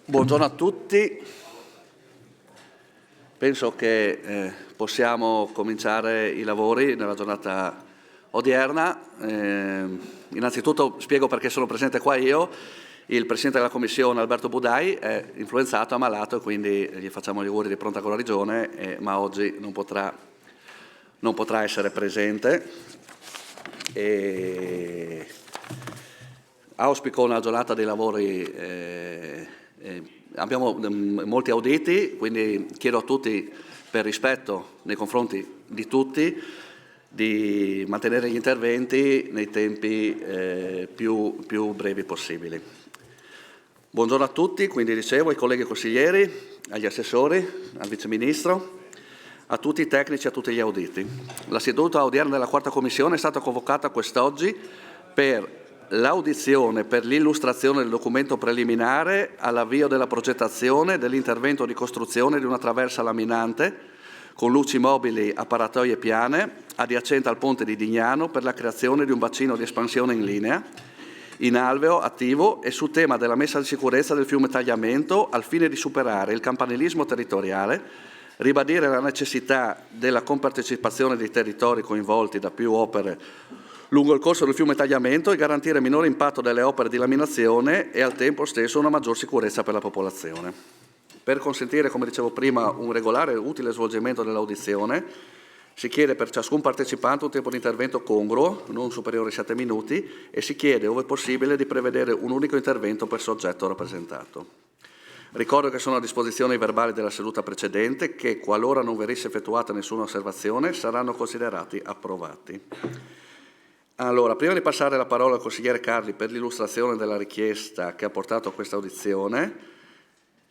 Buongiorno a tutti. Penso che possiamo cominciare i lavori nella giornata odierna. Innanzitutto spiego perché sono presente qua io. Il Presidente della Commissione, Alberto Budai, è influenzato, ammalato e quindi gli facciamo gli auguri di pronta guarigione, ma oggi non potrà essere presente. Auspico una giornata dei lavori. Abbiamo molti auditi, quindi chiedo a tutti, per rispetto nei confronti di tutti, di mantenere gli interventi nei tempi più brevi possibili. Buongiorno a tutti, quindi dicevo ai colleghi consiglieri, agli assessori, al Vice Ministro, a tutti i tecnici e a tutti gli auditi. La seduta odierna della quarta commissione è stata convocata quest'oggi per l'audizione per l'illustrazione del documento preliminare all'avvio della progettazione dell'intervento di costruzione di una traversa laminante con luci mobili, apparatoie piane, adiacente al ponte di Dignano per la creazione di un bacino di espansione in linea, in alveo attivo e sul tema della messa in sicurezza del fiume Tagliamento al fine di superare il campanilismo territoriale, ribadire la necessità della compartecipazione dei territori coinvolti da più opere lungo il corso del fiume Tagliamento e garantire minore impatto delle opere di laminazione e al tempo stesso una maggior sicurezza per la popolazione. Per consentire, come dicevo prima, un regolare e utile svolgimento dell'audizione, si chiede per ciascun partecipante un tempo di intervento congruo, non superiore ai 7 minuti, e si chiede, ove possibile, di prevedere un unico intervento per soggetto rappresentato. Ricordo che sono a disposizione i verbali della seduta precedente che, qualora non venisse effettuata nessuna osservazione, saranno considerati approvati. Allora, prima di passare la parola al consigliere Carli per l'illustrazione della richiesta che ha portato a questa audizione,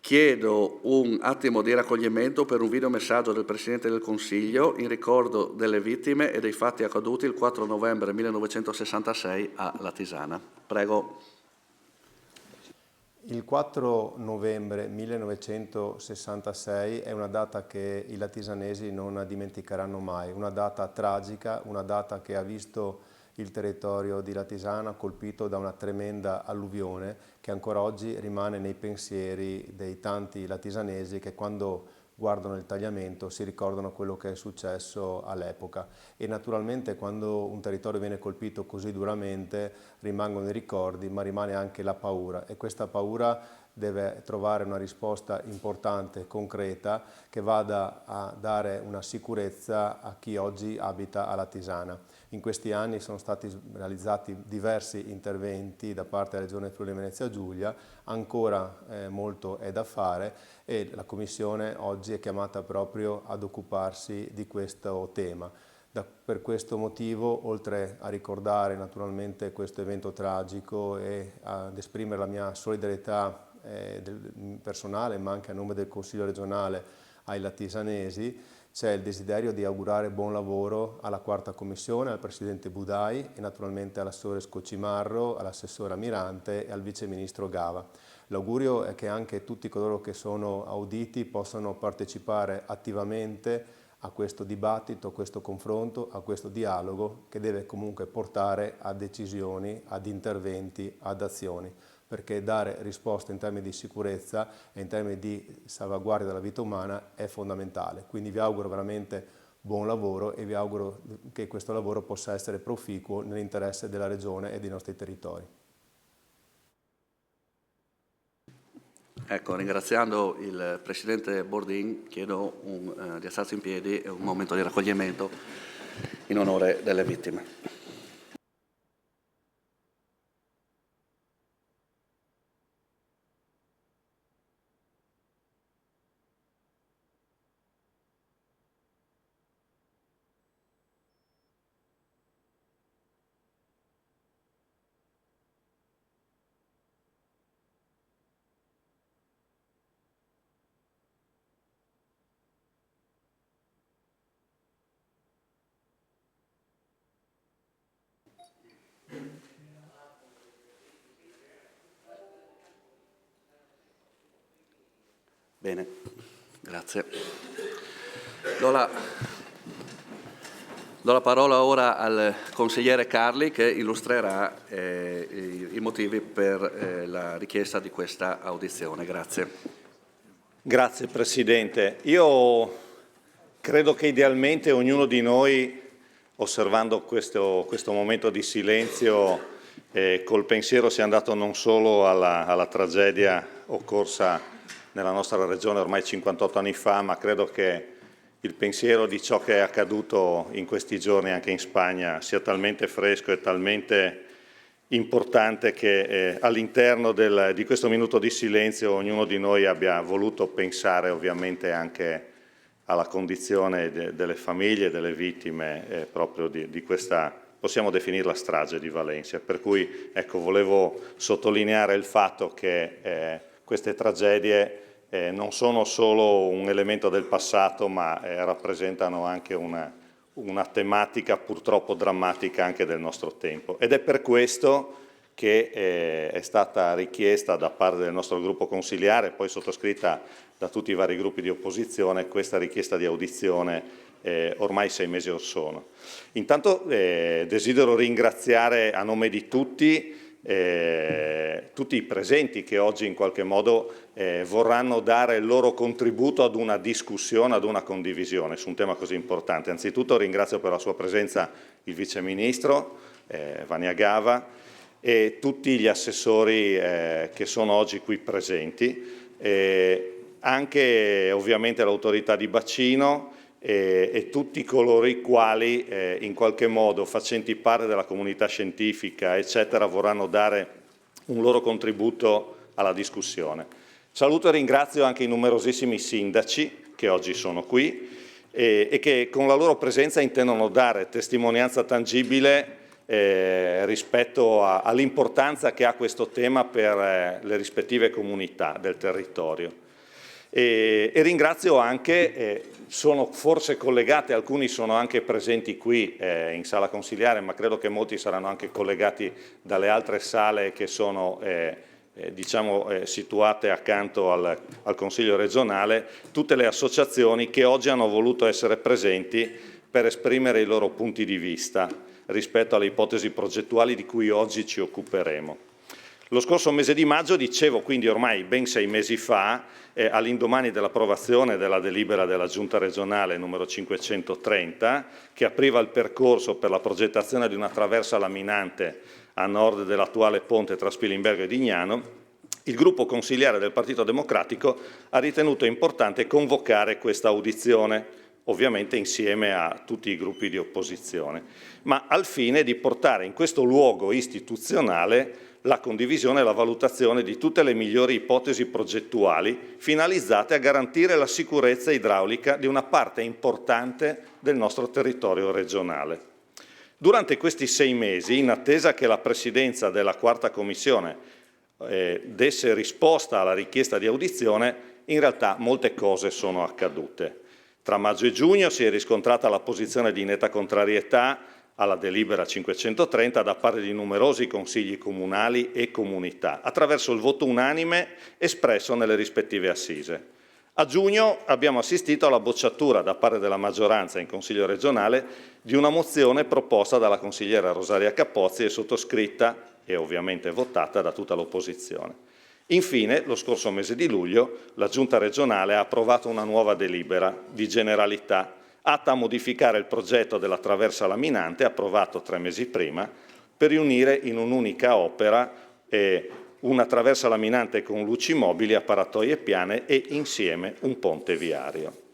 chiedo un attimo di raccoglimento per un videomessaggio del Presidente del Consiglio in ricordo delle vittime e dei fatti accaduti il 4 novembre 1966 a Latisana. Prego. Il 4 novembre 1966 è una data che i latisanesi non dimenticheranno mai, una data tragica, una data che ha visto il territorio di Latisana colpito da una tremenda alluvione che ancora oggi rimane nei pensieri dei tanti latisanesi che quando guardano il Tagliamento si ricordano quello che è successo all'epoca e naturalmente quando un territorio viene colpito così duramente rimangono i ricordi ma rimane anche la paura e questa paura deve trovare una risposta importante, concreta, che vada a dare una sicurezza a chi oggi abita a Latisana. In questi anni sono stati realizzati diversi interventi da parte della Regione Friuli Venezia Giulia, ancora molto è da fare e la Commissione oggi è chiamata proprio ad occuparsi di questo tema. Per questo motivo, oltre a ricordare naturalmente questo evento tragico e ad esprimere la mia solidarietà personale ma anche a nome del Consiglio regionale ai latisanesi, c'è il desiderio di augurare buon lavoro alla quarta commissione, al Presidente Budai e naturalmente all'assessore Scocimarro, all'assessore Mirante e al Vice Ministro Gava. L'augurio è che anche tutti coloro che sono auditi possano partecipare attivamente a questo dibattito, a questo confronto, a questo dialogo che deve comunque portare a decisioni, ad interventi, ad azioni, perché dare risposte in termini di sicurezza e in termini di salvaguardia della vita umana è fondamentale. Quindi vi auguro veramente buon lavoro e vi auguro che questo lavoro possa essere proficuo nell'interesse della Regione e dei nostri territori. Ecco, ringraziando il Presidente Bordin, chiedo di alzarsi in piedi e un momento di raccoglimento in onore delle vittime. Bene, grazie. Do la Do la parola ora al consigliere Carli che illustrerà i motivi per la richiesta di questa audizione. Grazie. Grazie Presidente. Io credo che idealmente ognuno di noi, osservando questo momento di silenzio, col pensiero sia andato non solo alla tragedia occorsa nella nostra regione ormai 58 anni fa, ma credo che il pensiero di ciò che è accaduto in questi giorni anche in Spagna sia talmente fresco e talmente importante che all'interno di questo minuto di silenzio ognuno di noi abbia voluto pensare ovviamente anche alla condizione delle famiglie, delle vittime proprio di questa, possiamo definirla strage di Valencia. Per cui ecco, volevo sottolineare il fatto che queste tragedie non sono solo un elemento del passato, ma rappresentano anche una tematica purtroppo drammatica anche del nostro tempo. Ed è per questo che è stata richiesta da parte del nostro gruppo consiliare, poi sottoscritta da tutti i vari gruppi di opposizione, questa richiesta di audizione ormai 6 mesi or sono. Intanto desidero ringraziare a nome di tutti i presenti che oggi in qualche modo vorranno dare il loro contributo ad una discussione, ad una condivisione su un tema così importante. Anzitutto ringrazio per la sua presenza il Vice Ministro Vania Gava e tutti gli assessori che sono oggi qui presenti, anche ovviamente l'autorità di bacino e tutti coloro i quali in qualche modo facenti parte della comunità scientifica eccetera vorranno dare un loro contributo alla discussione. Saluto e ringrazio anche i numerosissimi sindaci che oggi sono qui e che con la loro presenza intendono dare testimonianza tangibile rispetto all'importanza che ha questo tema per le rispettive comunità del territorio. E ringrazio anche, sono forse collegate, alcuni sono anche presenti qui in sala consiliare, ma credo che molti saranno anche collegati dalle altre sale che sono situate accanto al Consiglio regionale, tutte le associazioni che oggi hanno voluto essere presenti per esprimere i loro punti di vista rispetto alle ipotesi progettuali di cui oggi ci occuperemo. Lo scorso mese di maggio, dicevo, quindi ormai ben 6 mesi fa, all'indomani dell'approvazione della delibera della Giunta regionale numero 530, che apriva il percorso per la progettazione di una traversa laminante a nord dell'attuale ponte tra Spilimbergo e Dignano, il gruppo consiliare del Partito Democratico ha ritenuto importante convocare questa audizione, ovviamente insieme a tutti i gruppi di opposizione, ma al fine di portare in questo luogo istituzionale la condivisione e la valutazione di tutte le migliori ipotesi progettuali finalizzate a garantire la sicurezza idraulica di una parte importante del nostro territorio regionale. Durante questi 6 mesi, in attesa che la Presidenza della Quarta Commissione desse risposta alla richiesta di audizione, in realtà molte cose sono accadute. Tra maggio e giugno si è riscontrata la posizione di netta contrarietà alla delibera 530 da parte di numerosi consigli comunali e comunità, attraverso il voto unanime espresso nelle rispettive assise. A giugno abbiamo assistito alla bocciatura da parte della maggioranza in Consiglio regionale di una mozione proposta dalla consigliera Rosaria Capozzi e sottoscritta e ovviamente votata da tutta l'opposizione. Infine, lo scorso mese di luglio, la Giunta regionale ha approvato una nuova delibera di generalità atta a modificare il progetto della traversa laminante approvato 3 mesi prima per riunire in un'unica opera una traversa laminante con luci mobili, apparatoie piane e insieme un ponte viario.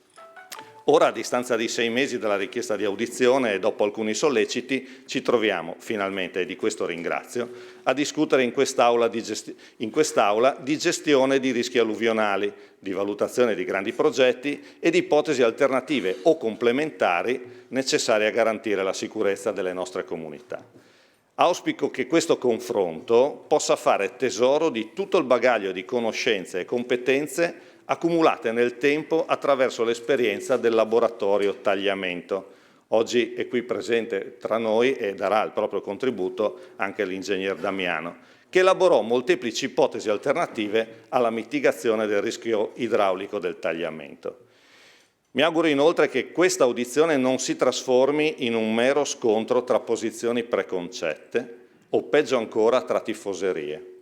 Ora, a distanza di 6 mesi dalla richiesta di audizione e dopo alcuni solleciti, ci troviamo finalmente, e di questo ringrazio, a discutere in quest'Aula di gestione di rischi alluvionali, di valutazione di grandi progetti e di ipotesi alternative o complementari necessarie a garantire la sicurezza delle nostre comunità. Auspico che questo confronto possa fare tesoro di tutto il bagaglio di conoscenze e competenze accumulate nel tempo attraverso l'esperienza del laboratorio Tagliamento. Oggi è qui presente tra noi e darà il proprio contributo anche l'ingegner Damiano, che elaborò molteplici ipotesi alternative alla mitigazione del rischio idraulico del tagliamento. Mi auguro inoltre che questa audizione non si trasformi in un mero scontro tra posizioni preconcette o peggio ancora tra tifoserie.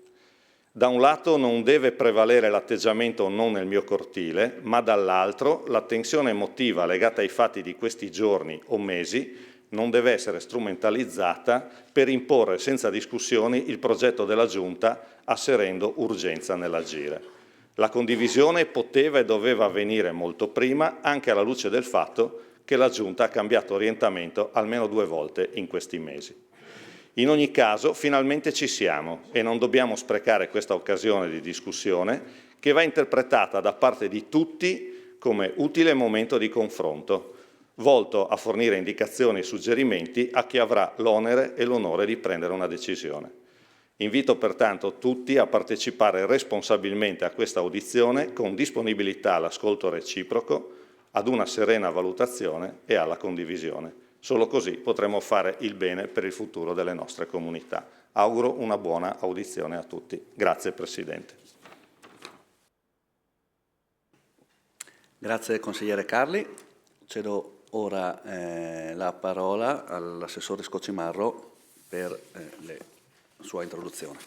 Da un lato non deve prevalere l'atteggiamento non nel mio cortile, ma dall'altro la tensione emotiva legata ai fatti di questi giorni o mesi non deve essere strumentalizzata per imporre senza discussioni il progetto della Giunta asserendo urgenza nell'agire. La condivisione poteva e doveva avvenire molto prima, anche alla luce del fatto che la Giunta ha cambiato orientamento almeno 2 volte in questi mesi. In ogni caso, finalmente ci siamo e non dobbiamo sprecare questa occasione di discussione che va interpretata da parte di tutti come utile momento di confronto, volto a fornire indicazioni e suggerimenti a chi avrà l'onere e l'onore di prendere una decisione. Invito pertanto tutti a partecipare responsabilmente a questa audizione con disponibilità all'ascolto reciproco, ad una serena valutazione e alla condivisione. Solo così potremo fare il bene per il futuro delle nostre comunità. Auguro una buona audizione a tutti. Grazie Presidente. Grazie consigliere Carli. Cedo ora la parola all'assessore Scocimarro per la sua introduzione.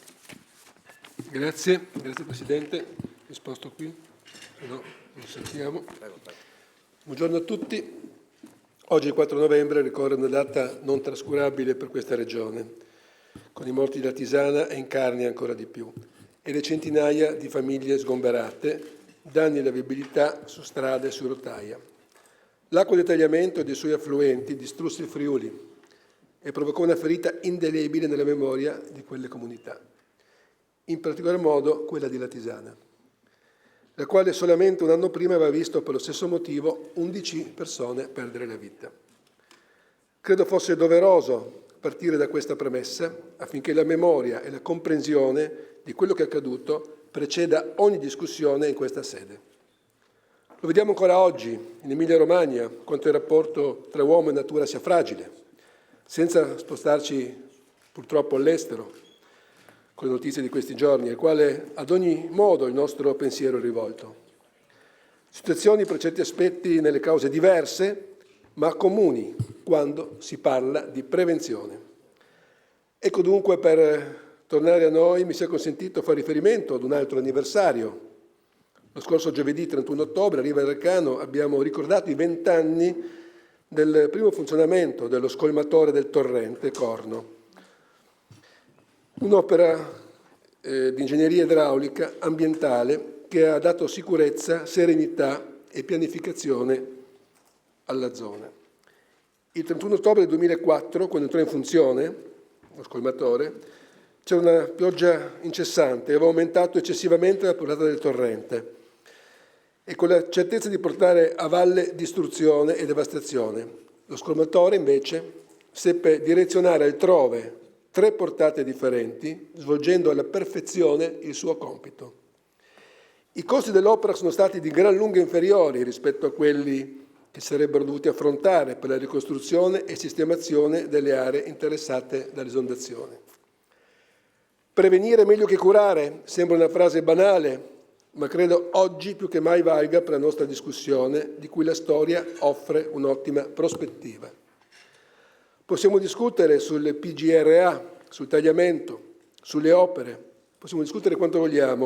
Grazie Presidente. Mi sposto qui, se no non sentiamo. Prego. Buongiorno a tutti. Oggi, il 4 novembre, ricorre una data non trascurabile per questa Regione, con i morti di Latisana e in Carnia ancora di più, e le centinaia di famiglie sgomberate, danni alla viabilità su strade e su rotaia. L'acqua di tagliamento e dei suoi affluenti distrusse il Friuli e provocò una ferita indelebile nella memoria di quelle comunità, in particolar modo quella di Latisana, la quale solamente un anno prima aveva visto per lo stesso motivo 11 persone perdere la vita. Credo fosse doveroso partire da questa premessa affinché la memoria e la comprensione di quello che è accaduto preceda ogni discussione in questa sede. Lo vediamo ancora oggi in Emilia-Romagna, quanto il rapporto tra uomo e natura sia fragile, senza spostarci purtroppo all'estero, con le notizie di questi giorni, al quale ad ogni modo il nostro pensiero è rivolto. Situazioni per certi aspetti nelle cause diverse, ma comuni quando si parla di prevenzione. Ecco dunque, per tornare a noi, mi sia consentito fare riferimento ad un altro anniversario. Lo scorso giovedì 31 ottobre a Riva del Cano abbiamo ricordato i 20 anni del primo funzionamento dello scolmatore del torrente Corno. Un'opera di ingegneria idraulica ambientale che ha dato sicurezza, serenità e pianificazione alla zona. Il 31 ottobre 2004, quando entrò in funzione lo scolmatore, c'era una pioggia incessante e aveva aumentato eccessivamente la portata del torrente e con la certezza di portare a valle distruzione e devastazione. Lo scolmatore invece seppe direzionare altrove 3 portate differenti, svolgendo alla perfezione il suo compito. I costi dell'opera sono stati di gran lunga inferiori rispetto a quelli che sarebbero dovuti affrontare per la ricostruzione e sistemazione delle aree interessate dall'esondazione. Prevenire è meglio che curare, sembra una frase banale, ma credo oggi più che mai valga per la nostra discussione, di cui la storia offre un'ottima prospettiva. Possiamo discutere sul PGRA, sul tagliamento, sulle opere, possiamo discutere quanto vogliamo,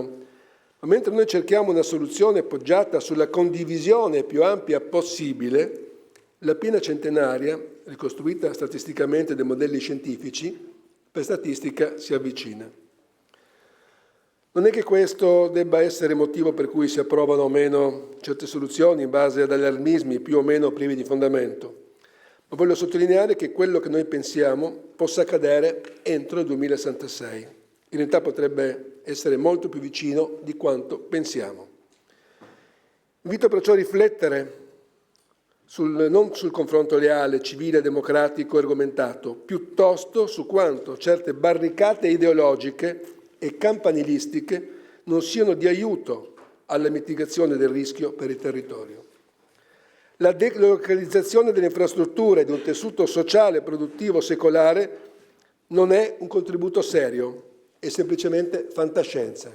ma mentre noi cerchiamo una soluzione poggiata sulla condivisione più ampia possibile, la piena centenaria, ricostruita statisticamente dai modelli scientifici, per statistica si avvicina. Non è che questo debba essere motivo per cui si approvano o meno certe soluzioni in base ad allarmismi più o meno privi di fondamento. Ma voglio sottolineare che quello che noi pensiamo possa accadere entro il 2066. In realtà potrebbe essere molto più vicino di quanto pensiamo. Invito perciò a riflettere non sul confronto leale, civile, democratico e argomentato, piuttosto su quanto certe barricate ideologiche e campanilistiche non siano di aiuto alla mitigazione del rischio per il territorio. La delocalizzazione delle infrastrutture di un tessuto sociale e produttivo secolare non è un contributo serio, è semplicemente fantascienza.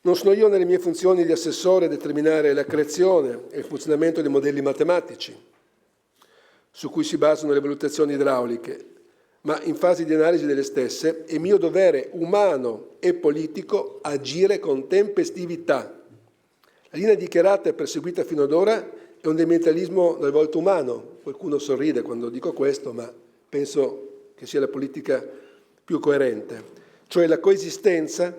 Non sono io nelle mie funzioni di assessore a determinare la creazione e il funzionamento dei modelli matematici su cui si basano le valutazioni idrauliche, ma in fase di analisi delle stesse è mio dovere umano e politico agire con tempestività. La linea dichiarata e perseguita fino ad ora è un dementalismo dal volto umano. Qualcuno sorride quando dico questo, ma penso che sia la politica più coerente, cioè la coesistenza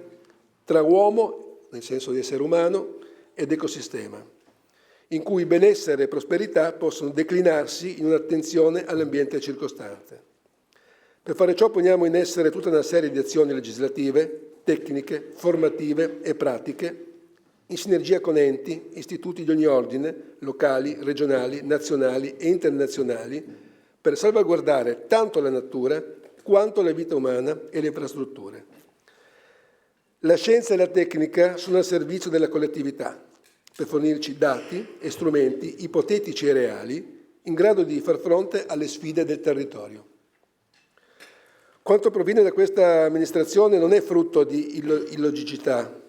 tra uomo, nel senso di essere umano, ed ecosistema, in cui benessere e prosperità possono declinarsi in un'attenzione all'ambiente circostante. Per fare ciò poniamo in essere tutta una serie di azioni legislative, tecniche, formative e pratiche, in sinergia con enti, istituti di ogni ordine, locali, regionali, nazionali e internazionali, per salvaguardare tanto la natura quanto la vita umana e le infrastrutture. La scienza e la tecnica sono al servizio della collettività, per fornirci dati e strumenti ipotetici e reali in grado di far fronte alle sfide del territorio. Quanto proviene da questa amministrazione non è frutto di illogicità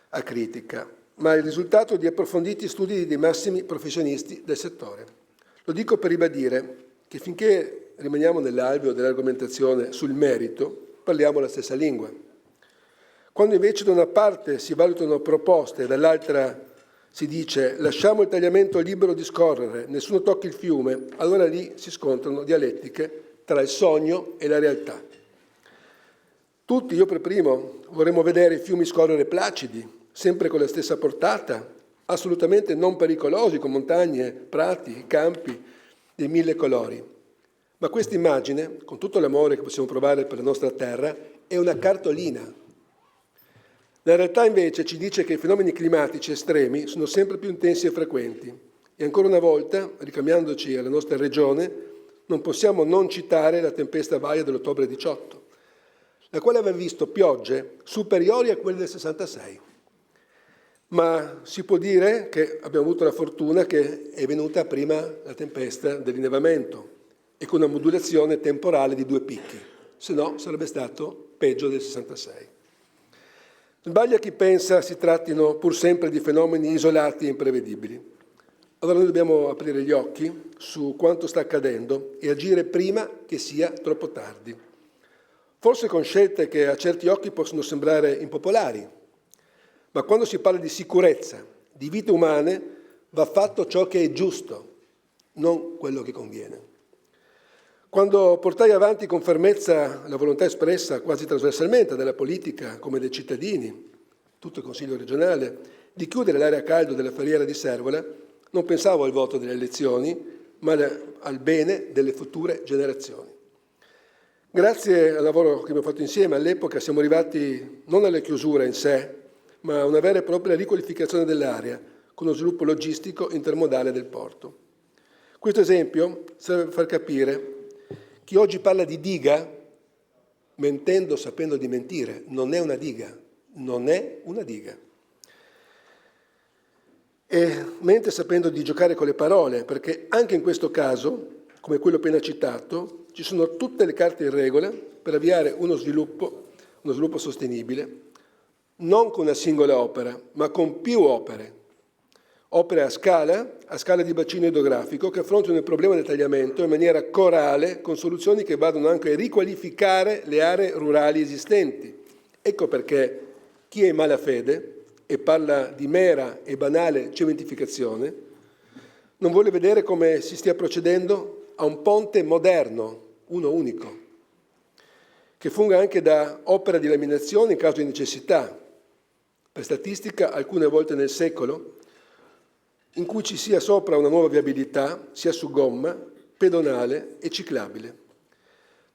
acritica, ma è il risultato di approfonditi studi dei massimi professionisti del settore. Lo dico per ribadire che finché rimaniamo nell'alveo dell'argomentazione sul merito, parliamo la stessa lingua. Quando invece da una parte si valutano proposte e dall'altra si dice lasciamo il tagliamento libero di scorrere, nessuno tocchi il fiume, allora lì si scontrano dialettiche tra il sogno e la realtà. Tutti, io per primo, vorremmo vedere i fiumi scorrere placidi, sempre con la stessa portata, assolutamente non pericolosi, con montagne, prati, campi dei 1000 colori. Ma questa immagine, con tutto l'amore che possiamo provare per la nostra terra, è una cartolina. La realtà invece ci dice che i fenomeni climatici estremi sono sempre più intensi e frequenti. E ancora una volta, ricambiandoci alla nostra regione, non possiamo non citare la tempesta Vaia dell'ottobre 18, la quale aveva visto piogge superiori a quelle del 66. Ma si può dire che abbiamo avuto la fortuna che è venuta prima la tempesta dell'innevamento e con una modulazione temporale di 2 picchi, se no sarebbe stato peggio del 66. Sbaglia chi pensa si trattino pur sempre di fenomeni isolati e imprevedibili. Allora noi dobbiamo aprire gli occhi su quanto sta accadendo e agire prima che sia troppo tardi. Forse con scelte che a certi occhi possono sembrare impopolari, ma quando si parla di sicurezza, di vite umane, va fatto ciò che è giusto, non quello che conviene. Quando portai avanti con fermezza la volontà espressa quasi trasversalmente dalla politica come dei cittadini, tutto il Consiglio regionale, di chiudere l'area a caldo della Ferriera di Servola, non pensavo al voto delle elezioni, ma al bene delle future generazioni. Grazie al lavoro che abbiamo fatto insieme, all'epoca siamo arrivati non alla chiusura in sé, ma a una vera e propria riqualificazione dell'area, con uno sviluppo logistico intermodale del porto. Questo esempio serve per far capire chi oggi parla di diga, mentendo sapendo di mentire, non è una diga, non è una diga. E mente sapendo di giocare con le parole, perché anche in questo caso, come quello appena citato, ci sono tutte le carte in regola per avviare uno sviluppo sostenibile, non con una singola opera, ma con più opere. Opere a scala di bacino idrografico, che affrontano il problema del tagliamento in maniera corale, con soluzioni che vadano anche a riqualificare le aree rurali esistenti. Ecco perché chi è in malafede e parla di mera e banale cementificazione, non vuole vedere come si stia procedendo a un ponte moderno, uno unico, che funga anche da opera di laminazione in caso di necessità, per statistica alcune volte nel secolo, in cui ci sia sopra una nuova viabilità, sia su gomma, pedonale e ciclabile.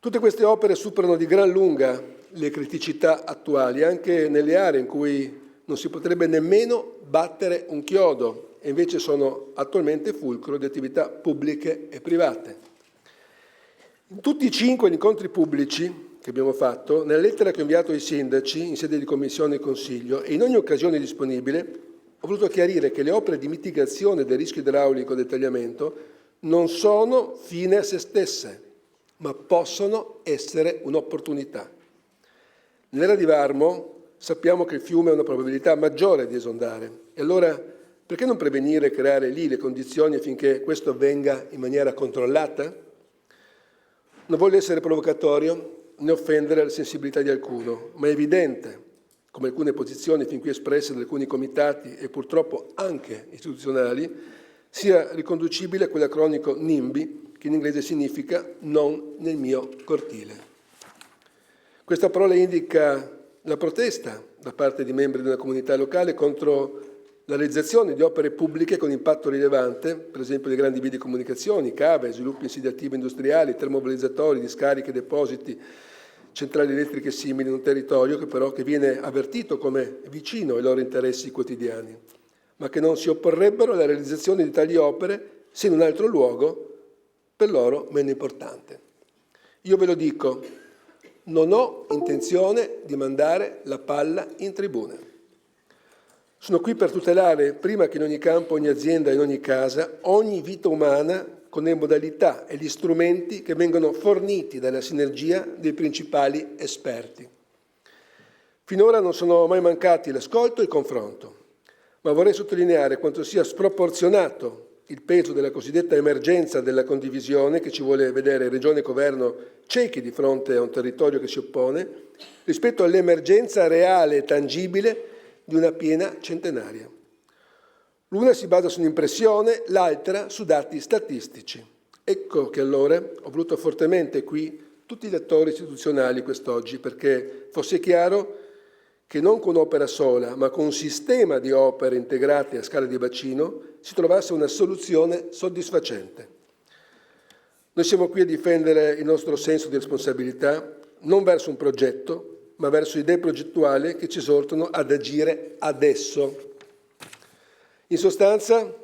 Tutte queste opere superano di gran lunga le criticità attuali, anche nelle aree in cui non si potrebbe nemmeno battere un chiodo, e invece sono attualmente fulcro di attività pubbliche e private. In tutti i 5 incontri pubblici che abbiamo fatto, nella lettera che ho inviato ai sindaci in sede di Commissione e Consiglio e in ogni occasione disponibile, ho voluto chiarire che le opere di mitigazione del rischio idraulico del tagliamento non sono fine a se stesse, ma possono essere un'opportunità. Nell'era di Varmo sappiamo che il fiume ha una probabilità maggiore di esondare. E allora perché non prevenire e creare lì le condizioni affinché questo avvenga in maniera controllata? Non voglio essere provocatorio né offendere la sensibilità di alcuno, ma è evidente come alcune posizioni fin qui espresse da alcuni comitati e purtroppo anche istituzionali sia riconducibile a quell'acronico NIMBY, che in inglese significa non nel mio cortile. Questa parola indica la protesta da parte di membri di una comunità locale contro la realizzazione di opere pubbliche con impatto rilevante, per esempio le grandi vie di comunicazioni, cave, sviluppi insediativi industriali, termovalorizzatori, discariche, depositi, centrali elettriche simili in un territorio che viene avvertito come vicino ai loro interessi quotidiani, ma che non si opporrebbero alla realizzazione di tali opere se in un altro luogo per loro meno importante. Io ve lo dico, non ho intenzione di mandare la palla in tribuna. Sono qui per tutelare, prima che in ogni campo, ogni azienda, in ogni casa, ogni vita umana con le modalità e gli strumenti che vengono forniti dalla sinergia dei principali esperti. Finora non sono mai mancati l'ascolto e il confronto, ma vorrei sottolineare quanto sia sproporzionato il peso della cosiddetta emergenza della condivisione che ci vuole vedere Regione e Governo ciechi di fronte a un territorio che si oppone, rispetto all'emergenza reale e tangibile di una piena centenaria. L'una si basa su un'impressione, l'altra su dati statistici. Ecco che allora ho voluto fortemente qui tutti gli attori istituzionali quest'oggi, perché fosse chiaro che non con un'opera sola, ma con un sistema di opere integrate a scala di bacino, si trovasse una soluzione soddisfacente. Noi siamo qui a difendere il nostro senso di responsabilità, non verso un progetto, ma verso idee progettuali che ci esortano ad agire adesso. In sostanza,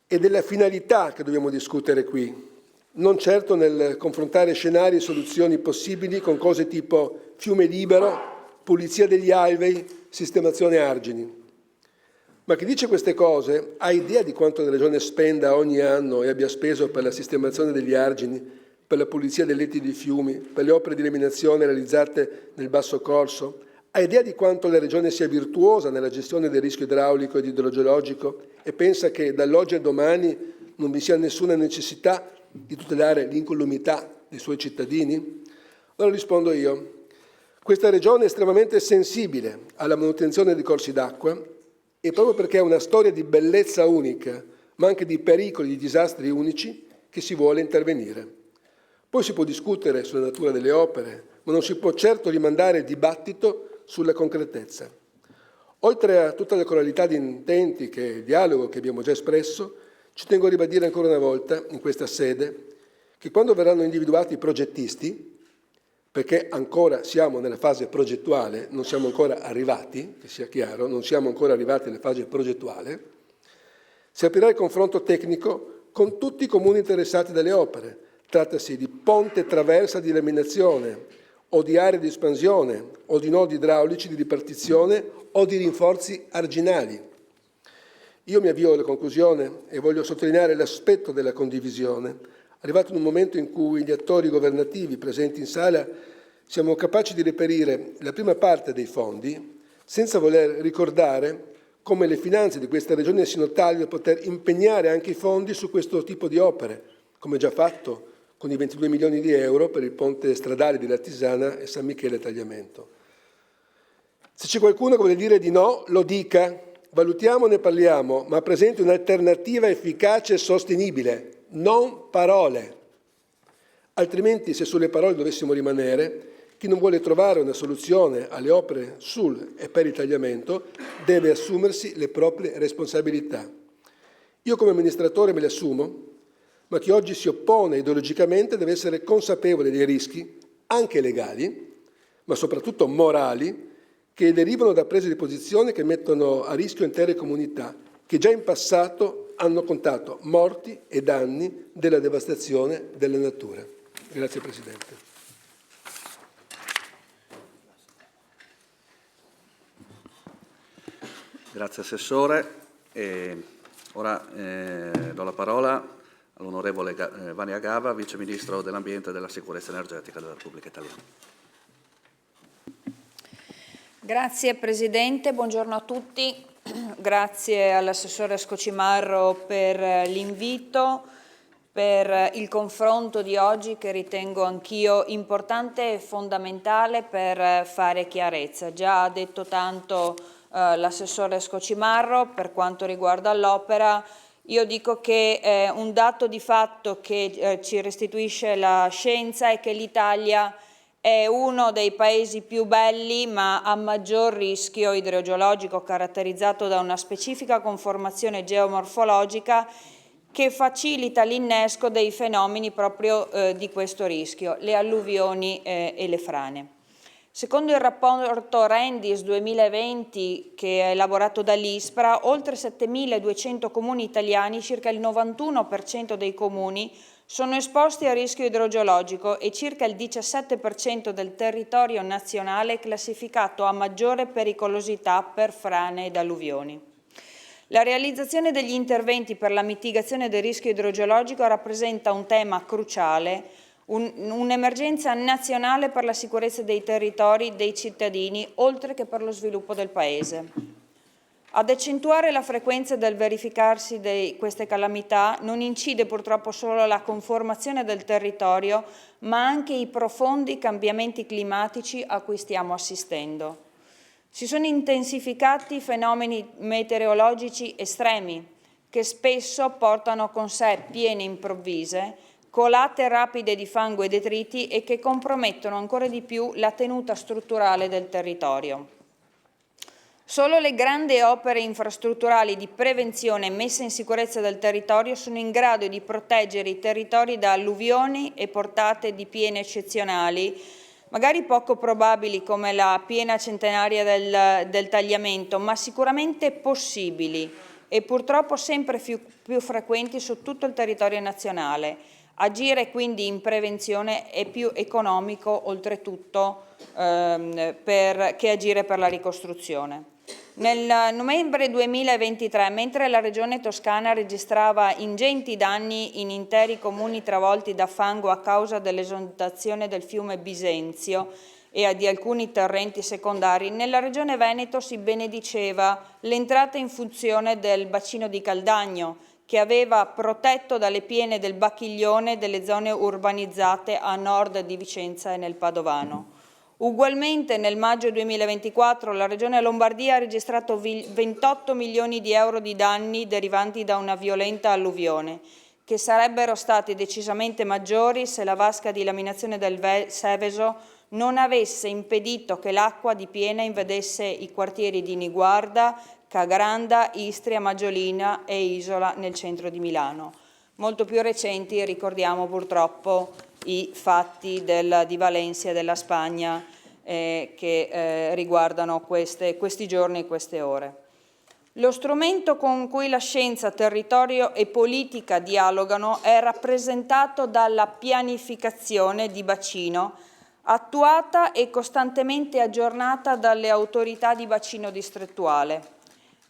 è della finalità che dobbiamo discutere qui, non certo nel confrontare scenari e soluzioni possibili con cose tipo fiume libero, pulizia degli alvei, sistemazione argini. Ma chi dice queste cose ha idea di quanto la Regione spenda ogni anno e abbia speso per la sistemazione degli argini, per la pulizia dei letti di fiumi, per le opere di eliminazione realizzate nel basso corso? Ha idea di quanto la Regione sia virtuosa nella gestione del rischio idraulico ed idrogeologico e pensa che dall'oggi al domani non vi sia nessuna necessità di tutelare l'incolumità dei suoi cittadini? Allora rispondo io. Questa Regione è estremamente sensibile alla manutenzione dei corsi d'acqua e proprio perché è una storia di bellezza unica, ma anche di pericoli, di disastri unici, che si vuole intervenire. Poi si può discutere sulla natura delle opere, ma non si può certo rimandare il dibattito sulla concretezza. Oltre a tutta la coralità di intenti che il dialogo che abbiamo già espresso, ci tengo a ribadire ancora una volta in questa sede che quando verranno individuati i progettisti, perché ancora siamo nella fase progettuale, non siamo ancora arrivati, che sia chiaro, non siamo ancora arrivati alla fase progettuale, si aprirà il confronto tecnico con tutti i comuni interessati dalle opere, trattasi di ponte traversa di laminazione, o di aree di espansione, o di nodi idraulici di ripartizione, o di rinforzi arginali. Io mi avvio alla conclusione e voglio sottolineare l'aspetto della condivisione. Arrivato in un momento in cui gli attori governativi presenti in sala siamo capaci di reperire la prima parte dei fondi, senza voler ricordare come le finanze di questa Regione siano tali da poter impegnare anche i fondi su questo tipo di opere, come già fatto con i 22 milioni di euro per il ponte stradale di Lattisana e San Michele Tagliamento. Se c'è qualcuno che vuole dire di no, lo dica, valutiamo, ne parliamo, ma presenti un'alternativa efficace e sostenibile, non parole. Altrimenti, se sulle parole dovessimo rimanere, chi non vuole trovare una soluzione alle opere sul e per il tagliamento deve assumersi le proprie responsabilità. Io come amministratore me le assumo, ma chi oggi si oppone ideologicamente deve essere consapevole dei rischi, anche legali, ma soprattutto morali, che derivano da prese di posizione che mettono a rischio intere comunità, che già in passato hanno contato morti e danni della devastazione della natura. Grazie Presidente. Grazie Assessore. Ora do la parola all'onorevole Vania Gava, Vice Ministro dell'Ambiente e della Sicurezza Energetica della Repubblica Italiana. Grazie Presidente, buongiorno a tutti. Grazie all'assessore Scocimarro per l'invito, per il confronto di oggi che ritengo anch'io importante e fondamentale per fare chiarezza. Già ha detto tanto l'assessore Scocimarro per quanto riguarda l'opera. Io dico che un dato di fatto che ci restituisce la scienza è che l'Italia è uno dei paesi più belli ma a maggior rischio idrogeologico, caratterizzato da una specifica conformazione geomorfologica che facilita l'innesco dei fenomeni proprio di questo rischio, le alluvioni e le frane. Secondo il rapporto Rendis 2020 che è elaborato dall'ISPRA, oltre 7.200 comuni italiani, circa il 91% dei comuni, sono esposti a rischio idrogeologico e circa il 17% del territorio nazionale è classificato a maggiore pericolosità per frane ed alluvioni. La realizzazione degli interventi per la mitigazione del rischio idrogeologico rappresenta un tema cruciale, un'emergenza nazionale per la sicurezza dei territori, dei cittadini, oltre che per lo sviluppo del Paese. Ad accentuare la frequenza del verificarsi di queste calamità non incide purtroppo solo la conformazione del territorio, ma anche i profondi cambiamenti climatici a cui stiamo assistendo. Si sono intensificati fenomeni meteorologici estremi che spesso portano con sé piene improvvise, colate rapide di fango e detriti e che compromettono ancora di più la tenuta strutturale del territorio. Solo le grandi opere infrastrutturali di prevenzione e messa in sicurezza del territorio sono in grado di proteggere i territori da alluvioni e portate di piene eccezionali, magari poco probabili come la piena centenaria del tagliamento, ma sicuramente possibili e purtroppo sempre più frequenti su tutto il territorio nazionale. Agire quindi in prevenzione è più economico oltretutto che agire per la ricostruzione. Nel novembre 2023, mentre la Regione Toscana registrava ingenti danni in interi comuni travolti da fango a causa dell'esondazione del fiume Bisenzio e di alcuni torrenti secondari, nella Regione Veneto si benediceva l'entrata in funzione del bacino di Caldagno, che aveva protetto dalle piene del Bacchiglione delle zone urbanizzate a nord di Vicenza e nel Padovano. Ugualmente nel maggio 2024 la Regione Lombardia ha registrato 28 milioni di euro di danni derivanti da una violenta alluvione, che sarebbero stati decisamente maggiori se la vasca di laminazione del Seveso non avesse impedito che l'acqua di piena invadesse i quartieri di Niguarda, Cagranda, Istria, Maggiolina e Isola nel centro di Milano. Molto più recenti ricordiamo purtroppo i fatti di Valencia e della Spagna che riguardano questi giorni e queste ore. Lo strumento con cui la scienza, territorio e politica dialogano è rappresentato dalla pianificazione di bacino, attuata e costantemente aggiornata dalle autorità di bacino distrettuale.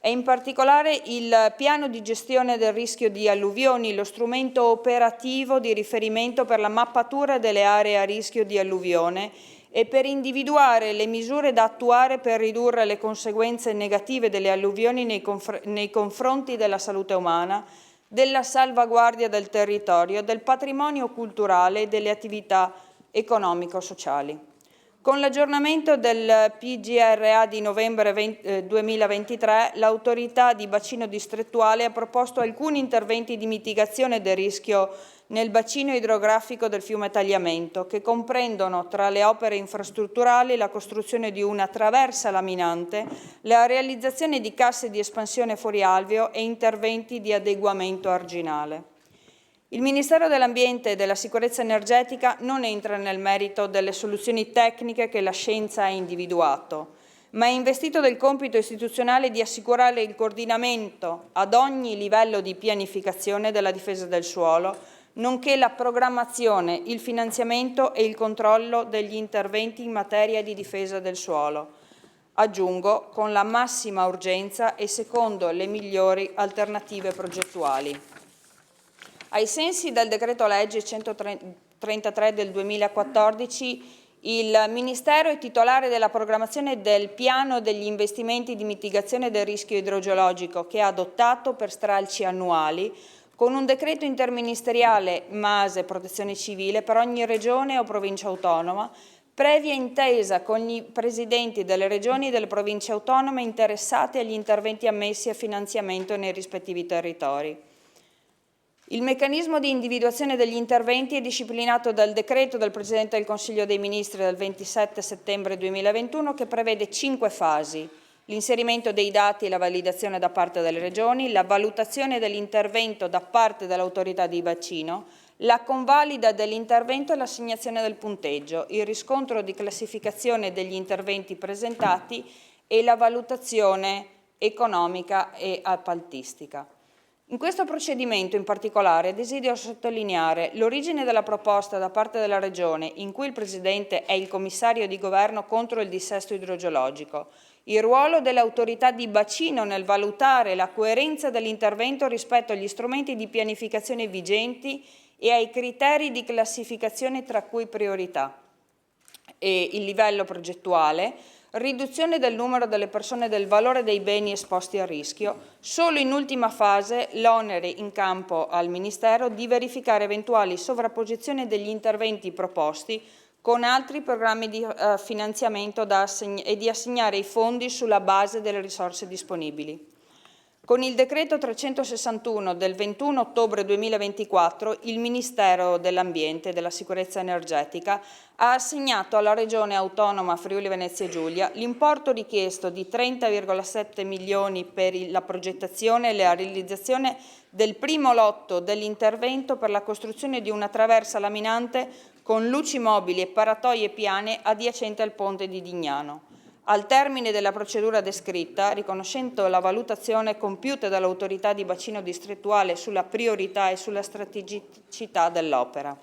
È in particolare il piano di gestione del rischio di alluvioni, lo strumento operativo di riferimento per la mappatura delle aree a rischio di alluvione e per individuare le misure da attuare per ridurre le conseguenze negative delle alluvioni nei confronti della salute umana, della salvaguardia del territorio, del patrimonio culturale e delle attività economico-sociali. Con l'aggiornamento del PGRA di novembre 2023, l'autorità di bacino distrettuale ha proposto alcuni interventi di mitigazione del rischio nel bacino idrografico del fiume Tagliamento, che comprendono tra le opere infrastrutturali la costruzione di una traversa laminante, la realizzazione di casse di espansione fuori alveo e interventi di adeguamento arginale. Il Ministero dell'Ambiente e della Sicurezza Energetica non entra nel merito delle soluzioni tecniche che la scienza ha individuato, ma è investito del compito istituzionale di assicurare il coordinamento ad ogni livello di pianificazione della difesa del suolo, nonché la programmazione, il finanziamento e il controllo degli interventi in materia di difesa del suolo. Aggiungo, con la massima urgenza e secondo le migliori alternative progettuali. Ai sensi del decreto legge 133 del 2014, Il Ministero è titolare della programmazione del piano degli investimenti di mitigazione del rischio idrogeologico che ha adottato per stralci annuali con un decreto interministeriale MASE Protezione Civile per ogni regione o provincia autonoma, previa intesa con i presidenti delle regioni e delle province autonome interessate agli interventi ammessi a finanziamento nei rispettivi territori. Il meccanismo di individuazione degli interventi è disciplinato dal decreto del Presidente del Consiglio dei Ministri del 27 settembre 2021 che prevede 5 fasi: l'inserimento dei dati e la validazione da parte delle regioni, la valutazione dell'intervento da parte dell'autorità di bacino, la convalida dell'intervento e l'assegnazione del punteggio, il riscontro di classificazione degli interventi presentati e la valutazione economica e appaltistica. In questo procedimento in particolare desidero sottolineare l'origine della proposta da parte della Regione, in cui il Presidente è il commissario di governo contro il dissesto idrogeologico, il ruolo dell'autorità di bacino nel valutare la coerenza dell'intervento rispetto agli strumenti di pianificazione vigenti e ai criteri di classificazione tra cui priorità, e il livello progettuale, riduzione del numero delle persone e del valore dei beni esposti a rischio, solo in ultima fase l'onere in campo al Ministero di verificare eventuali sovrapposizioni degli interventi proposti con altri programmi di finanziamento e di assegnare i fondi sulla base delle risorse disponibili. Con il decreto 361 del 21 ottobre 2024, il Ministero dell'Ambiente e della Sicurezza Energetica ha assegnato alla Regione Autonoma Friuli Venezia Giulia l'importo richiesto di 30,7 milioni per la progettazione e la realizzazione del primo lotto dell'intervento per la costruzione di una traversa laminante con luci mobili e paratoie piane adiacente al ponte di Dignano. Al termine della procedura descritta, riconoscendo la valutazione compiuta dall'autorità di bacino distrettuale sulla priorità e sulla strategicità dell'opera.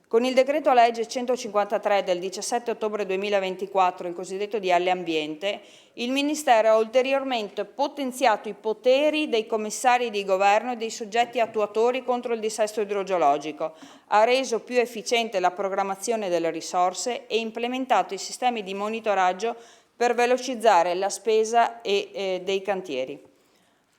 Con il decreto legge 153 del 17 ottobre 2024, il cosiddetto DL Ambiente, il Ministero ha ulteriormente potenziato i poteri dei commissari di governo e dei soggetti attuatori contro il dissesto idrogeologico, ha reso più efficiente la programmazione delle risorse e implementato i sistemi di monitoraggio per velocizzare la spesa dei cantieri.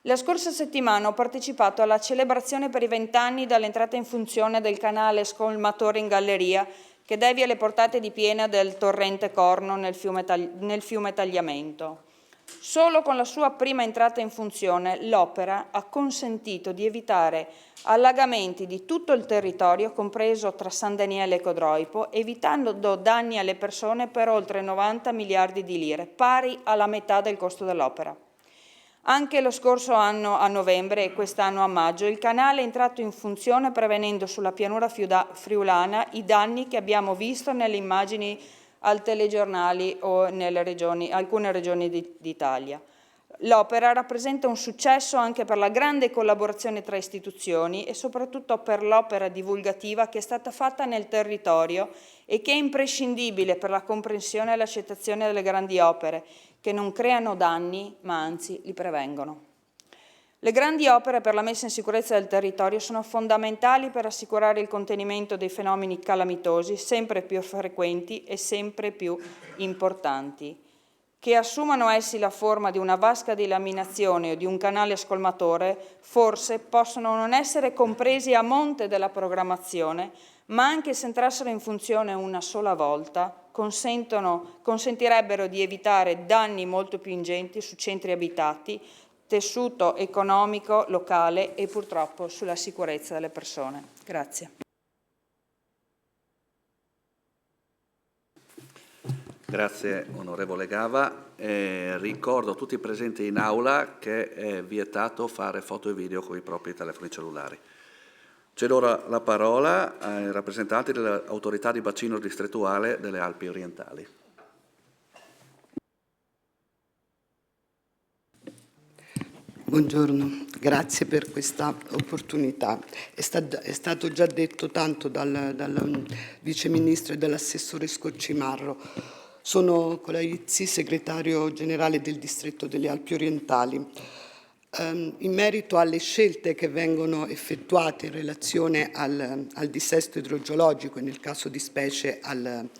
La scorsa settimana ho partecipato alla celebrazione per i 20 anni dall'entrata in funzione del canale scolmatore in galleria che devia le portate di piena del torrente Corno nel fiume Tagliamento. Solo con la sua prima entrata in funzione l'opera ha consentito di evitare allagamenti di tutto il territorio, compreso tra San Daniele e Codroipo, evitando danni alle persone per oltre 90 miliardi di lire, pari alla metà del costo dell'opera. Anche lo scorso anno a novembre e quest'anno a maggio il canale è entrato in funzione prevenendo sulla pianura friulana i danni che abbiamo visto nelle immagini al telegiornali o nelle alcune regioni d'Italia. L'opera rappresenta un successo anche per la grande collaborazione tra istituzioni e soprattutto per l'opera divulgativa che è stata fatta nel territorio e che è imprescindibile per la comprensione e l'accettazione delle grandi opere, che non creano danni, ma anzi li prevengono. Le grandi opere per la messa in sicurezza del territorio sono fondamentali per assicurare il contenimento dei fenomeni calamitosi sempre più frequenti e sempre più importanti. Che assumano essi la forma di una vasca di laminazione o di un canale scolmatore, forse possono non essere compresi a monte della programmazione, ma anche se entrassero in funzione una sola volta, consentirebbero di evitare danni molto più ingenti su centri abitati, tessuto economico locale e purtroppo sulla sicurezza delle persone. Grazie. Grazie onorevole Gava. Ricordo a tutti i presenti in aula che è vietato fare foto e video con i propri telefoni cellulari. Cedo ora la parola ai rappresentanti dell'autorità di bacino distrettuale delle Alpi Orientali. Buongiorno, grazie per questa opportunità. È stato già detto tanto dal Vice Ministro e dall'Assessore Scoccimarro. Sono Colaizzi, segretario generale del Distretto delle Alpi Orientali. In merito alle scelte che vengono effettuate in relazione al dissesto idrogeologico e nel caso di specie al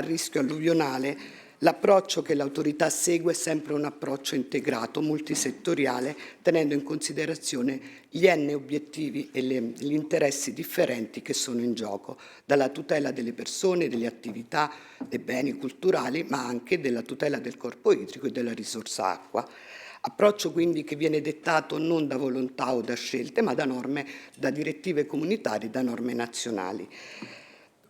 rischio alluvionale, l'approccio che l'autorità segue è sempre un approccio integrato, multisettoriale, tenendo in considerazione gli obiettivi e gli interessi differenti che sono in gioco, dalla tutela delle persone, delle attività, dei beni culturali, ma anche della tutela del corpo idrico e della risorsa acqua. Approccio quindi che viene dettato non da volontà o da scelte, ma da norme, da direttive comunitarie, da norme nazionali.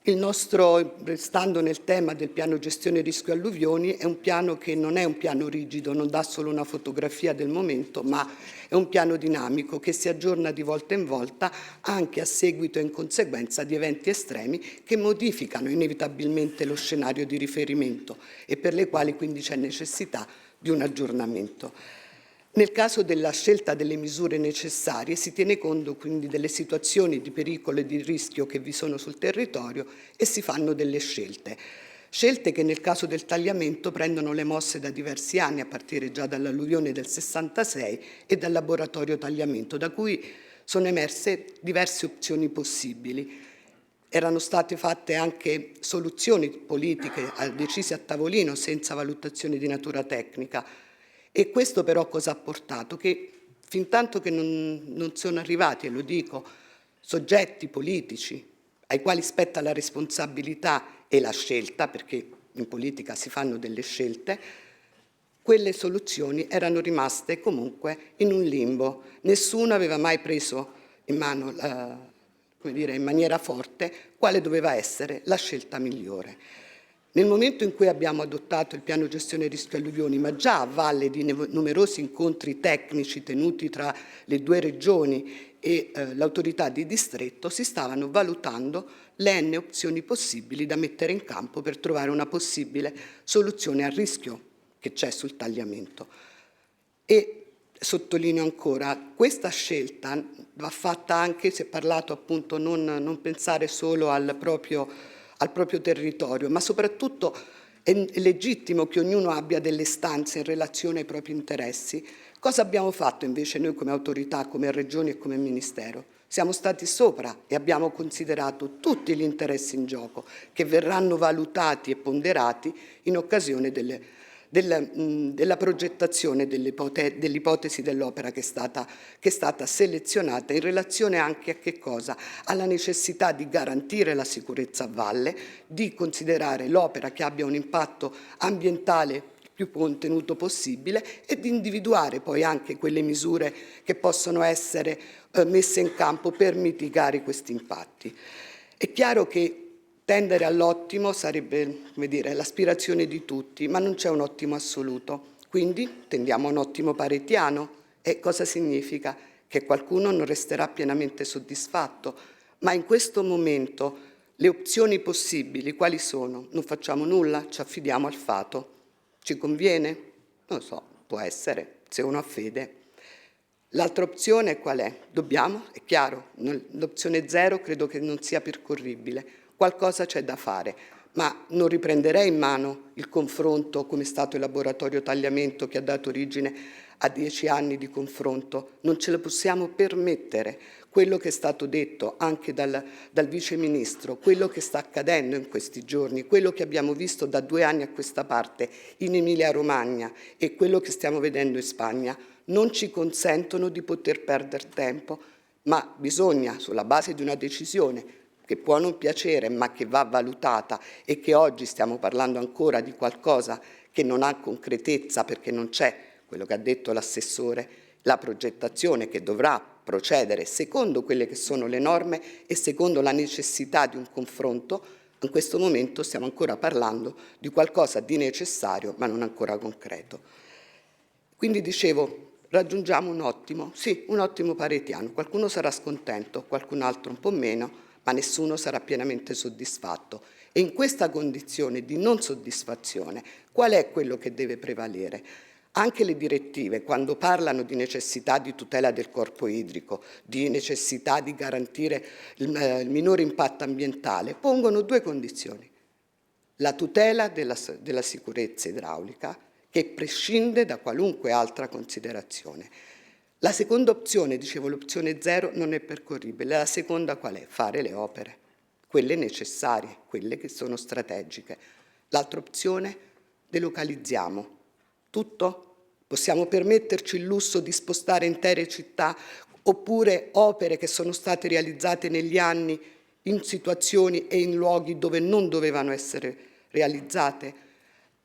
Il nostro, restando nel tema del piano gestione rischio alluvioni, è un piano che non è un piano rigido, non dà solo una fotografia del momento, ma è un piano dinamico che si aggiorna di volta in volta anche a seguito e in conseguenza di eventi estremi che modificano inevitabilmente lo scenario di riferimento e per le quali quindi c'è necessità di un aggiornamento. Nel caso della scelta delle misure necessarie si tiene conto quindi delle situazioni di pericolo e di rischio che vi sono sul territorio e si fanno delle scelte. Scelte che nel caso del tagliamento prendono le mosse da diversi anni, a partire già dall'alluvione del 66 e dal laboratorio tagliamento, da cui sono emerse diverse opzioni possibili. Erano state fatte anche soluzioni politiche decise a tavolino senza valutazione di natura tecnica. E questo però cosa ha portato? Che fintanto che non sono arrivati, e lo dico, soggetti politici ai quali spetta la responsabilità e la scelta, perché in politica si fanno delle scelte, quelle soluzioni erano rimaste comunque in un limbo. Nessuno aveva mai preso in mano, in maniera forte, quale doveva essere la scelta migliore. Nel momento in cui abbiamo adottato il piano gestione rischio alluvioni, ma già a valle di numerosi incontri tecnici tenuti tra le due regioni e l'autorità di distretto, si stavano valutando le N opzioni possibili da mettere in campo per trovare una possibile soluzione al rischio che c'è sul tagliamento. E sottolineo ancora, questa scelta va fatta anche, si è parlato appunto, non pensare solo al proprio territorio, ma soprattutto è legittimo che ognuno abbia delle istanze in relazione ai propri interessi. Cosa abbiamo fatto invece noi come autorità, come regioni e come Ministero? Siamo stati sopra e abbiamo considerato tutti gli interessi in gioco che verranno valutati e ponderati in occasione della progettazione dell'ipotesi dell'opera che è stata selezionata in relazione anche a che cosa? Alla necessità di garantire la sicurezza a valle, di considerare l'opera che abbia un impatto ambientale più contenuto possibile e di individuare poi anche quelle misure che possono essere messe in campo per mitigare questi impatti. È chiaro che tendere all'ottimo sarebbe, come dire, l'aspirazione di tutti, ma non c'è un ottimo assoluto. Quindi tendiamo a un ottimo paretiano. E cosa significa? Che qualcuno non resterà pienamente soddisfatto. Ma in questo momento le opzioni possibili quali sono? Non facciamo nulla, ci affidiamo al fato. Ci conviene? Non lo so, può essere, se uno ha fede. L'altra opzione qual è? Dobbiamo, è chiaro, l'opzione 0 credo che non sia percorribile. Qualcosa c'è da fare, ma non riprenderei in mano il confronto come è stato il laboratorio tagliamento che ha dato origine a 10 anni di confronto. Non ce lo possiamo permettere. Quello che è stato detto anche dal Vice Ministro, quello che sta accadendo in questi giorni, quello che abbiamo visto da 2 anni a questa parte in Emilia-Romagna e quello che stiamo vedendo in Spagna, non ci consentono di poter perdere tempo, ma bisogna, sulla base di una decisione, che può non piacere ma che va valutata e che oggi stiamo parlando ancora di qualcosa che non ha concretezza perché non c'è, quello che ha detto l'assessore, la progettazione che dovrà procedere secondo quelle che sono le norme e secondo la necessità di un confronto. In questo momento stiamo ancora parlando di qualcosa di necessario ma non ancora concreto. Quindi dicevo, raggiungiamo un ottimo paretiano, qualcuno sarà scontento, qualcun altro un po' meno, ma nessuno sarà pienamente soddisfatto. E in questa condizione di non soddisfazione, qual è quello che deve prevalere? Anche le direttive, quando parlano di necessità di tutela del corpo idrico, di necessità di garantire il minore impatto ambientale, pongono 2 condizioni. La tutela della sicurezza idraulica, che prescinde da qualunque altra considerazione. La seconda opzione, dicevo, l'opzione 0 non è percorribile. La seconda qual è? Fare le opere, quelle necessarie, quelle che sono strategiche. L'altra opzione, delocalizziamo. Tutto? Possiamo permetterci il lusso di spostare intere città oppure opere che sono state realizzate negli anni in situazioni e in luoghi dove non dovevano essere realizzate?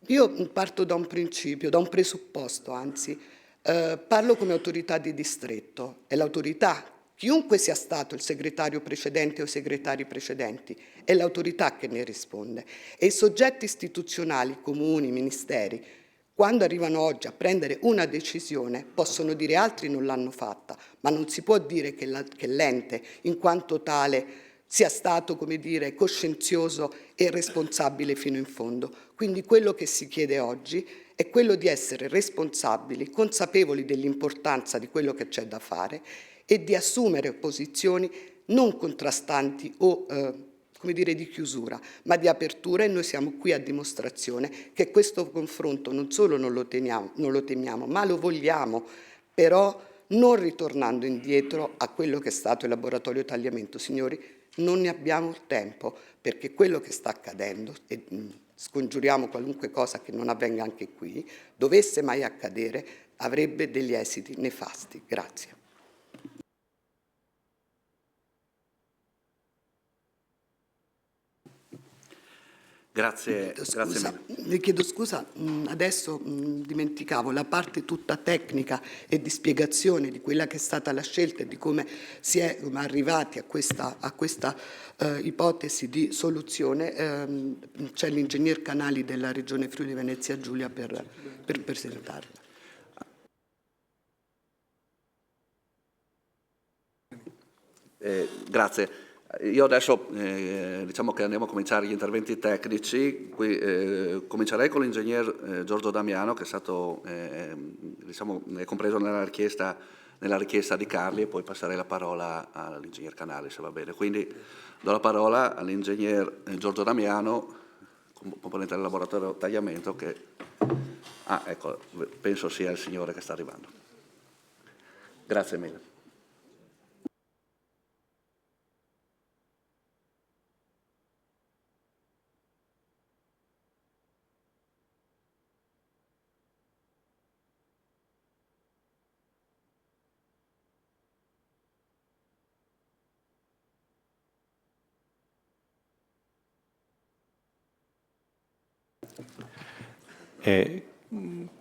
Io parto da un principio, da un presupposto, anzi, parlo come autorità di distretto. È l'autorità, chiunque sia stato il segretario precedente o i segretari precedenti, è l'autorità che ne risponde. E i soggetti istituzionali, comuni, ministeri, quando arrivano oggi a prendere una decisione, possono dire altri non l'hanno fatta, ma non si può dire che l'ente, in quanto tale, sia stato, come dire, coscienzioso e responsabile fino in fondo. Quindi quello che si chiede oggi è quello di essere responsabili, consapevoli dell'importanza di quello che c'è da fare e di assumere posizioni non contrastanti o come dire, di chiusura, ma di apertura, e noi siamo qui a dimostrazione che questo confronto non solo non lo temiamo, ma lo vogliamo, però non ritornando indietro a quello che è stato il laboratorio tagliamento. Signori, non ne abbiamo il tempo, perché quello che sta accadendo, e scongiuriamo qualunque cosa che non avvenga anche qui, dovesse mai accadere, avrebbe degli esiti nefasti. Grazie. Grazie mille. Le chiedo scusa, adesso dimenticavo la parte tutta tecnica e di spiegazione di quella che è stata la scelta e di come si è arrivati a questa ipotesi di soluzione. C'è l'ingegner Canali della Regione Friuli Venezia Giulia per presentarla. Grazie. Io adesso diciamo che andiamo a cominciare gli interventi tecnici. Comincerei con l'ingegner Giorgio Damiano, che è stato diciamo, è compreso nella richiesta di Carli, e poi passerei la parola all'ingegner Canali, se va bene. Quindi do la parola all'ingegner Giorgio Damiano, componente del laboratorio tagliamento, che ecco, penso sia il signore che sta arrivando. Grazie mille.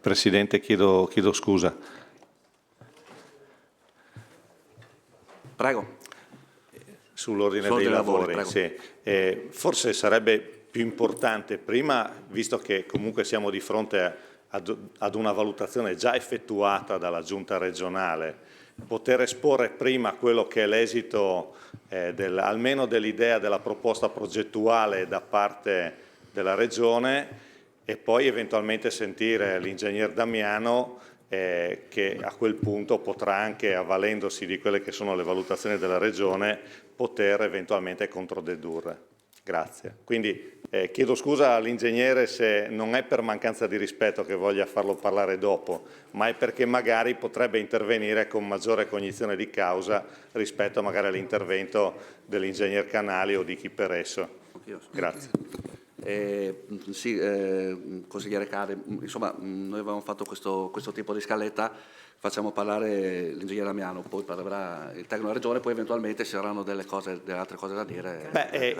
Presidente, chiedo scusa. Prego. Sull'ordine dei lavori, sì. Forse sarebbe più importante prima, visto che comunque siamo di fronte ad una valutazione già effettuata dalla Giunta regionale, poter esporre prima quello che è l'esito almeno dell'idea della proposta progettuale da parte della Regione, e poi eventualmente sentire l'ingegner Damiano che a quel punto potrà anche, avvalendosi di quelle che sono le valutazioni della Regione, poter eventualmente controdedurre. Grazie. Quindi chiedo scusa all'ingegnere se non è per mancanza di rispetto che voglia farlo parlare dopo, ma è perché magari potrebbe intervenire con maggiore cognizione di causa rispetto magari all'intervento dell'ingegner Canali o di chi per esso. Grazie. Sì, consigliere Carli, insomma, noi avevamo fatto questo tipo di scaletta, facciamo parlare l'ingegnere Damiano, poi parlerà il tecnico della Regione, poi eventualmente ci saranno delle altre cose da dire.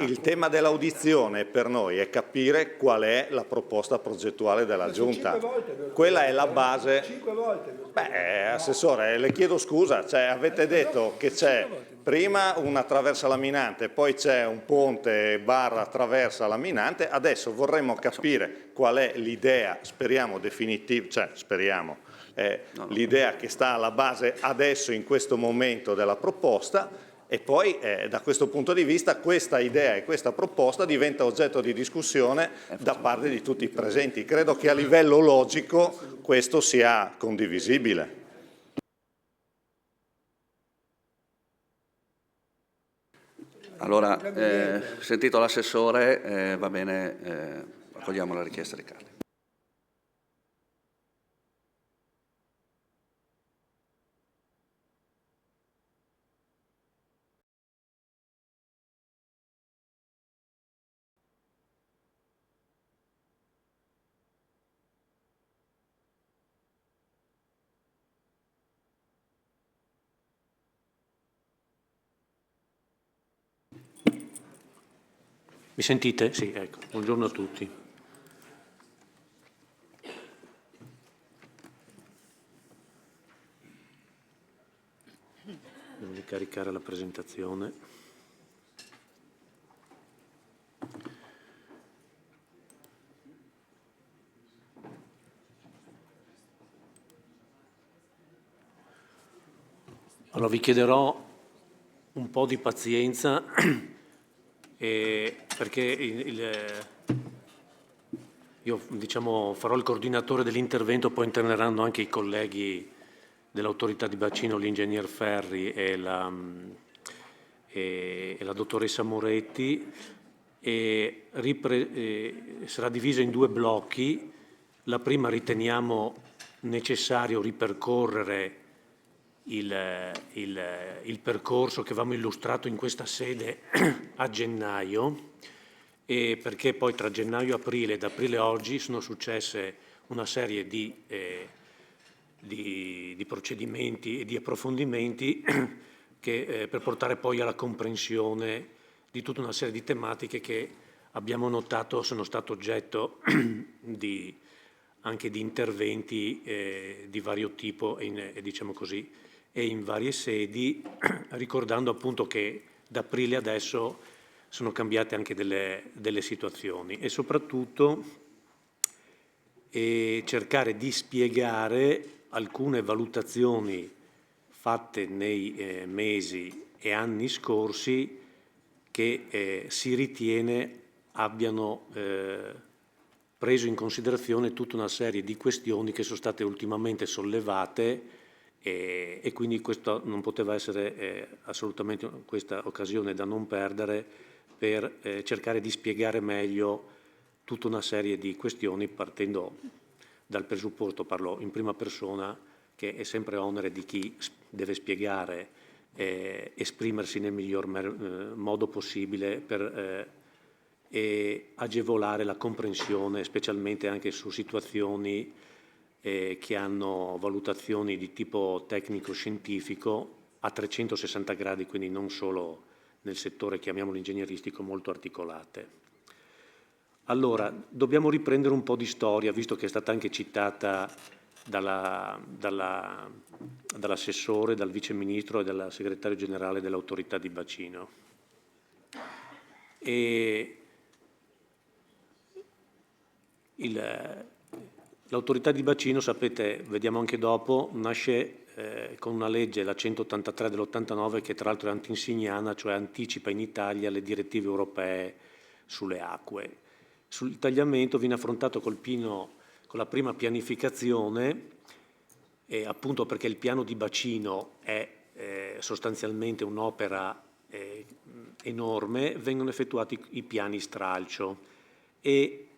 Il tema dell'audizione per noi è capire qual è la proposta progettuale della Giunta. Quella è la base. 5 volte. Assessore, le chiedo scusa, cioè, avete detto che c'è prima una traversa laminante, poi c'è un ponte / traversa laminante, adesso vorremmo capire qual è l'idea, speriamo definitiva, cioè speriamo, l'idea che sta alla base adesso in questo momento della proposta, e poi da questo punto di vista questa idea e questa proposta diventa oggetto di discussione da parte di tutti i presenti. Credo che a livello logico questo sia condivisibile. Allora, sentito l'assessore, va bene, accogliamo la richiesta di Carli. Sì, Mi sentite? Sì, ecco. Buongiorno a tutti. Devo ricaricare la presentazione. Allora vi chiederò un po' di pazienza perché io diciamo, farò il coordinatore dell'intervento, poi interverranno anche i colleghi dell'autorità di bacino, l'ingegner Ferri e la dottoressa Moretti, e sarà diviso in 2 blocchi. La prima riteniamo necessario ripercorrere il percorso che avevamo illustrato in questa sede a gennaio, e perché poi tra gennaio e aprile ed aprile oggi sono successe una serie di procedimenti e di approfondimenti che, per portare poi alla comprensione di tutta una serie di tematiche che abbiamo notato sono state oggetto anche di interventi di vario tipo diciamo così, e in varie sedi, ricordando appunto che da aprile adesso sono cambiate anche delle situazioni, e soprattutto cercare di spiegare alcune valutazioni fatte nei mesi e anni scorsi che si ritiene abbiano preso in considerazione tutta una serie di questioni che sono state ultimamente sollevate, e quindi questo non poteva essere assolutamente questa occasione da non perdere per cercare di spiegare meglio tutta una serie di questioni, partendo dal presupposto, parlo in prima persona, che è sempre onere di chi deve spiegare, esprimersi nel miglior modo possibile per agevolare la comprensione, specialmente anche su situazioni che hanno valutazioni di tipo tecnico-scientifico a 360 gradi, quindi non solo nel settore, chiamiamolo ingegneristico, molto articolate. Allora, dobbiamo riprendere un po' di storia, visto che è stata anche citata dall'assessore, dal viceministro e dal segretario generale dell'autorità di bacino. L'autorità di bacino, sapete, vediamo anche dopo, nasce con una legge, la 183 dell'89, che tra l'altro è antinsignana, cioè anticipa in Italia le direttive europee sulle acque. Sul tagliamento viene affrontato con la prima pianificazione, appunto perché il piano di bacino è sostanzialmente un'opera enorme, vengono effettuati i piani stralcio, e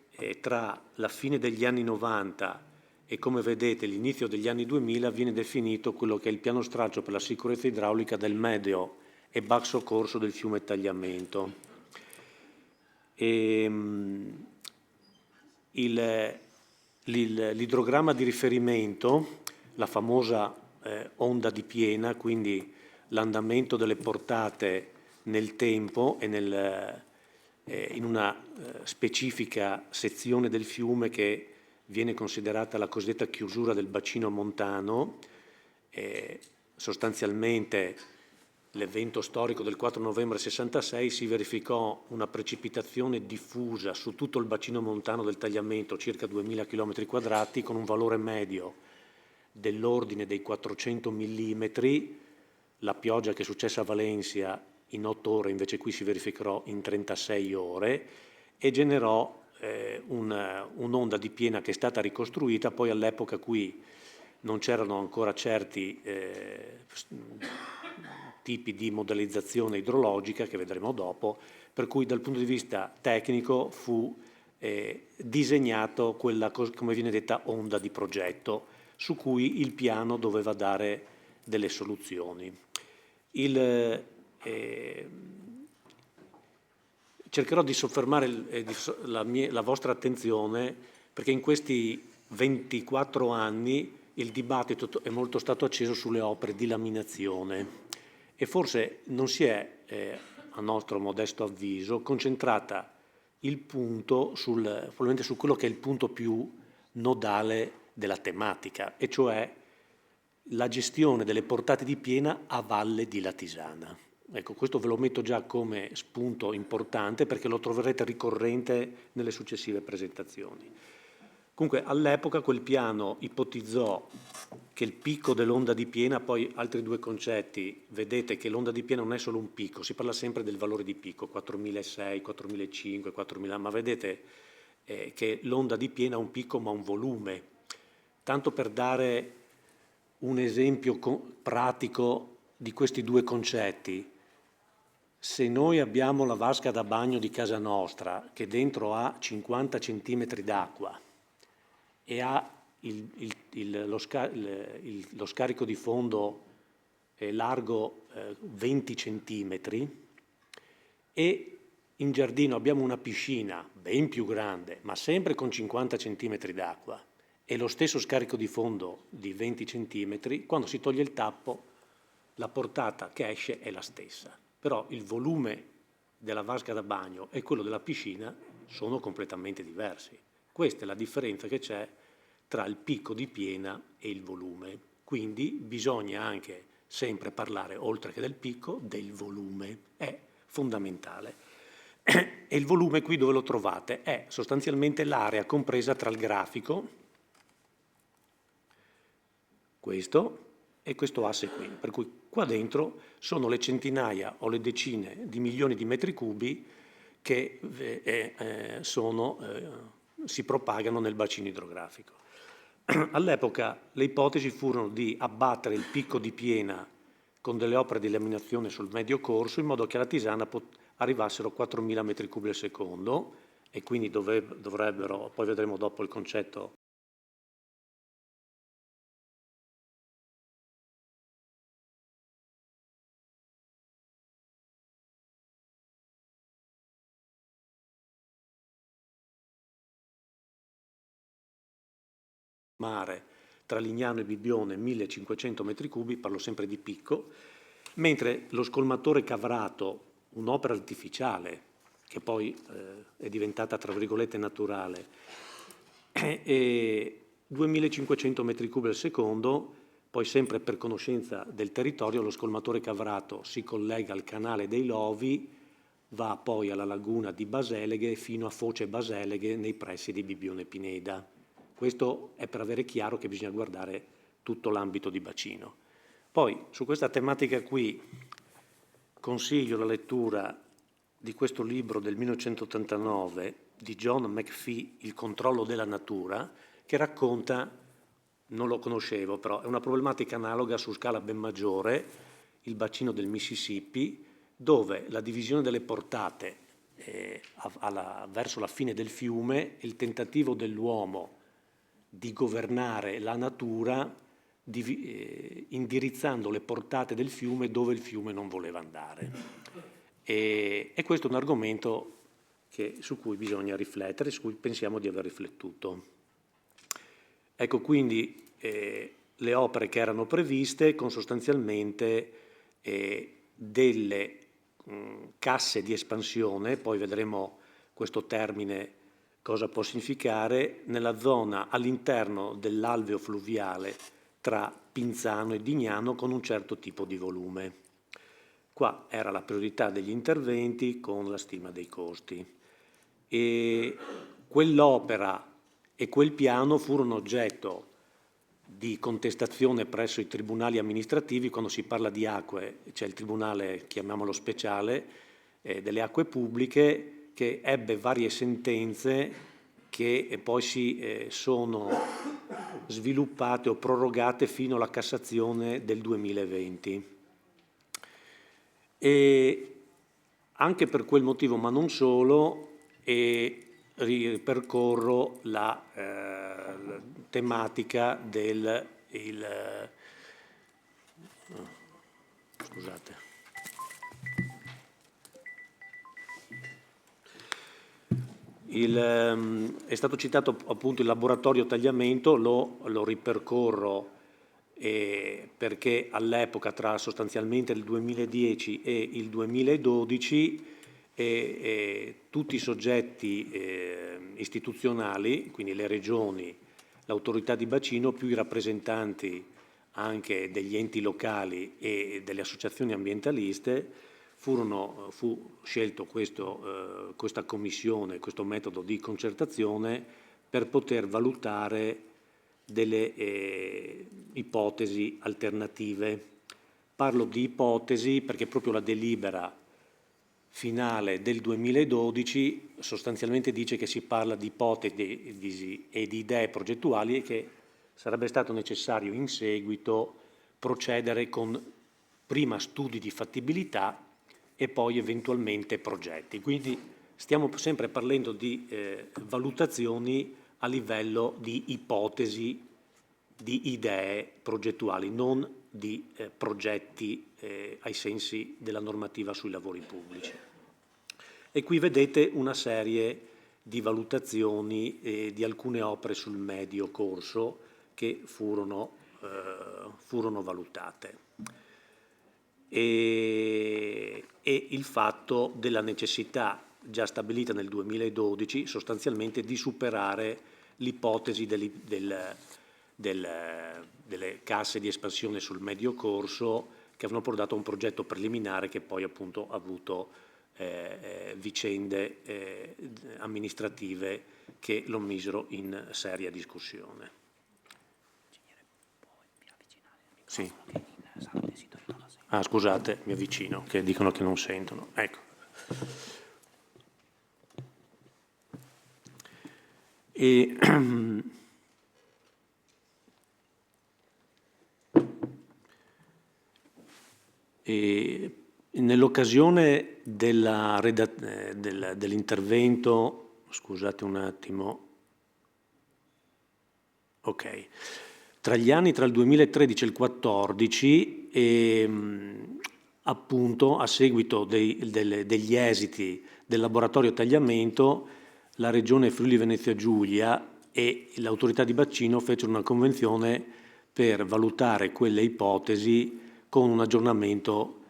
tra la fine degli anni 90 e, come vedete, l'inizio degli anni 2000 viene definito quello che è il piano stralcio per la sicurezza idraulica del medio e basso corso del fiume Tagliamento. L'idrogramma di riferimento, la famosa onda di piena, quindi l'andamento delle portate nel tempo e in una specifica sezione del fiume che viene considerata la cosiddetta chiusura del bacino montano. Sostanzialmente l'evento storico del 4 novembre 66 si verificò una precipitazione diffusa su tutto il bacino montano del Tagliamento, circa 2000 km², con un valore medio dell'ordine dei 400 mm. La pioggia che è successa a Valencia in 8 ore, invece qui si verificherà in 36 ore, e generò un'onda di piena che è stata ricostruita. Poi all'epoca qui non c'erano ancora certi tipi di modellizzazione idrologica, che vedremo dopo, per cui dal punto di vista tecnico fu disegnato quella, come viene detta, onda di progetto, su cui il piano doveva dare delle soluzioni. Cercherò di soffermare la vostra attenzione, perché in questi 24 anni il dibattito è molto stato acceso sulle opere di laminazione, e forse non si è, a nostro modesto avviso, concentrata il punto probabilmente su quello che è il punto più nodale della tematica, e cioè la gestione delle portate di piena a valle di Latisana. Ecco, questo ve lo metto già come spunto importante perché lo troverete ricorrente nelle successive presentazioni. Comunque, all'epoca quel piano ipotizzò che il picco dell'onda di piena, poi altri due concetti, vedete che l'onda di piena non è solo un picco, si parla sempre del valore di picco, 4.600, 4.500, 4.000, ma vedete che l'onda di piena ha un picco ma un volume. Tanto per dare un esempio pratico di questi due concetti, se noi abbiamo la vasca da bagno di casa nostra che dentro ha 50 centimetri d'acqua e ha lo scarico di fondo largo 20 centimetri e in giardino abbiamo una piscina ben più grande ma sempre con 50 centimetri d'acqua e lo stesso scarico di fondo di 20 centimetri, quando si toglie il tappo la portata che esce è la stessa, però il volume della vasca da bagno e quello della piscina sono completamente diversi. Questa è la differenza che c'è tra il picco di piena e il volume. Quindi bisogna anche sempre parlare, oltre che del picco, del volume. È fondamentale. E il volume qui dove lo trovate? È sostanzialmente l'area compresa tra il grafico, questo, e questo asse qui. Per cui qua dentro sono le centinaia o le decine di milioni di metri cubi che si propagano nel bacino idrografico. All'epoca le ipotesi furono di abbattere il picco di piena con delle opere di laminazione sul medio corso in modo che alla Tisana arrivassero 4.000 metri cubi al secondo e quindi dovrebbero, poi vedremo dopo il concetto mare tra Lignano e Bibbione 1500 metri cubi, parlo sempre di picco, mentre lo scolmatore Cavrato, un'opera artificiale che poi è diventata tra virgolette naturale, e 2500 metri cubi al secondo, poi sempre per conoscenza del territorio lo scolmatore Cavrato si collega al canale dei Lovi, va poi alla laguna di Baseleghe fino a Foce Baseleghe nei pressi di Bibbione Pineda. Questo è per avere chiaro che bisogna guardare tutto l'ambito di bacino. Poi su questa tematica qui consiglio la lettura di questo libro del 1989 di John McPhee, Il controllo della natura, che racconta, non lo conoscevo però, è una problematica analoga su scala ben maggiore, il bacino del Mississippi, dove la divisione delle portate verso la fine del fiume e il tentativo dell'uomo di governare la natura indirizzando le portate del fiume dove il fiume non voleva andare. E questo è un argomento su cui bisogna riflettere, su cui pensiamo di aver riflettuto. Ecco quindi le opere che erano previste con sostanzialmente delle casse di espansione, poi vedremo questo termine cosa può significare, nella zona all'interno dell'alveo fluviale tra Pinzano e Dignano con un certo tipo di volume. Qua era la priorità degli interventi con la stima dei costi. E quell'opera e quel piano furono oggetto di contestazione presso i tribunali amministrativi. Quando si parla di acque c'è il tribunale, chiamiamolo speciale, delle acque pubbliche, che ebbe varie sentenze che poi si sono sviluppate o prorogate fino alla Cassazione del 2020. E anche per quel motivo, ma non solo, ripercorro la tematica del scusate. È stato citato appunto il laboratorio tagliamento, lo ripercorro perché all'epoca tra sostanzialmente il 2010 e il 2012 e tutti i soggetti istituzionali, quindi le regioni, l'autorità di bacino, più i rappresentanti anche degli enti locali e delle associazioni ambientaliste, fu scelto questa commissione, questo metodo di concertazione per poter valutare delle ipotesi alternative. Parlo di ipotesi perché proprio la delibera finale del 2012 sostanzialmente dice che si parla di ipotesi e di idee progettuali e che sarebbe stato necessario in seguito procedere con prima studi di fattibilità e poi eventualmente progetti. Quindi stiamo sempre parlando di valutazioni a livello di ipotesi, di idee progettuali, non di progetti ai sensi della normativa sui lavori pubblici. E qui vedete una serie di valutazioni di alcune opere sul medio corso che furono valutate. E il fatto della necessità già stabilita nel 2012 sostanzialmente di superare l'ipotesi delle casse di espansione sul medio corso che avevano portato a un progetto preliminare che poi appunto ha avuto vicende amministrative che lo misero in seria discussione. Sì. Ah, scusate, mi avvicino, che dicono che non sentono. Ecco. E nell'occasione dell'intervento, scusate un attimo, ok, tra gli anni tra il 2013 e il 2014, appunto a seguito degli esiti del laboratorio tagliamento, la Regione Friuli Venezia Giulia e l'autorità di bacino fecero una convenzione per valutare quelle ipotesi con un aggiornamento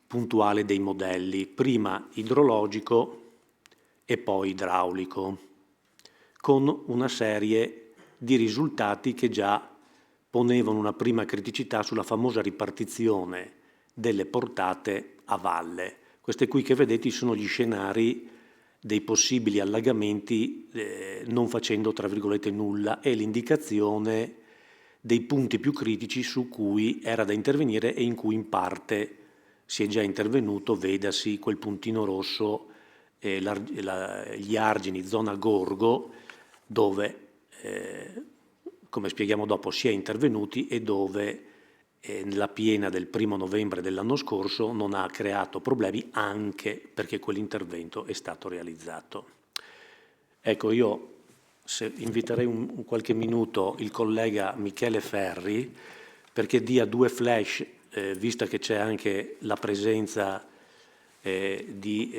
puntuale dei modelli, prima idrologico e poi idraulico, con una serie di risultati che già ponevano una prima criticità sulla famosa ripartizione delle portate a valle. Queste qui che vedete sono gli scenari dei possibili allagamenti non facendo, tra virgolette, nulla, e l'indicazione dei punti più critici su cui era da intervenire e in cui in parte si è già intervenuto, vedasi quel puntino rosso, gli argini, zona Gorgo, dove, come spieghiamo dopo, si è intervenuti e dove nella piena del 1° novembre dell'anno scorso non ha creato problemi, anche perché quell'intervento è stato realizzato. Ecco, io inviterei un qualche minuto il collega Michele Ferri perché dia due flash, vista che c'è anche la presenza di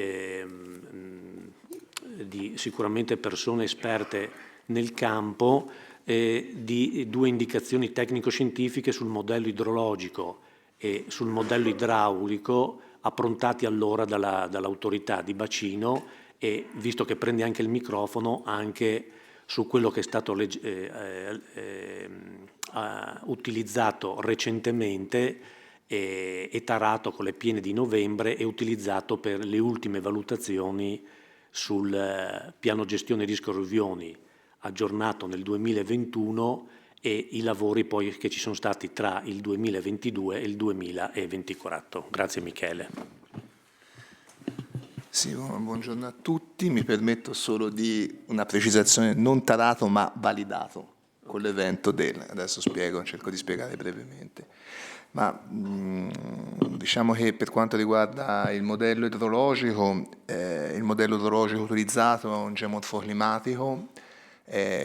sicuramente persone esperte nel campo, di due indicazioni tecnico-scientifiche sul modello idrologico e sul modello idraulico approntati allora dall'autorità di bacino, e visto che prende anche il microfono, anche su quello che è stato utilizzato recentemente e tarato con le piene di novembre e utilizzato per le ultime valutazioni sul piano gestione rischio alluvioni aggiornato nel 2021 e i lavori poi che ci sono stati tra il 2022 e il 2024. Grazie Michele. Sì, buongiorno a tutti, mi permetto solo di una precisazione: non tarato ma validato con l'evento adesso spiego, cerco di spiegare brevemente. Ma diciamo che per quanto riguarda il modello idrologico utilizzato è un geomorfoclimatico,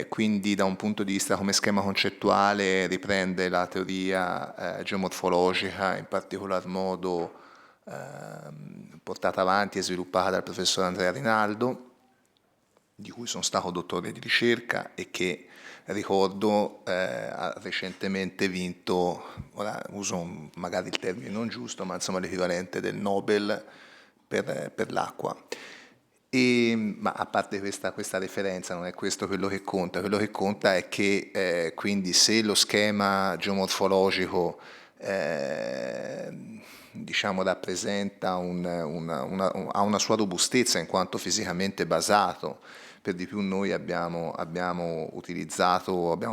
quindi da un punto di vista come schema concettuale riprende la teoria geomorfologica, in particolar modo portata avanti e sviluppata dal professor Andrea Rinaldo, di cui sono stato dottore di ricerca e che, ricordo, ha recentemente vinto, ora uso magari il termine non giusto, ma insomma l'equivalente del Nobel per l'acqua. Ma a parte questa referenza, non è questo quello che conta è che quindi se lo schema geomorfologico diciamo rappresenta ha una sua robustezza in quanto fisicamente basato. Per di più noi abbiamo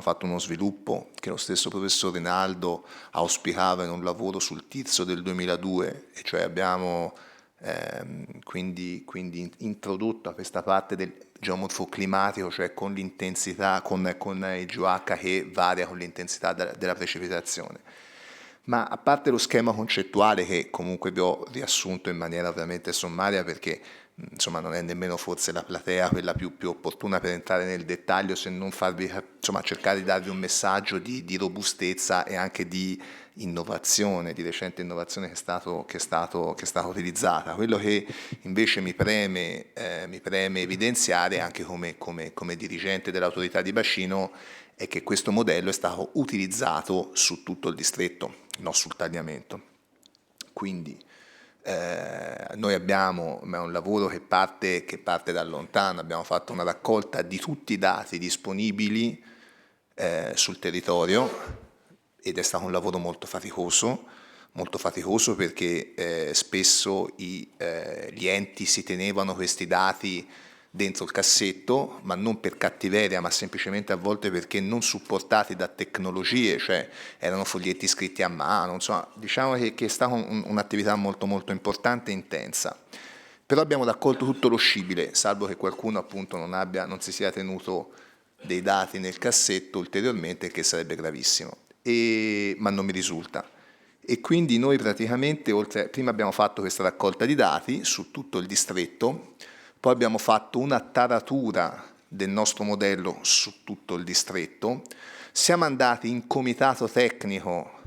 fatto uno sviluppo che lo stesso professor Rinaldo auspicava in un lavoro sul Tirso del 2002, e cioè abbiamo quindi introdotto questa parte del geomorfo climatico, cioè con l'intensità, con il GOH che varia con l'intensità della precipitazione. Ma a parte lo schema concettuale, che comunque vi ho riassunto in maniera ovviamente sommaria, perché insomma non è nemmeno forse la platea quella più opportuna per entrare nel dettaglio, se non cercare di darvi un messaggio di robustezza e anche di innovazione, di recente innovazione che è stata utilizzata. Quello che invece mi preme evidenziare anche come dirigente dell'autorità di bacino è che questo modello è stato utilizzato su tutto il distretto, non sul tagliamento. Quindi noi abbiamo un lavoro che parte da lontano, abbiamo fatto una raccolta di tutti i dati disponibili sul territorio, ed è stato un lavoro molto faticoso perché spesso gli enti si tenevano questi dati dentro il cassetto, ma non per cattiveria, ma semplicemente a volte perché non supportati da tecnologie, cioè erano foglietti scritti a mano, insomma, diciamo che è stata un'attività molto molto importante e intensa. Però abbiamo raccolto tutto lo scibile, salvo che qualcuno appunto non si sia tenuto dei dati nel cassetto ulteriormente, che sarebbe gravissimo, ma non mi risulta. E quindi noi praticamente, prima abbiamo fatto questa raccolta di dati su tutto il distretto, poi abbiamo fatto una taratura del nostro modello su tutto il distretto, siamo andati in comitato tecnico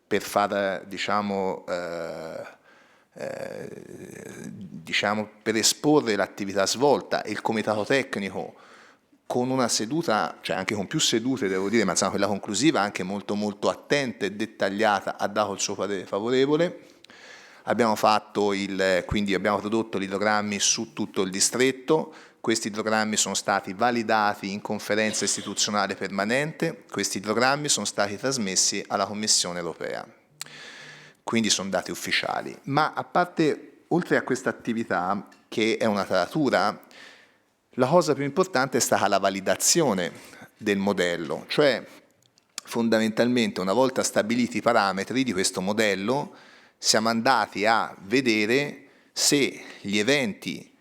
per far, per esporre l'attività svolta, e il comitato tecnico con una seduta, cioè anche con più sedute devo dire, ma insomma quella conclusiva anche molto molto attenta e dettagliata, ha dato il suo parere favorevole. Quindi abbiamo prodotto gli idrogrammi su tutto il distretto, questi idrogrammi sono stati validati in conferenza istituzionale permanente, questi idrogrammi sono stati trasmessi alla Commissione europea, quindi sono dati ufficiali. Ma oltre a questa attività, che è una taratura, la cosa più importante è stata la validazione del modello, cioè fondamentalmente una volta stabiliti i parametri di questo modello siamo andati a vedere se gli eventi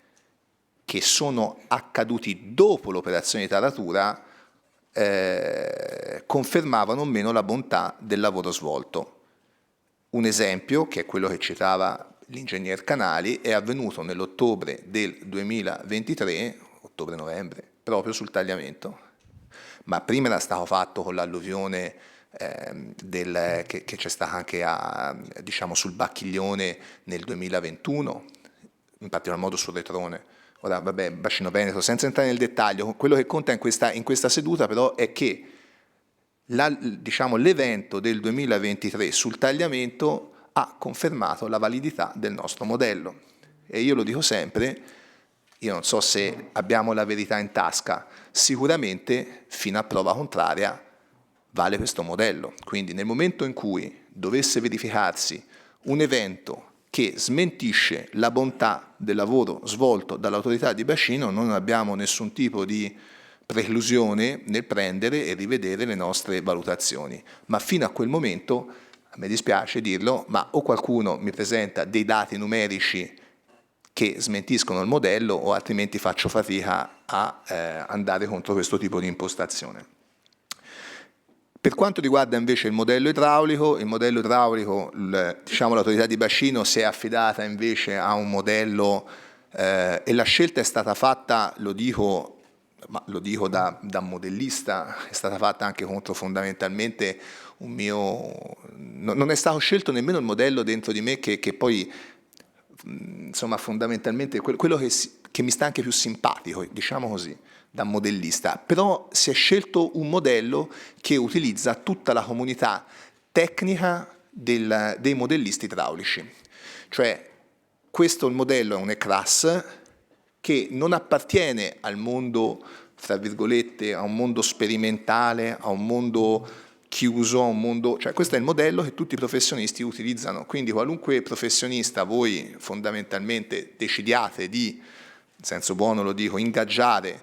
che sono accaduti dopo l'operazione di taratura confermavano o meno la bontà del lavoro svolto. Un esempio, che è quello che citava l'ingegner Canali, è avvenuto nell'ottobre del 2023, ottobre-novembre, proprio sul tagliamento. Ma prima era stato fatto con l'alluvione che c'è stata anche sul Bacchiglione nel 2021, in particolar modo sul Retrone. Ora, bacino veneto, senza entrare nel dettaglio, quello che conta in questa seduta però è che l'evento del 2023 sul tagliamento ha confermato la validità del nostro modello. E io lo dico sempre, io non so se abbiamo la verità in tasca, sicuramente fino a prova contraria vale questo modello. Quindi nel momento in cui dovesse verificarsi un evento che smentisce la bontà del lavoro svolto dall'autorità di bacino, non abbiamo nessun tipo di preclusione nel prendere e rivedere le nostre valutazioni. Ma fino a quel momento, a me dispiace dirlo, ma o qualcuno mi presenta dei dati numerici che smentiscono il modello, o altrimenti faccio fatica a andare contro questo tipo di impostazione. Per quanto riguarda invece il modello idraulico, l'autorità di bacino si è affidata invece a un modello e la scelta è stata fatta, lo dico da modellista, è stata fatta anche contro fondamentalmente non è stato scelto nemmeno il modello dentro di me che poi insomma fondamentalmente quello che mi sta anche più simpatico, diciamo così, da modellista, però si è scelto un modello che utilizza tutta la comunità tecnica dei modellisti idraulici, cioè questo il modello è un ECRAS che non appartiene al mondo, fra virgolette, a un mondo sperimentale, a un mondo chiuso, a un mondo, cioè questo è il modello che tutti i professionisti utilizzano, quindi qualunque professionista voi fondamentalmente decidiate di, in senso buono lo dico, ingaggiare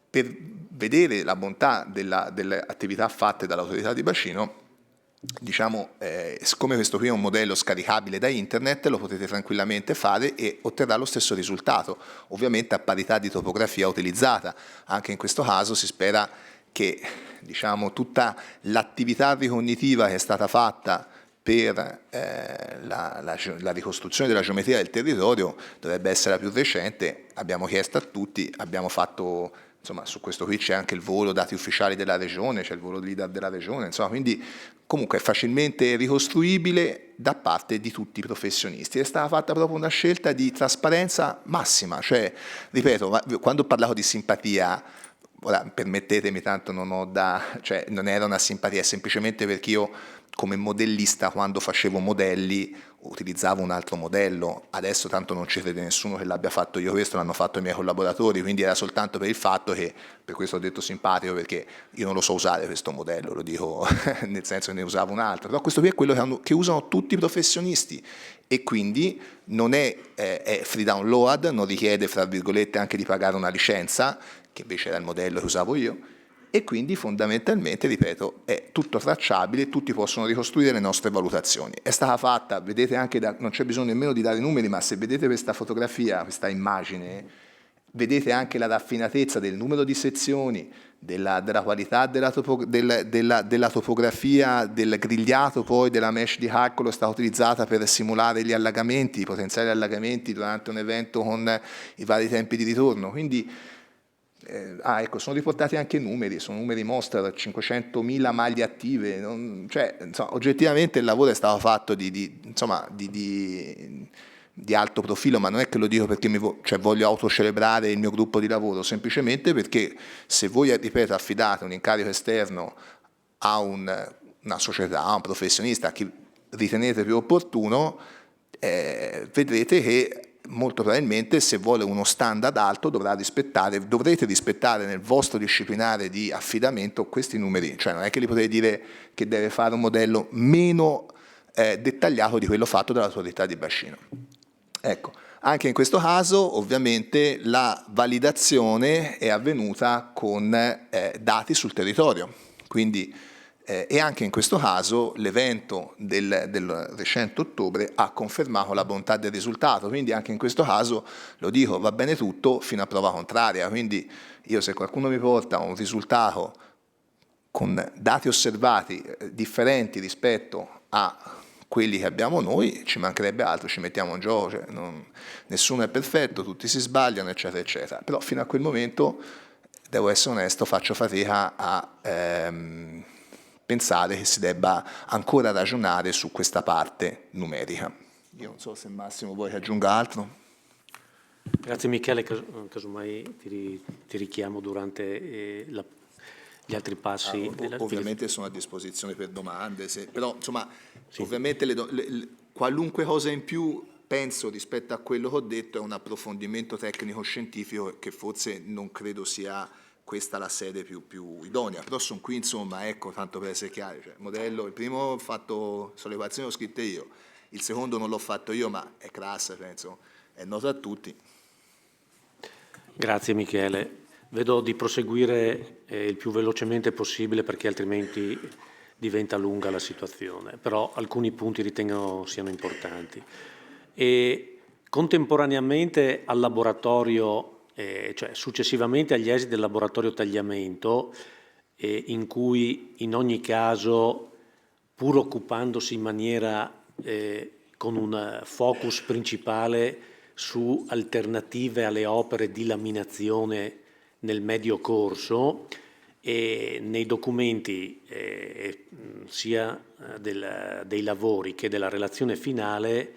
per vedere la bontà delle attività fatte dall'autorità di bacino, diciamo, siccome questo qui è un modello scaricabile da internet, lo potete tranquillamente fare e otterrà lo stesso risultato, ovviamente a parità di topografia utilizzata. Anche in questo caso si spera che, diciamo, tutta l'attività ricognitiva che è stata fatta per la ricostruzione della geometria del territorio dovrebbe essere la più recente. Abbiamo chiesto a tutti, abbiamo fatto, insomma, su questo qui c'è anche il volo dati ufficiali della regione, c'è il volo leader della regione, insomma, quindi comunque è facilmente ricostruibile da parte di tutti i professionisti. È stata fatta proprio una scelta di trasparenza massima, cioè, ripeto, quando ho parlato di simpatia, ora permettetemi, tanto cioè non era una simpatia, è semplicemente perché io come modellista quando facevo modelli utilizzavo un altro modello, adesso tanto non ci crede nessuno che l'abbia fatto io questo, l'hanno fatto i miei collaboratori, quindi era soltanto per il fatto che, per questo ho detto simpatico, perché io non lo so usare questo modello, lo dico nel senso che ne usavo un altro, però questo qui è quello che usano tutti i professionisti e quindi non è free download, non richiede, fra virgolette, anche di pagare una licenza, che invece era il modello che usavo io, e quindi fondamentalmente, ripeto, è tutto tracciabile, tutti possono ricostruire le nostre valutazioni. È stata fatta, vedete anche, non c'è bisogno nemmeno di dare numeri, ma se vedete questa fotografia, questa immagine, vedete anche la raffinatezza del numero di sezioni, della qualità della topografia, del grigliato poi della mesh di calcolo è stata utilizzata per simulare gli allagamenti, i potenziali allagamenti durante un evento con i vari tempi di ritorno. Quindi ecco, sono riportati anche numeri, sono numeri mostra, 500.000 maglie attive, cioè, insomma, oggettivamente il lavoro è stato fatto di alto profilo, ma non è che lo dico perché voglio autocelebrare il mio gruppo di lavoro, semplicemente perché se voi, ripeto, affidate un incarico esterno a una società, a un professionista, a chi ritenete più opportuno, vedrete che molto probabilmente se vuole uno standard alto dovrete rispettare nel vostro disciplinare di affidamento questi numeri, cioè non è che gli potete dire che deve fare un modello meno dettagliato di quello fatto dall'autorità di bacino. Ecco, anche in questo caso ovviamente la validazione è avvenuta con dati sul territorio, quindi e anche in questo caso l'evento del recente ottobre ha confermato la bontà del risultato, quindi anche in questo caso, lo dico, va bene tutto fino a prova contraria, quindi io se qualcuno mi porta un risultato con dati osservati differenti rispetto a quelli che abbiamo noi, ci mancherebbe altro, ci mettiamo in gioco, cioè nessuno è perfetto, tutti si sbagliano, eccetera, eccetera, però fino a quel momento, devo essere onesto, faccio fatica a pensare che si debba ancora ragionare su questa parte numerica. Io non so se Massimo vuoi che aggiunga altro. Grazie Michele, casomai ti richiamo durante gli altri passi. Ovviamente sono a disposizione per domande, però insomma, sì. Ovviamente qualunque cosa in più penso rispetto a quello che ho detto è un approfondimento tecnico-scientifico che forse non credo sia questa la sede più idonea, però sono qui insomma, ecco, tanto per essere chiari, cioè, modello, il primo ho fatto sollevazioni, l'ho scritte io, il secondo non l'ho fatto io, ma è classe, penso, è noto a tutti. Grazie Michele, vedo di proseguire il più velocemente possibile perché altrimenti diventa lunga la situazione, però alcuni punti ritengo siano importanti. E contemporaneamente al laboratorio, cioè successivamente agli esiti del laboratorio tagliamento, in cui in ogni caso, pur occupandosi in maniera con un focus principale su alternative alle opere di laminazione nel medio corso, e nei documenti sia dei lavori che della relazione finale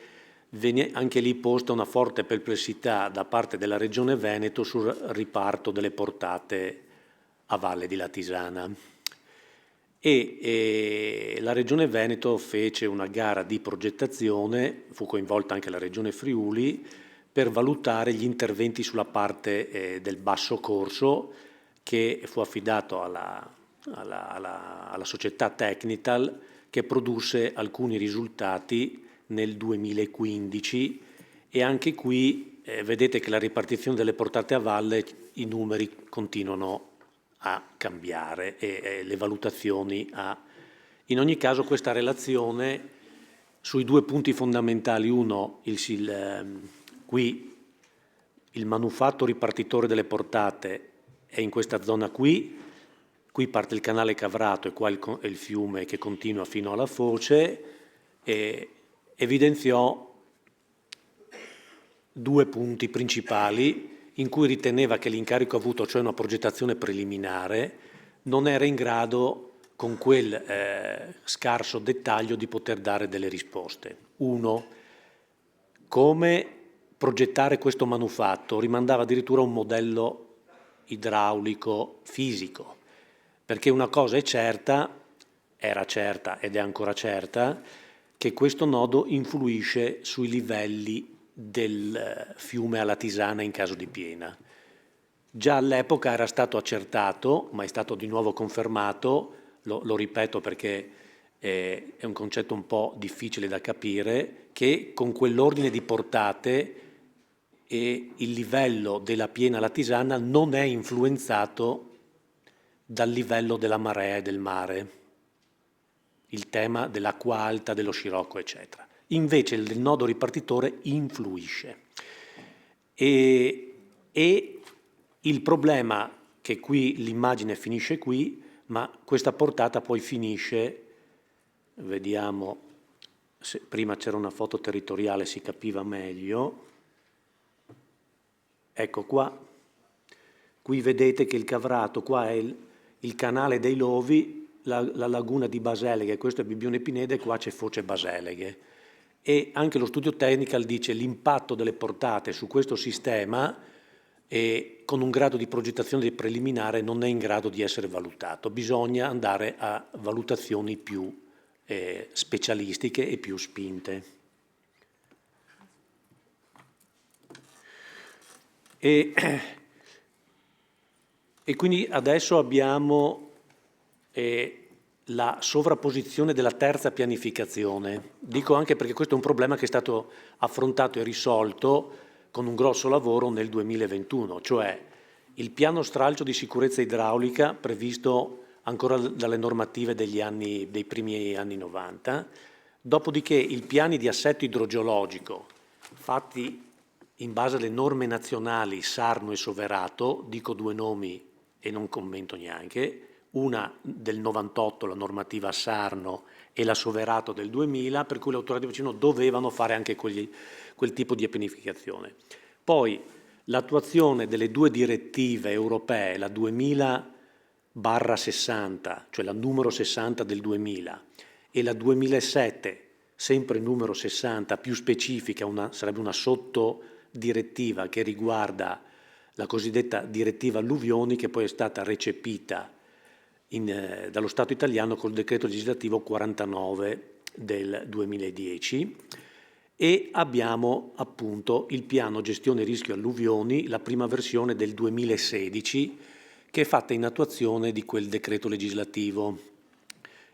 viene anche lì posta una forte perplessità da parte della Regione Veneto sul riparto delle portate a valle di Latisana. e la Regione Veneto fece una gara di progettazione, fu coinvolta anche la Regione Friuli, per valutare gli interventi sulla parte del basso corso, che fu affidato alla società Technital, che produsse alcuni risultati nel 2015, e anche qui vedete che la ripartizione delle portate a valle, i numeri continuano a cambiare e le valutazioni a... In ogni caso questa relazione sui due punti fondamentali, uno, qui il manufatto ripartitore delle portate è in questa zona qui parte il canale Cavrato e qua è il fiume che continua fino alla foce, e evidenziò due punti principali in cui riteneva che l'incarico avuto, cioè una progettazione preliminare, non era in grado con quel scarso dettaglio di poter dare delle risposte. Uno, come progettare questo manufatto, rimandava addirittura a un modello idraulico fisico, perché una cosa è certa, era certa ed è ancora certa, che questo nodo influisce sui livelli del fiume Alatisana in caso di piena. Già all'epoca era stato accertato, ma è stato di nuovo confermato, lo ripeto perché è un concetto un po' difficile da capire, che con quell'ordine di portate il livello della piena Alatisana non è influenzato dal livello della marea e del mare, il tema dell'acqua alta, dello scirocco, eccetera. Invece il nodo ripartitore influisce. E il problema, che qui l'immagine finisce qui, ma questa portata poi finisce, vediamo, se prima c'era una foto territoriale si capiva meglio, ecco qua, qui vedete che il Cavrato, qua è il canale dei Lovi, la laguna di Baseleghe, questo è Bibbione Pinede, e qua c'è Foce Baseleghe. E anche lo studio technical dice l'impatto delle portate su questo sistema con un grado di progettazione preliminare non è in grado di essere valutato, bisogna andare a valutazioni più specialistiche e più spinte. E quindi adesso abbiamo la sovrapposizione della terza pianificazione. Dico anche perché questo è un problema che è stato affrontato e risolto con un grosso lavoro nel 2021, cioè il piano stralcio di sicurezza idraulica previsto ancora dalle normative dei primi anni 90, dopodiché i piani di assetto idrogeologico fatti in base alle norme nazionali Sarno e Soverato, dico due nomi e non commento neanche, una del 98, la normativa Sarno, e la Soverato del 2000, per cui le autorità di bacino dovevano fare anche quel tipo di pianificazione. Poi l'attuazione delle due direttive europee, la 2000/60, cioè la numero 60 del 2000, e la 2007, sempre numero 60, più specifica, sarebbe una sottodirettiva che riguarda la cosiddetta direttiva alluvioni, che poi è stata recepita dallo Stato italiano col decreto legislativo 49 del 2010, e abbiamo appunto il piano gestione rischio alluvioni, la prima versione del 2016, che è fatta in attuazione di quel decreto legislativo.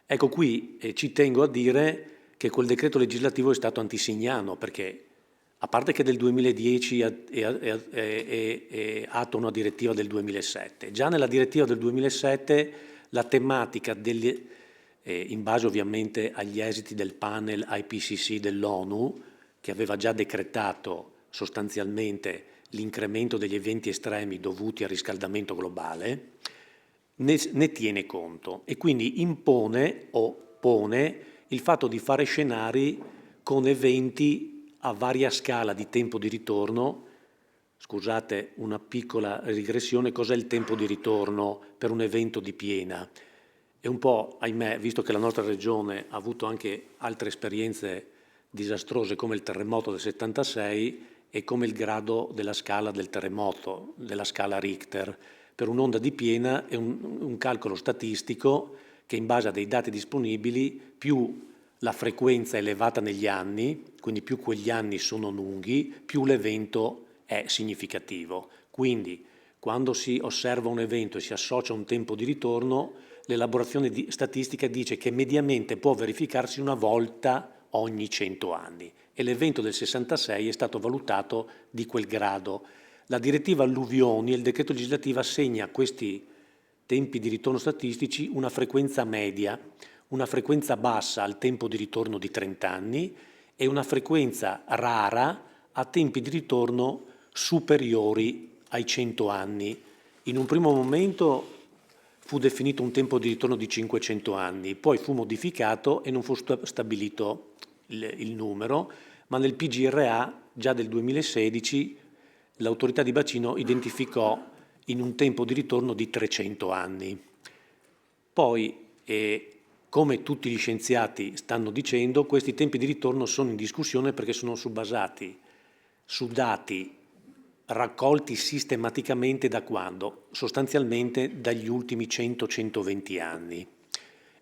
Ecco qui ci tengo a dire che quel decreto legislativo è stato antisignano, perché a parte che del 2010 è atto una direttiva del 2007, già nella direttiva del 2007 la tematica in base ovviamente agli esiti del panel IPCC dell'ONU, che aveva già decretato sostanzialmente l'incremento degli eventi estremi dovuti al riscaldamento globale, ne tiene conto e quindi impone o pone il fatto di fare scenari con eventi a varia scala di tempo di ritorno. Scusate, una piccola rigressione, cos'è il tempo di ritorno per un evento di piena? È un po', ahimè, visto che la nostra regione ha avuto anche altre esperienze disastrose come il terremoto del 76 e come il grado della scala del terremoto, della scala Richter. Per un'onda di piena è un calcolo statistico che in base a dei dati disponibili più la frequenza è elevata negli anni, quindi più quegli anni sono lunghi, più l'evento è significativo. Quindi quando si osserva un evento e si associa un tempo di ritorno, l'elaborazione statistica dice che mediamente può verificarsi una volta ogni 100 anni e l'evento del 66 è stato valutato di quel grado. La direttiva alluvioni e il decreto legislativo assegna a questi tempi di ritorno statistici una frequenza media, una frequenza bassa al tempo di ritorno di 30 anni e una frequenza rara a tempi di ritorno superiori ai 100 anni. In un primo momento fu definito un tempo di ritorno di 500 anni, poi fu modificato e non fu stabilito il numero, ma nel PGRA già del 2016 l'autorità di bacino identificò in un tempo di ritorno di 300 anni. Poi, come tutti gli scienziati stanno dicendo, questi tempi di ritorno sono in discussione perché sono basati su dati raccolti sistematicamente da quando? Sostanzialmente dagli ultimi 100-120 anni.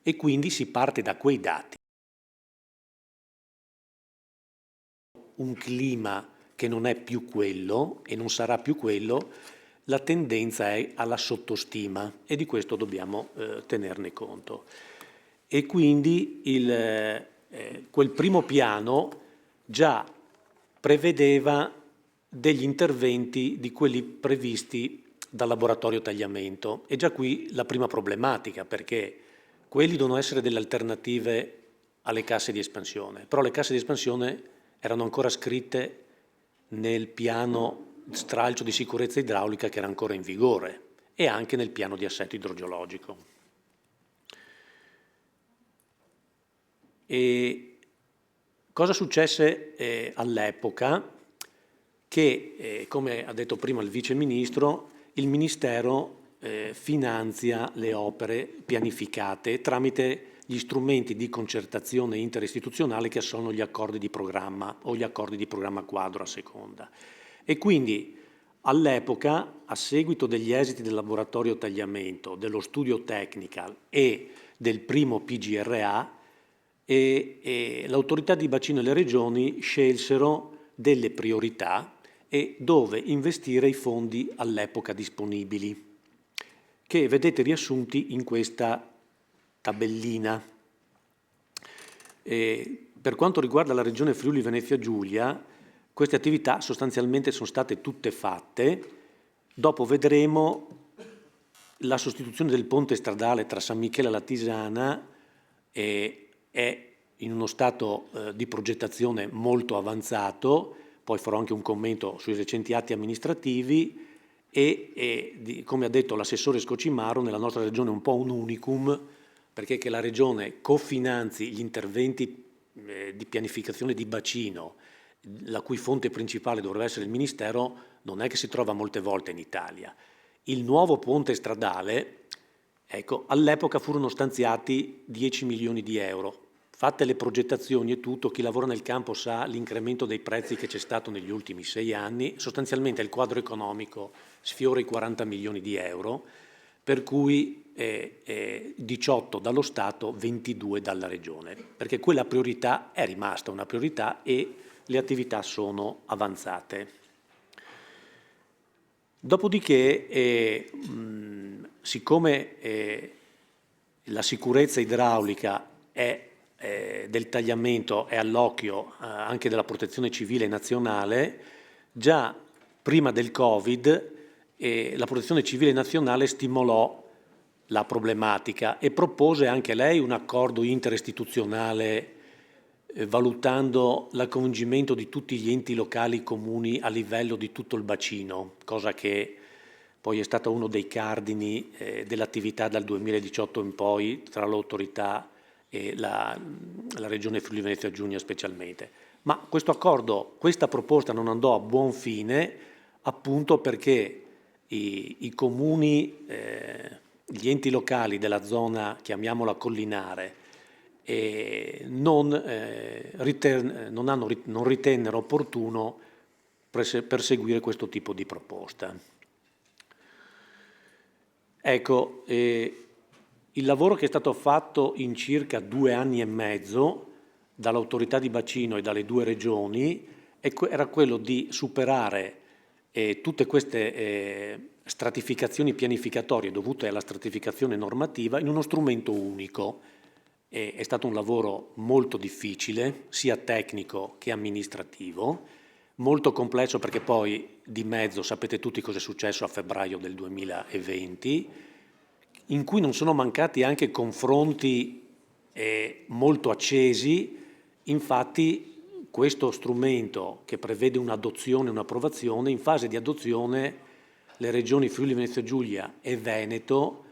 E quindi si parte da quei dati. Un clima che non è più quello e non sarà più quello, la tendenza è alla sottostima e di questo dobbiamo tenerne conto. E quindi quel primo piano già prevedeva degli interventi di quelli previsti dal laboratorio tagliamento. E già qui la prima problematica, perché quelli devono essere delle alternative alle casse di espansione, però le casse di espansione erano ancora scritte nel piano stralcio di sicurezza idraulica che era ancora in vigore e anche nel piano di assetto idrogeologico. E cosa successe all'epoca? Che, come ha detto prima il Vice Ministro, il Ministero finanzia le opere pianificate tramite gli strumenti di concertazione interistituzionale che sono gli accordi di programma o gli accordi di programma quadro a seconda. E quindi all'epoca, a seguito degli esiti del laboratorio tagliamento, dello studio technical e del primo PGRA, l'autorità di bacino e le regioni scelsero delle priorità e dove investire i fondi all'epoca disponibili, che vedete riassunti in questa tabellina. Per quanto riguarda la regione Friuli Venezia Giulia, queste attività sostanzialmente sono state tutte fatte. Dopo vedremo la sostituzione del ponte stradale tra San Michele e la Tisana è in uno stato di progettazione molto avanzato, poi farò anche un commento sui recenti atti amministrativi e come ha detto l'assessore Scocimaro, nella nostra regione è un po' un unicum, perché che la regione cofinanzi gli interventi di pianificazione di bacino, la cui fonte principale dovrebbe essere il Ministero, non è che si trova molte volte in Italia. Il nuovo ponte stradale, ecco, all'epoca furono stanziati 10 milioni di euro. Fatte le progettazioni e tutto, chi lavora nel campo sa l'incremento dei prezzi che c'è stato negli ultimi 6 anni, sostanzialmente il quadro economico sfiora i 40 milioni di euro, per cui 18 dallo Stato, 22 dalla Regione, perché quella priorità è rimasta una priorità e le attività sono avanzate. Dopodiché, siccome la sicurezza idraulica del tagliamento è all'occhio anche della Protezione Civile nazionale, già prima del Covid la Protezione Civile nazionale stimolò la problematica e propose anche lei un accordo interistituzionale valutando l'avvolgimento di tutti gli enti locali comuni a livello di tutto il bacino, cosa che poi è stata uno dei cardini dell'attività dal 2018 in poi tra l'autorità e la Regione Friuli Venezia Giulia specialmente. Ma questo accordo, questa proposta non andò a buon fine appunto perché i comuni, gli enti locali della zona, chiamiamola collinare, non ritennero opportuno perseguire questo tipo di proposta. Ecco, il Il lavoro che è stato fatto in circa 2 anni e mezzo dall'autorità di bacino e dalle 2 regioni era quello di superare tutte queste stratificazioni pianificatorie dovute alla stratificazione normativa in uno strumento unico. È stato un lavoro molto difficile, sia tecnico che amministrativo, molto complesso perché poi di mezzo sapete tutti cosa è successo a febbraio del 2020, in cui non sono mancati anche confronti molto accesi. Infatti questo strumento che prevede un'adozione e un'approvazione, in fase di adozione le regioni Friuli Venezia Giulia e Veneto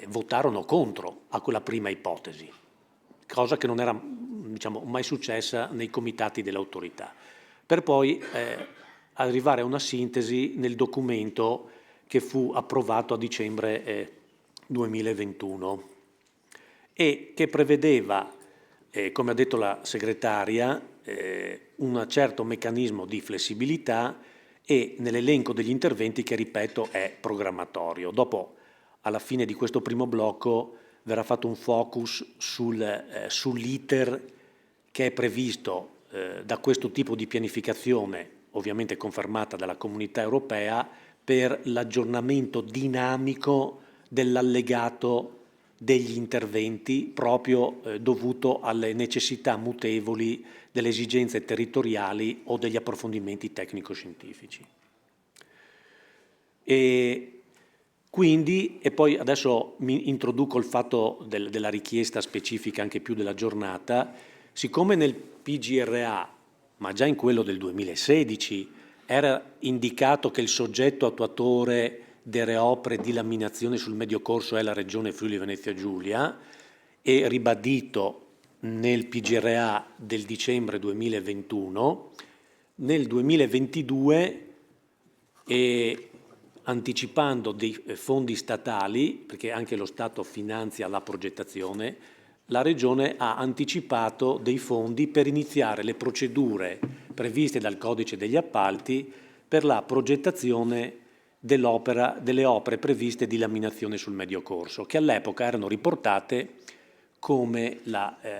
votarono contro a quella prima ipotesi, cosa che non era mai successa nei comitati dell'autorità, per poi arrivare a una sintesi nel documento che fu approvato a dicembre 2021 e che prevedeva, come ha detto la segretaria, un certo meccanismo di flessibilità e nell'elenco degli interventi che, ripeto, è programmatorio. Dopo, alla fine di questo primo blocco, verrà fatto un focus sull'iter che è previsto da questo tipo di pianificazione, ovviamente confermata dalla Comunità Europea, per l'aggiornamento dinamico dell'allegato degli interventi proprio dovuto alle necessità mutevoli delle esigenze territoriali o degli approfondimenti tecnico-scientifici. E quindi, e poi adesso mi introduco il fatto della richiesta specifica anche più della giornata, siccome nel PGRA, ma già in quello del 2016, era indicato che il soggetto attuatore delle opere di laminazione sul medio corso è la Regione Friuli Venezia Giulia e ribadito nel PGRA del dicembre 2021, nel 2022 anticipando dei fondi statali, perché anche lo Stato finanzia la progettazione, la Regione ha anticipato dei fondi per iniziare le procedure previste dal Codice degli Appalti per la progettazione delle opere previste di laminazione sul medio corso, che all'epoca erano riportate come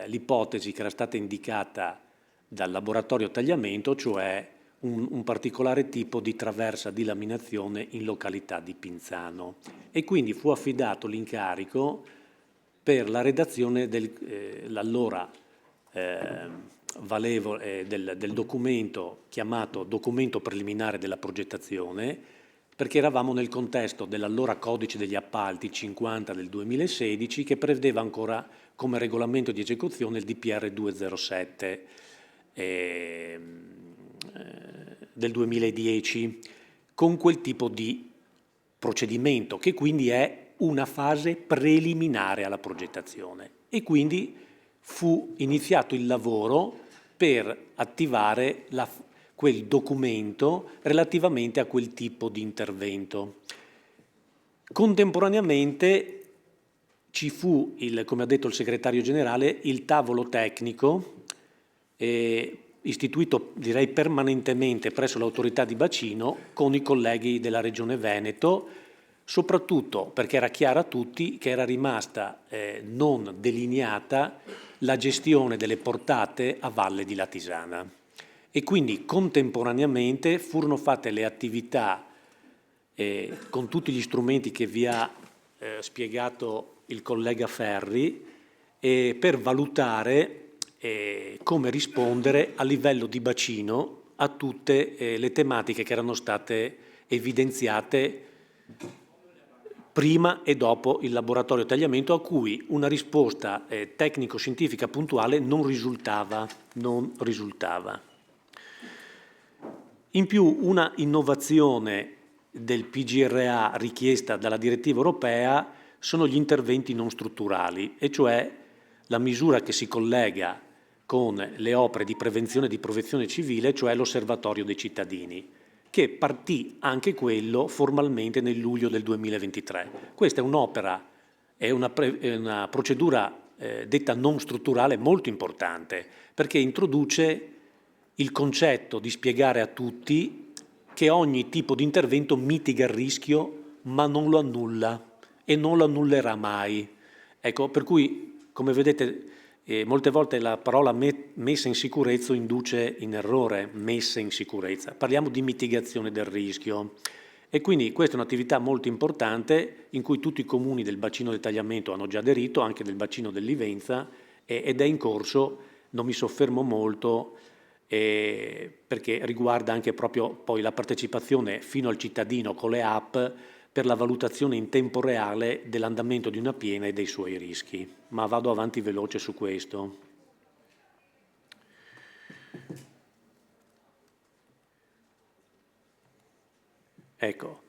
l'ipotesi che era stata indicata dal laboratorio tagliamento, cioè un particolare tipo di traversa di laminazione in località di Pinzano. E quindi fu affidato l'incarico per la redazione dell'allora del documento chiamato documento preliminare della progettazione, perché eravamo nel contesto dell'allora Codice degli Appalti 50 del 2016 che prevedeva ancora come regolamento di esecuzione il DPR 207 del 2010 con quel tipo di procedimento che quindi è una fase preliminare alla progettazione e quindi fu iniziato il lavoro per attivare quel documento relativamente a quel tipo di intervento. Contemporaneamente ci fu, come ha detto il segretario generale, il tavolo tecnico istituito direi permanentemente presso l'autorità di bacino con i colleghi della Regione Veneto, soprattutto perché era chiaro a tutti che era rimasta non delineata la gestione delle portate a valle di Latisana. E quindi contemporaneamente furono fatte le attività con tutti gli strumenti che vi ha spiegato il collega Ferri per valutare come rispondere a livello di bacino a tutte le tematiche che erano state evidenziate prima e dopo il laboratorio tagliamento, a cui una risposta tecnico-scientifica puntuale non risultava. In più, una innovazione del PGRA richiesta dalla direttiva europea sono gli interventi non strutturali, e cioè la misura che si collega con le opere di prevenzione e di protezione civile, cioè l'osservatorio dei cittadini, che partì anche quello formalmente nel luglio del 2023. Questa è un'opera, è una procedura detta non strutturale molto importante, perché introduce il concetto di spiegare a tutti che ogni tipo di intervento mitiga il rischio ma non lo annulla, e non lo annullerà mai. Ecco, per cui, come vedete, molte volte la parola messa in sicurezza induce in errore, messa in sicurezza. Parliamo di mitigazione del rischio. E quindi questa è un'attività molto importante in cui tutti i comuni del bacino del tagliamento hanno già aderito, anche del bacino del Livenza, ed è in corso, non mi soffermo molto, perché riguarda anche proprio poi la partecipazione fino al cittadino con le app per la valutazione in tempo reale dell'andamento di una piena e dei suoi rischi. Ma vado avanti veloce su questo. Ecco,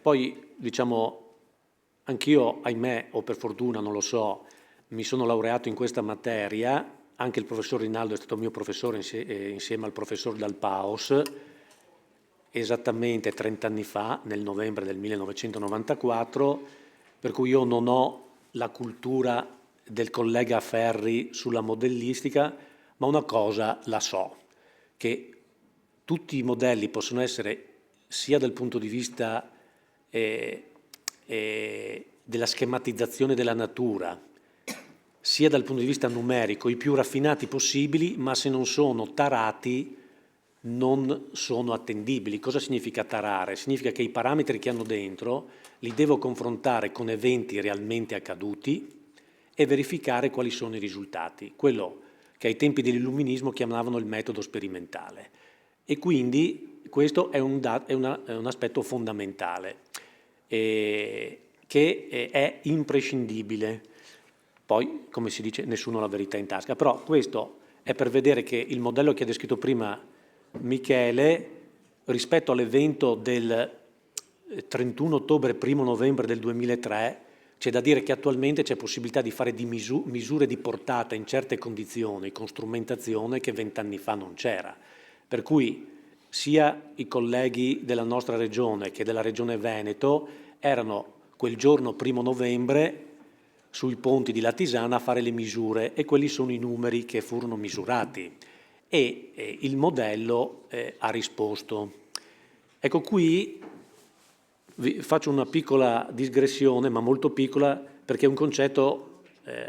poi diciamo, anch'io, ahimè, o per fortuna, non lo so, mi sono laureato in questa materia, anche il professor Rinaldo è stato mio professore insieme al professor Dal Paos, esattamente 30 anni fa, nel novembre del 1994, per cui io non ho la cultura del collega Ferri sulla modellistica, ma una cosa la so, che tutti i modelli possono essere, sia dal punto di vista della schematizzazione della natura, sia dal punto di vista numerico, i più raffinati possibili, ma se non sono tarati non sono attendibili. Cosa significa tarare? Significa che i parametri che hanno dentro li devo confrontare con eventi realmente accaduti e verificare quali sono i risultati. Quello che ai tempi dell'illuminismo chiamavano il metodo sperimentale. E quindi questo è un aspetto fondamentale, che è imprescindibile. Poi, come si dice, nessuno ha la verità in tasca. Però questo è per vedere che il modello che ha descritto prima Michele, rispetto all'evento del 31 ottobre, 1 novembre del 2003, c'è da dire che attualmente c'è possibilità di fare misure di portata in certe condizioni, con strumentazione che 20 anni fa non c'era. Per cui sia i colleghi della nostra regione che della regione Veneto erano quel giorno 1 novembre sui ponti di Latisana a fare le misure, e quelli sono i numeri che furono misurati e il modello ha risposto. Ecco, qui vi faccio una piccola digressione, ma molto piccola, perché è un concetto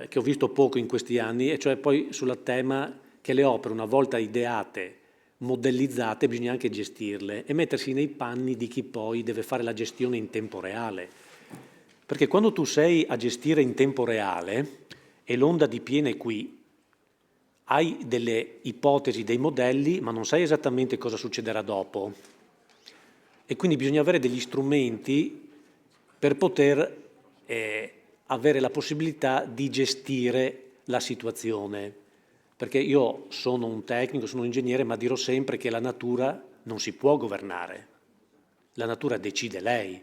che ho visto poco in questi anni, e cioè poi sul tema che le opere, una volta ideate, modellizzate, bisogna anche gestirle e mettersi nei panni di chi poi deve fare la gestione in tempo reale. Perché quando tu sei a gestire in tempo reale e l'onda di piena è qui, hai delle ipotesi, dei modelli, ma non sai esattamente cosa succederà dopo. E quindi bisogna avere degli strumenti per poter avere la possibilità di gestire la situazione. Perché io sono un tecnico, sono un ingegnere, ma dirò sempre che la natura non si può governare. La natura decide lei.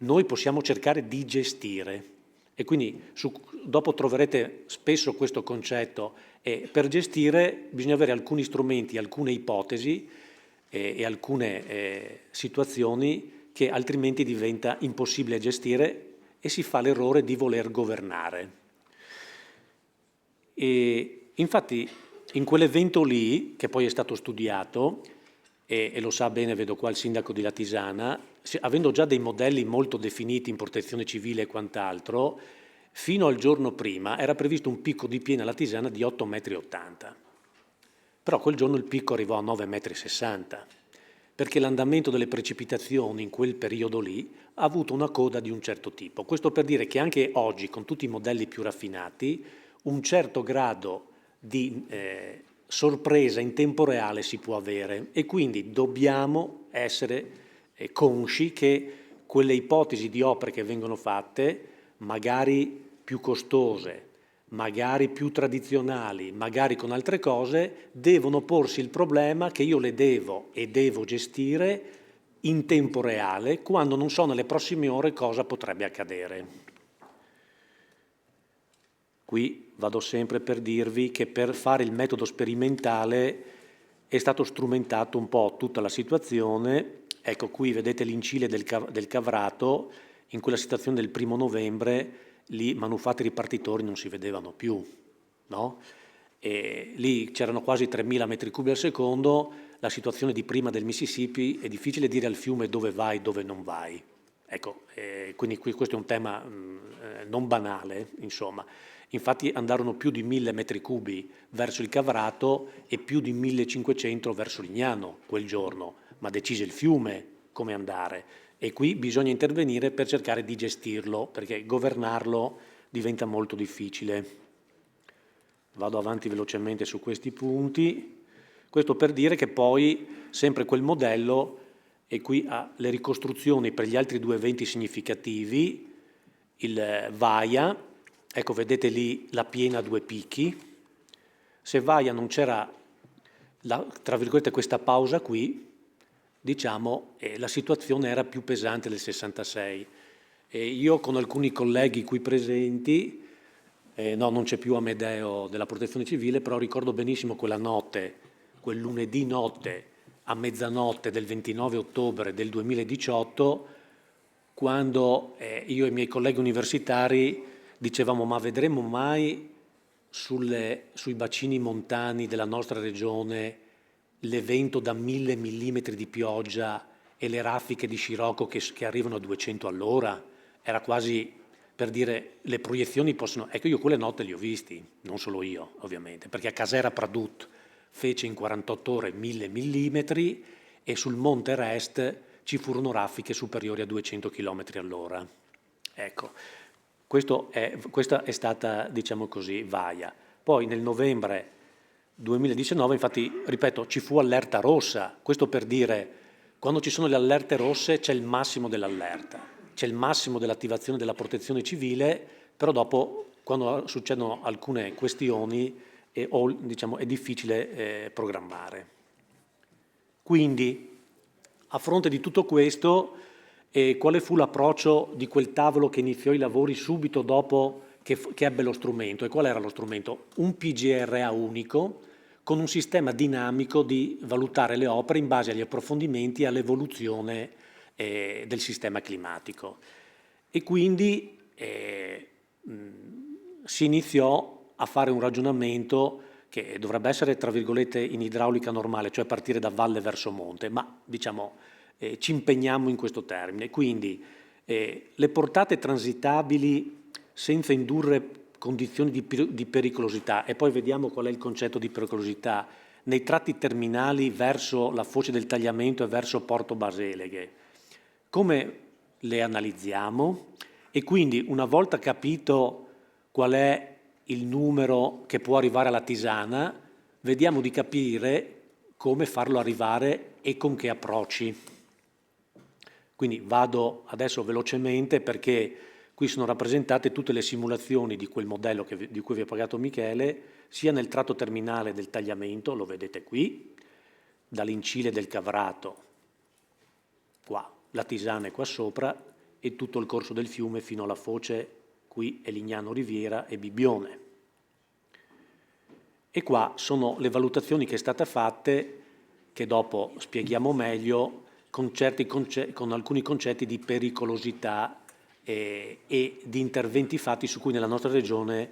Noi possiamo cercare di gestire. E quindi dopo troverete spesso questo concetto. E per gestire bisogna avere alcuni strumenti, alcune ipotesi e alcune situazioni che altrimenti diventa impossibile gestire e si fa l'errore di voler governare. E infatti in quell'evento lì, che poi è stato studiato, e lo sa bene, vedo qua il sindaco di Latisana, avendo già dei modelli molto definiti in protezione civile e quant'altro, fino al giorno prima era previsto un picco di piena Latisana di 8,80 metri. Però quel giorno il picco arrivò a 9,60 metri, perché l'andamento delle precipitazioni in quel periodo lì ha avuto una coda di un certo tipo. Questo per dire che anche oggi, con tutti i modelli più raffinati, un certo grado di sorpresa in tempo reale si può avere, e quindi dobbiamo essere consci che quelle ipotesi di opere che vengono fatte, magari più costose, magari più tradizionali, magari con altre cose, devono porsi il problema che io le devo gestire in tempo reale, quando non so nelle prossime ore cosa potrebbe accadere. Qui vado sempre per dirvi che per fare il metodo sperimentale è stato strumentato un po' tutta la situazione. Ecco, qui vedete l'incile del Cavrato, in quella situazione del 1 novembre, lì manufatti ripartitori non si vedevano più, no? E lì c'erano quasi 3.000 metri cubi al secondo, la situazione di prima del Mississippi, è difficile dire al fiume dove vai e dove non vai. Ecco, quindi questo è un tema non banale, insomma. Infatti andarono più di 1000 metri cubi verso il Cavrato e più di 1500 verso Lignano quel giorno, ma decise il fiume come andare. E qui bisogna intervenire per cercare di gestirlo, perché governarlo diventa molto difficile. Vado avanti velocemente su questi punti. Questo per dire che poi sempre quel modello, e qui ha le ricostruzioni per gli altri due eventi significativi, il Vaia, ecco vedete lì la piena a 2 picchi. Se Vaia non c'era, tra virgolette, questa pausa qui, diciamo, la situazione era più pesante del 66. E io con alcuni colleghi qui presenti, no, non c'è più Amedeo della Protezione Civile, però ricordo benissimo quella notte, quel lunedì notte a mezzanotte del 29 ottobre del 2018, quando io e i miei colleghi universitari dicevamo: ma vedremo mai sui bacini montani della nostra regione l'evento da 1000 millimetri di pioggia e le raffiche di scirocco che arrivano a 200 all'ora? Era quasi per dire, le proiezioni possono... Ecco, io quelle notte li ho visti, non solo io ovviamente, perché a Casera Pradut fece in 48 ore 1000 millimetri e sul Monte Rest ci furono raffiche superiori a 200 km all'ora. Ecco, questa è stata, diciamo così, Vaia. Poi nel novembre 2019, infatti, ripeto, ci fu allerta rossa. Questo per dire, quando ci sono le allerte rosse c'è il massimo dell'allerta, c'è il massimo dell'attivazione della protezione civile, però dopo, quando succedono alcune questioni, diciamo, è difficile programmare. Quindi, a fronte di tutto questo, quale fu l'approccio di quel tavolo che iniziò i lavori subito dopo che ebbe lo strumento? E qual era lo strumento? Un PGRA unico con un sistema dinamico di valutare le opere in base agli approfondimenti e all'evoluzione del sistema climatico. E quindi si iniziò a fare un ragionamento che dovrebbe essere, tra virgolette, in idraulica normale, cioè partire da valle verso monte, ma diciamo ci impegniamo in questo termine. Quindi le portate transitabili senza indurre condizioni di pericolosità, e poi vediamo qual è il concetto di pericolosità, nei tratti terminali verso la foce del Tagliamento e verso Porto Baseleghe. Come le analizziamo? E quindi, una volta capito qual è il numero che può arrivare alla Tisana, vediamo di capire come farlo arrivare e con che approcci. Quindi vado adesso velocemente perché qui sono rappresentate tutte le simulazioni di quel modello di cui vi ha parlato Michele, sia nel tratto terminale del Tagliamento, lo vedete qui, dall'Incile del Cavrato, qua, la Tisana è qua sopra, e tutto il corso del fiume fino alla foce, qui è Lignano Riviera e Bibbione. E qua sono le valutazioni che è state fatte, che dopo spieghiamo meglio, con alcuni concetti di pericolosità e di interventi fatti su cui nella nostra regione,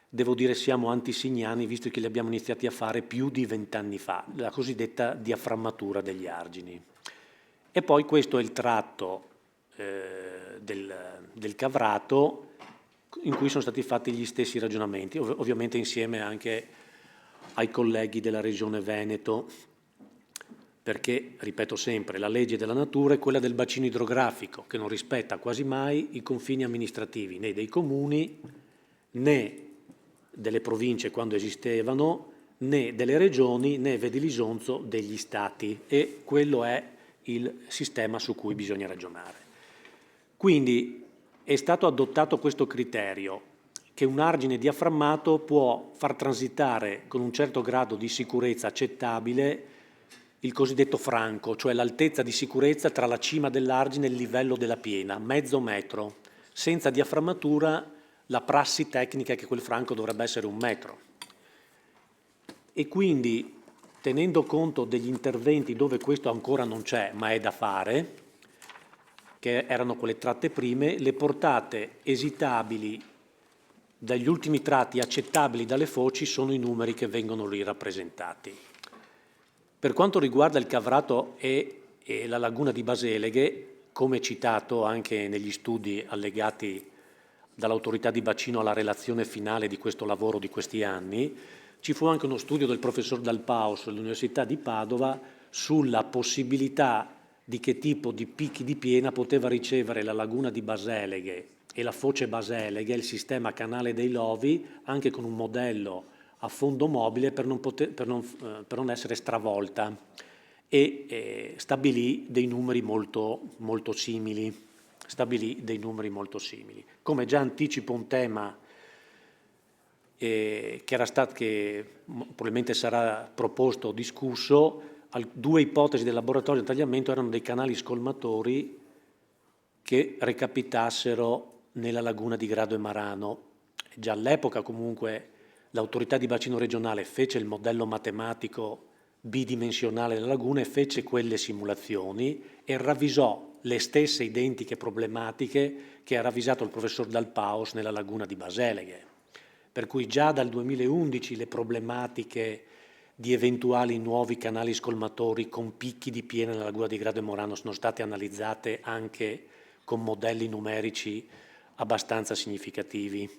devo dire, siamo antisignani, visto che li abbiamo iniziati a fare più di 20 anni fa, la cosiddetta diaframmatura degli argini. E poi questo è il tratto del Cavrato in cui sono stati fatti gli stessi ragionamenti, ovviamente insieme anche ai colleghi della Regione Veneto, perché, ripeto sempre, la legge della natura è quella del bacino idrografico, che non rispetta quasi mai i confini amministrativi, né dei comuni, né delle province quando esistevano, né delle regioni, né, vedi l'Isonzo, degli stati. E quello è il sistema su cui bisogna ragionare. Quindi è stato adottato questo criterio, che un argine diaframmato può far transitare con un certo grado di sicurezza accettabile il cosiddetto franco, cioè l'altezza di sicurezza tra la cima dell'argine e il livello della piena, mezzo metro. Senza diaframmatura la prassi tecnica è che quel franco dovrebbe essere 1 metro. E quindi, tenendo conto degli interventi dove questo ancora non c'è, ma è da fare, che erano quelle tratte prime, le portate esitabili dagli ultimi tratti accettabili dalle foci sono i numeri che vengono lì rappresentati. Per quanto riguarda il Cavrato e la laguna di Baseleghe, come citato anche negli studi allegati dall'autorità di bacino alla relazione finale di questo lavoro di questi anni, ci fu anche uno studio del professor Dal Paus dell'Università di Padova sulla possibilità di che tipo di picchi di piena poteva ricevere la laguna di Baseleghe e la foce Baseleghe, il sistema canale dei Lovi, anche con un modello a fondo mobile per non essere stravolta, e stabilì dei numeri molto simili. Come già anticipo un tema che probabilmente sarà proposto o discusso, due ipotesi del laboratorio di tagliamento erano dei canali scolmatori che recapitassero nella laguna di Grado e Marano. Già all'epoca comunque l'autorità di bacino regionale fece il modello matematico bidimensionale della laguna e fece quelle simulazioni e ravvisò le stesse identiche problematiche che ha ravvisato il professor Dal Paus nella laguna di Baseleghe. Per cui già dal 2011 le problematiche di eventuali nuovi canali scolmatori con picchi di piena nella laguna di Grado e Marano sono state analizzate anche con modelli numerici abbastanza significativi,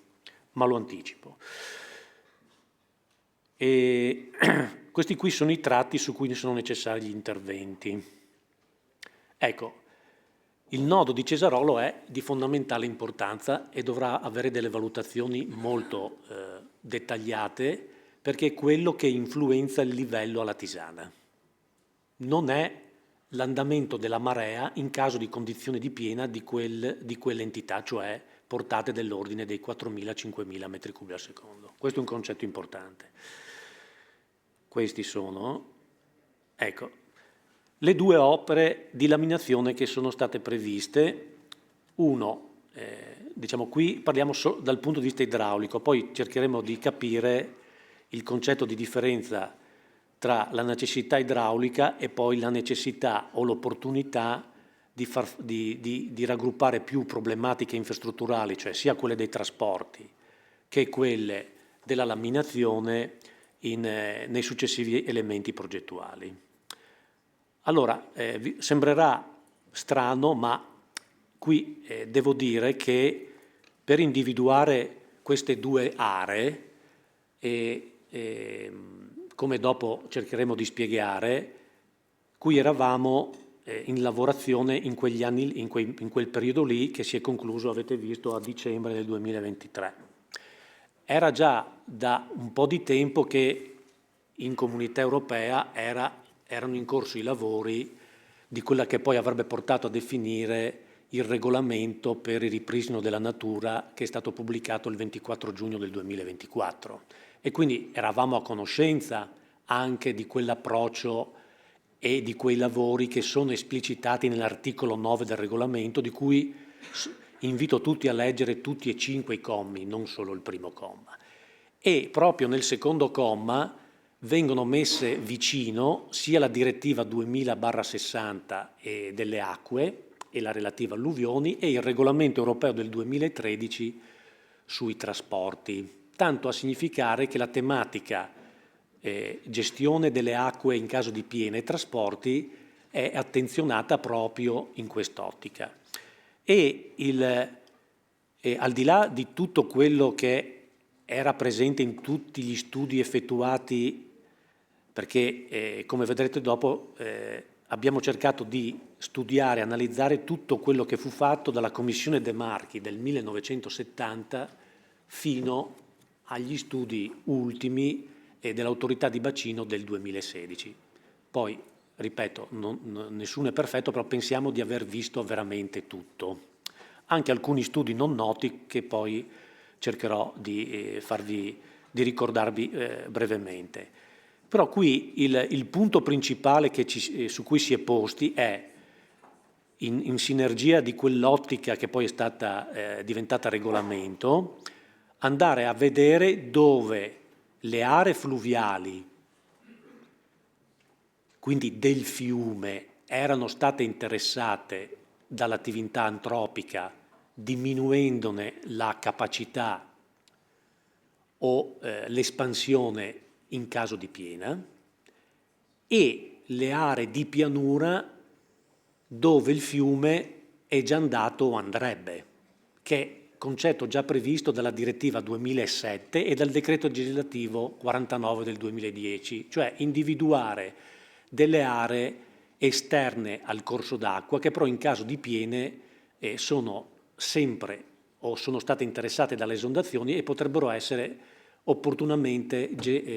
ma lo anticipo. E questi qui sono i tratti su cui sono necessari gli interventi. Ecco, il nodo di Cesarolo è di fondamentale importanza e dovrà avere delle valutazioni molto dettagliate, perché è quello che influenza il livello alla Tisana. Non è l'andamento della marea in caso di condizione di piena di quell'entità, cioè portate dell'ordine dei 4.000-5.000 metri cubi al secondo. Questo è un concetto importante. Questi sono, ecco, le due opere di laminazione che sono state previste. Uno, diciamo qui parliamo dal punto di vista idraulico, poi cercheremo di capire il concetto di differenza tra la necessità idraulica e poi la necessità o l'opportunità di raggruppare più problematiche infrastrutturali, cioè sia quelle dei trasporti che quelle della laminazione nei successivi elementi progettuali. Allora, sembrerà strano, ma qui devo dire che per individuare queste due aree, come dopo cercheremo di spiegare, qui eravamo in lavorazione in quegli anni, in quel periodo lì che si è concluso, avete visto, a dicembre del 2023. Era già da un po' di tempo che in Comunità Europea erano in corso i lavori di quella che poi avrebbe portato a definire il regolamento per il ripristino della natura, che è stato pubblicato il 24 giugno del 2024. E quindi eravamo a conoscenza anche di quell'approccio e di quei lavori che sono esplicitati nell'articolo 9 del regolamento, di cui invito tutti a leggere tutti e 5 i commi, non solo il primo comma. E proprio nel secondo comma vengono messe vicino sia la direttiva 2000/60 delle acque e la relativa alluvioni e il regolamento europeo del 2013 sui trasporti, tanto a significare che la tematica gestione delle acque in caso di piena e trasporti è attenzionata proprio in quest'ottica. E al di là di tutto quello che era presente in tutti gli studi effettuati, perché come vedrete dopo abbiamo cercato di studiare, analizzare tutto quello che fu fatto dalla Commissione De Marchi del 1970 fino agli studi ultimi dell'autorità di bacino del 2016. Poi, ripeto, nessuno è perfetto, però pensiamo di aver visto veramente tutto. Anche alcuni studi non noti che poi cercherò di ricordarvi brevemente. Però qui il punto principale su cui si è posti è, in sinergia di quell'ottica che poi è stata diventata regolamento, andare a vedere dove le aree fluviali, quindi del fiume, erano state interessate dall'attività antropica, diminuendone la capacità o l'espansione in caso di piena, e le aree di pianura dove il fiume è già andato o andrebbe, che è concetto già previsto dalla direttiva 2007 e dal decreto legislativo 49 del 2010, cioè individuare delle aree esterne al corso d'acqua che però in caso di piene sono sempre o sono state interessate dalle esondazioni e potrebbero essere opportunamente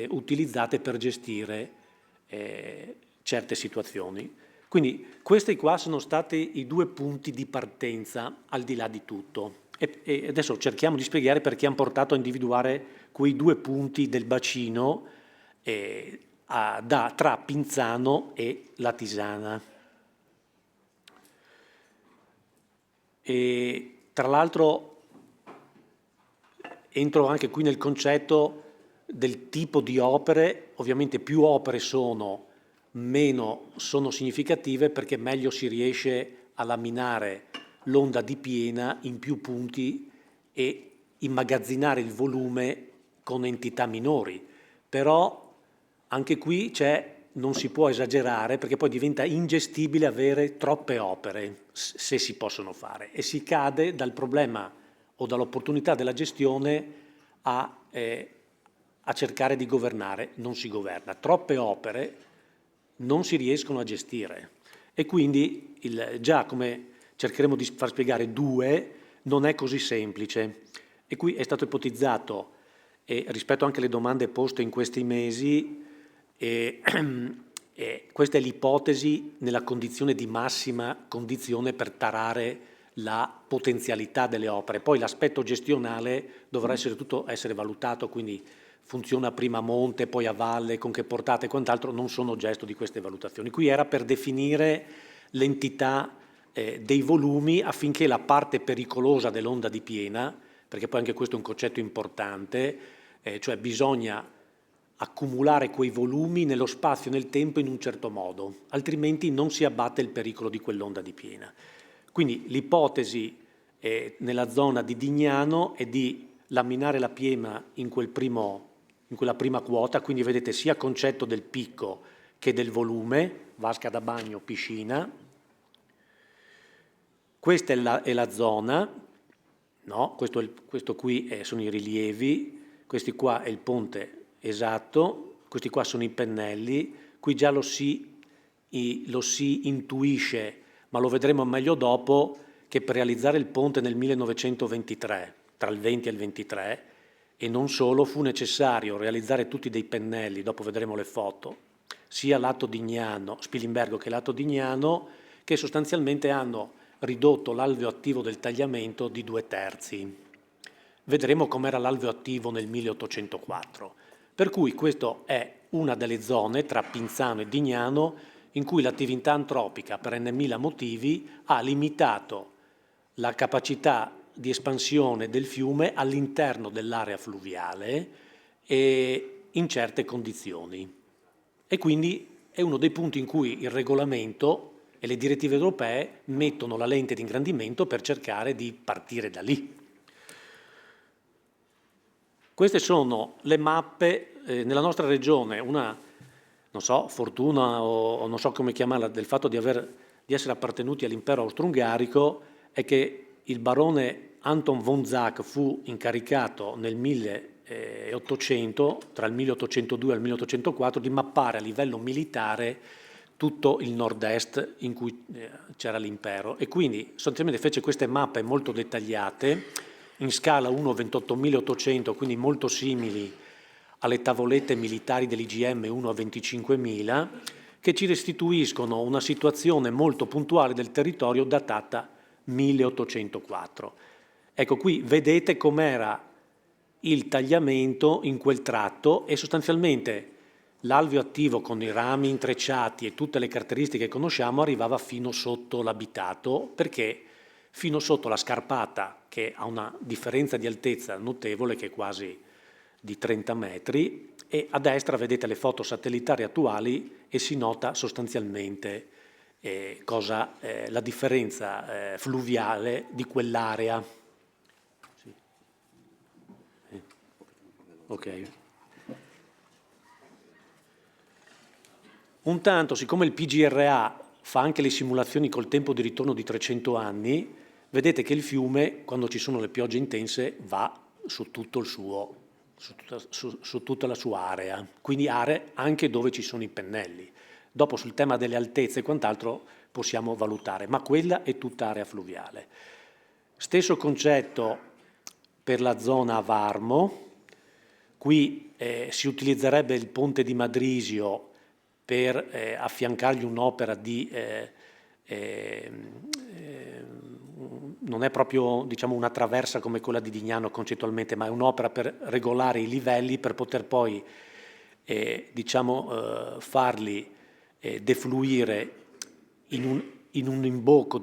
utilizzate per gestire certe situazioni. Quindi questi qua sono stati i 2 punti di partenza al di là di tutto. E adesso cerchiamo di spiegare perché hanno portato a individuare quei 2 punti del bacino tra Pinzano e Latisana. E tra l'altro entro anche qui nel concetto del tipo di opere. Ovviamente più opere sono, meno sono significative, perché meglio si riesce a laminare l'onda di piena in più punti e immagazzinare il volume con entità minori. Però anche qui non si può esagerare, perché poi diventa ingestibile avere troppe opere, se si possono fare, e si cade dal problema o dall'opportunità della gestione a cercare di governare. Non si governa. Troppe opere non si riescono a gestire e quindi già come cercheremo di far spiegare 2 non è così semplice. E qui è stato ipotizzato, rispetto anche alle domande poste in questi mesi, questa è l'ipotesi nella condizione di massima condizione per tarare la potenzialità delle opere. Poi l'aspetto gestionale dovrà tutto essere valutato, quindi funziona prima a monte, poi a valle, con che portate e quant'altro, non sono oggetto di queste valutazioni. Qui era per definire l'entità dei volumi affinché la parte pericolosa dell'onda di piena, perché poi anche questo è un concetto importante, cioè bisogna accumulare quei volumi nello spazio e nel tempo in un certo modo, altrimenti non si abbatte il pericolo di quell'onda di piena. Quindi l'ipotesi nella zona di Dignano è di laminare la piena in quella prima quota, quindi vedete sia concetto del picco che del volume, vasca da bagno, piscina. Questa è la zona, no? Questo qui sono i rilievi, questi qua è il ponte esatto, questi qua sono i pennelli, qui già lo si intuisce, ma lo vedremo meglio dopo, che per realizzare il ponte nel 1923, tra il 20 e il 23, e non solo, fu necessario realizzare tutti dei pennelli, dopo vedremo le foto, sia lato Dignano, Spilimbergo che lato Dignano, che sostanzialmente hanno ridotto l'alveo attivo del tagliamento di 2/3. Vedremo com'era l'alveo attivo nel 1804. Per cui questa è una delle zone tra Pinzano e Dignano in cui l'attività antropica, per n.000 motivi, ha limitato la capacità di espansione del fiume all'interno dell'area fluviale e in certe condizioni. E quindi è uno dei punti in cui il regolamento e le direttive europee mettono la lente di ingrandimento per cercare di partire da lì. Queste sono le mappe nella nostra regione, una, non so, fortuna o non so come chiamarla, del fatto di essere appartenuti all'impero austro-ungarico, è che il barone Anton von Zach fu incaricato nel 1800, tra il 1802 e il 1804, di mappare a livello militare tutto il nord-est in cui c'era l'impero, e quindi sostanzialmente fece queste mappe molto dettagliate in scala 1/28.800, quindi molto simili alle tavolette militari dell'IGM 1/25.000, che ci restituiscono una situazione molto puntuale del territorio datata 1804. Ecco, qui vedete com'era il tagliamento in quel tratto e sostanzialmente l'alveo attivo con i rami intrecciati e tutte le caratteristiche che conosciamo arrivava fino sotto l'abitato, perché fino sotto la scarpata, che ha una differenza di altezza notevole, che è quasi di 30 metri, e a destra vedete le foto satellitari attuali e si nota sostanzialmente la differenza fluviale di quell'area. Sì. Ok. Un tanto, siccome il PGRA fa anche le simulazioni col tempo di ritorno di 300 anni, vedete che il fiume, quando ci sono le piogge intense, va su tutto il suo, su tutta la sua area, quindi aree anche dove ci sono i pennelli. Dopo sul tema delle altezze e quant'altro possiamo valutare, ma quella è tutta area fluviale. Stesso concetto per la zona Varmo. Qui si utilizzerebbe il ponte di Madrisio per affiancargli un'opera di, non è proprio diciamo, una traversa come quella di Dignano concettualmente, ma è un'opera per regolare i livelli per poter poi farli defluire in un imbocco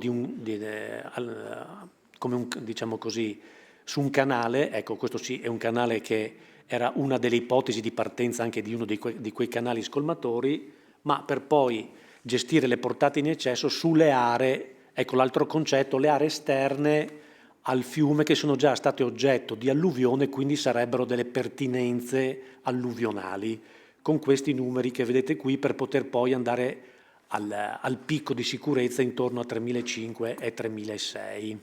diciamo così, su un canale. Ecco, questo sì è un canale che era una delle ipotesi di partenza anche di uno di quei canali scolmatori, ma per poi gestire le portate in eccesso sulle aree, ecco l'altro concetto, le aree esterne al fiume che sono già state oggetto di alluvione, quindi sarebbero delle pertinenze alluvionali, con questi numeri che vedete qui per poter poi andare al picco di sicurezza intorno a 3.500 e 3.600,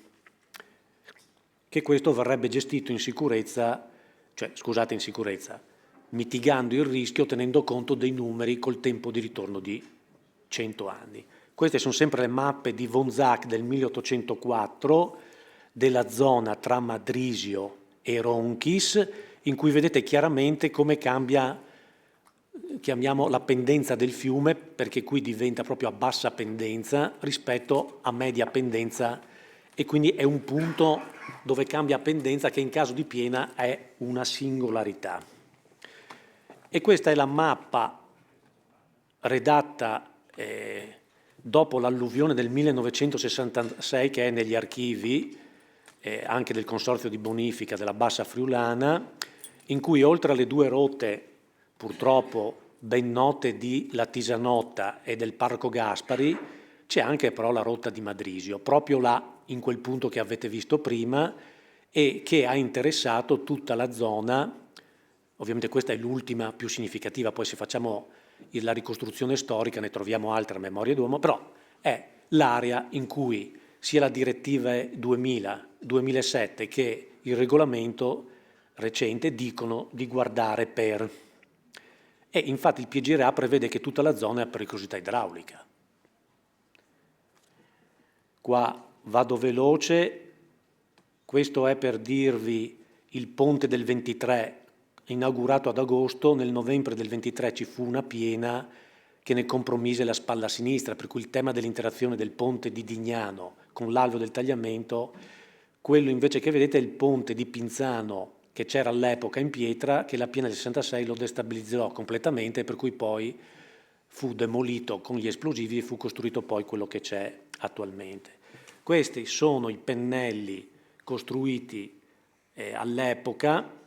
che questo verrebbe gestito in sicurezza, mitigando il rischio tenendo conto dei numeri col tempo di ritorno di 100 anni. Queste sono sempre le mappe di von Zach del 1804 della zona tra Madrisio e Ronchis, in cui vedete chiaramente come cambia, chiamiamo la pendenza del fiume, perché qui diventa proprio a bassa pendenza rispetto a media pendenza, e quindi è un punto dove cambia pendenza che in caso di piena è una singolarità. E questa è la mappa redatta dopo l'alluvione del 1966, che è negli archivi anche del Consorzio di Bonifica della Bassa Friulana, in cui oltre alle due rotte purtroppo ben note di La Tisanotta e del Parco Gaspari, c'è anche però la rotta di Madrisio, proprio là in quel punto che avete visto prima, e che ha interessato tutta la zona. Ovviamente questa è l'ultima più significativa, poi se facciamo la ricostruzione storica ne troviamo altre a memoria d'uomo, però è l'area in cui sia la direttiva 2000-2007 che il regolamento recente dicono di guardare per. E infatti il PGRA prevede che tutta la zona è a pericolosità idraulica. Qua vado veloce, questo è per dirvi il ponte del 23, inaugurato ad agosto. Nel novembre del 23 ci fu una piena che ne compromise la spalla sinistra, per cui il tema dell'interazione del ponte di Dignano con l'alveo del tagliamento, quello invece che vedete è il ponte di Pinzano che c'era all'epoca in pietra, che la piena del 66 lo destabilizzò completamente, per cui poi fu demolito con gli esplosivi e fu costruito poi quello che c'è attualmente. Questi sono i pennelli costruiti all'epoca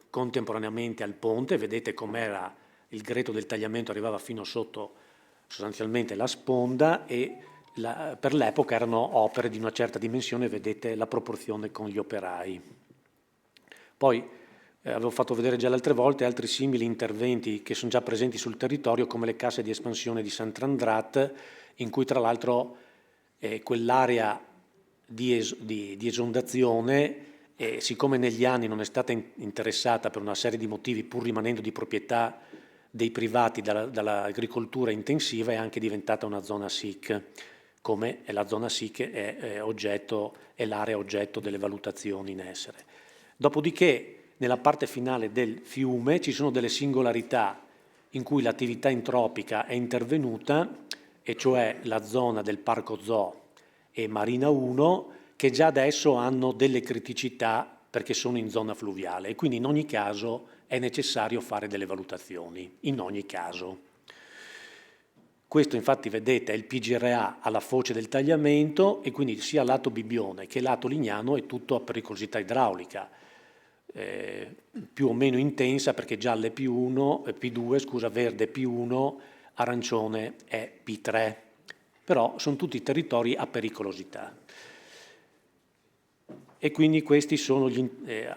contemporaneamente al ponte. Vedete com'era il greto del tagliamento, arrivava fino sotto sostanzialmente la sponda, e per l'epoca erano opere di una certa dimensione, vedete la proporzione con gli operai. Poi avevo fatto vedere già le altre volte altri simili interventi che sono già presenti sul territorio, come le casse di espansione di Sant'Andrat, in cui tra l'altro quell'area di esondazione, siccome negli anni non è stata interessata per una serie di motivi, pur rimanendo di proprietà dei privati dall'agricoltura intensiva, è anche diventata una zona SIC, come la zona SIC è l'area oggetto delle valutazioni in essere. Dopodiché, nella parte finale del fiume ci sono delle singolarità in cui l'attività entropica è intervenuta, e cioè la zona del Parco Zoo e Marina 1, che già adesso hanno delle criticità perché sono in zona fluviale, e quindi in ogni caso è necessario fare delle valutazioni, in ogni caso. Questo infatti vedete è il PGRA alla foce del tagliamento, e quindi sia lato Bibbione che lato Lignano è tutto a pericolosità idraulica, più o meno intensa, perché gialle P2, verde P1, arancione è P3, però sono tutti territori a pericolosità. E quindi questi sono,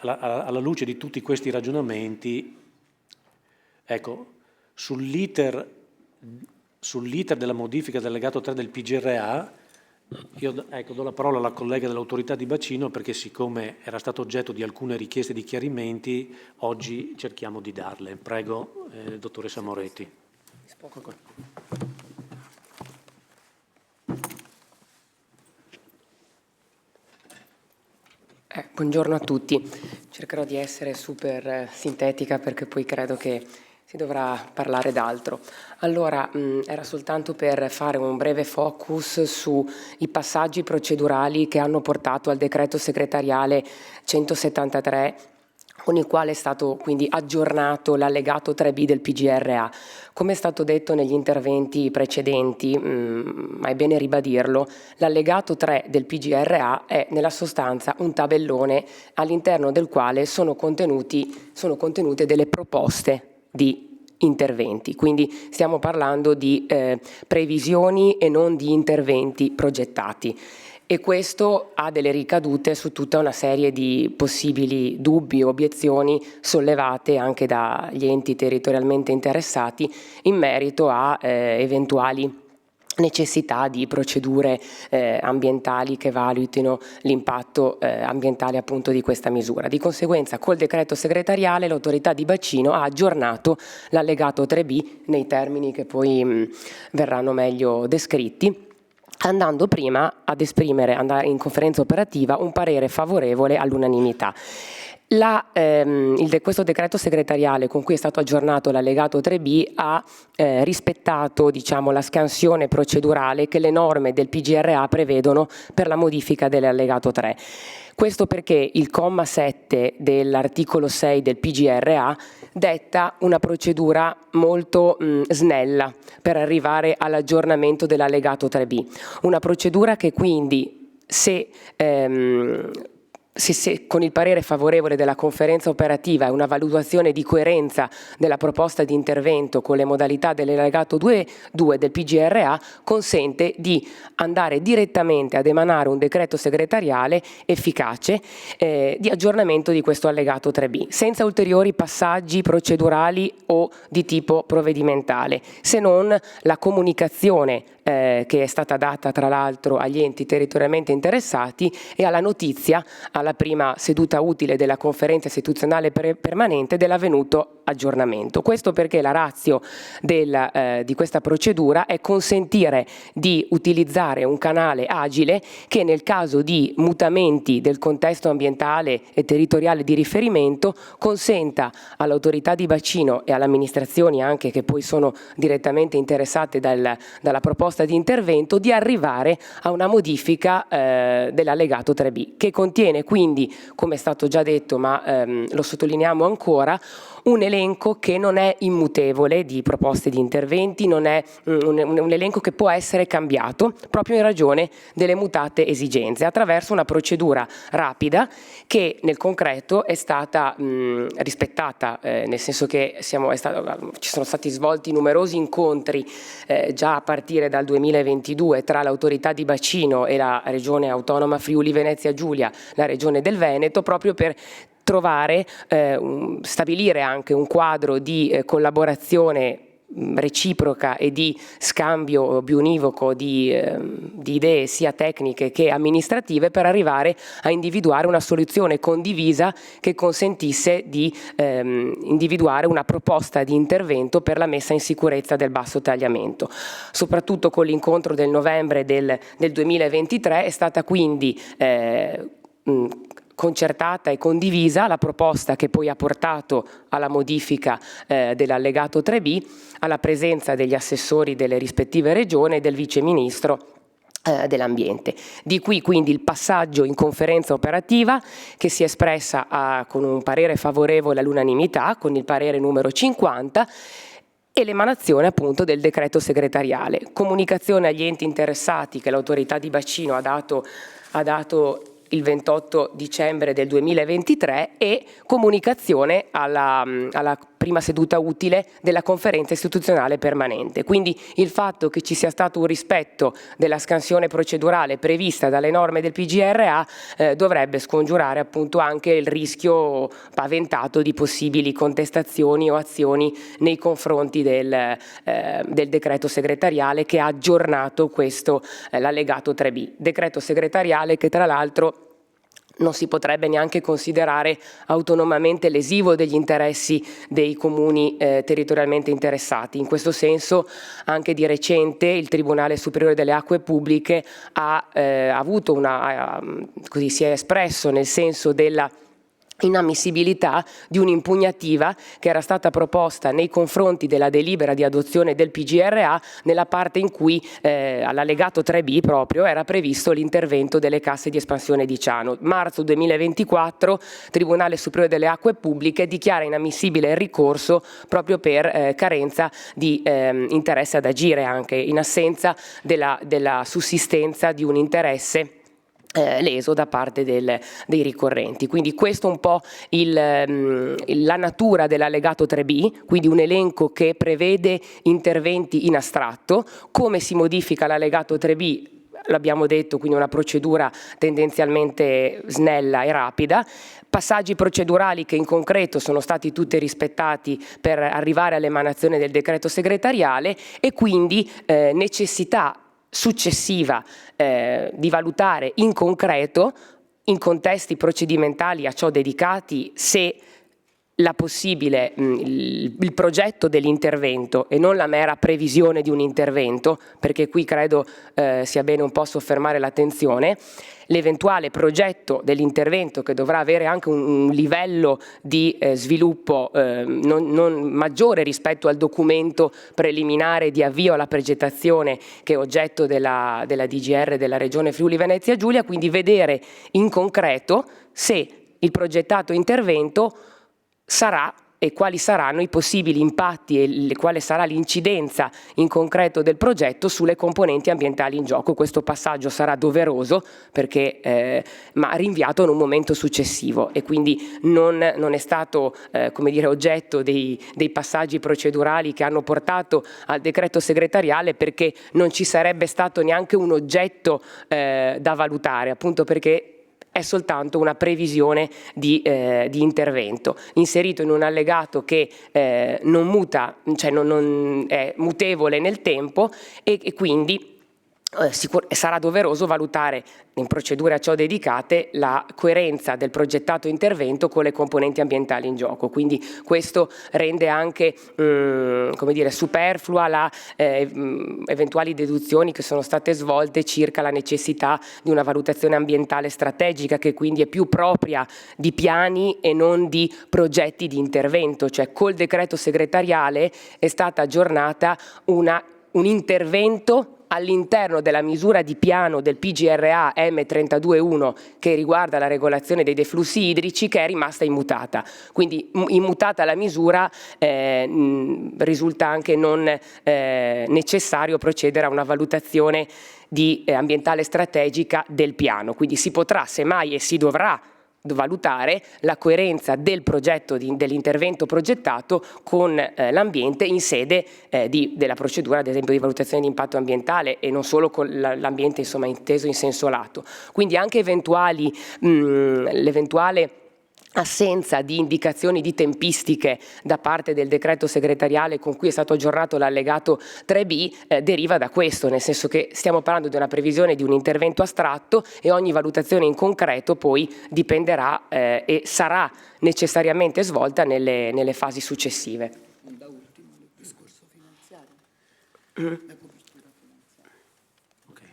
alla luce di tutti questi ragionamenti, ecco, sull'iter sull'iter della modifica del allegato 3 del PGRA, io do la parola alla collega dell'autorità di bacino perché siccome era stato oggetto di alcune richieste di chiarimenti, oggi cerchiamo di darle. Prego, dottoressa Moretti. Buongiorno a tutti. Cercherò di essere super sintetica perché poi credo che si dovrà parlare d'altro. Allora, era soltanto per fare un breve focus sui passaggi procedurali che hanno portato al decreto segretariale 173, con il quale è stato quindi aggiornato l'allegato 3B del PGRA. Come è stato detto negli interventi precedenti, ma è bene ribadirlo, l'allegato 3 del PGRA è nella sostanza un tabellone all'interno del quale sono contenute delle proposte di interventi, quindi stiamo parlando di previsioni e non di interventi progettati. E questo ha delle ricadute su tutta una serie di possibili dubbi o obiezioni sollevate anche dagli enti territorialmente interessati in merito a eventuali necessità di procedure ambientali che valutino l'impatto ambientale appunto di questa misura. Di conseguenza col decreto segretariale l'autorità di bacino ha aggiornato l'allegato 3B nei termini che poi verranno meglio descritti, andando prima ad esprimere in conferenza operativa un parere favorevole all'unanimità. Questo decreto segretariale con cui è stato aggiornato l'allegato 3B ha rispettato, diciamo, la scansione procedurale che le norme del PGRA prevedono per la modifica dell'allegato 3. Questo perché il comma 7 dell'articolo 6 del PGRA detta una procedura molto snella per arrivare all'aggiornamento dell'allegato 3B. Una procedura che quindi se con il parere favorevole della conferenza operativa e una valutazione di coerenza della proposta di intervento con le modalità dell'allegato 2 del PGRA consente di andare direttamente ad emanare un decreto segretariale efficace di aggiornamento di questo allegato 3B, senza ulteriori passaggi procedurali o di tipo provvedimentale, se non la comunicazione che è stata data tra l'altro agli enti territorialmente interessati e alla notizia alla prima seduta utile della conferenza istituzionale permanente dell'avvenuto aggiornamento. Questo perché la ratio di questa procedura è consentire di utilizzare un canale agile che nel caso di mutamenti del contesto ambientale e territoriale di riferimento consenta all'autorità di bacino e alle amministrazioni anche che poi sono direttamente interessate dalla proposta di intervento di arrivare a una modifica dell'allegato 3B che contiene quindi, come è stato già detto ma lo sottolineiamo ancora, un elenco che non è immutevole di proposte di interventi, non è un elenco che può essere cambiato proprio in ragione delle mutate esigenze attraverso una procedura rapida che nel concreto è stata rispettata, nel senso che ci sono stati svolti numerosi incontri già a partire dal 2022 tra l'autorità di bacino e la regione autonoma Friuli Venezia Giulia, la regione del Veneto, proprio per stabilire anche un quadro di collaborazione reciproca e di scambio biunivoco di idee sia tecniche che amministrative per arrivare a individuare una soluzione condivisa che consentisse di individuare una proposta di intervento per la messa in sicurezza del basso tagliamento. Soprattutto con l'incontro del novembre del 2023 è stata quindi concertata e condivisa la proposta che poi ha portato alla modifica dell'allegato 3B, alla presenza degli assessori delle rispettive regioni e del vice ministro dell'ambiente. Di qui quindi il passaggio in conferenza operativa che si è espressa con un parere favorevole all'unanimità, con il parere numero 50, e l'emanazione appunto del decreto segretariale. Comunicazione agli enti interessati che l'autorità di bacino ha dato il 28 dicembre del 2023 e comunicazione alla prima seduta utile della conferenza istituzionale permanente. Quindi il fatto che ci sia stato un rispetto della scansione procedurale prevista dalle norme del PGRA dovrebbe scongiurare appunto anche il rischio paventato di possibili contestazioni o azioni nei confronti del decreto segretariale che ha aggiornato questo l'allegato 3B. Decreto segretariale che tra l'altro non si potrebbe neanche considerare autonomamente lesivo degli interessi dei comuni territorialmente interessati. In questo senso anche di recente il Tribunale Superiore delle Acque Pubbliche si è espresso nel senso della inammissibilità di un'impugnativa che era stata proposta nei confronti della delibera di adozione del PGRA nella parte in cui all'allegato 3B proprio era previsto l'intervento delle casse di espansione di Ciano. Marzo 2024 Tribunale Superiore delle Acque Pubbliche dichiara inammissibile il ricorso proprio per carenza di interesse ad agire, anche in assenza della sussistenza di un interesse leso da parte dei ricorrenti. Quindi questo è un po' la natura dell'allegato 3B, quindi un elenco che prevede interventi in astratto. Come si modifica l'allegato 3B? L'abbiamo detto, quindi una procedura tendenzialmente snella e rapida, passaggi procedurali che in concreto sono stati tutti rispettati per arrivare all'emanazione del decreto segretariale e quindi necessità successiva di valutare in concreto, in contesti procedimentali a ciò dedicati, se la possibile, il progetto dell'intervento e non la mera previsione di un intervento, perché qui credo sia bene un po' soffermare l'attenzione, l'eventuale progetto dell'intervento che dovrà avere anche un livello di sviluppo non maggiore rispetto al documento preliminare di avvio alla progettazione che è oggetto della DGR della Regione Friuli Venezia Giulia, quindi vedere in concreto se il progettato intervento sarà e quali saranno i possibili impatti e quale sarà l'incidenza in concreto del progetto sulle componenti ambientali in gioco. Questo passaggio sarà doveroso perché ma rinviato in un momento successivo e quindi non è stato come dire, oggetto dei passaggi procedurali che hanno portato al decreto segretariale, perché non ci sarebbe stato neanche un oggetto da valutare, appunto perché è soltanto una previsione di intervento, inserito in un allegato che non muta, cioè non è mutevole nel tempo e quindi sarà doveroso valutare in procedure a ciò dedicate la coerenza del progettato intervento con le componenti ambientali in gioco. Quindi questo rende anche come dire, superflua eventuali deduzioni che sono state svolte circa la necessità di una valutazione ambientale strategica, che quindi è più propria di piani e non di progetti di intervento. Cioè col decreto segretariale è stata aggiornata un intervento all'interno della misura di piano del PGRA M321 che riguarda la regolazione dei deflussi idrici, che è rimasta immutata. Quindi immutata la misura risulta anche non necessario procedere a una valutazione ambientale strategica del piano. Quindi si potrà semmai e si dovrà valutare la coerenza del progetto dell'intervento progettato con l'ambiente in sede della procedura, ad esempio di valutazione di impatto ambientale, e non solo con l'ambiente insomma inteso in senso lato. Quindi anche l'eventuale assenza di indicazioni di tempistiche da parte del decreto segretariale con cui è stato aggiornato l'allegato 3B deriva da questo, nel senso che stiamo parlando di una previsione di un intervento astratto e ogni valutazione in concreto poi dipenderà e sarà necessariamente svolta nelle fasi successive. Da ultimo il discorso finanziario, la copertura finanziaria. Okay.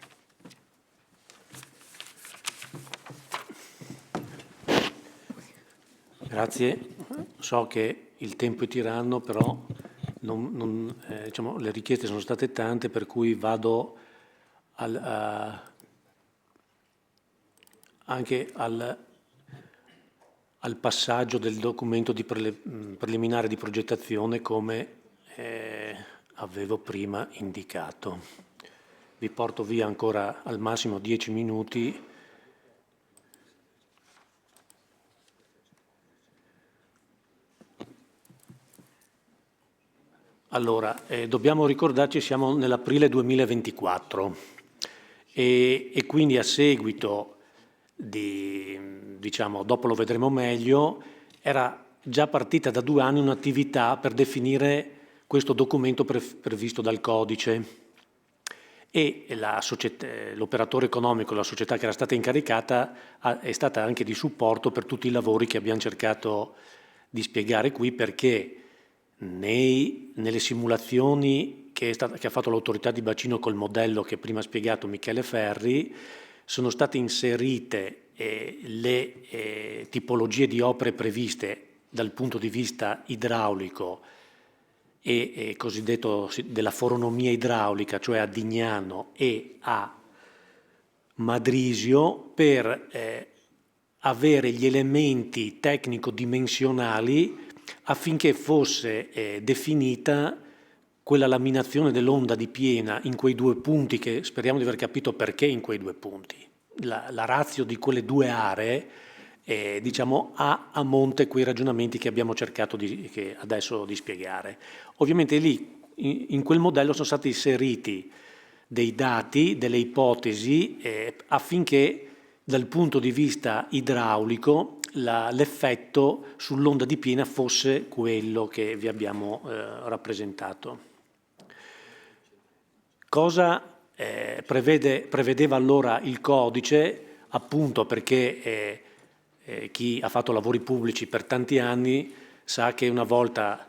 Grazie. So che il tempo è tiranno, però diciamo, le richieste sono state tante, per cui vado anche al passaggio del documento di preliminare di progettazione come avevo prima indicato. Vi porto via ancora al massimo 10 minuti. Allora, dobbiamo ricordarci, siamo nell'aprile 2024 e quindi a seguito diciamo, dopo lo vedremo meglio, era già partita da 2 anni un'attività per definire questo documento previsto dal codice e l'operatore economico, la società che era stata incaricata, è stata anche di supporto per tutti i lavori che abbiamo cercato di spiegare qui, perché nelle simulazioni che ha fatto l'autorità di bacino col modello che prima ha spiegato Michele Ferri, sono state inserite le tipologie di opere previste dal punto di vista idraulico e cosiddetto della foronomia idraulica, cioè a Dignano e a Madrisio, per avere gli elementi tecnico-dimensionali affinché fosse definita quella laminazione dell'onda di piena in quei 2 punti, che speriamo di aver capito perché in quei 2 punti. La ratio di quelle 2 aree diciamo, ha a monte quei ragionamenti che abbiamo cercato adesso di spiegare. Ovviamente lì in quel modello sono stati inseriti dei dati, delle ipotesi affinché dal punto di vista idraulico l'effetto sull'onda di piena fosse quello che vi abbiamo rappresentato. Cosa prevedeva allora il codice? Appunto perché chi ha fatto lavori pubblici per tanti anni sa che una volta,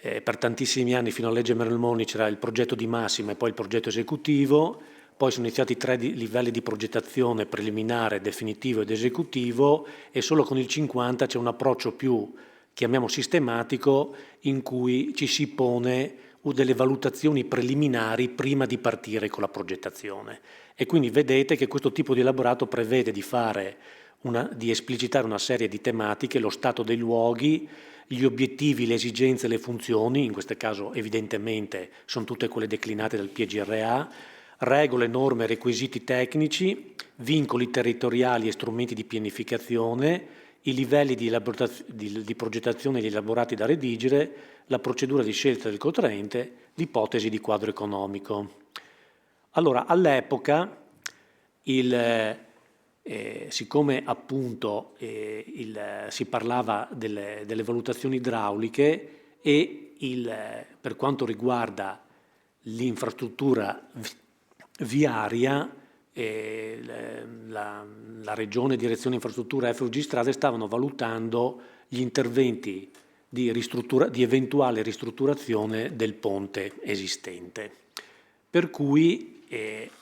per tantissimi anni, fino alla legge Merlmoni, c'era il progetto di massima e poi il progetto esecutivo, poi sono iniziati 3 livelli di progettazione: preliminare, definitivo ed esecutivo, e solo con il 50 c'è un approccio più, chiamiamo sistematico, in cui ci si pone delle valutazioni preliminari prima di partire con la progettazione. E quindi vedete che questo tipo di elaborato prevede di esplicitare una serie di tematiche: lo stato dei luoghi, gli obiettivi, le esigenze e le funzioni, in questo caso evidentemente sono tutte quelle declinate dal PGRA, regole, norme, requisiti tecnici, vincoli territoriali e strumenti di pianificazione, i livelli di progettazione elaborati da redigere, la procedura di scelta del contraente, l'ipotesi di quadro economico. Allora, all'epoca, siccome appunto si parlava delle valutazioni idrauliche e per quanto riguarda l'infrastruttura viaria, la Regione Direzione Infrastruttura e FUG Strade stavano valutando gli interventi di eventuale ristrutturazione del ponte esistente. Per cui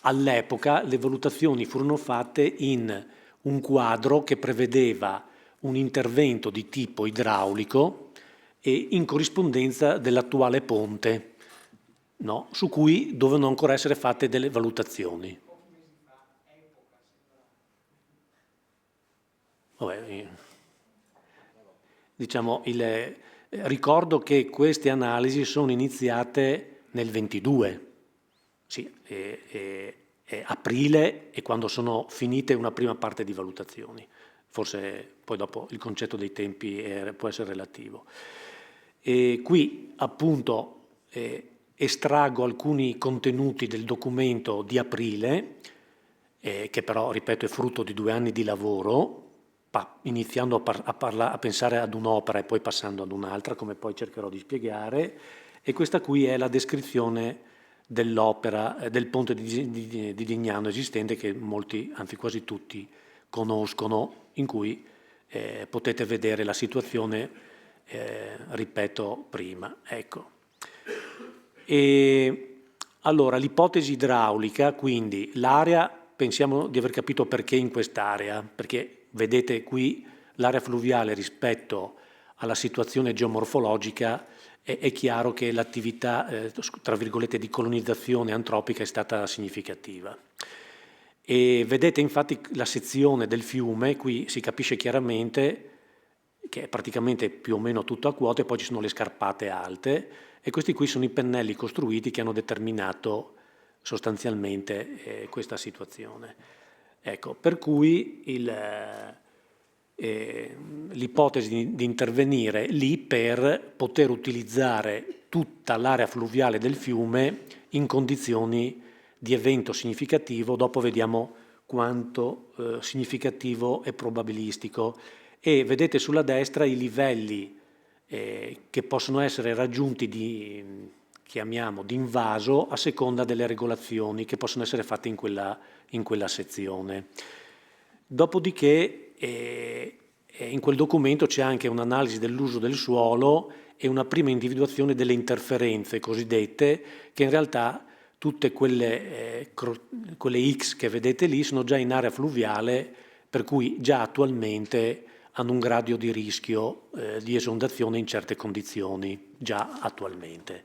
all'epoca le valutazioni furono fatte in un quadro che prevedeva un intervento di tipo idraulico e in corrispondenza dell'attuale ponte, no? Su cui dovevano ancora essere fatte delle valutazioni. Diciamo, ricordo che queste analisi sono iniziate nel 22, sì, aprile è quando sono finite una prima parte di valutazioni. Forse poi dopo il concetto dei tempi può essere relativo. E qui appunto estraggo alcuni contenuti del documento di aprile, che però, ripeto, è frutto di 2 anni di lavoro, iniziando a pensare ad un'opera e poi passando ad un'altra, come poi cercherò di spiegare. E questa qui è la descrizione dell'opera, del ponte di Dignano esistente, che molti, anzi quasi tutti, conoscono, in cui potete vedere la situazione, ripeto, prima. Ecco. E allora, l'ipotesi idraulica, quindi l'area, pensiamo di aver capito perché in quest'area, perché vedete qui l'area fluviale rispetto alla situazione geomorfologica, è chiaro che l'attività, tra virgolette, di colonizzazione antropica è stata significativa. E vedete infatti la sezione del fiume, qui si capisce chiaramente che è praticamente più o meno tutto a quote, poi ci sono le scarpate alte, e questi qui sono i pennelli costruiti che hanno determinato sostanzialmente questa situazione. Ecco, per cui l'ipotesi di intervenire lì per poter utilizzare tutta l'area fluviale del fiume in condizioni di evento significativo. Dopo vediamo quanto significativo e probabilistico. E vedete sulla destra i livelli che possono essere raggiunti di invaso a seconda delle regolazioni che possono essere fatte in quella sezione. Dopodiché in quel documento c'è anche un'analisi dell'uso del suolo e una prima individuazione delle interferenze cosiddette, che in realtà tutte quelle X che vedete lì sono già in area fluviale, per cui già attualmente hanno un grado di rischio di esondazione in certe condizioni, già attualmente.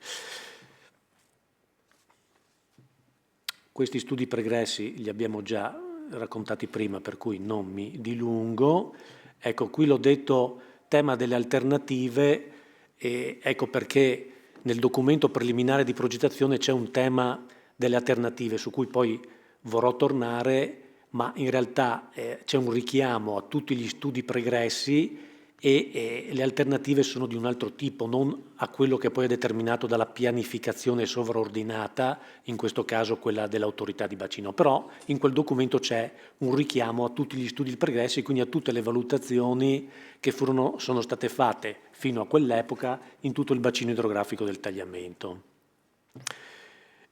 Questi studi pregressi li abbiamo già raccontati prima, per cui non mi dilungo. Ecco, qui l'ho detto, tema delle alternative, e ecco perché nel documento preliminare di progettazione c'è un tema delle alternative su cui poi vorrò tornare, ma in realtà c'è un richiamo a tutti gli studi pregressi e le alternative sono di un altro tipo, non a quello che poi è determinato dalla pianificazione sovraordinata, in questo caso quella dell'autorità di bacino. Però in quel documento c'è un richiamo a tutti gli studi pregressi, quindi a tutte le valutazioni che sono state fatte fino a quell'epoca in tutto il bacino idrografico del tagliamento.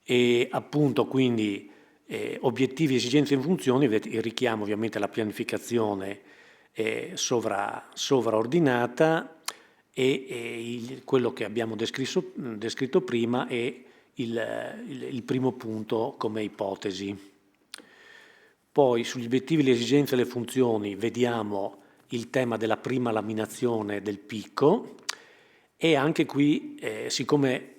E appunto quindi obiettivi, esigenze e funzioni, il richiamo ovviamente alla pianificazione sovraordinata e quello che abbiamo descritto prima è il primo punto come ipotesi. Poi sugli obiettivi, le esigenze e le funzioni vediamo il tema della prima laminazione del picco e anche qui siccome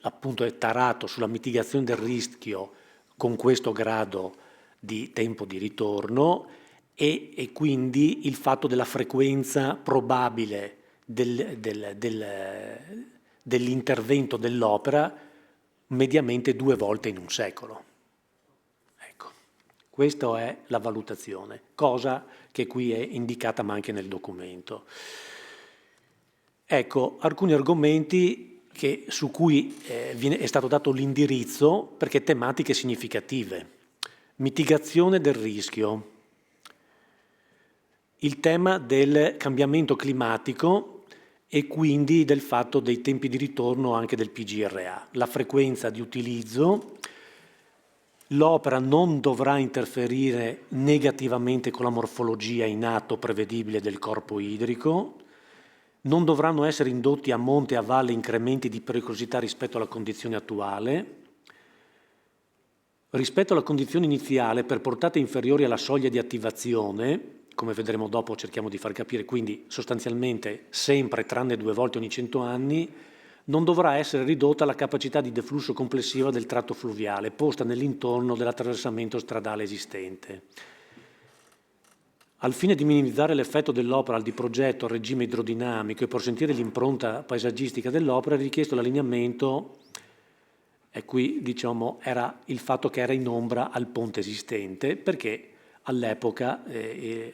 appunto è tarato sulla mitigazione del rischio con questo grado di tempo di ritorno e quindi il fatto della frequenza probabile dell'intervento dell'opera mediamente 2 volte in un secolo. Ecco, questa è la valutazione, cosa che qui è indicata ma anche nel documento. Ecco, alcuni argomenti su cui è stato dato l'indirizzo perché tematiche significative. Mitigazione del rischio. Il tema del cambiamento climatico e quindi del fatto dei tempi di ritorno anche del PGRA, la frequenza di utilizzo, l'opera non dovrà interferire negativamente con la morfologia in atto prevedibile del corpo idrico, non dovranno essere indotti a monte e a valle incrementi di pericolosità rispetto alla condizione attuale. Rispetto alla condizione iniziale, per portate inferiori alla soglia di attivazione, come vedremo dopo cerchiamo di far capire, quindi sostanzialmente sempre tranne 2 volte ogni 100 anni, non dovrà essere ridotta la capacità di deflusso complessiva del tratto fluviale posta nell'intorno dell'attraversamento stradale esistente. Al fine di minimizzare l'effetto dell'opera al di progetto, al regime idrodinamico e per sentire l'impronta paesaggistica dell'opera, è richiesto l'allineamento, e qui diciamo era il fatto che era in ombra al ponte esistente, perché all'epoca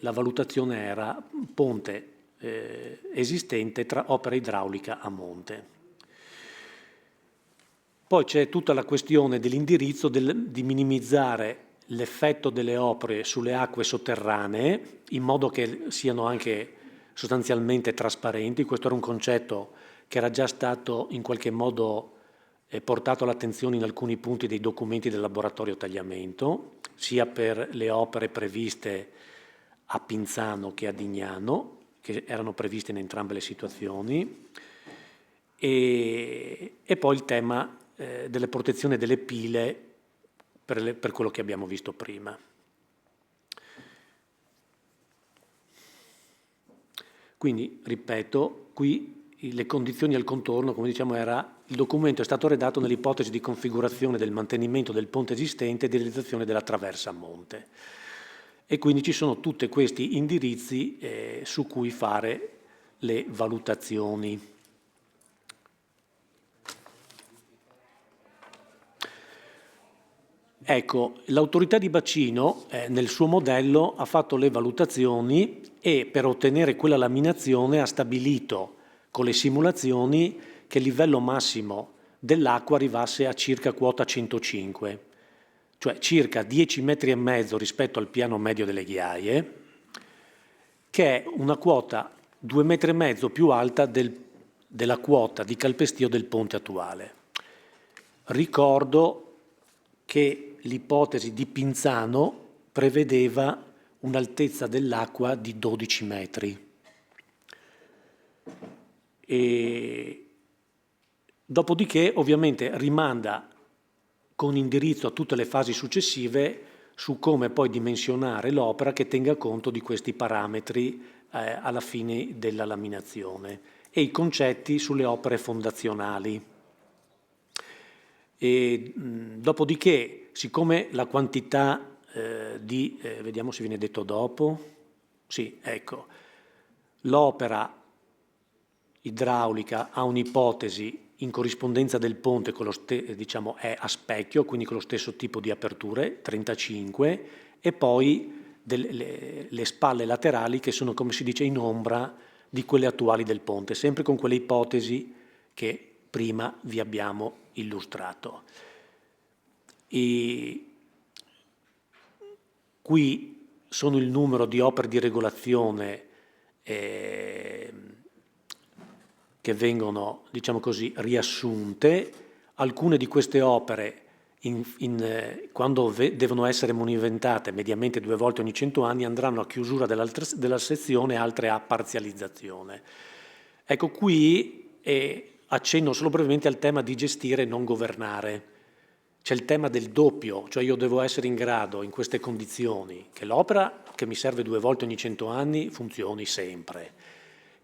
la valutazione era ponte esistente tra opera idraulica a monte. Poi c'è tutta la questione dell'indirizzo di minimizzare l'effetto delle opere sulle acque sotterranee in modo che siano anche sostanzialmente trasparenti. Questo era un concetto che era già stato in qualche modo portato all'attenzione in alcuni punti dei documenti del laboratorio tagliamento, sia per le opere previste a Pinzano che a Dignano, che erano previste in entrambe le situazioni, e poi il tema delle protezioni delle pile per quello che abbiamo visto prima. Quindi, ripeto, qui le condizioni al contorno, come diciamo, il documento è stato redatto nell'ipotesi di configurazione del mantenimento del ponte esistente e di realizzazione della traversa a monte. E quindi ci sono tutti questi indirizzi su cui fare le valutazioni. Ecco, l'autorità di bacino nel suo modello ha fatto le valutazioni e per ottenere quella laminazione ha stabilito con le simulazioni che il livello massimo dell'acqua arrivasse a circa quota 105, cioè circa 10,5 metri rispetto al piano medio delle ghiaie, che è una quota 2,5 metri più alta della quota di calpestio del ponte attuale. Ricordo che l'ipotesi di Pinzano prevedeva un'altezza dell'acqua di 12 metri. E dopodiché ovviamente rimanda con indirizzo a tutte le fasi successive su come poi dimensionare l'opera che tenga conto di questi parametri alla fine della laminazione e i concetti sulle opere fondazionali. E dopodiché, siccome la quantità vediamo se viene detto dopo, sì, ecco, l'opera idraulica ha un'ipotesi in corrispondenza del ponte con diciamo è a specchio, quindi con lo stesso tipo di aperture, 35, e poi le spalle laterali che sono, come si dice, in ombra di quelle attuali del ponte, sempre con quelle ipotesi che prima vi abbiamo illustrato. E qui sono il numero di opere di regolazione che vengono, diciamo così, riassunte. Alcune di queste opere, quando devono essere monumentate mediamente 2 volte ogni 100 anni, andranno a chiusura della sezione, altre a parzializzazione. Ecco, qui accenno solo brevemente al tema di gestire e non governare. C'è il tema del doppio, cioè io devo essere in grado, in queste condizioni, che l'opera che mi serve 2 volte ogni 100 anni funzioni sempre,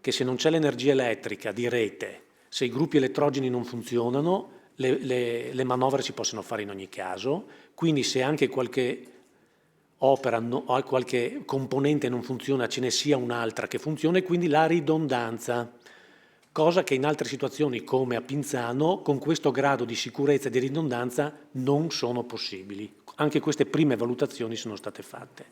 che se non c'è l'energia elettrica di rete, se i gruppi elettrogeni non funzionano, le manovre si possono fare in ogni caso, quindi se anche qualche opera o qualche componente non funziona, ce ne sia un'altra che funziona, e quindi la ridondanza, cosa che in altre situazioni come a Pinzano con questo grado di sicurezza e di ridondanza non sono possibili. Anche queste prime valutazioni sono state fatte.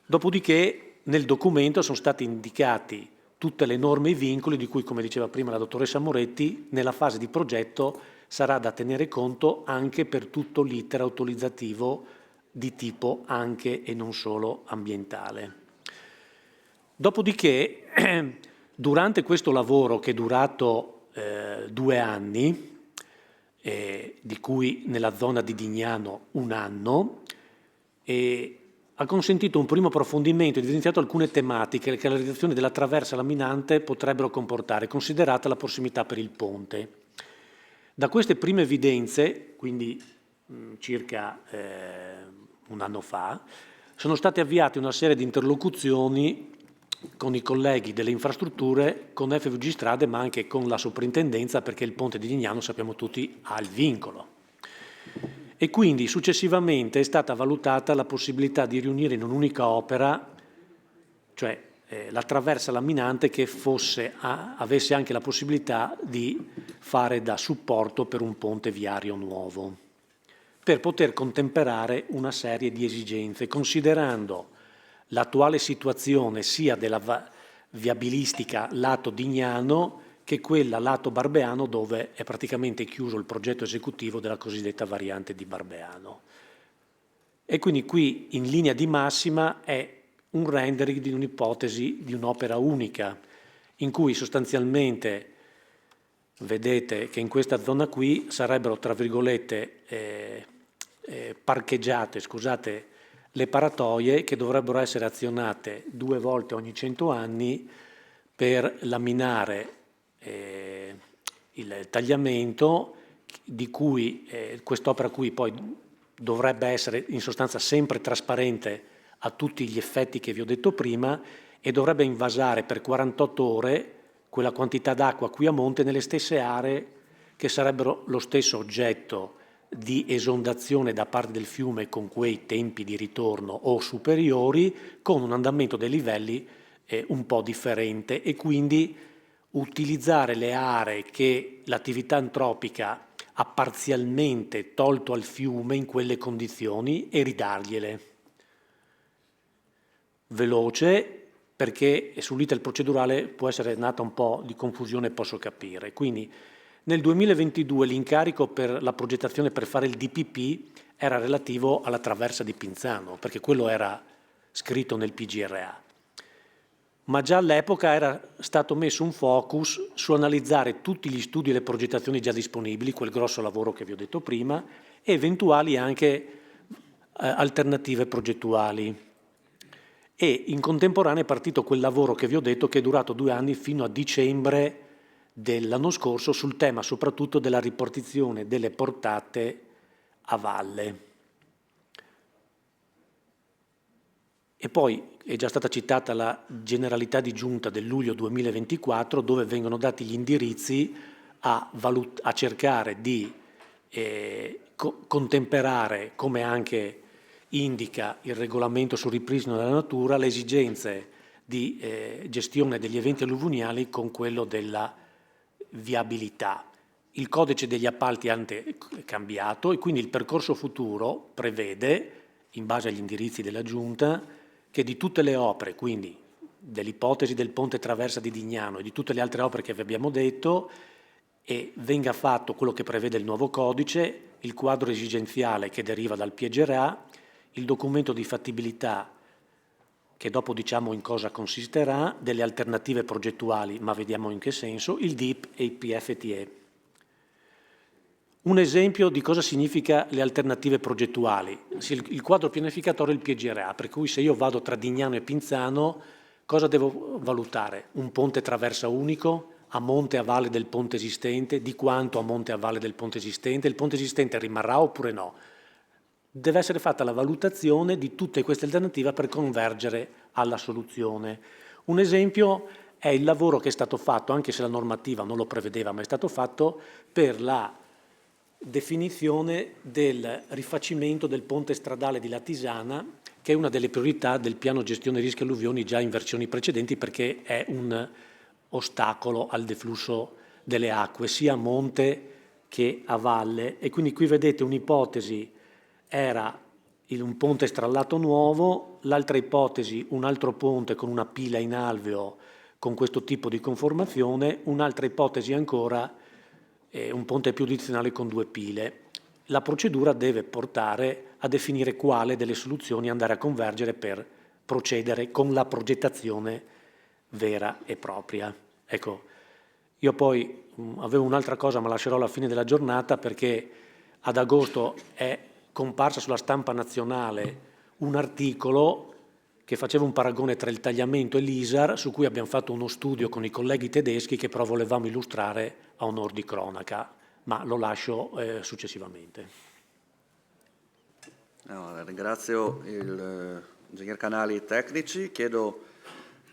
Dopodiché nel documento sono stati indicati tutte le norme e i vincoli di cui, come diceva prima la dottoressa Moretti, nella fase di progetto sarà da tenere conto anche per tutto l'iter autorizzativo di tipo anche e non solo ambientale. Dopodiché, durante questo lavoro che è durato 2 anni, di cui nella zona di Dignano 1 anno, ha consentito un primo approfondimento ed evidenziato alcune tematiche che la realizzazione della traversa laminante potrebbero comportare, considerata la prossimità per il ponte. Da queste prime evidenze, quindi circa 1 anno fa, sono state avviate una serie di interlocuzioni con i colleghi delle infrastrutture, con FVG Strade, ma anche con la soprintendenza, perché il ponte di Dignano, sappiamo tutti, ha il vincolo. E quindi successivamente è stata valutata la possibilità di riunire in un'unica opera, cioè la traversa laminante, che avesse anche la possibilità di fare da supporto per un ponte viario nuovo, per poter contemperare una serie di esigenze, considerando l'attuale situazione sia della viabilistica lato Dignano che quella lato Barbeano, dove è praticamente chiuso il progetto esecutivo della cosiddetta variante di Barbeano. E quindi qui in linea di massima è un rendering di un'ipotesi di un'opera unica, in cui sostanzialmente vedete che in questa zona qui sarebbero, tra virgolette, parcheggiate, scusate, le paratoie, che dovrebbero essere azionate 2 volte ogni 100 anni per laminare il tagliamento, di cui quest'opera qui poi dovrebbe essere in sostanza sempre trasparente a tutti gli effetti che vi ho detto prima, e dovrebbe invasare per 48 ore quella quantità d'acqua qui a monte nelle stesse aree che sarebbero lo stesso oggetto di esondazione da parte del fiume, con quei tempi di ritorno o superiori, con un andamento dei livelli un po' differente, e quindi utilizzare le aree che l'attività antropica ha parzialmente tolto al fiume in quelle condizioni e ridargliele. Veloce, perché sull'iter procedurale può essere nata un po' di confusione, posso capire. Quindi nel 2022 l'incarico per la progettazione per fare il DPP era relativo alla traversa di Pinzano, perché quello era scritto nel PGRA. Ma già all'epoca era stato messo un focus su analizzare tutti gli studi e le progettazioni già disponibili, quel grosso lavoro che vi ho detto prima, e eventuali anche alternative progettuali. E in contemporanea è partito quel lavoro che vi ho detto che è durato 2 anni fino a dicembre dell'anno scorso sul tema soprattutto della ripartizione delle portate a valle. E poi è già stata citata la generalità di giunta del luglio 2024 dove vengono dati gli indirizzi a cercare di contemperare, come anche indica il regolamento sul ripristino della natura, le esigenze di gestione degli eventi alluvionali con quello della viabilità. Il codice degli appalti è cambiato e quindi il percorso futuro prevede, in base agli indirizzi della Giunta, che di tutte le opere, quindi dell'ipotesi del ponte traversa di Dignano e di tutte le altre opere che vi abbiamo detto, e venga fatto quello che prevede il nuovo codice, il quadro esigenziale che deriva dal PGRA, il documento di fattibilità che dopo diciamo in cosa consisterà, delle alternative progettuali, ma vediamo in che senso, il DIP e il PFTE. Un esempio di cosa significa le alternative progettuali. Il quadro pianificatorio è il PGRA, per cui se io vado tra Dignano e Pinzano, cosa devo valutare? Un ponte traversa unico, a monte e a valle del ponte esistente, di quanto a monte e a valle del ponte esistente, il ponte esistente rimarrà oppure no? Deve essere fatta la valutazione di tutte queste alternative per convergere alla soluzione. Un esempio è il lavoro che è stato fatto, anche se la normativa non lo prevedeva, ma è stato fatto per la definizione del rifacimento del ponte stradale di Latisana, che è una delle priorità del piano gestione rischi alluvioni già in versioni precedenti, perché è un ostacolo al deflusso delle acque, sia a monte che a valle. E quindi qui vedete un'ipotesi era un ponte strallato nuovo, l'altra ipotesi un altro ponte con una pila in alveo con questo tipo di conformazione, un'altra ipotesi ancora un ponte più tradizionale con 2 pile. La procedura deve portare a definire quale delle soluzioni andare a convergere per procedere con la progettazione vera e propria. Ecco, io poi avevo un'altra cosa, ma lascerò alla fine della giornata, perché ad agosto è comparsa sulla stampa nazionale un articolo che faceva un paragone tra il tagliamento e l'ISAR, su cui abbiamo fatto uno studio con i colleghi tedeschi che però volevamo illustrare a onor di cronaca, ma lo lascio successivamente. Ringrazio l'ingegner Canali tecnici, chiedo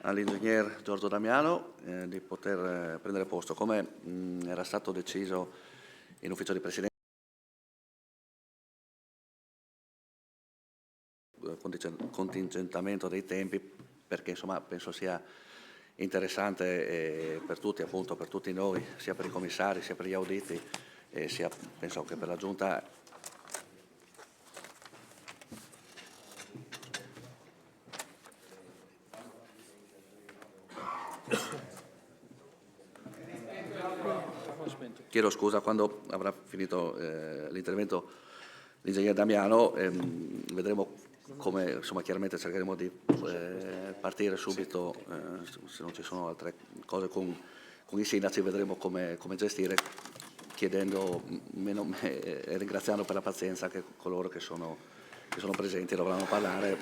all'ingegner Giorgio Damiano di poter prendere posto. Come era stato deciso in ufficio di presidenza, contingentamento dei tempi, perché insomma penso sia interessante per tutti, appunto per tutti noi, sia per i commissari, sia per gli auditi, sia penso che per la Giunta. Chiedo scusa, quando avrà finito l'intervento l'ingegner Damiano, vedremo come, insomma, chiaramente cercheremo di partire subito, se non ci sono altre cose con i sindaci, vedremo come gestire, chiedendo e ringraziando per la pazienza anche coloro che sono presenti e dovranno parlare.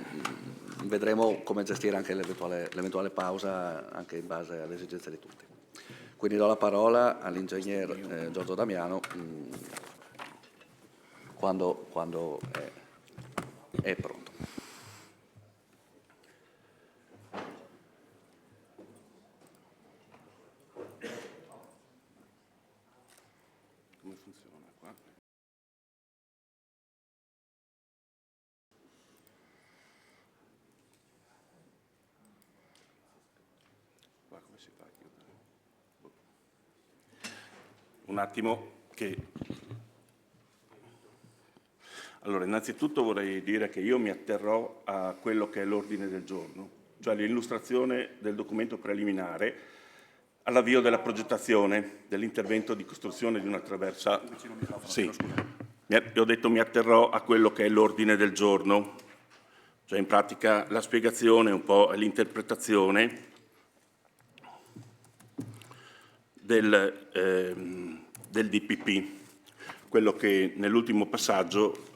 Vedremo come gestire anche l'eventuale pausa, anche in base alle esigenze di tutti. Quindi do la parola all'ingegner Giorgio Damiano quando è pronto. Come funziona qua? Qua come si fa a chiudere? Un attimo che... Allora, innanzitutto vorrei dire che io mi atterrò a quello che è l'ordine del giorno cioè l'illustrazione del documento preliminare all'avvio della progettazione dell'intervento di costruzione di una traversa. Sì, ho detto mi atterrò a quello che è l'ordine del giorno, cioè in pratica la spiegazione, un po' l'interpretazione del DPP, quello che nell'ultimo passaggio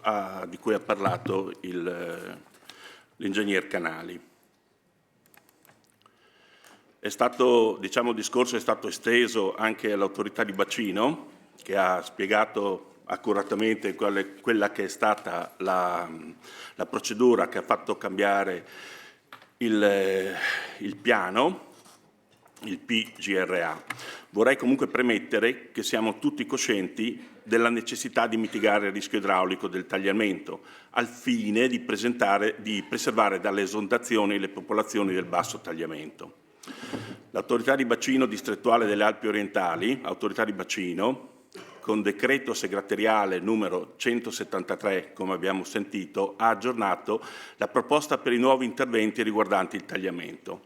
di cui ha parlato l'ingegner Canali. È stato, diciamo, il discorso è stato esteso anche all'autorità di bacino, che ha spiegato accuratamente quella che è stata la procedura che ha fatto cambiare il piano, il PGRA. Vorrei comunque premettere che siamo tutti coscienti della necessità di mitigare il rischio idraulico del tagliamento, al fine di preservare dalle esondazioni le popolazioni del basso tagliamento. L'autorità di bacino distrettuale delle Alpi Orientali, autorità di bacino, con decreto segretariale numero 173, come abbiamo sentito, ha aggiornato la proposta per i nuovi interventi riguardanti il tagliamento.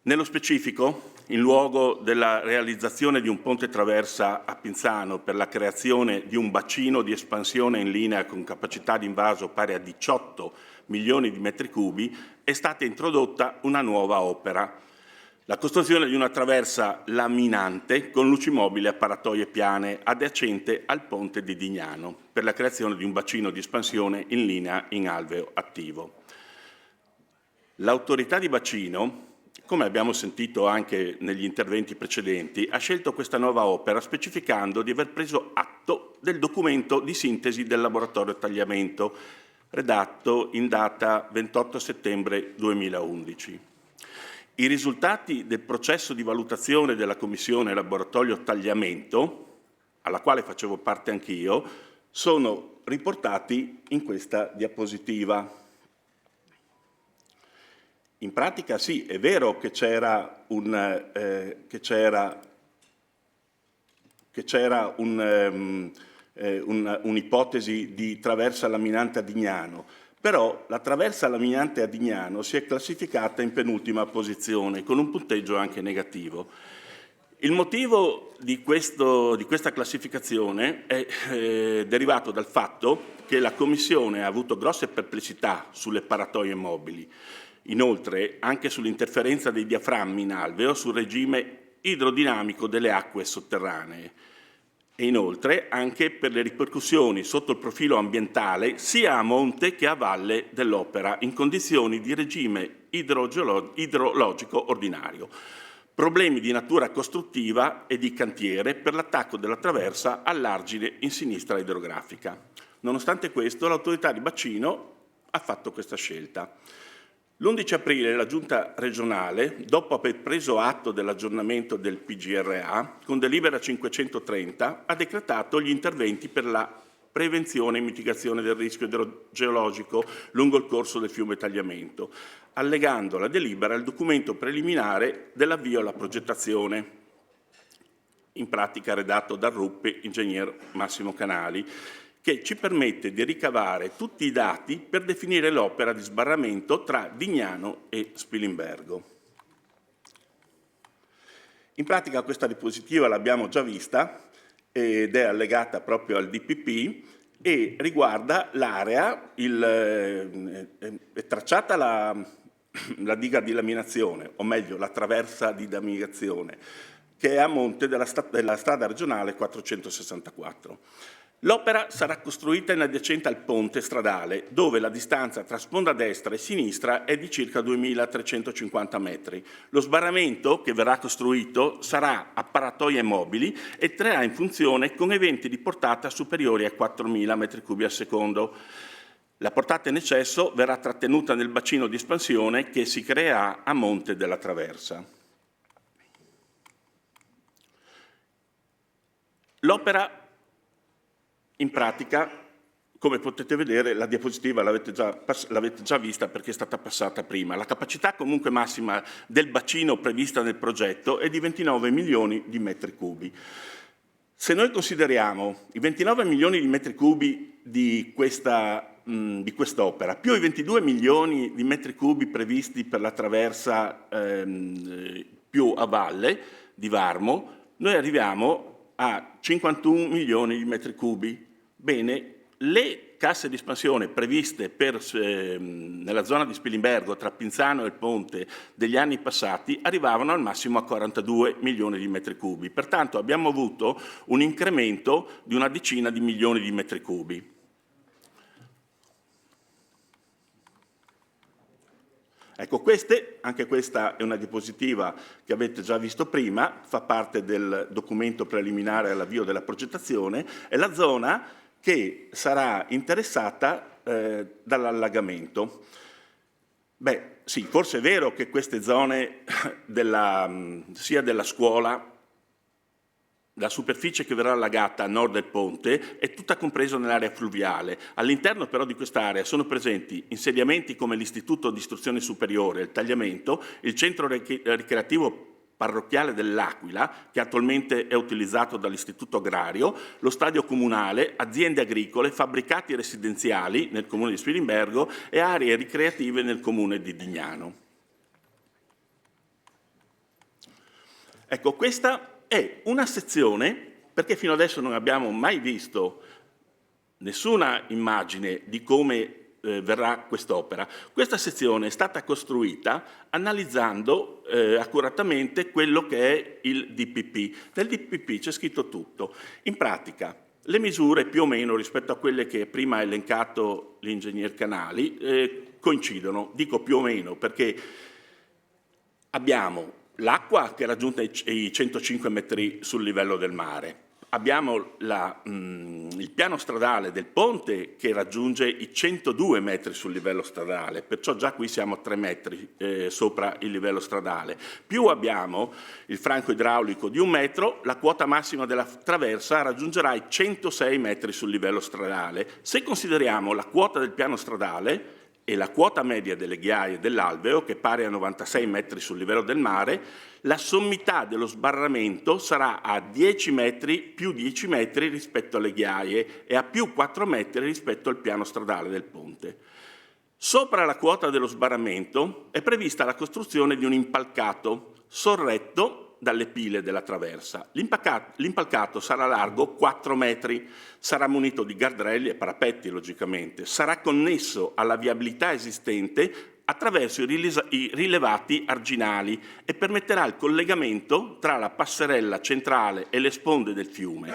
Nello specifico, in luogo della realizzazione di un ponte traversa a Pinzano per la creazione di un bacino di espansione in linea con capacità di invaso pari a 18 milioni di metri cubi, è stata introdotta una nuova opera: la costruzione di una traversa laminante con lucimobili a paratoie piane adiacente al ponte di Dignano per la creazione di un bacino di espansione in linea in alveo attivo. L'autorità di bacino, come abbiamo sentito anche negli interventi precedenti, ha scelto questa nuova opera specificando di aver preso atto del documento di sintesi del laboratorio tagliamento redatto in data 28 settembre 2011. I risultati del processo di valutazione della Commissione Laboratorio Tagliamento, alla quale facevo parte anch'io, sono riportati in questa diapositiva. In pratica sì, è vero che c'era un'ipotesi di traversa laminante a Dignano, però la traversa laminante a Dignano si è classificata in penultima posizione, con un punteggio anche negativo. Il motivo di questa classificazione è derivato dal fatto che la Commissione ha avuto grosse perplessità sulle paratoie mobili. Inoltre, anche sull'interferenza dei diaframmi in alveo sul regime idrodinamico delle acque sotterranee e inoltre anche per le ripercussioni sotto il profilo ambientale sia a monte che a valle dell'opera in condizioni di regime idrologico ordinario. Problemi di natura costruttiva e di cantiere per l'attacco della traversa all'argine in sinistra idrografica. Nonostante questo, l'autorità di bacino ha fatto questa scelta. L'11 aprile la Giunta regionale, dopo aver preso atto dell'aggiornamento del PGRA, con delibera 530, ha decretato gli interventi per la prevenzione e mitigazione del rischio idrogeologico lungo il corso del fiume Tagliamento, allegando la delibera al documento preliminare dell'avvio alla progettazione, in pratica redatto dal RUP, ingegner Massimo Canali, che ci permette di ricavare tutti i dati per definire l'opera di sbarramento tra Dignano e Spilimbergo. In pratica questa diapositiva l'abbiamo già vista ed è allegata proprio al DPP e riguarda l'area, è tracciata la diga di laminazione, o meglio la traversa di laminazione, che è a monte della strada regionale 464. L'opera sarà costruita in adiacenza al ponte stradale, dove la distanza tra sponda destra e sinistra è di circa 2.350 metri. Lo sbarramento che verrà costruito sarà a paratoie mobili e entrerà in funzione con eventi di portata superiori a 4.000 metri cubi al secondo. La portata in eccesso verrà trattenuta nel bacino di espansione che si creerà a monte della traversa. L'opera in pratica, come potete vedere, la diapositiva l'avete già vista perché è stata passata prima. La capacità comunque massima del bacino prevista nel progetto è di 29 milioni di metri cubi. Se noi consideriamo i 29 milioni di metri cubi di questa di quest'opera, più i 22 milioni di metri cubi previsti per la traversa più a valle di Varmo, noi arriviamo a 51 milioni di metri cubi. Bene, le casse di espansione previste nella zona di Spilimbergo, tra Pinzano e il Ponte, degli anni passati, arrivavano al massimo a 42 milioni di metri cubi. Pertanto abbiamo avuto un incremento di una decina di milioni di metri cubi. Ecco, anche questa è una diapositiva che avete già visto prima, fa parte del documento preliminare all'avvio della progettazione, è la zona che sarà interessata dall'allagamento. Beh, sì, forse è vero che queste zone sia della scuola, la superficie che verrà allagata a nord del ponte è tutta compresa nell'area fluviale. All'interno però di quest'area sono presenti insediamenti come l'Istituto di Istruzione Superiore, il Tagliamento, il centro ricreativo parrocchiale dell'Aquila, che attualmente è utilizzato dall'Istituto Agrario, lo stadio comunale, aziende agricole, fabbricati residenziali nel comune di Spilimbergo e aree ricreative nel comune di Dignano. Ecco, questa è una sezione, perché fino adesso non abbiamo mai visto nessuna immagine di come verrà quest'opera. Questa sezione è stata costruita analizzando accuratamente quello che è il DPP. Nel DPP c'è scritto tutto. In pratica, le misure più o meno rispetto a quelle che prima ha elencato l'ingegner Canali coincidono. Dico più o meno perché abbiamo l'acqua che raggiunge i 105 metri sul livello del mare. Abbiamo il piano stradale del ponte che raggiunge i 102 metri sul livello stradale, perciò già qui siamo a 3 metri sopra il livello stradale. Più abbiamo il franco idraulico di 1 metro, la quota massima della traversa raggiungerà i 106 metri sul livello stradale. Se consideriamo la quota del piano stradale e la quota media delle ghiaie dell'alveo, che è pari a 96 metri sul livello del mare, la sommità dello sbarramento sarà a 10 metri più 10 metri rispetto alle ghiaie e a più 4 metri rispetto al piano stradale del ponte. Sopra la quota dello sbarramento è prevista la costruzione di un impalcato sorretto dalle pile della traversa. L'impalcato sarà largo 4 metri, sarà munito di guardraili e parapetti logicamente, sarà connesso alla viabilità esistente attraverso i rilevati arginali e permetterà il collegamento tra la passerella centrale e le sponde del fiume.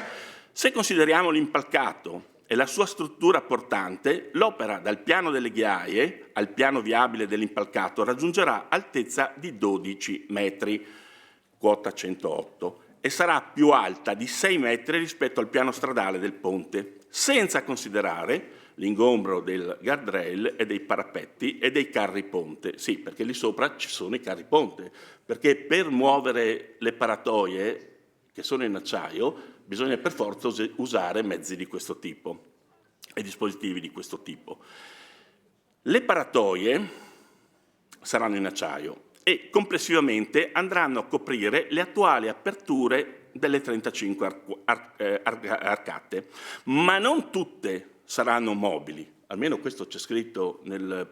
Se consideriamo l'impalcato e la sua struttura portante, l'opera dal piano delle ghiaie al piano viabile dell'impalcato raggiungerà altezza di 12 metri, quota 108, e sarà più alta di 6 metri rispetto al piano stradale del ponte, senza considerare l'ingombro del guardrail e dei parapetti e dei carri ponte. Sì, perché lì sopra ci sono i carri ponte, perché per muovere le paratoie che sono in acciaio bisogna per forza usare mezzi di questo tipo e dispositivi di questo tipo. Le paratoie saranno in acciaio e complessivamente andranno a coprire le attuali aperture delle 35 arcate, ma non tutte saranno mobili, almeno questo c'è scritto nel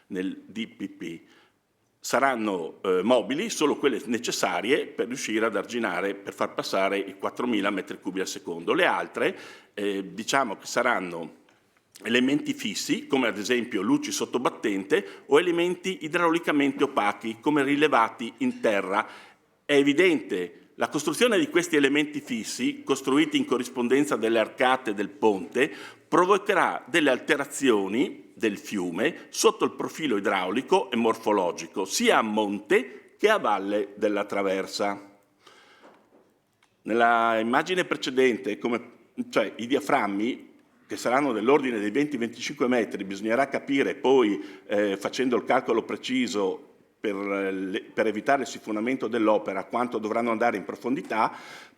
DPP. Saranno mobili solo quelle necessarie per riuscire ad arginare, per far passare i 4.000 metri cubi al secondo. Le altre diciamo che saranno elementi fissi, come ad esempio luci sottobattente, o elementi idraulicamente opachi, come rilevati in terra. È evidente, la costruzione di questi elementi fissi, costruiti in corrispondenza delle arcate del ponte, provocherà delle alterazioni del fiume sotto il profilo idraulico e morfologico, sia a monte che a valle della traversa. Nella immagine precedente, cioè i diaframmi, che saranno dell'ordine dei 20-25 metri, bisognerà capire poi, facendo il calcolo preciso per evitare il sifonamento dell'opera, quanto dovranno andare in profondità,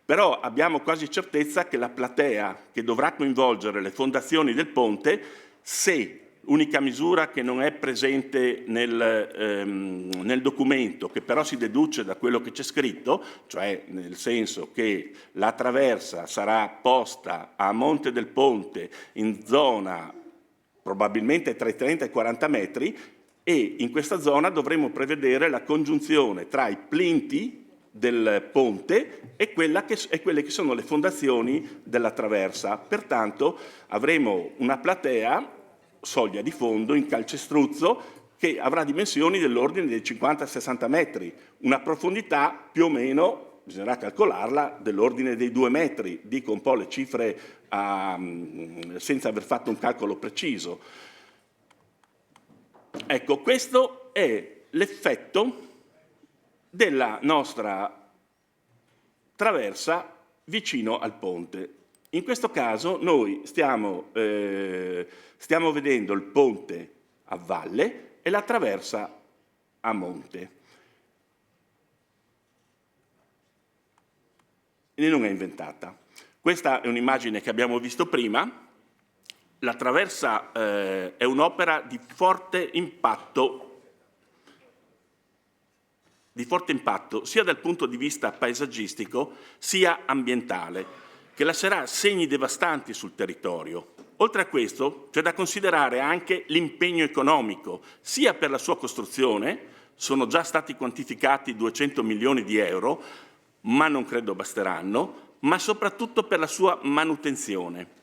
però abbiamo quasi certezza che la platea che dovrà coinvolgere le fondazioni del ponte, se unica misura che non è presente nel documento, che però si deduce da quello che c'è scritto, cioè nel senso che la traversa sarà posta a monte del ponte in zona probabilmente tra i 30 e i 40 metri, e in questa zona dovremo prevedere la congiunzione tra i plinti del ponte e quelle che sono le fondazioni della traversa. Pertanto avremo una platea, soglia di fondo, in calcestruzzo, che avrà dimensioni dell'ordine dei 50-60 metri, una profondità più o meno, bisognerà calcolarla, dell'ordine dei 2 metri, dico un po' le cifre senza aver fatto un calcolo preciso. Ecco, questo è l'effetto della nostra traversa vicino al ponte. In questo caso noi stiamo vedendo il ponte a valle e la traversa a monte. E non è inventata. Questa è un'immagine che abbiamo visto prima. La traversa è un'opera di forte impatto sia dal punto di vista paesaggistico sia ambientale, che lascerà segni devastanti sul territorio. Oltre a questo c'è da considerare anche l'impegno economico, sia per la sua costruzione, sono già stati quantificati 200 milioni di euro, ma non credo basteranno, ma soprattutto per la sua manutenzione.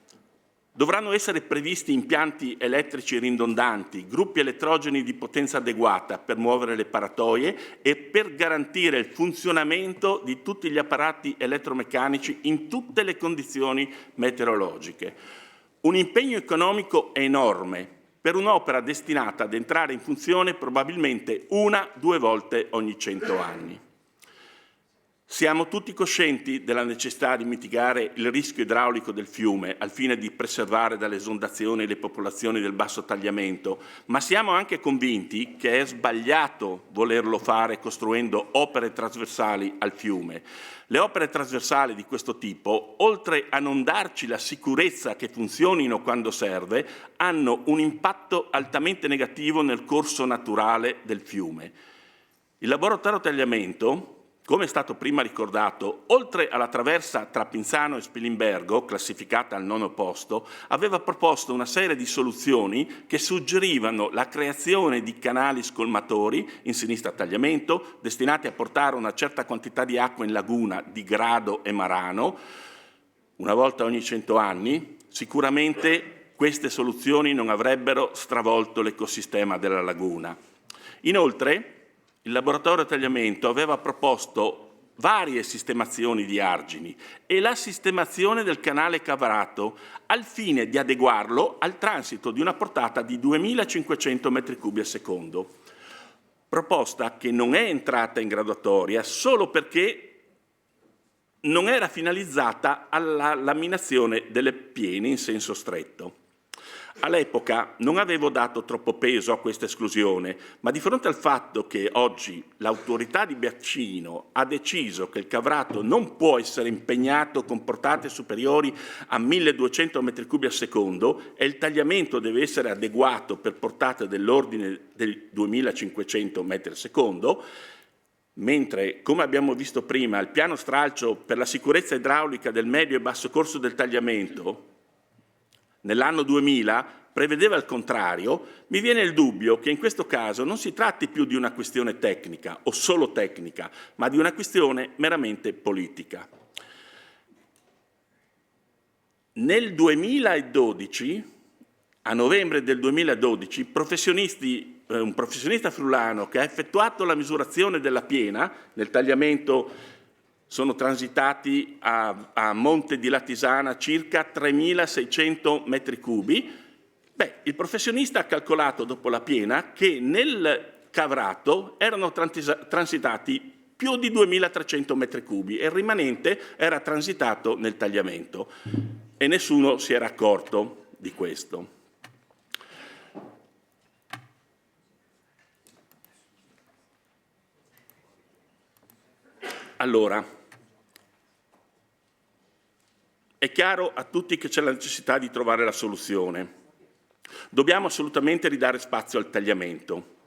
Dovranno essere previsti impianti elettrici ridondanti, gruppi elettrogeni di potenza adeguata per muovere le paratoie e per garantire il funzionamento di tutti gli apparati elettromeccanici in tutte le condizioni meteorologiche. Un impegno economico enorme per un'opera destinata ad entrare in funzione probabilmente 1-2 volte ogni 100 anni. Siamo tutti coscienti della necessità di mitigare il rischio idraulico del fiume al fine di preservare dalle esondazioni le popolazioni del basso tagliamento, ma siamo anche convinti che è sbagliato volerlo fare costruendo opere trasversali al fiume. Le opere trasversali di questo tipo, oltre a non darci la sicurezza che funzionino quando serve, hanno un impatto altamente negativo nel corso naturale del fiume. Il laboratorio tagliamento, come è stato prima ricordato, oltre alla traversa tra Pinzano e Spilimbergo, classificata al 9° posto, aveva proposto una serie di soluzioni che suggerivano la creazione di canali scolmatori in sinistra tagliamento, destinati a portare una certa quantità di acqua in laguna di Grado e Marano, una volta ogni 100 anni. Sicuramente queste soluzioni non avrebbero stravolto l'ecosistema della laguna. Inoltre, il laboratorio tagliamento aveva proposto varie sistemazioni di argini e la sistemazione del canale Cavarato al fine di adeguarlo al transito di una portata di 2500 m3 al secondo. Proposta che non è entrata in graduatoria solo perché non era finalizzata alla laminazione delle piene in senso stretto. All'epoca non avevo dato troppo peso a questa esclusione, ma di fronte al fatto che oggi l'autorità di bacino ha deciso che il Cavrato non può essere impegnato con portate superiori a 1200 m3 al secondo e il tagliamento deve essere adeguato per portate dell'ordine del 2500 m al secondo, mentre, come abbiamo visto prima, il piano stralcio per la sicurezza idraulica del medio e basso corso del tagliamento nell'anno 2000 prevedeva il contrario, mi viene il dubbio che in questo caso non si tratti più di una questione tecnica o solo tecnica, ma di una questione meramente politica. Nel 2012, a novembre del 2012, un professionista friulano che ha effettuato la misurazione della piena nel tagliamento, sono transitati a Monte di Latisana circa 3.600 m3. Il professionista ha calcolato dopo la piena che nel Cavrato erano transitati più di 2.300 m3 e il rimanente era transitato nel tagliamento e nessuno si era accorto di questo. Allora, è chiaro a tutti che c'è la necessità di trovare la soluzione. Dobbiamo assolutamente ridare spazio al tagliamento.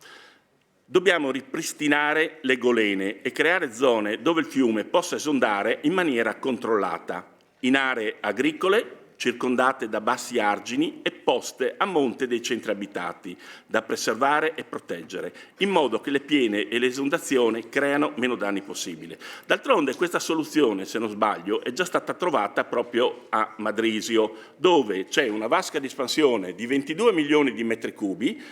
Dobbiamo ripristinare le golene e creare zone dove il fiume possa esondare in maniera controllata, in aree agricole circondate da bassi argini e poste a monte dei centri abitati, da preservare e proteggere, in modo che le piene e l'esondazione creano meno danni possibili. D'altronde questa soluzione, se non sbaglio, è già stata trovata proprio a Madrisio, dove c'è una vasca di espansione di 22 milioni di metri cubi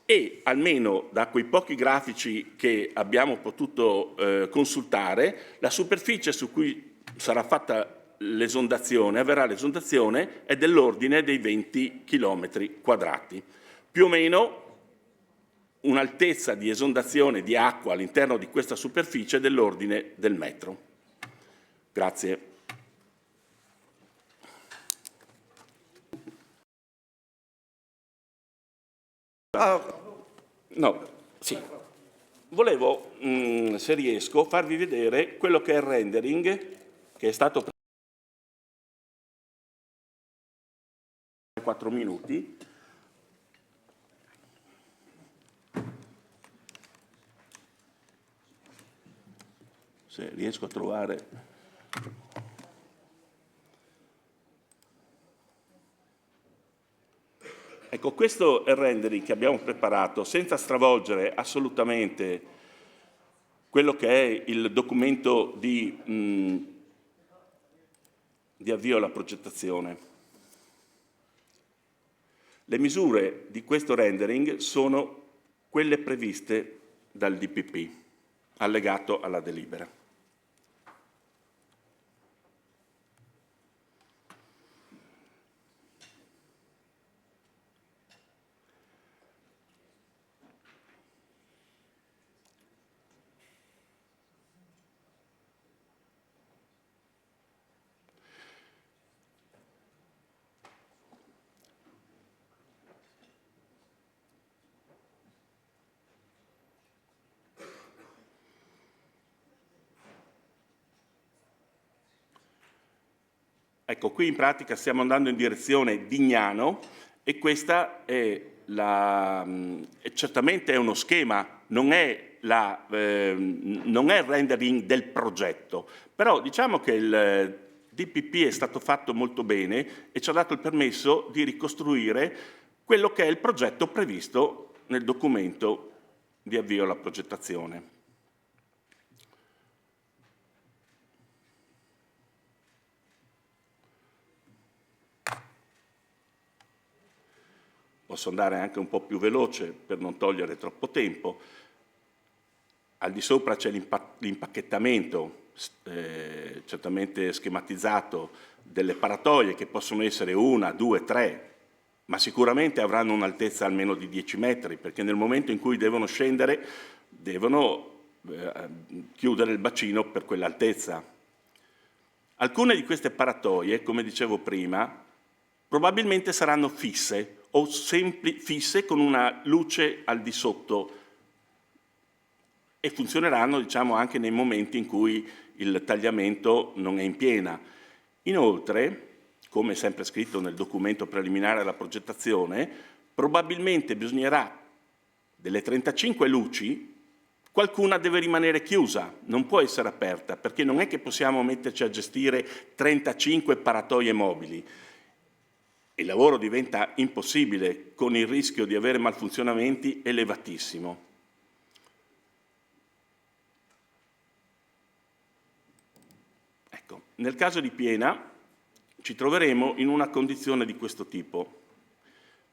e, almeno da quei pochi grafici che abbiamo potuto consultare, la superficie su cui sarà fatta l'esondazione, avverrà l'esondazione, è dell'ordine dei 20 km quadrati. Più o meno un'altezza di esondazione di acqua all'interno di questa superficie dell'ordine del metro. Grazie. No, sì. Volevo, se riesco, farvi vedere quello che è il rendering che è stato 4 minuti. Se riesco a trovare. Ecco, questo è il rendering che abbiamo preparato senza stravolgere assolutamente quello che è il documento di avvio alla progettazione. Le misure di questo rendering sono quelle previste dal DPP, allegato alla delibera. Ecco, qui in pratica stiamo andando in direzione Dignano e questa è certamente è uno schema, non è il rendering del progetto, però diciamo che il DPP è stato fatto molto bene e ci ha dato il permesso di ricostruire quello che è il progetto previsto nel documento di avvio alla progettazione. Posso andare anche un po' più veloce per non togliere troppo tempo. Al di sopra c'è l'impacchettamento, certamente schematizzato, delle paratoie che possono essere 1, 2, 3, ma sicuramente avranno un'altezza almeno di 10 metri, perché nel momento in cui devono scendere devono chiudere il bacino per quell'altezza. Alcune di queste paratoie, come dicevo prima, probabilmente saranno fisse o fisse con una luce al di sotto e funzioneranno, diciamo, anche nei momenti in cui il tagliamento non è in piena. Inoltre, come sempre scritto nel documento preliminare alla progettazione, probabilmente bisognerà, delle 35 luci, qualcuna deve rimanere chiusa, non può essere aperta, perché non è che possiamo metterci a gestire 35 paratoie mobili. Il lavoro diventa impossibile con il rischio di avere malfunzionamenti elevatissimo. Ecco, nel caso di piena ci troveremo in una condizione di questo tipo.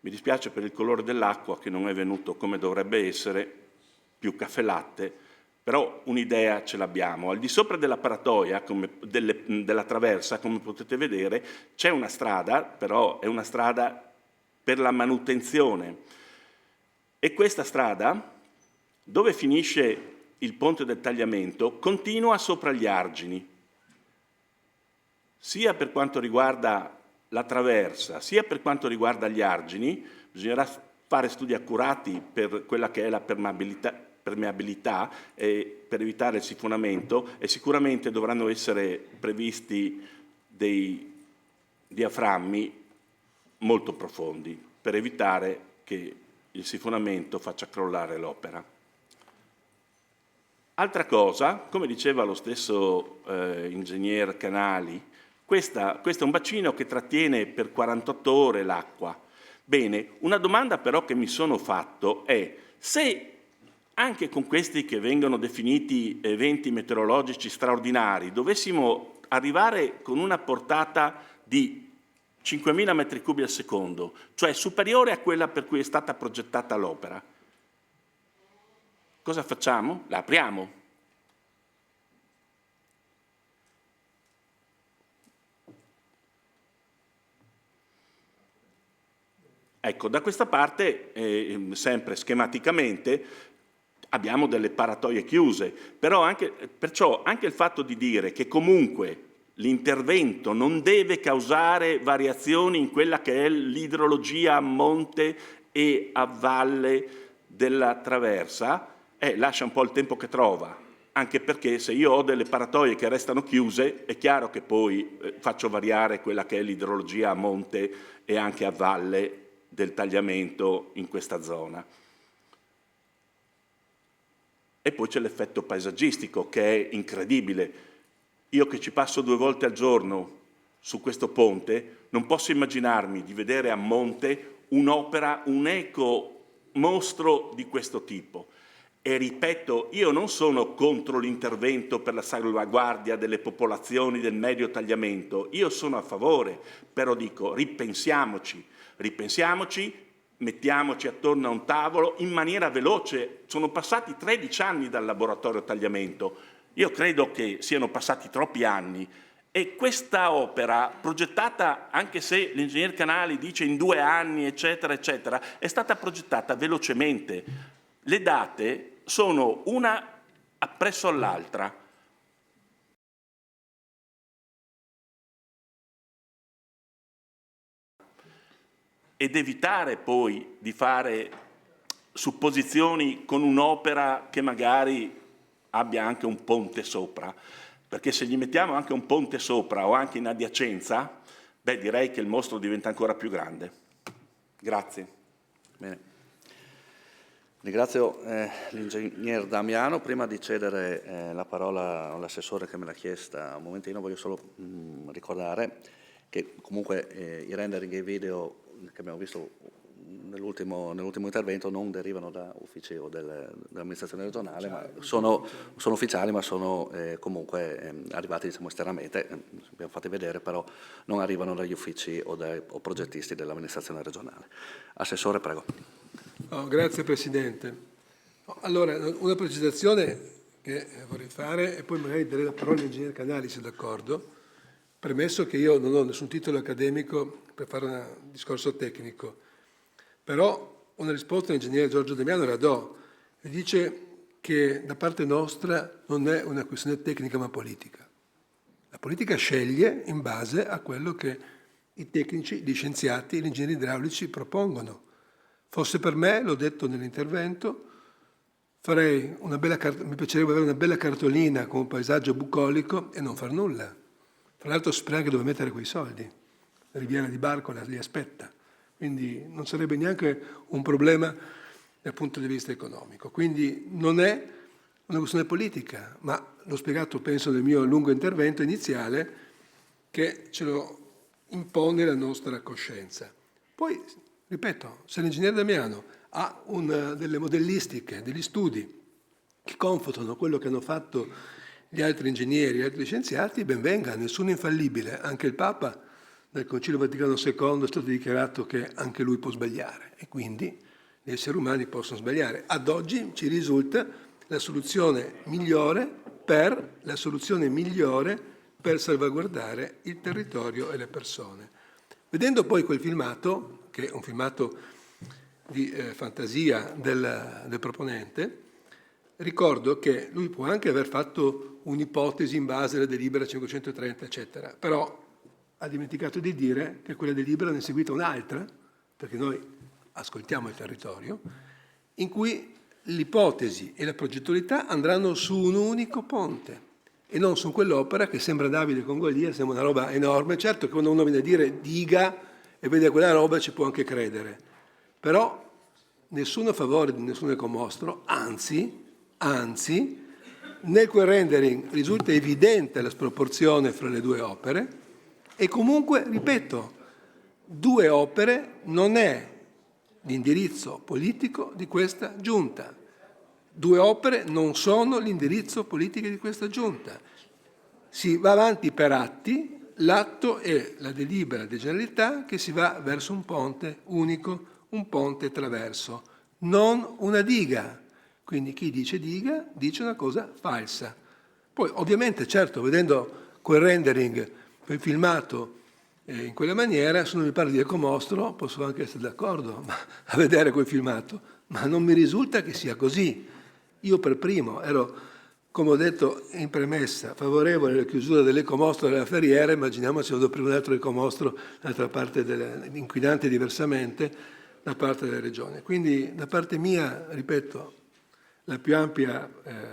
Mi dispiace per il colore dell'acqua che non è venuto come dovrebbe essere, più caffè latte, però un'idea ce l'abbiamo. Al di sopra della paratoia, della traversa, come potete vedere, c'è una strada, però è una strada per la manutenzione. E questa strada, dove finisce il ponte del tagliamento, continua sopra gli argini. Sia per quanto riguarda la traversa, sia per quanto riguarda gli argini, bisognerà fare studi accurati per quella che è la permeabilità e per evitare il sifonamento, e sicuramente dovranno essere previsti dei diaframmi molto profondi per evitare che il sifonamento faccia crollare l'opera. Altra cosa, come diceva lo stesso ingegner Canali, Questo è un bacino che trattiene per 48 ore l'acqua. Bene, una domanda però che mi sono fatto è se anche con questi che vengono definiti eventi meteorologici straordinari dovessimo arrivare con una portata di 5.000 metri cubi al secondo, cioè superiore a quella per cui è stata progettata l'opera, cosa facciamo? La apriamo. Ecco, da questa parte, sempre schematicamente, abbiamo delle paratoie chiuse, perciò anche il fatto di dire che comunque l'intervento non deve causare variazioni in quella che è l'idrologia a monte e a valle della traversa, lascia un po' il tempo che trova, anche perché se io ho delle paratoie che restano chiuse è chiaro che poi faccio variare quella che è l'idrologia a monte e anche a valle del tagliamento in questa zona. E poi c'è l'effetto paesaggistico che è incredibile. Io che ci passo 2 volte al giorno su questo ponte non posso immaginarmi di vedere a monte un'opera, un eco mostro di questo tipo. E ripeto, io non sono contro l'intervento per la salvaguardia delle popolazioni del medio tagliamento, io sono a favore, però dico ripensiamoci, mettiamoci attorno a un tavolo in maniera veloce. Sono passati 13 anni dal laboratorio tagliamento, io credo che siano passati troppi anni e questa opera, progettata, anche se l'ingegner Canali dice in 2 anni, eccetera, eccetera, è stata progettata velocemente. Le date sono una appresso all'altra. Ed evitare poi di fare supposizioni con un'opera che magari abbia anche un ponte sopra, perché se gli mettiamo anche un ponte sopra o anche in adiacenza, beh, direi che il mostro diventa ancora più grande. Grazie. Bene. Ringrazio l'ingegner Damiano. Prima di cedere la parola all'assessore che me l'ha chiesta un momentino, voglio solo ricordare che comunque i rendering e i video che abbiamo visto nell'ultimo intervento non derivano da uffici o dell'amministrazione regionale, ma sono ufficiali, ma sono comunque arrivati, diciamo, esternamente, abbiamo fatti vedere, però non arrivano dagli uffici o progettisti dell'amministrazione regionale. Assessore, prego. Oh, grazie Presidente. Allora, una precisazione che vorrei fare e poi magari dare la parola all'ingegner Canali, se d'accordo, premesso che io non ho nessun titolo accademico per fare un discorso tecnico, però una risposta all'ingegnere Giorgio Damiano la do, e dice che da parte nostra non è una questione tecnica ma politica. La politica sceglie in base a quello che i tecnici, gli scienziati, gli ingegneri idraulici propongono. Fosse per me, l'ho detto nell'intervento, mi piacerebbe avere una bella cartolina con un paesaggio bucolico e non far nulla. Tra l'altro Sprague dove mettere quei soldi, la Riviera di Barcola li aspetta, quindi non sarebbe neanche un problema dal punto di vista economico. Quindi non è una questione politica, ma l'ho spiegato penso nel mio lungo intervento iniziale che ce lo impone la nostra coscienza. Poi, ripeto, se l'ingegnere Damiano ha delle modellistiche, degli studi che confutano quello che hanno fatto gli altri ingegneri, gli altri scienziati, ben venga, nessuno infallibile. Anche il Papa del Concilio Vaticano II è stato dichiarato che anche lui può sbagliare e quindi gli esseri umani possono sbagliare. Ad oggi ci risulta la soluzione migliore per salvaguardare il territorio e le persone. Vedendo poi quel filmato, che è un filmato di fantasia del proponente, ricordo che lui può anche aver fatto un'ipotesi in base alla delibera 530, eccetera, però ha dimenticato di dire che quella delibera ne è seguita un'altra, perché noi ascoltiamo il territorio, in cui l'ipotesi e la progettualità andranno su un unico ponte e non su quell'opera che sembra Davide con Golia, sembra una roba enorme. Certo che quando uno viene a dire diga e vede quella roba ci può anche credere, però nessuno a favore di nessun ecomostro, anzi, nel quel rendering risulta evidente la sproporzione fra le due opere E comunque, ripeto, 2 opere non è l'indirizzo politico di questa Giunta. 2 opere non sono l'indirizzo politico di questa Giunta. Si va avanti per atti, l'atto è la delibera di Generalità che si va verso un ponte unico, un ponte traverso, non una diga. Quindi chi dice diga dice una cosa falsa. Poi ovviamente, certo, vedendo quel rendering, quel filmato in quella maniera, se non mi parli di ecomostro posso anche essere d'accordo a vedere quel filmato, ma non mi risulta che sia così. Io per primo ero, come ho detto in premessa, favorevole alla chiusura dell'ecomostro della Ferriera. Immaginiamoci quando prima un altro ecomostro dall'altra parte, inquinante diversamente, da parte delle regioni. Quindi da parte mia, ripeto, la più ampia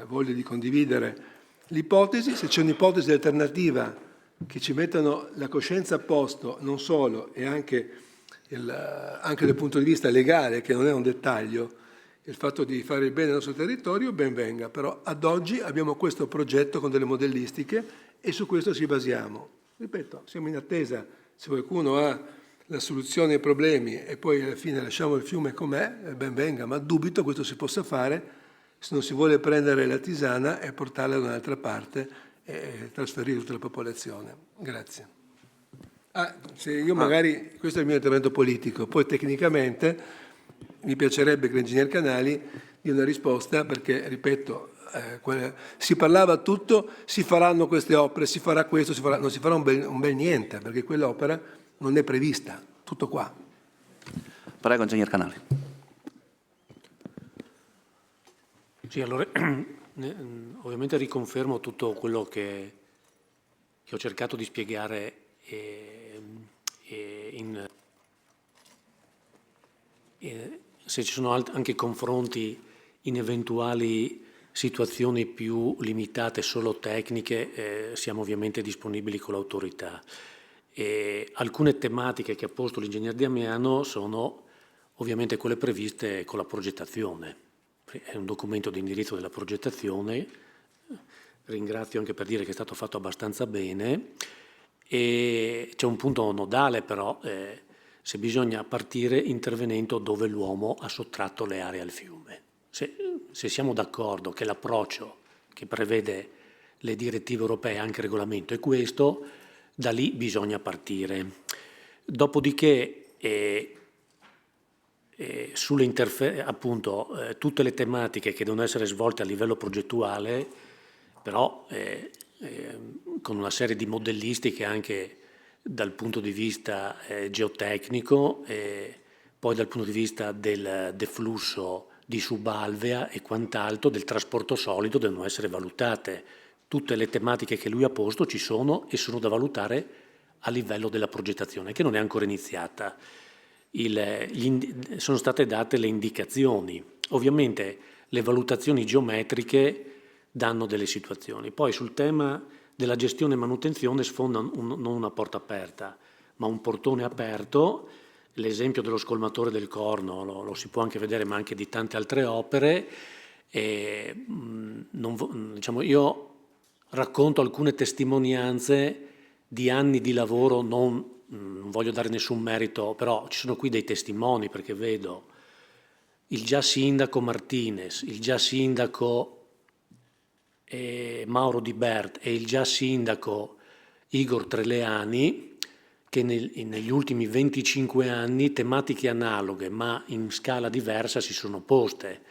voglia di condividere l'ipotesi. Se c'è un'ipotesi alternativa che ci mettano la coscienza a posto, non solo, e anche dal punto di vista legale, che non è un dettaglio, il fatto di fare il bene nel nostro territorio, ben venga. Però ad oggi abbiamo questo progetto con delle modellistiche e su questo ci basiamo. Ripeto, siamo in attesa, se qualcuno ha la soluzione ai problemi e poi alla fine lasciamo il fiume com'è, ben venga, ma dubito questo si possa fare se non si vuole prendere la tisana e portarla da un'altra parte e trasferire tutta la popolazione. Grazie. Se io magari, questo è il mio intervento politico, poi tecnicamente mi piacerebbe che l'ingegner Canali dia una risposta, perché, ripeto, si parlava tutto, si faranno queste opere, si farà questo, non si farà un bel niente, perché quell'opera non è prevista, tutto qua. Prego, ingegner Canali. Sì, allora ovviamente riconfermo tutto quello che ho cercato di spiegare se ci sono anche confronti in eventuali situazioni più limitate, solo tecniche, siamo ovviamente disponibili con l'autorità. Alcune tematiche che ha posto l'ingegner Damiano sono ovviamente quelle previste con la progettazione. È un documento di indirizzo della progettazione, ringrazio anche per dire che è stato fatto abbastanza bene, e c'è un punto nodale però, se bisogna partire intervenendo dove l'uomo ha sottratto le aree al fiume. Se siamo d'accordo che l'approccio che prevede le direttive europee, anche il regolamento, è questo, da lì bisogna partire. Dopodiché appunto tutte le tematiche che devono essere svolte a livello progettuale, però con una serie di modellistiche anche dal punto di vista geotecnico, poi dal punto di vista del deflusso di subalvea e quant'altro, del trasporto solido, devono essere valutate. Tutte le tematiche che lui ha posto ci sono e sono da valutare a livello della progettazione, che non è ancora iniziata. Sono state date le indicazioni. Ovviamente le valutazioni geometriche danno delle situazioni. Poi sul tema della gestione e manutenzione sfonda non una porta aperta, ma un portone aperto. L'esempio dello scolmatore del Corno lo si può anche vedere, ma anche di tante altre opere. Diciamo, io racconto alcune testimonianze di anni di lavoro, non voglio dare nessun merito, però ci sono qui dei testimoni, perché vedo il già sindaco Martinez, il già sindaco Mauro Di Bert e il già sindaco Igor Treleani, che negli ultimi 25 anni tematiche analoghe ma in scala diversa si sono poste.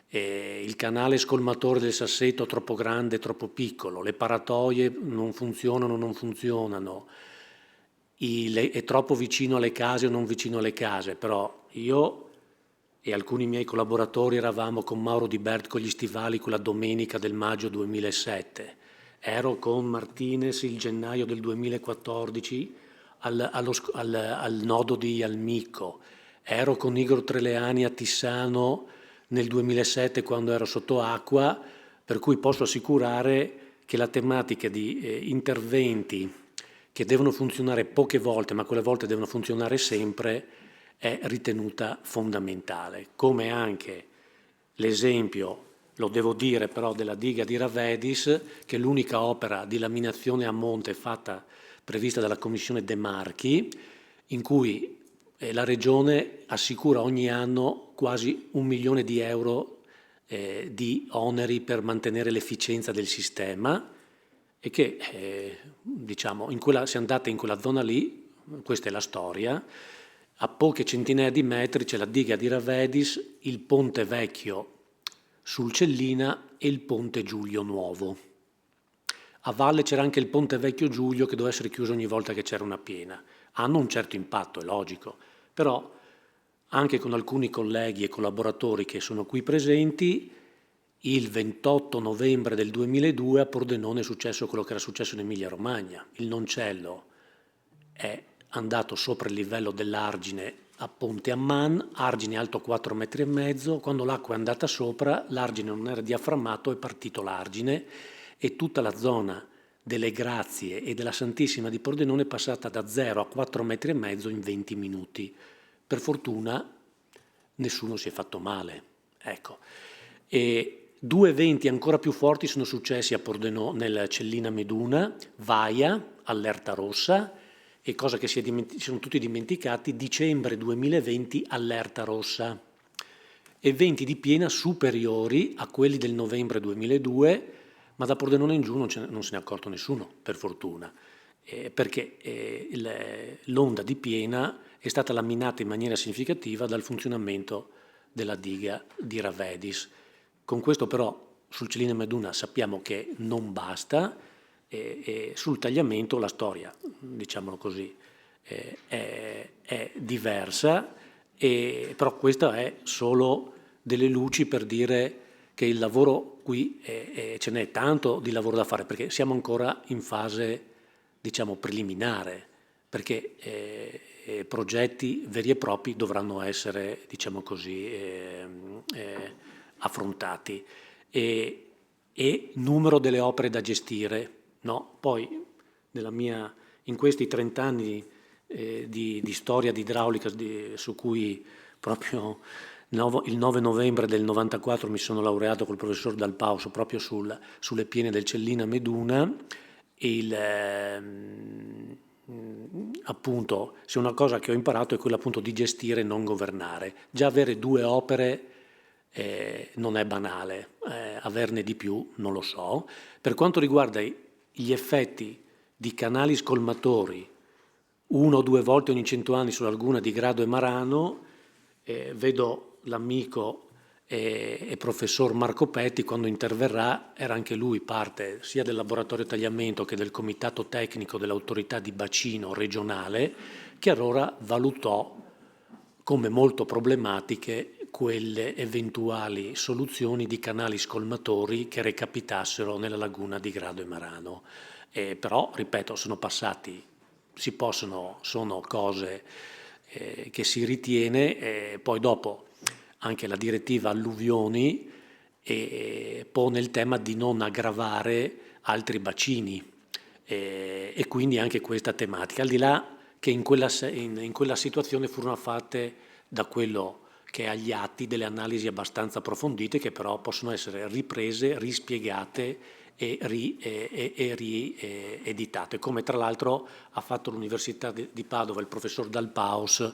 Il canale scolmatore del Sasseto troppo grande, troppo piccolo, le paratoie non funzionano, è troppo vicino alle case o non vicino alle case. Però io e alcuni miei collaboratori eravamo con Mauro Di Bert con gli stivali quella domenica del maggio 2007, ero con Martinez il gennaio del 2014 al nodo di Almicco, ero con Igor Treleani a Tissano nel 2007 quando ero sotto acqua, per cui posso assicurare che la tematica di interventi che devono funzionare poche volte, ma quelle volte devono funzionare sempre, è ritenuta fondamentale. Come anche l'esempio, lo devo dire però, della diga di Ravedis, che è l'unica opera di laminazione a monte fatta prevista dalla Commissione De Marchi, in cui la Regione assicura ogni anno quasi 1 milione di euro di oneri per mantenere l'efficienza del sistema, e che diciamo, se andate in quella zona lì, questa è la storia, a poche centinaia di metri c'è la diga di Ravedis, il ponte vecchio sul Cellina e il ponte Giulio nuovo. A valle c'era anche il ponte vecchio Giulio che doveva essere chiuso ogni volta che c'era una piena. Hanno un certo impatto, è logico, però anche con alcuni colleghi e collaboratori che sono qui presenti, il 28 novembre del 2002 a Pordenone è successo quello che era successo in Emilia-Romagna. Il Noncello è andato sopra il livello dell'argine a Ponte Amman, argine alto 4,5 metri, quando l'acqua è andata sopra, l'argine non era diaframmato, è partito l'argine e tutta la zona delle Grazie e della Santissima di Pordenone è passata da 0 a 4,5 metri in 20 minuti. Per fortuna nessuno si è fatto male. Ecco. E 2 eventi ancora più forti sono successi a Pordenone, nel Cellina Meduna, Vaia, allerta rossa, e cosa che si sono tutti dimenticati, dicembre 2020, allerta rossa. Eventi di piena superiori a quelli del novembre 2002, ma da Pordenone in giù non se ne è accorto nessuno, per fortuna, perché l'onda di piena è stata laminata in maniera significativa dal funzionamento della diga di Ravedis. Con questo però sul Cellina Meduna sappiamo che non basta, e sul tagliamento la storia, diciamolo così, è diversa, però questa è solo delle luci per dire che il lavoro qui ce n'è tanto di lavoro da fare, perché siamo ancora in fase, diciamo, preliminare, perché progetti veri e propri dovranno essere, diciamo così, affrontati, e numero delle opere da gestire. No, poi in questi 30 anni di storia di idraulica, su cui proprio il 9 novembre del 94 mi sono laureato col professor Dal Pauso proprio sulle piene del Cellina Meduna, appunto, se una cosa che ho imparato è quella appunto di gestire e non governare. Già avere 2 opere non è banale, averne di più non lo so. Per quanto riguarda gli effetti di canali scolmatori 1 o 2 volte ogni 100 anni sulla laguna di Grado e Marano, vedo l'amico e professor Marco Petti, quando interverrà, era anche lui parte sia del laboratorio tagliamento che del comitato tecnico dell'autorità di bacino regionale, che allora valutò come molto problematiche quelle eventuali soluzioni di canali scolmatori che recapitassero nella laguna di Grado e Marano. Però, ripeto, sono passati, sono cose che si ritiene, poi dopo anche la direttiva alluvioni pone il tema di non aggravare altri bacini, e quindi anche questa tematica, al di là che in quella situazione furono fatte, da quello che è agli atti, delle analisi abbastanza approfondite che però possono essere riprese, rispiegate e rieditate, come tra l'altro ha fatto l'Università di Padova il professor Dal Paus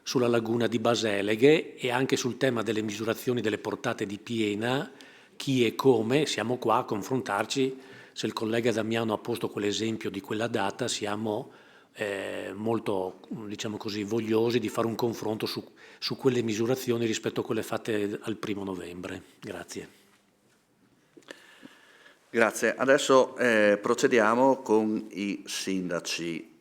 sulla laguna di Baseleghe, e anche sul tema delle misurazioni delle portate di piena, chi e come. Siamo qua a confrontarci. Se il collega Damiano ha posto quell'esempio di quella data, siamo molto, diciamo così, vogliosi di fare un confronto su quelle misurazioni rispetto a quelle fatte al 1° novembre. Grazie. Grazie. Adesso procediamo con i sindaci.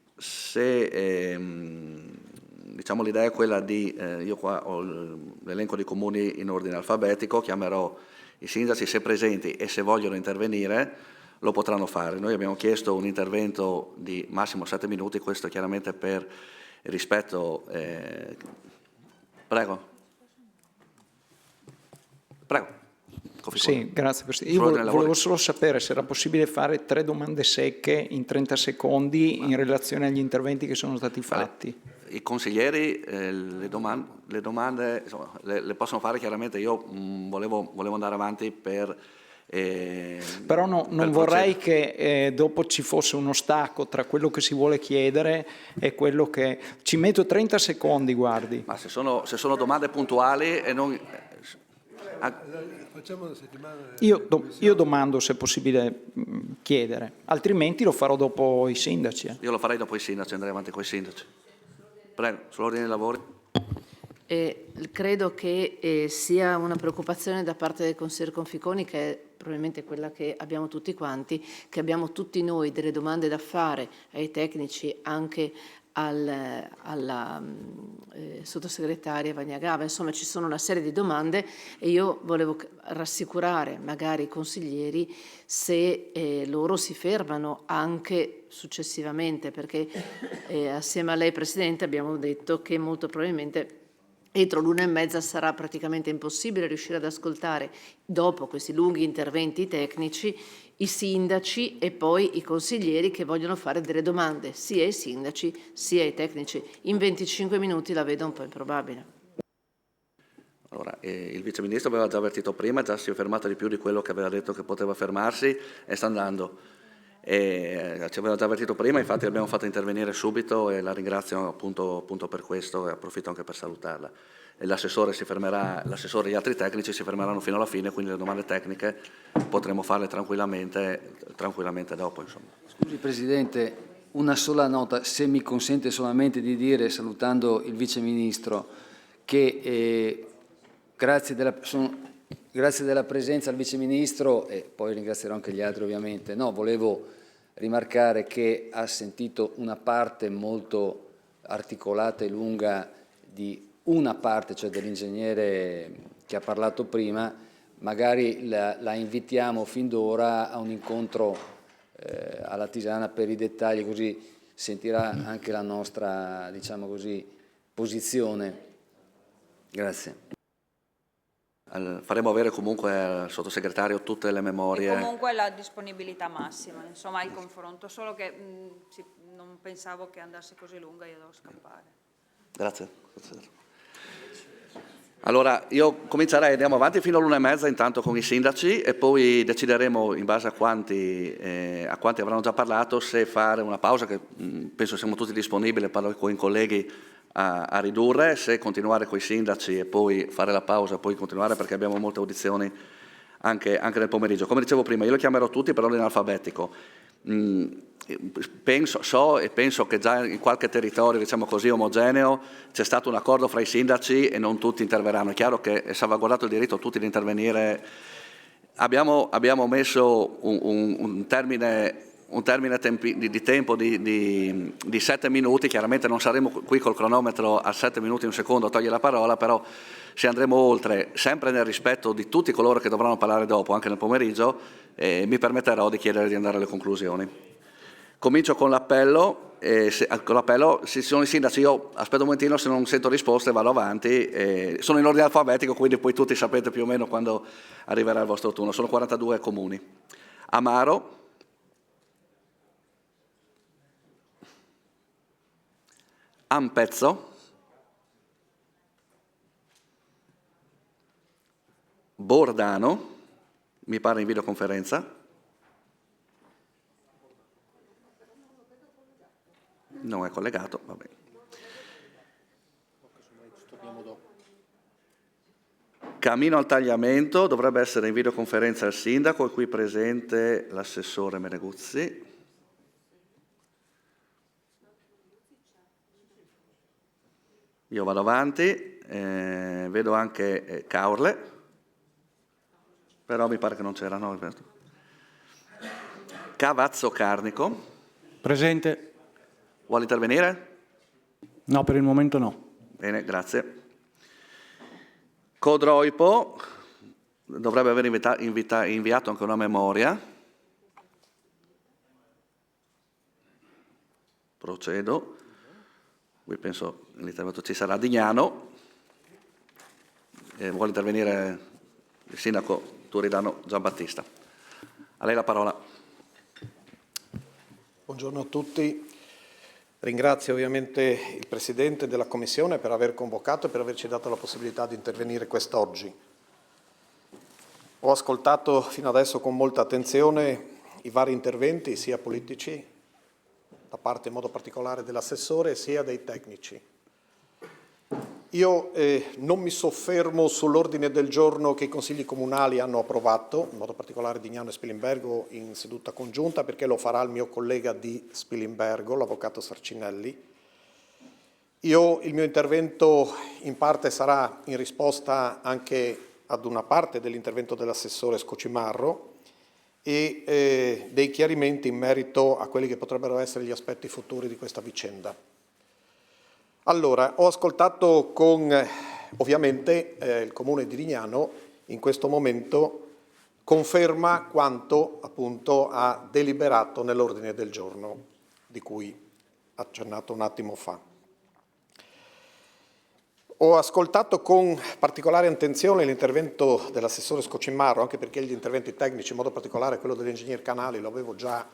Diciamo l'idea è quella di, io qua ho l'elenco di comuni in ordine alfabetico, chiamerò i sindaci, se presenti e se vogliono intervenire lo potranno fare. Noi abbiamo chiesto un intervento di massimo 7 minuti, questo chiaramente per rispetto. Prego. Sì, grazie Presidente. Io volevo solo sapere se era possibile fare 3 domande secche in 30 secondi in relazione agli interventi che sono stati fatti. I consiglieri le domande insomma, le possono fare chiaramente. Io volevo andare avanti per Però non vorrei che dopo ci fosse uno stacco tra quello che si vuole chiedere e quello che... Ci metto 30 secondi, guardi. Ma se sono domande puntuali e non... Facciamo una settimana. Io domando se è possibile chiedere, altrimenti lo farò dopo i sindaci. Io lo farei dopo i sindaci, andrei avanti con i sindaci. Prego, sull'ordine dei lavori. Credo che sia una preoccupazione da parte del consigliere Conficoni, che è probabilmente quella che abbiamo tutti quanti, che abbiamo tutti noi delle domande da fare ai tecnici, anche alla sottosegretaria Vagnagava. Insomma, ci sono una serie di domande e io volevo rassicurare magari i consiglieri se loro si fermano anche successivamente, perché assieme a lei, Presidente, abbiamo detto che molto probabilmente entro l'1:30 sarà praticamente impossibile riuscire ad ascoltare, dopo questi lunghi interventi tecnici, i sindaci e poi i consiglieri che vogliono fare delle domande sia ai sindaci sia ai tecnici. In 25 minuti la vedo un po' improbabile. Allora, il Vice Ministro aveva già avvertito prima, già si è fermato di più di quello che aveva detto che poteva fermarsi e sta andando. Ci aveva già avvertito prima, infatti l'abbiamo fatto intervenire subito e la ringrazio appunto per questo e approfitto anche per salutarla. L'assessore si fermerà, l'assessore e gli altri tecnici si fermeranno fino alla fine, quindi le domande tecniche potremo farle tranquillamente dopo. Insomma. Scusi Presidente, una sola nota, se mi consente solamente di dire, salutando il Vice Ministro, che grazie della presenza al Vice Ministro, e poi ringrazierò anche gli altri ovviamente, volevo rimarcare che ha sentito una parte molto articolata e lunga di una parte, cioè dell'ingegnere che ha parlato prima. Magari la invitiamo fin d'ora a un incontro alla Tisana per i dettagli, così sentirà anche la nostra, diciamo così, posizione. Grazie. Faremo avere comunque al sottosegretario tutte le memorie. E comunque la disponibilità massima, insomma, il confronto, solo che non pensavo che andasse così lunga e io devo scappare. Grazie. Allora, io comincerei, andiamo avanti fino all'1:30 intanto con i sindaci e poi decideremo in base a quanti avranno già parlato se fare una pausa, che penso siamo tutti disponibili, parlo con i colleghi a ridurre, se continuare con i sindaci e poi fare la pausa e poi continuare, perché abbiamo molte audizioni anche nel pomeriggio. Come dicevo prima, io lo chiamerò tutti per ordine alfabetico. Penso che già in qualche territorio, diciamo così, omogeneo c'è stato un accordo fra i sindaci e non tutti interverranno. È chiaro che è salvaguardato il diritto a tutti di intervenire. Abbiamo messo un termine di tempo di 7 minuti, chiaramente non saremo qui col cronometro a 7 minuti e un secondo a togliere la parola, però se andremo oltre, sempre nel rispetto di tutti coloro che dovranno parlare dopo, anche nel pomeriggio, mi permetterò di chiedere di andare alle conclusioni. Comincio con l'appello, se sono i sindaci, io aspetto un momentino, se non sento risposte vado avanti, sono in ordine alfabetico, quindi poi tutti sapete più o meno quando arriverà il vostro turno. Sono 42 comuni. Amaro, Ampezzo, Bordano, mi pare in videoconferenza, non è collegato, va bene. Cammino al Tagliamento, dovrebbe essere in videoconferenza il sindaco, è qui presente l'assessore Meneguzzi. Io vado avanti, vedo anche Caorle, però mi pare che non c'era, no? Cavazzo Carnico. Presente. Vuole intervenire? No, per il momento no. Bene, grazie. Codroipo, dovrebbe aver inviato anche una memoria. Procedo. Qui penso l'intervento ci sarà Dignano. Vuole intervenire il sindaco Turidano Giambattista. A lei la parola. Buongiorno a tutti. Ringrazio ovviamente il Presidente della Commissione per aver convocato e per averci dato la possibilità di intervenire quest'oggi. Ho ascoltato fino adesso con molta attenzione i vari interventi, sia politici, da parte in modo particolare dell'assessore, sia dei tecnici. Io non mi soffermo sull'ordine del giorno che i consigli comunali hanno approvato, in modo particolare di Dignano e Spilimbergo, in seduta congiunta, perché lo farà il mio collega di Spilimbergo, l'avvocato Sarcinelli. Il mio intervento in parte sarà in risposta anche ad una parte dell'intervento dell'assessore Scocimarro e dei chiarimenti in merito a quelli che potrebbero essere gli aspetti futuri di questa vicenda. Allora, ho ascoltato ovviamente il Comune di Dignano in questo momento conferma quanto appunto ha deliberato nell'ordine del giorno di cui ha accennato un attimo fa. Ho ascoltato con particolare attenzione l'intervento dell'assessore Scocimarro, anche perché gli interventi tecnici, in modo particolare quello dell'ingegner Canali, lo avevo già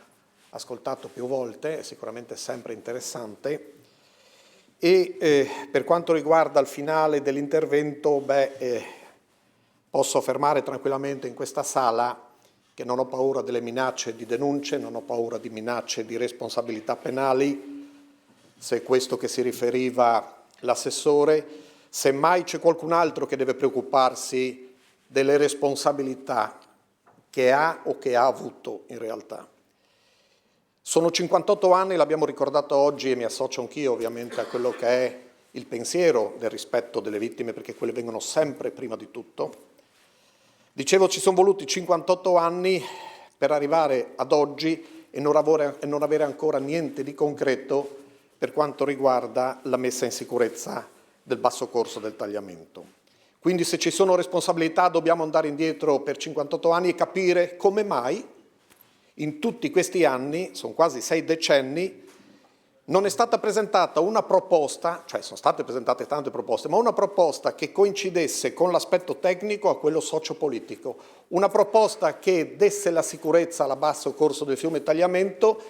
ascoltato più volte, è sicuramente sempre interessante. E per quanto riguarda il finale dell'intervento, posso affermare tranquillamente in questa sala che non ho paura delle minacce di denunce, non ho paura di minacce di responsabilità penali, se è questo che si riferiva l'assessore. Semmai c'è qualcun altro che deve preoccuparsi delle responsabilità che ha o che ha avuto in realtà. Sono 58 anni, l'abbiamo ricordato oggi e mi associo anch'io ovviamente a quello che è il pensiero del rispetto delle vittime, perché quelle vengono sempre prima di tutto. Dicevo, ci sono voluti 58 anni per arrivare ad oggi e non avere ancora niente di concreto per quanto riguarda la messa in sicurezza del basso corso del tagliamento. Quindi se ci sono responsabilità dobbiamo andare indietro per 58 anni e capire come mai in tutti questi anni, sono quasi 6 decenni, non è stata presentata una proposta, cioè sono state presentate tante proposte, ma una proposta che coincidesse con l'aspetto tecnico a quello sociopolitico, una proposta che desse la sicurezza alla basso corso del fiume Tagliamento,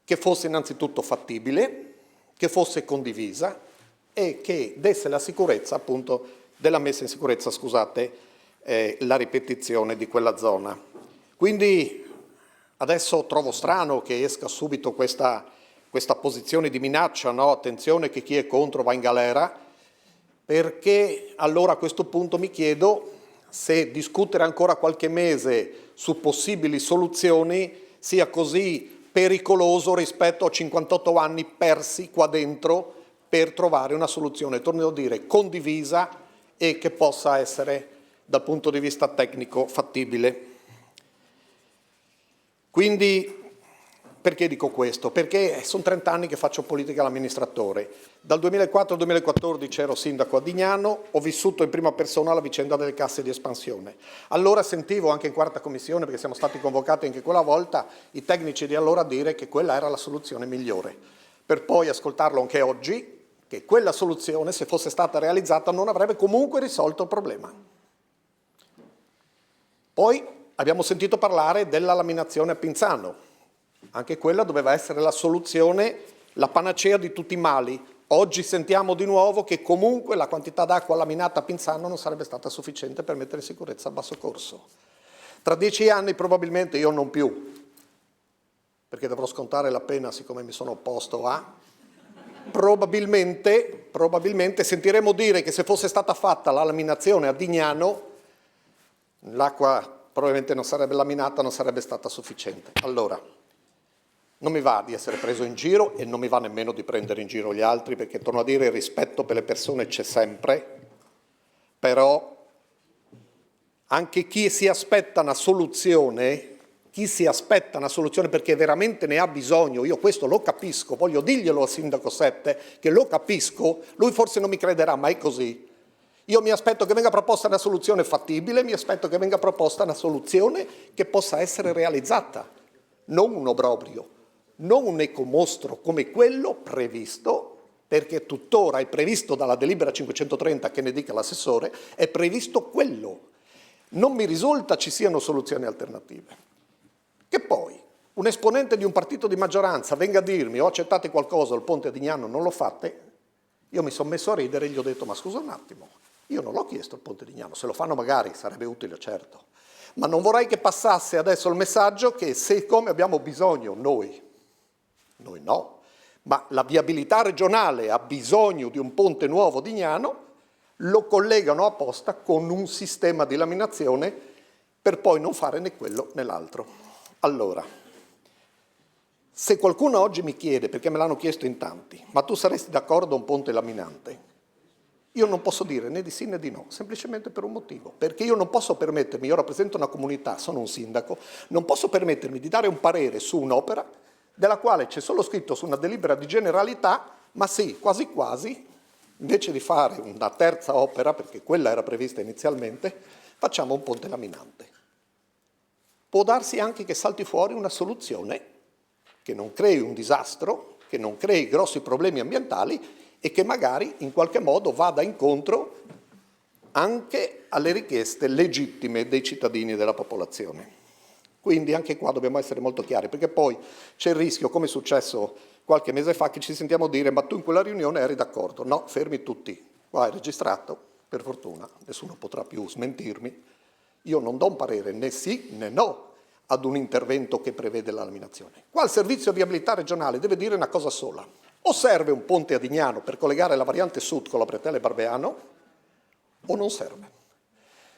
che fosse innanzitutto fattibile, che fosse condivisa e che desse la sicurezza appunto della messa in sicurezza, la ripetizione di quella zona. Quindi adesso trovo strano che esca subito questa posizione di minaccia, no? Attenzione che chi è contro va in galera, perché allora a questo punto mi chiedo se discutere ancora qualche mese su possibili soluzioni sia così pericoloso rispetto a 58 anni persi qua dentro per trovare una soluzione, torno a dire, condivisa e che possa essere dal punto di vista tecnico fattibile. Quindi perché dico questo? Perché sono 30 anni che faccio politica all'amministratore. Dal 2004 al 2014 ero sindaco a Dignano, ho vissuto in prima persona la vicenda delle casse di espansione. Allora sentivo anche in quarta commissione, perché siamo stati convocati anche quella volta, i tecnici di allora dire che quella era la soluzione migliore. Per poi ascoltarlo anche oggi, che quella soluzione, se fosse stata realizzata, non avrebbe comunque risolto il problema. Poi abbiamo sentito parlare della laminazione a Pinzano. Anche quella doveva essere la soluzione, la panacea di tutti i mali. Oggi sentiamo di nuovo che comunque la quantità d'acqua laminata a Pinzano non sarebbe stata sufficiente per mettere in sicurezza a basso corso. Tra 10 anni probabilmente io non più, perché dovrò scontare la pena siccome mi sono opposto a... Probabilmente sentiremo dire che se fosse stata fatta la laminazione a Dignano, l'acqua probabilmente non sarebbe laminata, non sarebbe stata sufficiente. Allora, non mi va di essere preso in giro e non mi va nemmeno di prendere in giro gli altri, perché torno a dire il rispetto per le persone c'è sempre, però anche chi si aspetta una soluzione perché veramente ne ha bisogno, io questo lo capisco, voglio dirglielo al sindaco Sette, che lo capisco, lui forse non mi crederà, ma è così. Io mi aspetto che venga proposta una soluzione fattibile, mi aspetto che venga proposta una soluzione che possa essere realizzata, non un obbrobrio, non un ecomostro come quello previsto, perché tuttora è previsto dalla delibera 530, che ne dica l'assessore, è previsto quello. Non mi risulta ci siano soluzioni alternative. Che poi un esponente di un partito di maggioranza venga a dirmi ho accettato qualcosa, il ponte a Dignano non lo fate, io mi sono messo a ridere e gli ho detto ma scusa un attimo, io non l'ho chiesto il ponte a Dignano, se lo fanno magari sarebbe utile certo, Ma non vorrei che passasse adesso il messaggio che siccome abbiamo bisogno noi no, ma la viabilità regionale ha bisogno di un ponte nuovo di Gnano, lo collegano apposta con un sistema di laminazione per poi non fare né quello né l'altro. Allora, se qualcuno oggi mi chiede, perché me l'hanno chiesto in tanti, ma tu saresti d'accordo a un ponte laminante? Io non posso dire né di sì né di no, semplicemente per un motivo, perché io non posso permettermi, io rappresento una comunità, sono un sindaco, non posso permettermi di dare un parere su un'opera della quale c'è solo scritto su una delibera di generalità, ma sì, quasi quasi, invece di fare una terza opera, perché quella era prevista inizialmente, facciamo un ponte laminante. Può darsi anche che salti fuori una soluzione che non crei un disastro, che non crei grossi problemi ambientali e che magari in qualche modo vada incontro anche alle richieste legittime dei cittadini e della popolazione. Quindi anche qua dobbiamo essere molto chiari, perché poi c'è il rischio, come è successo qualche mese fa, che ci sentiamo dire ma tu in quella riunione eri d'accordo. No, fermi tutti, qua è registrato, per fortuna, nessuno potrà più smentirmi. Io non do un parere né sì né no ad un intervento che prevede la laminazione. Qua il servizio viabilità regionale deve dire una cosa sola: o serve un ponte a Dignano per collegare la variante sud con la Pretella e Barbeano, o non serve.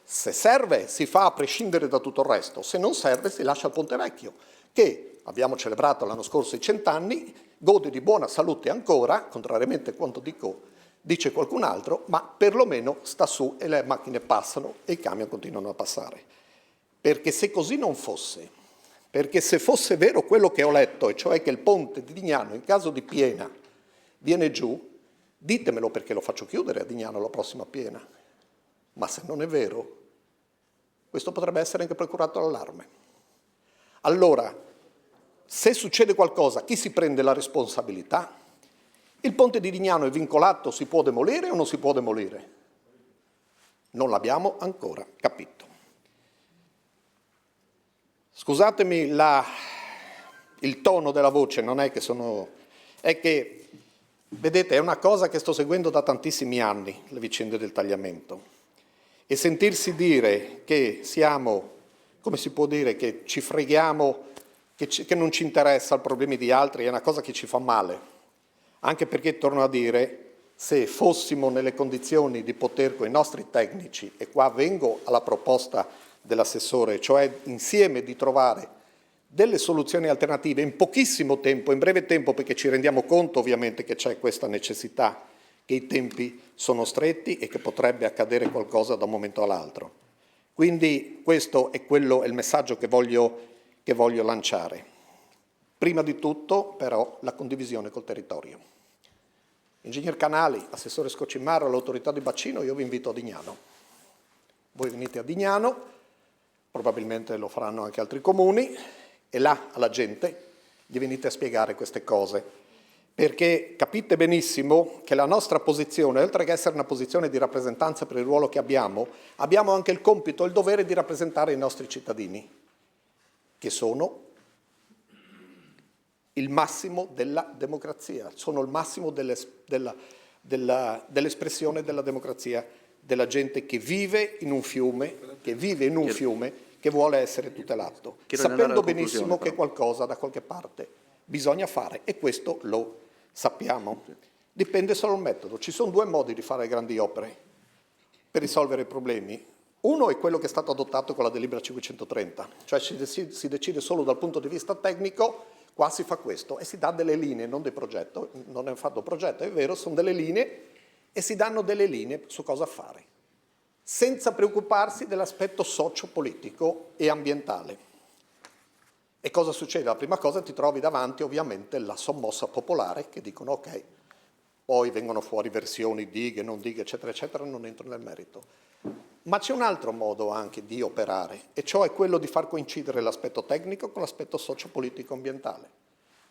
Se serve si fa a prescindere da tutto il resto, se non serve si lascia il Ponte Vecchio, che abbiamo celebrato l'anno scorso i 100 anni, gode di buona salute ancora, contrariamente a quanto dice qualcun altro, ma perlomeno sta su e le macchine passano e i camion continuano a passare. Perché se così non fosse, perché se fosse vero quello che ho letto, e cioè che il ponte di Dignano in caso di piena viene giù, ditemelo perché lo faccio chiudere a Dignano la prossima piena. Ma se non è vero, questo potrebbe essere anche procurato l'allarme. Allora, se succede qualcosa, chi si prende la responsabilità? Il ponte di Dignano è vincolato, si può demolire o non si può demolire? Non l'abbiamo ancora capito. Scusatemi il tono della voce, non è che sono... è che, vedete, è una cosa che sto seguendo da tantissimi anni, le vicende del tagliamento. E sentirsi dire che siamo, come si può dire, che ci freghiamo, che non ci interessa i problemi di altri, è una cosa che ci fa male. Anche perché, torno a dire, se fossimo nelle condizioni di poter con i nostri tecnici, e qua vengo alla proposta dell'assessore, cioè insieme di trovare delle soluzioni alternative in pochissimo tempo, in breve tempo, perché ci rendiamo conto ovviamente che c'è questa necessità, che i tempi sono stretti e che potrebbe accadere qualcosa da un momento all'altro. Quindi questo è il messaggio che voglio lanciare. Prima di tutto però la condivisione col territorio. Ingegner Canali, assessore Scocimmarro, all'autorità di bacino, io vi invito a Dignano. Voi venite a Dignano, probabilmente lo faranno anche altri comuni, e là alla gente gli venite a spiegare queste cose, perché capite benissimo che la nostra posizione, oltre che essere una posizione di rappresentanza per il ruolo che abbiamo anche il compito e il dovere di rappresentare i nostri cittadini, che sono il massimo della democrazia, sono il massimo dell'espressione della democrazia, della gente che vive in un fiume, che vuole essere tutelato, sapendo benissimo che qualcosa da qualche parte bisogna fare, e questo lo sappiamo. Dipende solo dal metodo. Ci sono due modi di fare grandi opere per risolvere i problemi. Uno è quello che è stato adottato con la delibera 530, cioè si decide solo dal punto di vista tecnico, qua si fa questo e si dà delle linee, non del progetto, non è fatto progetto, è vero, sono delle linee e si danno delle linee su cosa fare, senza preoccuparsi dell'aspetto socio-politico e ambientale. E cosa succede? La prima cosa, ti trovi davanti ovviamente la sommossa popolare che dicono ok, poi vengono fuori versioni, dighe, non dighe, eccetera, eccetera, non entro nel merito. Ma c'è un altro modo anche di operare, e cioè quello di far coincidere l'aspetto tecnico con l'aspetto socio-politico ambientale.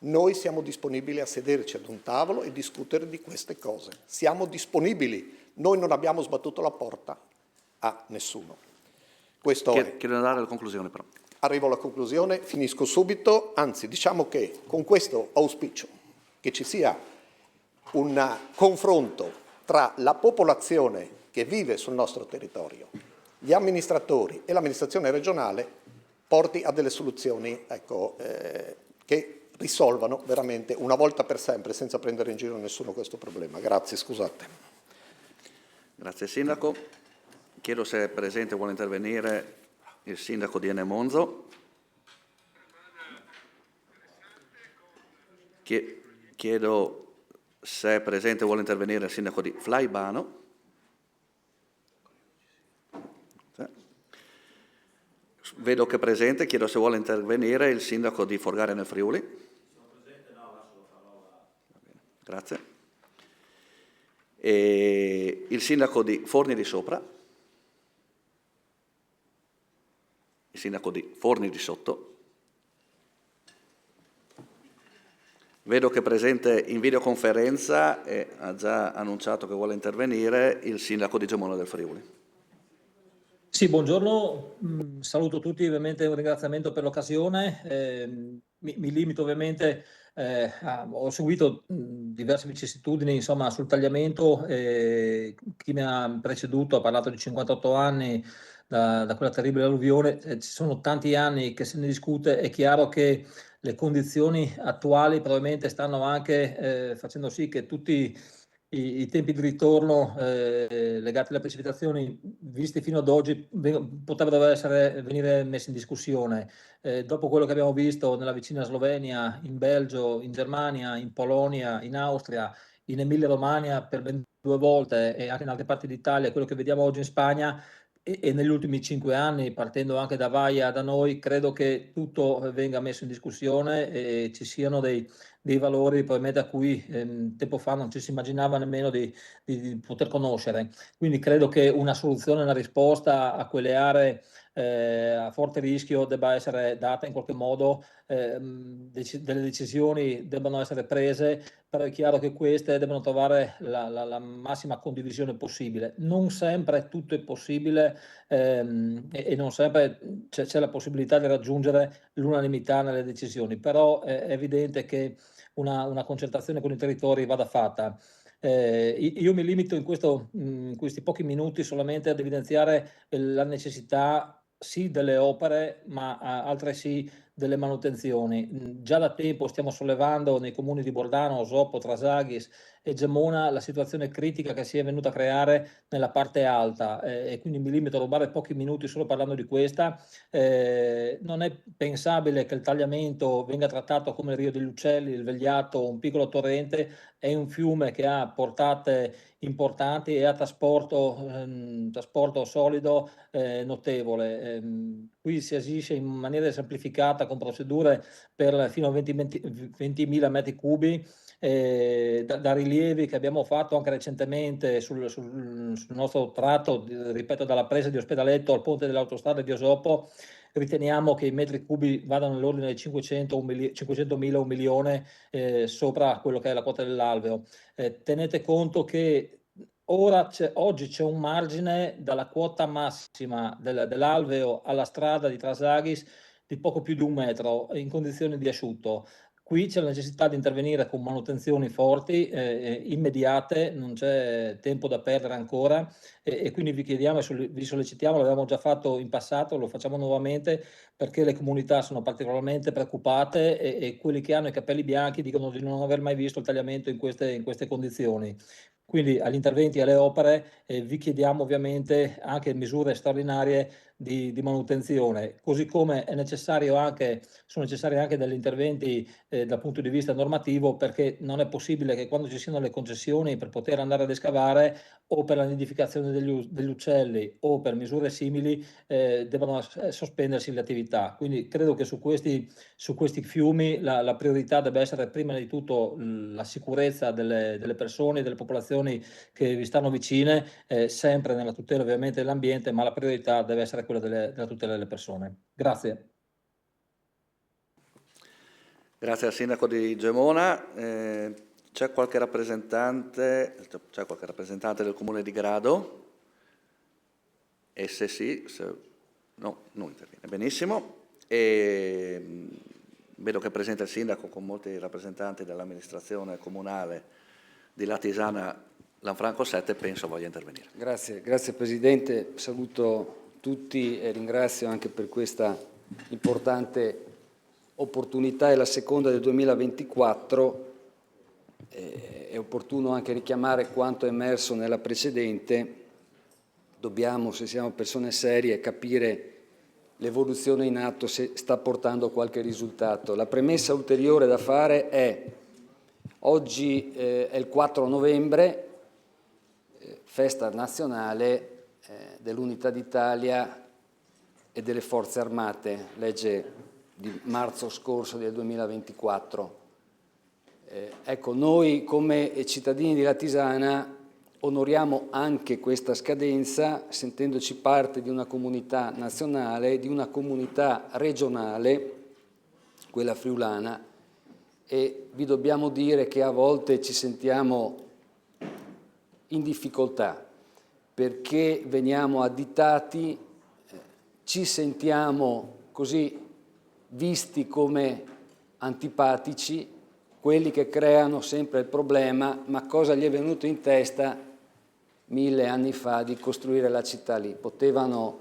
Noi siamo disponibili a sederci ad un tavolo e discutere di queste cose. Siamo disponibili, noi non abbiamo sbattuto la porta a nessuno. Questo è. Chiedo di andare alla conclusione però. Arrivo alla conclusione, finisco subito, anzi diciamo che con questo auspicio che ci sia un confronto tra la popolazione che vive sul nostro territorio, gli amministratori e l'amministrazione regionale porti a delle soluzioni che risolvano veramente una volta per sempre, senza prendere in giro nessuno, questo problema. Grazie, scusate. Grazie Sindaco. Chiedo se è presente o vuole intervenire il Sindaco di Enemonzo. Chiedo se è presente o vuole intervenire il Sindaco di Flaibano. Vedo che è presente, chiedo se vuole intervenire il Sindaco di Forgare nel Friuli. Sono presente, no, adesso lo farò. Va bene, grazie. E il Sindaco di Forni di Sopra. Il Sindaco di Forni di Sotto. Vedo che è presente in videoconferenza e ha già annunciato che vuole intervenire il Sindaco di Gemona del Friuli. Sì, buongiorno, saluto tutti, ovviamente un ringraziamento per l'occasione, mi limito ovviamente, ho seguito diverse vicissitudini insomma, sul tagliamento, chi mi ha preceduto ha parlato di 58 anni da quella terribile alluvione, ci sono tanti anni che se ne discute, è chiaro che le condizioni attuali probabilmente stanno anche facendo sì che tutti i tempi di ritorno legati alle precipitazioni visti fino ad oggi potrebbero venire messi in discussione. Dopo quello che abbiamo visto nella vicina Slovenia, in Belgio, in Germania, in Polonia, in Austria, in Emilia-Romagna per ben 2 volte e anche in altre parti d'Italia, quello che vediamo oggi in Spagna e negli ultimi 5 anni, partendo anche da Vaia da noi, credo che tutto venga messo in discussione e ci siano dei valori probabilmente a cui tempo fa non ci si immaginava nemmeno di poter conoscere. Quindi credo che una soluzione, una risposta a quelle aree a forte rischio debba essere data in qualche modo, delle decisioni debbano essere prese, però è chiaro che queste devono trovare la massima condivisione possibile. Non sempre tutto è possibile e non sempre c'è la possibilità di raggiungere l'unanimità nelle decisioni, però è evidente che una concertazione con i territori vada fatta. Io mi limito in questi pochi minuti solamente ad evidenziare la necessità sì delle opere, ma altresì delle manutenzioni. Già da tempo stiamo sollevando nei comuni di Bordano, Osopo, Trasaghis e Gemona la situazione critica che si è venuta a creare nella parte alta e quindi mi limito a rubare pochi minuti solo parlando di questa. Non è pensabile che il tagliamento venga trattato come il Rio degli Uccelli, il Vegliato, un piccolo torrente, è un fiume che ha portate importanti e ha trasporto solido notevole. Qui si agisce in maniera semplificata con procedure per fino a 20.000 metri cubi da rilievi che abbiamo fatto anche recentemente sul nostro tratto, ripeto, dalla presa di Ospedaletto al ponte dell'autostrada di Osopo. Riteniamo che i metri cubi vadano nell'ordine di 500.000 o 1 milione sopra quello che è la quota dell'alveo. Tenete conto che oggi c'è un margine dalla quota massima dell'alveo alla strada di Trasaghis di poco più di 1 metro in condizioni di asciutto. Qui c'è la necessità di intervenire con manutenzioni forti, immediate, non c'è tempo da perdere ancora e quindi vi chiediamo e vi sollecitiamo, l'abbiamo già fatto in passato, lo facciamo nuovamente perché le comunità sono particolarmente preoccupate e quelli che hanno i capelli bianchi dicono di non aver mai visto il tagliamento in queste condizioni. Quindi agli interventi e alle opere vi chiediamo ovviamente anche misure straordinarie di manutenzione, così come sono necessari anche degli interventi dal punto di vista normativo, perché non è possibile che quando ci siano le concessioni per poter andare ad escavare o per la nidificazione degli uccelli o per misure simili debbano sospendersi le attività. Quindi credo che su questi fiumi la priorità debba essere prima di tutto la sicurezza delle persone, delle popolazioni che vi stanno vicine, sempre nella tutela ovviamente dell'ambiente, ma la priorità deve essere quella della tutela delle persone. Grazie. Grazie al Sindaco di Gemona. C'è qualche rappresentante del Comune di Grado? E se sì, no, non interviene. Benissimo. E vedo che è presente il Sindaco con molti rappresentanti dell'amministrazione comunale di Latisana Lanfranco 7, penso voglia intervenire. Grazie Presidente, saluto tutti e ringrazio anche per questa importante opportunità. È la seconda del 2024, è opportuno anche richiamare quanto emerso nella precedente. Dobbiamo, se siamo persone serie, capire l'evoluzione in atto, se sta portando qualche risultato. La premessa ulteriore da fare è: oggi è il 4 novembre, festa nazionale dell'Unità d'Italia e delle Forze Armate, legge di marzo scorso del 2024. Ecco, noi come cittadini di Latisana onoriamo anche questa scadenza sentendoci parte di una comunità nazionale, di una comunità regionale, quella friulana, e vi dobbiamo dire che a volte ci sentiamo in difficoltà perché veniamo additati, ci sentiamo così visti come antipatici, quelli che creano sempre il problema. Ma cosa gli è venuto in testa 1000 anni fa di costruire la città lì? Potevano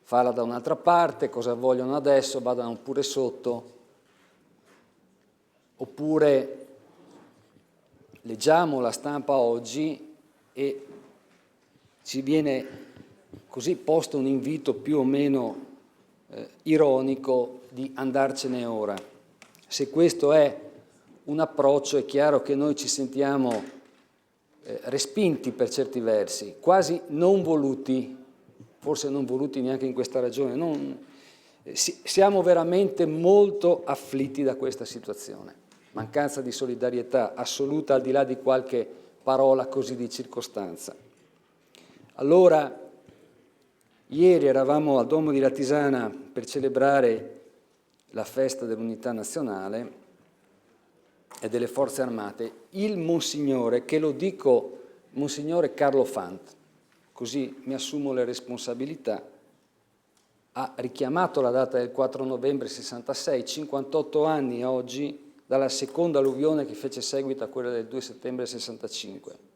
farla da un'altra parte, cosa vogliono adesso? Vadano pure sotto. Oppure leggiamo la stampa oggi e ci viene così posto un invito più o meno ironico di andarcene ora. Se questo è un approccio, è chiaro che noi ci sentiamo respinti per certi versi, quasi non voluti, forse non voluti neanche in questa ragione. Siamo veramente molto afflitti da questa situazione. Mancanza di solidarietà assoluta, al di là di qualche parola così di circostanza. Allora, ieri eravamo al Duomo di Latisana per celebrare la festa dell'Unità Nazionale e delle Forze Armate. Il Monsignore, che lo dico, Monsignore Carlo Fant, così mi assumo le responsabilità, ha richiamato la data del 4 novembre 66, 58 anni oggi dalla seconda alluvione che fece seguito a quella del 2 settembre 65.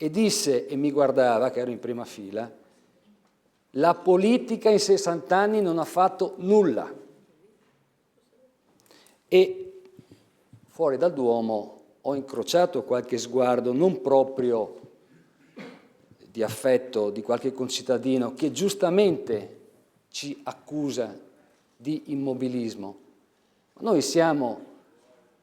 E disse, e mi guardava, che ero in prima fila: la politica in 60 anni non ha fatto nulla. E fuori dal Duomo ho incrociato qualche sguardo non proprio di affetto di qualche concittadino che giustamente ci accusa di immobilismo. Noi siamo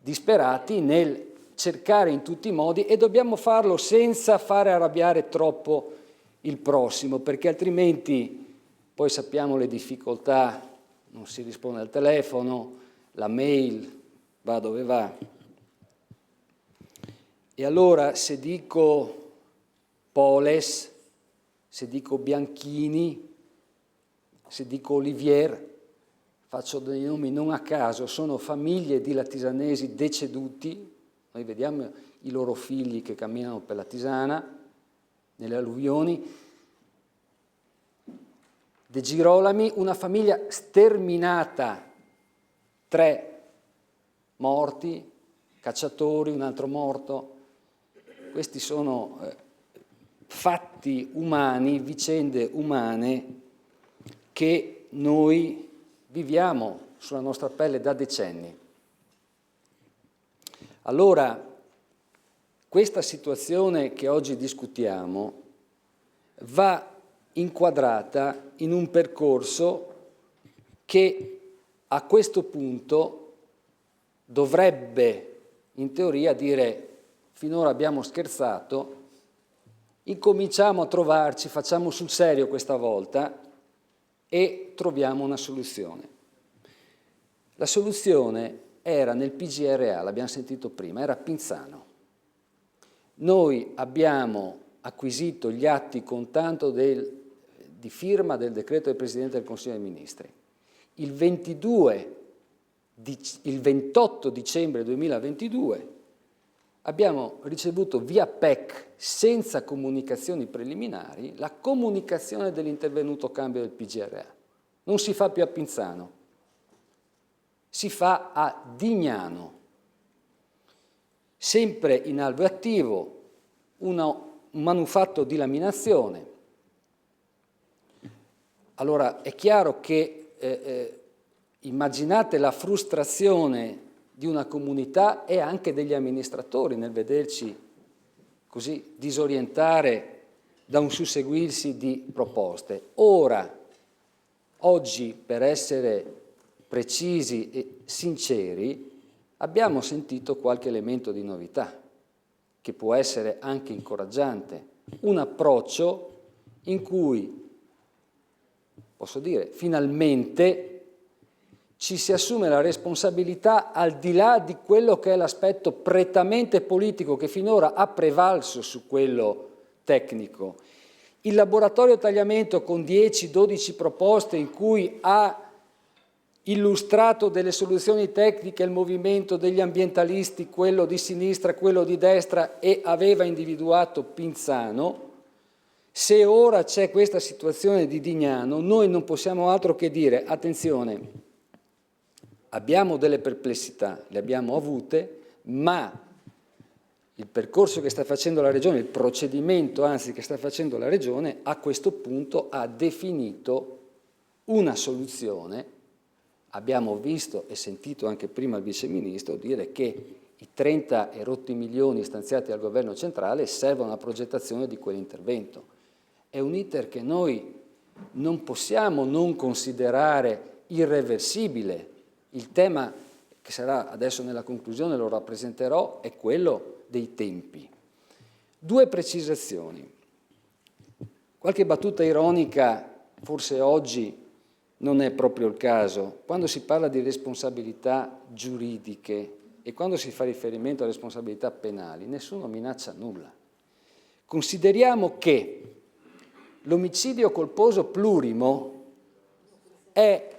disperati nel cercare in tutti i modi, e dobbiamo farlo senza fare arrabbiare troppo il prossimo, perché altrimenti poi sappiamo le difficoltà, non si risponde al telefono, la mail va dove va. E allora se dico Poles, se dico Bianchini, se dico Olivier, faccio dei nomi non a caso, sono famiglie di latisanesi deceduti. Noi vediamo i loro figli che camminano per Latisana, nelle alluvioni. De Girolami, una famiglia sterminata, 3 morti, cacciatori, un altro morto. Questi sono fatti umani, vicende umane che noi viviamo sulla nostra pelle da decenni. Allora, questa situazione che oggi discutiamo va inquadrata in un percorso che a questo punto dovrebbe, in teoria, dire: finora abbiamo scherzato, incominciamo a trovarci, facciamo sul serio questa volta e troviamo una soluzione. La soluzione era nel PGRA, l'abbiamo sentito prima, era Pinzano. Noi abbiamo acquisito gli atti con tanto di firma del decreto del Presidente del Consiglio dei Ministri. Il 28 dicembre 2022 abbiamo ricevuto via PEC, senza comunicazioni preliminari, la comunicazione dell'intervenuto cambio del PGRA. Non si fa più a Pinzano, si fa a Dignano. Sempre in alveo attivo un manufatto di laminazione. Allora è chiaro che immaginate la frustrazione di una comunità e anche degli amministratori nel vederci così disorientare da un susseguirsi di proposte. Ora, oggi, per essere precisi e sinceri, abbiamo sentito qualche elemento di novità, che può essere anche incoraggiante. Un approccio in cui, posso dire, finalmente ci si assume la responsabilità al di là di quello che è l'aspetto prettamente politico che finora ha prevalso su quello tecnico. Il laboratorio tagliamento con 10-12 proposte in cui ha illustrato delle soluzioni tecniche il movimento degli ambientalisti, quello di sinistra, quello di destra, e aveva individuato Pinzano. Se ora c'è questa situazione di Dignano, noi non possiamo altro che dire, attenzione, abbiamo delle perplessità, le abbiamo avute, ma il percorso che sta facendo la Regione, il procedimento anzi che sta facendo la Regione, a questo punto ha definito una soluzione. Abbiamo visto e sentito anche prima il Vice Ministro dire che i 30 e rotti milioni stanziati dal Governo centrale servono alla progettazione di quell'intervento. È un iter che noi non possiamo non considerare irreversibile. Il tema che sarà adesso nella conclusione, lo rappresenterò, è quello dei tempi. 2 precisazioni. Qualche battuta ironica, forse oggi non è proprio il caso. Quando si parla di responsabilità giuridiche e quando si fa riferimento a responsabilità penali, nessuno minaccia nulla. Consideriamo che l'omicidio colposo plurimo è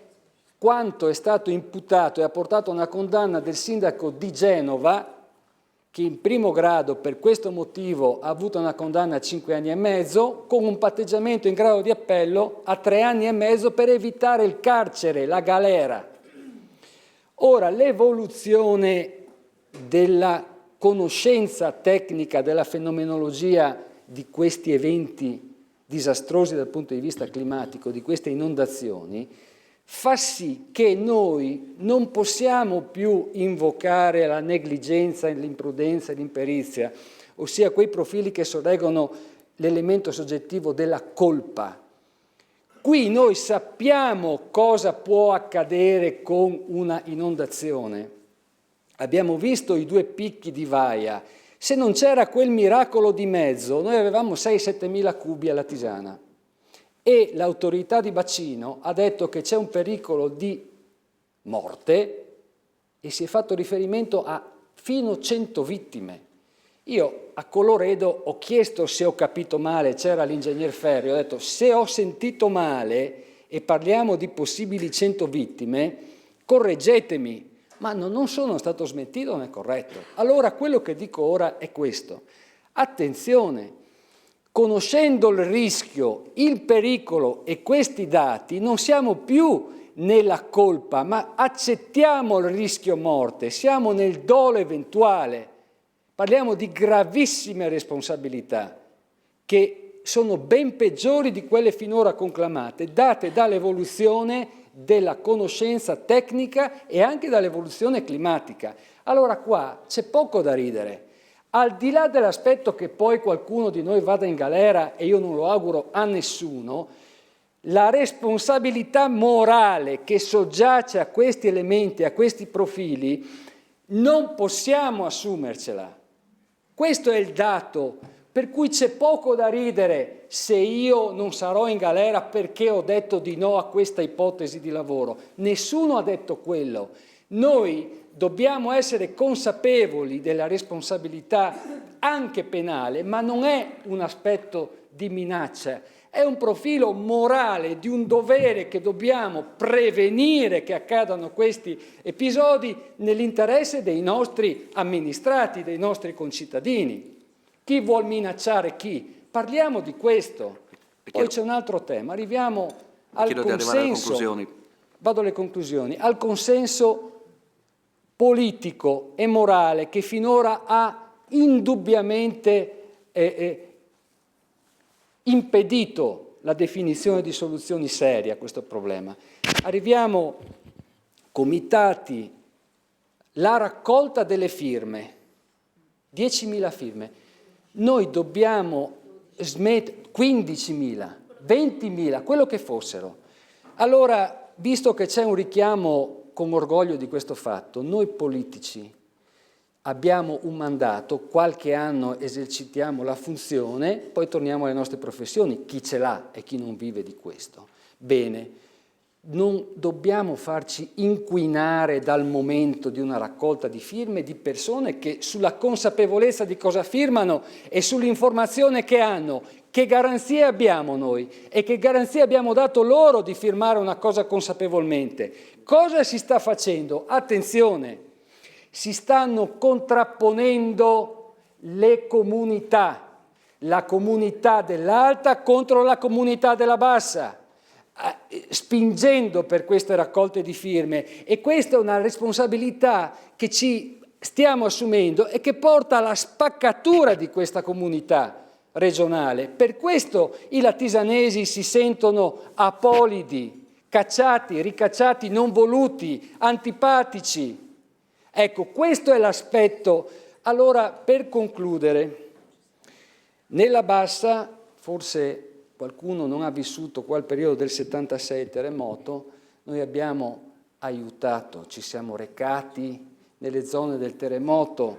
quanto è stato imputato e ha portato a una condanna del sindaco di Genova, che in primo grado per questo motivo ha avuto una condanna a 5 anni e mezzo, con un patteggiamento in grado di appello a 3 anni e mezzo per evitare il carcere, la galera. Ora, l'evoluzione della conoscenza tecnica della fenomenologia di questi eventi disastrosi dal punto di vista climatico, di queste inondazioni, fa sì che noi non possiamo più invocare la negligenza, l'imprudenza e l'imperizia, ossia quei profili che sorreggono l'elemento soggettivo della colpa. Qui noi sappiamo cosa può accadere con una inondazione. Abbiamo visto i 2 picchi di Vaia. Se non c'era quel miracolo di mezzo, noi avevamo 6-7 mila cubi alla Tisana. E l'autorità di bacino ha detto che c'è un pericolo di morte e si è fatto riferimento a fino a 100 vittime. Io a Colloredo ho chiesto se ho capito male, c'era l'ingegner Ferri, ho detto se ho sentito male e parliamo di possibili 100 vittime, correggetemi, ma non sono stato smentito, non è corretto. Allora quello che dico ora è questo, attenzione, conoscendo il rischio, il pericolo e questi dati, non siamo più nella colpa, ma accettiamo il rischio morte, siamo nel dolo eventuale. Parliamo di gravissime responsabilità che sono ben peggiori di quelle finora conclamate, date dall'evoluzione della conoscenza tecnica e anche dall'evoluzione climatica. Allora qua c'è poco da ridere. Al di là dell'aspetto che poi qualcuno di noi vada in galera, e io non lo auguro a nessuno, la responsabilità morale che soggiace a questi elementi, a questi profili, non possiamo assumercela. Questo è il dato, per cui c'è poco da ridere se io non sarò in galera perché ho detto di no a questa ipotesi di lavoro. Nessuno ha detto quello. Noi dobbiamo essere consapevoli della responsabilità anche penale, ma non è un aspetto di minaccia, è un profilo morale di un dovere che dobbiamo prevenire che accadano questi episodi nell'interesse dei nostri amministrati, dei nostri concittadini. Chi vuol minacciare chi? Parliamo di questo. Poi c'è un altro tema, arriviamo al consenso. Vado alle conclusioni. Al consenso politico e morale che finora ha indubbiamente impedito la definizione di soluzioni serie a questo problema. Arriviamo, comitati, la raccolta delle firme, 10.000 firme. Noi dobbiamo smettere, 15.000, 20.000, quello che fossero. Allora, visto che c'è un richiamo con orgoglio di questo fatto, noi politici abbiamo un mandato, qualche anno esercitiamo la funzione, poi torniamo alle nostre professioni, chi ce l'ha e chi non vive di questo. Bene, non dobbiamo farci inquinare dal momento di una raccolta di firme di persone che sulla consapevolezza di cosa firmano e sull'informazione che hanno, che garanzie abbiamo noi e che garanzie abbiamo dato loro di firmare una cosa consapevolmente. Cosa si sta facendo? Attenzione! Si stanno contrapponendo le comunità, la comunità dell'alta contro la comunità della bassa, spingendo per queste raccolte di firme, e questa è una responsabilità che ci stiamo assumendo e che porta alla spaccatura di questa comunità regionale. Per questo i latisanesi si sentono apolidi, cacciati, ricacciati, non voluti, antipatici. Ecco, questo è l'aspetto. Allora, per concludere, nella bassa, forse qualcuno non ha vissuto quel periodo del 76 terremoto, noi abbiamo aiutato, ci siamo recati nelle zone del terremoto,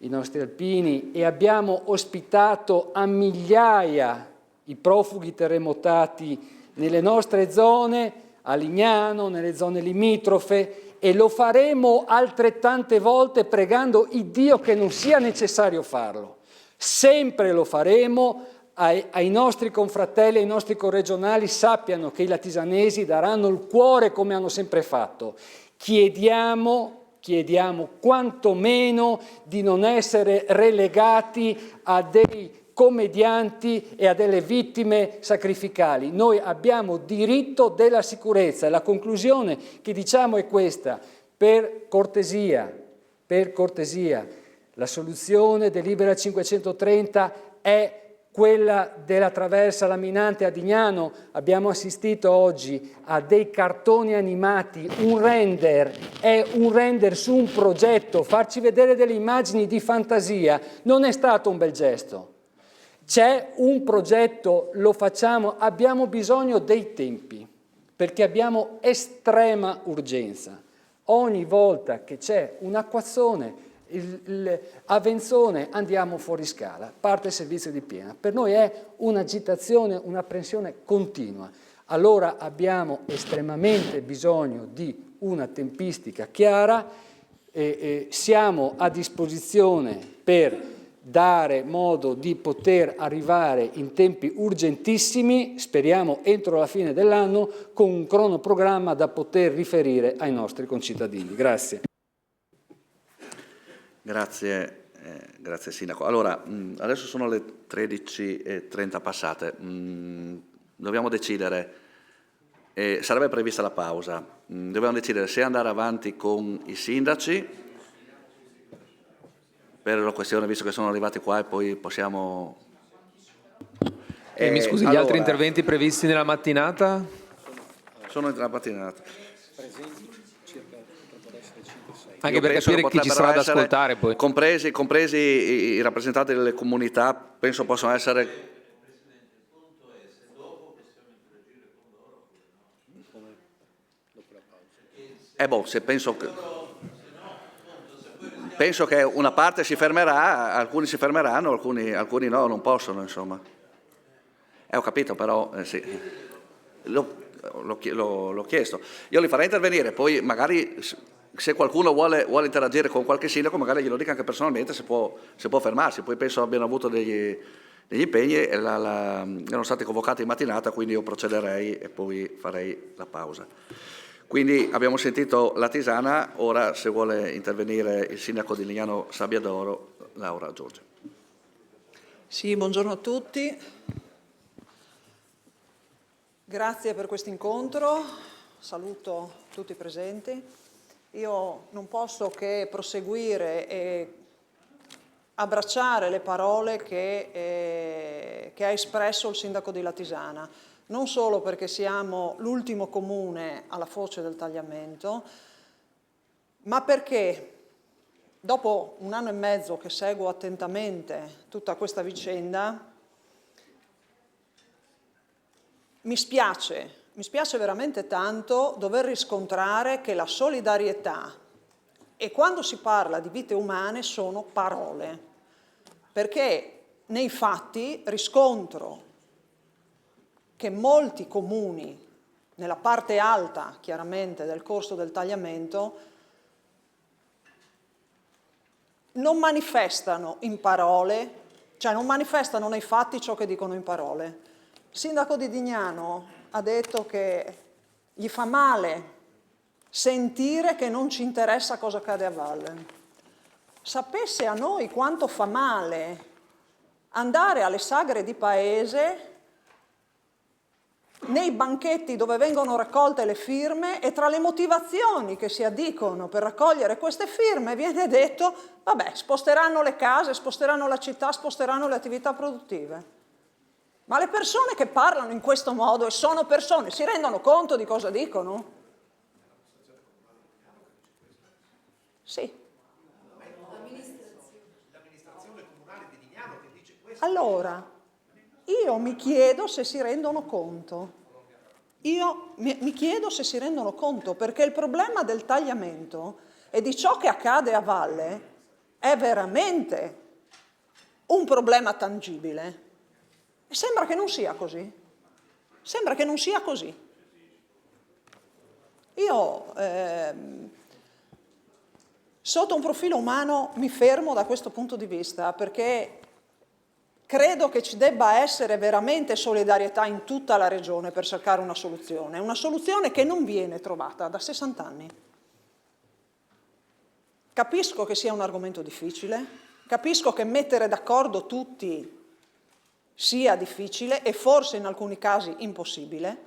i nostri alpini, e abbiamo ospitato a migliaia i profughi terremotati nelle nostre zone, a Lignano, nelle zone limitrofe, e lo faremo altrettante volte pregando il Dio che non sia necessario farlo. Sempre lo faremo. Ai nostri confratelli, ai nostri corregionali, sappiano che i latisanesi daranno il cuore come hanno sempre fatto. Chiediamo quantomeno di non essere relegati a dei commedianti e a delle vittime sacrificali. Noi abbiamo diritto della sicurezza, e la conclusione che diciamo è questa: per cortesia, la soluzione delibera 530 è quella della traversa Laminante a Dignano. Abbiamo assistito oggi a dei cartoni animati, è un render su un progetto, farci vedere delle immagini di fantasia non è stato un bel gesto. C'è un progetto, lo facciamo, abbiamo bisogno dei tempi, perché abbiamo estrema urgenza. Ogni volta che c'è un acquazzone, avvenzone, andiamo fuori scala, parte il servizio di piena. Per noi è un'agitazione, un'apprensione continua. Allora abbiamo estremamente bisogno di una tempistica chiara e siamo a disposizione per dare modo di poter arrivare in tempi urgentissimi, speriamo entro la fine dell'anno, con un cronoprogramma da poter riferire ai nostri concittadini. Grazie. Grazie Sindaco. Allora, adesso sono le 13:30 passate. Dobbiamo decidere, sarebbe prevista la pausa, dobbiamo decidere se andare avanti con i sindaci, per la questione, visto che sono arrivati qua, e poi possiamo... mi scusi, gli altri interventi previsti nella mattinata? Sono nella mattinata. Anche per capire chi ci sarà ad ascoltare poi. Compresi i rappresentanti delle comunità, penso possono essere... Penso che una parte si fermerà, alcuni si fermeranno, alcuni no, non possono, insomma. Ho capito, però sì. L'ho chiesto. Io li farei intervenire, poi magari se qualcuno vuole interagire con qualche sindaco, magari glielo dica anche personalmente se può fermarsi. Poi penso abbiano avuto degli impegni e erano stati convocati in mattinata, quindi io procederei e poi farei la pausa. Quindi abbiamo sentito la Tisana, ora se vuole intervenire il sindaco di Lignano Sabbiadoro, Laura Giorgi. Sì, buongiorno a tutti. Grazie per questo incontro, saluto tutti i presenti. Io non posso che proseguire e abbracciare le parole che ha espresso il sindaco di Latisana. non solo perché siamo l'ultimo comune alla foce del tagliamento, ma perché dopo 1 anno e mezzo che seguo attentamente tutta questa vicenda, mi spiace veramente tanto dover riscontrare che la solidarietà, e quando si parla di vite umane, sono parole, perché nei fatti riscontro che molti comuni, nella parte alta chiaramente del corso del tagliamento, non manifestano in parole, cioè non manifestano nei fatti ciò che dicono in parole. Il sindaco di Dignano ha detto che gli fa male sentire che non ci interessa cosa accade a valle. Sapesse a noi quanto fa male andare alle sagre di paese, nei banchetti dove vengono raccolte le firme, e tra le motivazioni che si addicono per raccogliere queste firme viene detto: vabbè, sposteranno le case, sposteranno la città, sposteranno le attività produttive. Ma le persone che parlano in questo modo, e sono persone, si rendono conto di cosa dicono? Sì. Allora, io mi chiedo se si rendono conto. Mi chiedo se si rendono conto, perché il problema del tagliamento e di ciò che accade a valle è veramente un problema tangibile. E sembra che non sia così. Sembra che non sia così. Io, sotto un profilo umano, mi fermo da questo punto di vista, perché credo che ci debba essere veramente solidarietà in tutta la regione per cercare una soluzione che non viene trovata da 60 anni. Capisco che sia un argomento difficile, capisco che mettere d'accordo tutti sia difficile e forse in alcuni casi impossibile,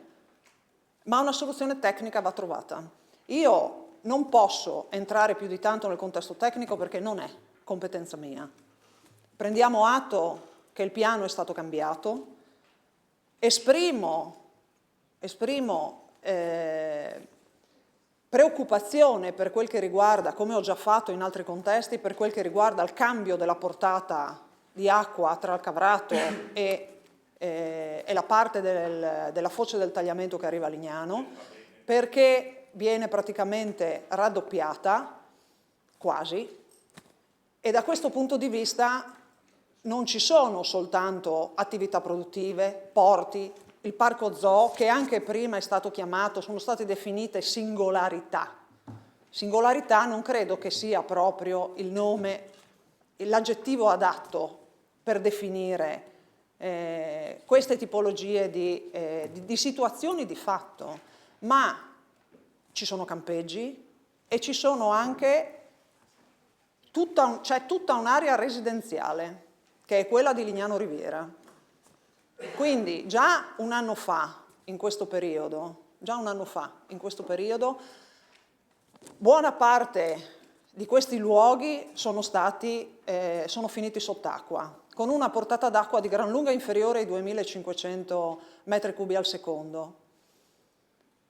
ma una soluzione tecnica va trovata. Io non posso entrare più di tanto nel contesto tecnico perché non è competenza mia. Prendiamo atto che il piano è stato cambiato, esprimo preoccupazione per quel che riguarda, come ho già fatto in altri contesti, per quel che riguarda il cambio della portata di acqua tra il Cavrato e la parte della foce del tagliamento che arriva a Lignano, perché viene praticamente raddoppiata, quasi, e da questo punto di vista non ci sono soltanto attività produttive, porti, il parco zoo, che anche prima è stato chiamato, sono state definite singolarità. Singolarità non credo che sia proprio il nome, l'aggettivo adatto per definire queste tipologie di situazioni di fatto, ma ci sono campeggi e ci sono anche c'è tutta un'area residenziale, che è quella di Lignano Riviera. Quindi già un anno fa, in questo periodo, buona parte di questi luoghi sono finiti sott'acqua, con una portata d'acqua di gran lunga inferiore ai 2500 metri cubi al secondo.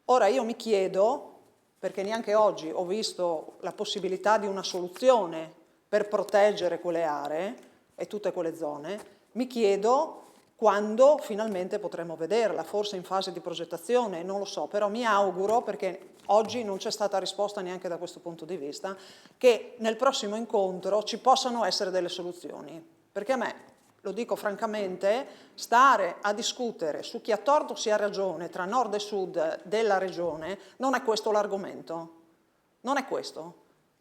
Ora io mi chiedo, perché neanche oggi ho visto la possibilità di una soluzione per proteggere quelle aree e tutte quelle zone, mi chiedo quando finalmente potremo vederla, forse in fase di progettazione, non lo so, però mi auguro, perché oggi non c'è stata risposta neanche da questo punto di vista, che nel prossimo incontro ci possano essere delle soluzioni. Perché a me, lo dico francamente, stare a discutere su chi ha torto sia ragione tra nord e sud della regione, non è questo l'argomento. Non è questo.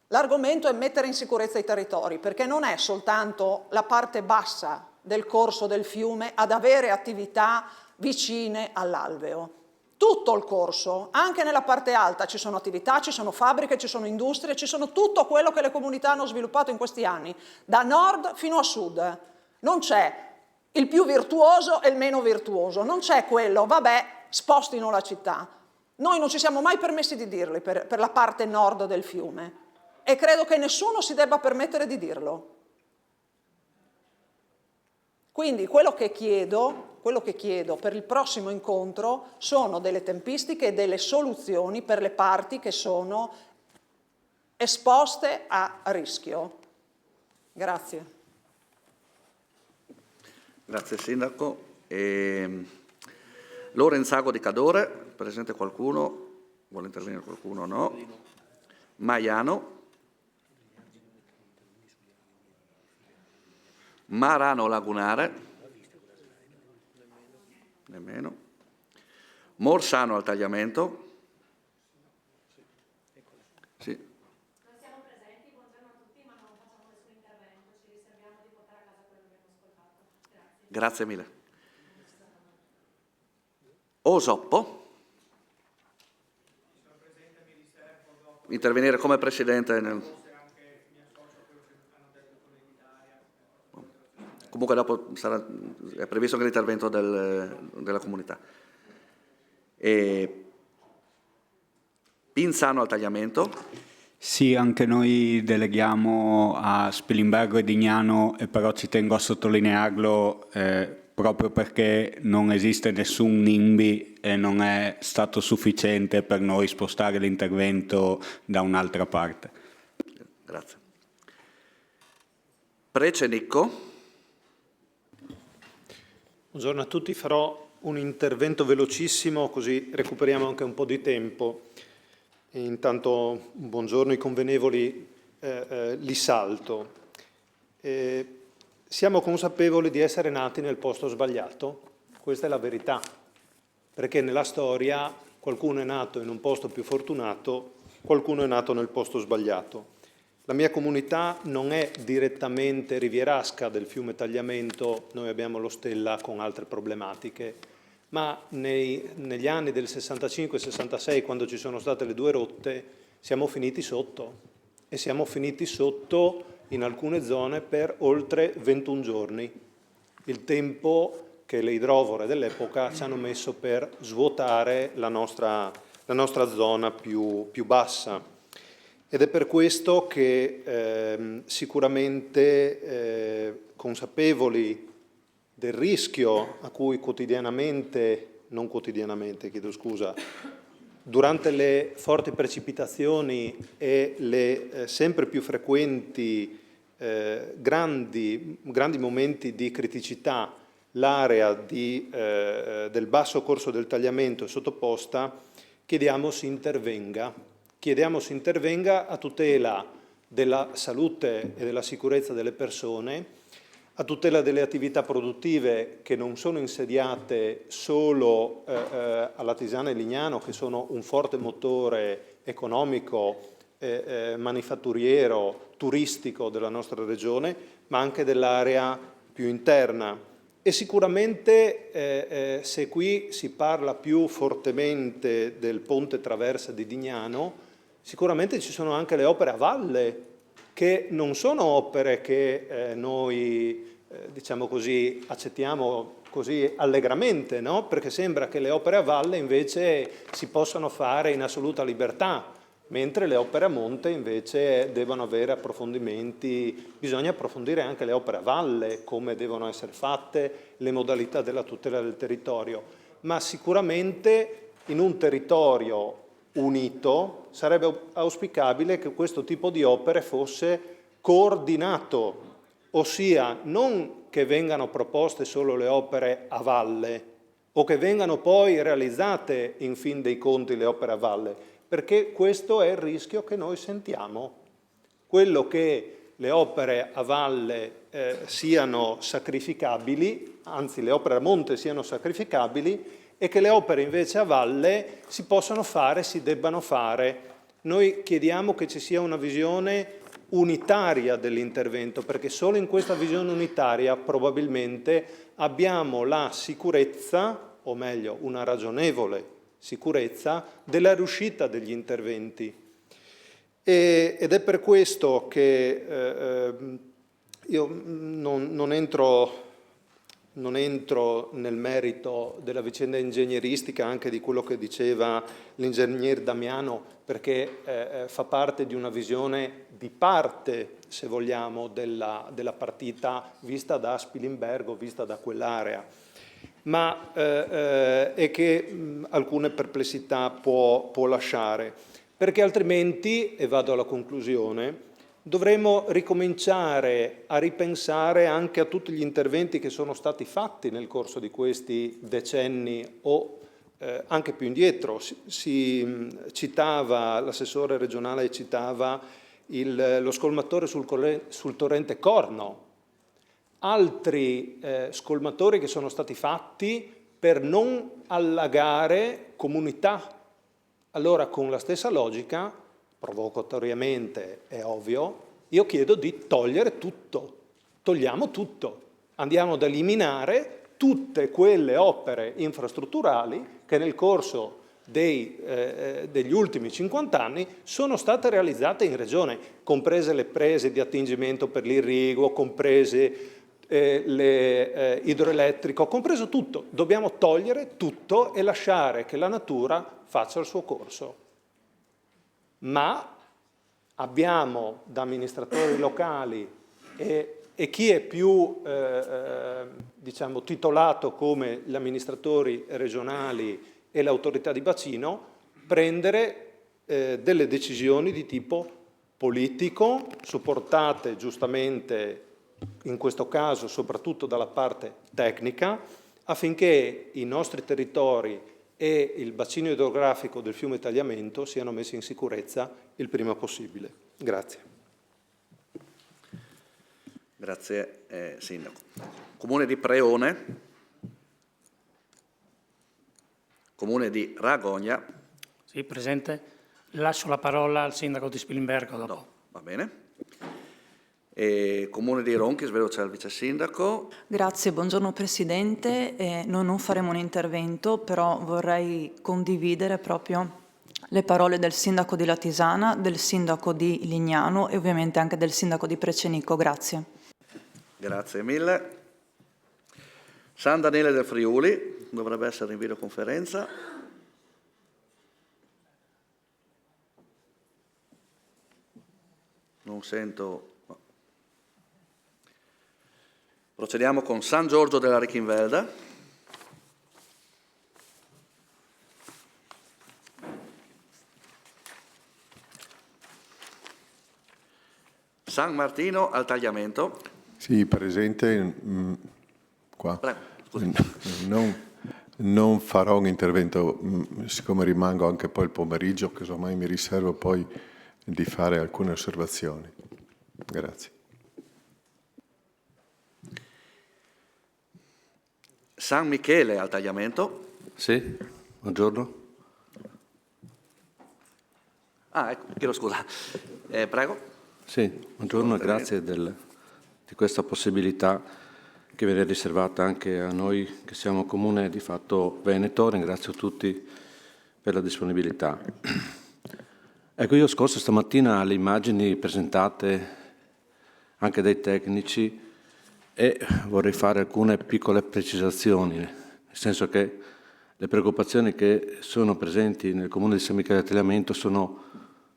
L'argomento è mettere in sicurezza i territori, perché non è soltanto la parte bassa del corso del fiume ad avere attività vicine all'alveo. Tutto il corso, anche nella parte alta, ci sono attività, ci sono fabbriche, ci sono industrie, ci sono tutto quello che le comunità hanno sviluppato in questi anni, da nord fino a sud. Non c'è il più virtuoso e il meno virtuoso, non c'è quello, vabbè, spostino la città. Noi non ci siamo mai permessi di dirli per la parte nord del fiume e credo che nessuno si debba permettere di dirlo. Quindi quello che chiedo quello che chiedo per il prossimo incontro sono delle tempistiche e delle soluzioni per le parti che sono esposte a rischio. Grazie. Grazie Sindaco. Lorenzago di Cadore, presente qualcuno? Vuole intervenire qualcuno? No. Maiano. Marano Lagunare. Nemmeno. Morsano al tagliamento. Sì. Non siamo presenti, buongiorno a tutti, ma non facciamo nessun intervento, ci riserviamo di portare a casa quello che abbiamo ascoltato. Grazie mille. Osoppo. Intervenire come Presidente nel... Comunque dopo è previsto anche l'intervento della comunità. Pinzano al tagliamento. Sì, anche noi deleghiamo a Spilimbergo e Dignano, e però ci tengo a sottolinearlo proprio perché non esiste nessun NIMBY e non è stato sufficiente per noi spostare l'intervento da un'altra parte. Grazie. Precenicco. Buongiorno a tutti, farò un intervento velocissimo così recuperiamo anche un po' di tempo. E intanto buongiorno ai convenevoli, li salto. Siamo consapevoli di essere nati nel posto sbagliato, questa è la verità, perché nella storia qualcuno è nato in un posto più fortunato, qualcuno è nato nel posto sbagliato. La mia comunità non è direttamente rivierasca del fiume Tagliamento, noi abbiamo lo Stella con altre problematiche, ma negli anni del 65-66, quando ci sono state le due rotte, siamo finiti sotto, e siamo finiti sotto in alcune zone per oltre 21 giorni, il tempo che le idrovore dell'epoca ci hanno messo per svuotare la nostra zona più bassa. Ed è per questo che sicuramente consapevoli del rischio a cui durante le forti precipitazioni e le sempre più frequenti grandi momenti di criticità, l'area del basso corso del tagliamento è sottoposta, chiediamo si intervenga a tutela della salute e della sicurezza delle persone, a tutela delle attività produttive che non sono insediate solo alla Tisana e Lignano, che sono un forte motore economico, manifatturiero, turistico della nostra regione, ma anche dell'area più interna. E sicuramente se qui si parla più fortemente del ponte traversa di Dignano, sicuramente ci sono anche le opere a valle, che non sono opere che noi, diciamo così, accettiamo così allegramente, no? Perché sembra che le opere a valle invece si possano fare in assoluta libertà, mentre le opere a monte invece devono avere approfondimenti, bisogna approfondire anche le opere a valle, come devono essere fatte, le modalità della tutela del territorio, ma sicuramente in un territorio unito sarebbe auspicabile che questo tipo di opere fosse coordinato, ossia non che vengano proposte solo le opere a valle o che vengano poi realizzate in fin dei conti le opere a valle, perché questo è il rischio che noi sentiamo, quello che le opere a valle siano sacrificabili, anzi le opere a monte siano sacrificabili, e che le opere invece a valle si possano fare, si debbano fare. Noi chiediamo che ci sia una visione unitaria dell'intervento, perché solo in questa visione unitaria probabilmente abbiamo la sicurezza, o meglio una ragionevole sicurezza, della riuscita degli interventi. Ed è per questo che io non entro nel merito della vicenda ingegneristica, anche di quello che diceva l'ingegner Damiano, perché fa parte di una visione di parte, se vogliamo, della partita vista da Spilimbergo, vista da quell'area. ma e che alcune perplessità può lasciare, perché altrimenti, e vado alla conclusione, dovremo ricominciare a ripensare anche a tutti gli interventi che sono stati fatti nel corso di questi decenni o anche più indietro. Si citava, l'assessore regionale citava lo scolmatore sul torrente Corno, altri scolmatori che sono stati fatti per non allagare comunità. Allora, con la stessa logica, provocatoriamente è ovvio, io chiedo di togliere tutto. Togliamo tutto. Andiamo ad eliminare tutte quelle opere infrastrutturali che nel corso degli ultimi 50 anni sono state realizzate in Regione, comprese le prese di attingimento per l'irrigo, comprese idroelettrico, compreso tutto. Dobbiamo togliere tutto e lasciare che la natura faccia il suo corso. Ma abbiamo da amministratori locali e chi è più diciamo, titolato come gli amministratori regionali e l'autorità di bacino prendere delle decisioni di tipo politico, supportate giustamente in questo caso soprattutto dalla parte tecnica, affinché i nostri territori e il bacino idrografico del fiume Tagliamento siano messi in sicurezza il prima possibile. Grazie. Grazie Sindaco. Comune di Preone, Comune di Ragogna. Sì, presente. Lascio la parola al Sindaco di Spilimbergo dopo. No, va bene. Comune di Ronchi, vedo c'è il Vice Sindaco. Grazie, buongiorno Presidente. Noi non faremo un intervento, però vorrei condividere proprio le parole del Sindaco di Latisana, del Sindaco di Lignano e ovviamente anche del Sindaco di Precenico. Grazie. Grazie mille. San Daniele del Friuli, dovrebbe essere in videoconferenza. Non sento. No. Procediamo con San Giorgio della Richinvelda. San Martino al Tagliamento. Sì, presente. Qua. Prego, scusi. Non farò un intervento, siccome rimango anche poi il pomeriggio, casomai mi riservo poi di fare alcune osservazioni. Grazie. San Michele al Tagliamento. Sì, buongiorno. Ah, ecco, chiedo scusa. Prego. Sì, buongiorno e grazie di questa possibilità che viene riservata anche a noi che siamo comune di fatto veneto. Ringrazio tutti per la disponibilità. Ecco, io scorso stamattina alle immagini presentate anche dai tecnici e vorrei fare alcune piccole precisazioni, nel senso che le preoccupazioni che sono presenti nel comune di San Michele del Tagliamento sono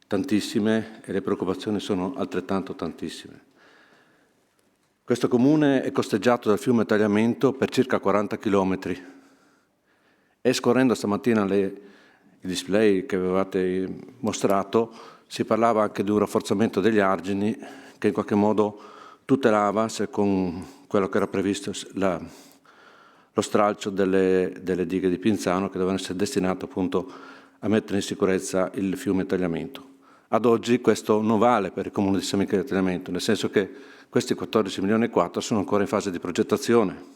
tantissime e le preoccupazioni sono altrettanto tantissime. Questo comune è costeggiato dal fiume Tagliamento per circa 40 chilometri e scorrendo stamattina i display che avevate mostrato si parlava anche di un rafforzamento degli argini che in qualche modo tutelava, se con quello che era previsto, lo stralcio delle dighe di Pinzano che dovevano essere destinate appunto a mettere in sicurezza il fiume Tagliamento. Ad oggi questo non vale per il comune di San Michele del Tagliamento, nel senso che questi 14 milioni e 4 sono ancora in fase di progettazione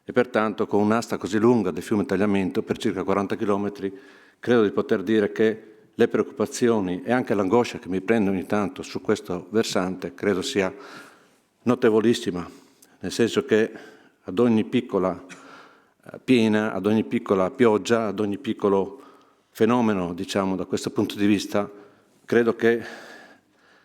e pertanto con un'asta così lunga del fiume Tagliamento per circa 40 chilometri credo di poter dire che le preoccupazioni e anche l'angoscia che mi prende ogni tanto su questo versante credo sia notevolissima, nel senso che ad ogni piccola piena, ad ogni piccola pioggia, ad ogni piccolo fenomeno, diciamo, da questo punto di vista, credo che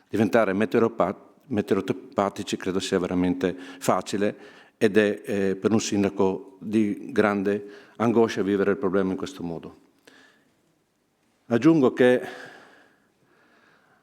diventare meteoropatici credo sia veramente facile ed è per un sindaco di grande angoscia vivere il problema in questo modo. Aggiungo che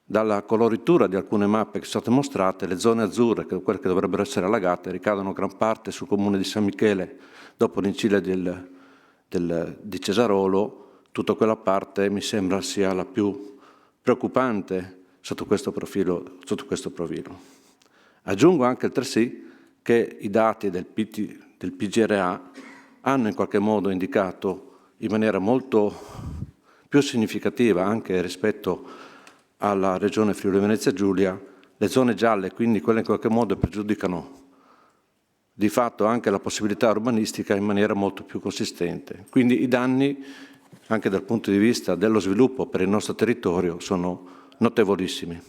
dalla coloritura di alcune mappe che sono state mostrate, le zone azzurre, quelle che dovrebbero essere allagate, ricadono gran parte sul comune di San Michele, dopo l'incide di Cesarolo. Tutta quella parte mi sembra sia la più preoccupante sotto questo profilo. Aggiungo anche altresì che i dati del PGRA hanno in qualche modo indicato in maniera molto più significativa anche rispetto alla regione Friuli Venezia Giulia le zone gialle, quindi quelle in qualche modo pregiudicano di fatto anche la possibilità urbanistica in maniera molto più consistente. Quindi i danni anche dal punto di vista dello sviluppo per il nostro territorio sono notevolissimi,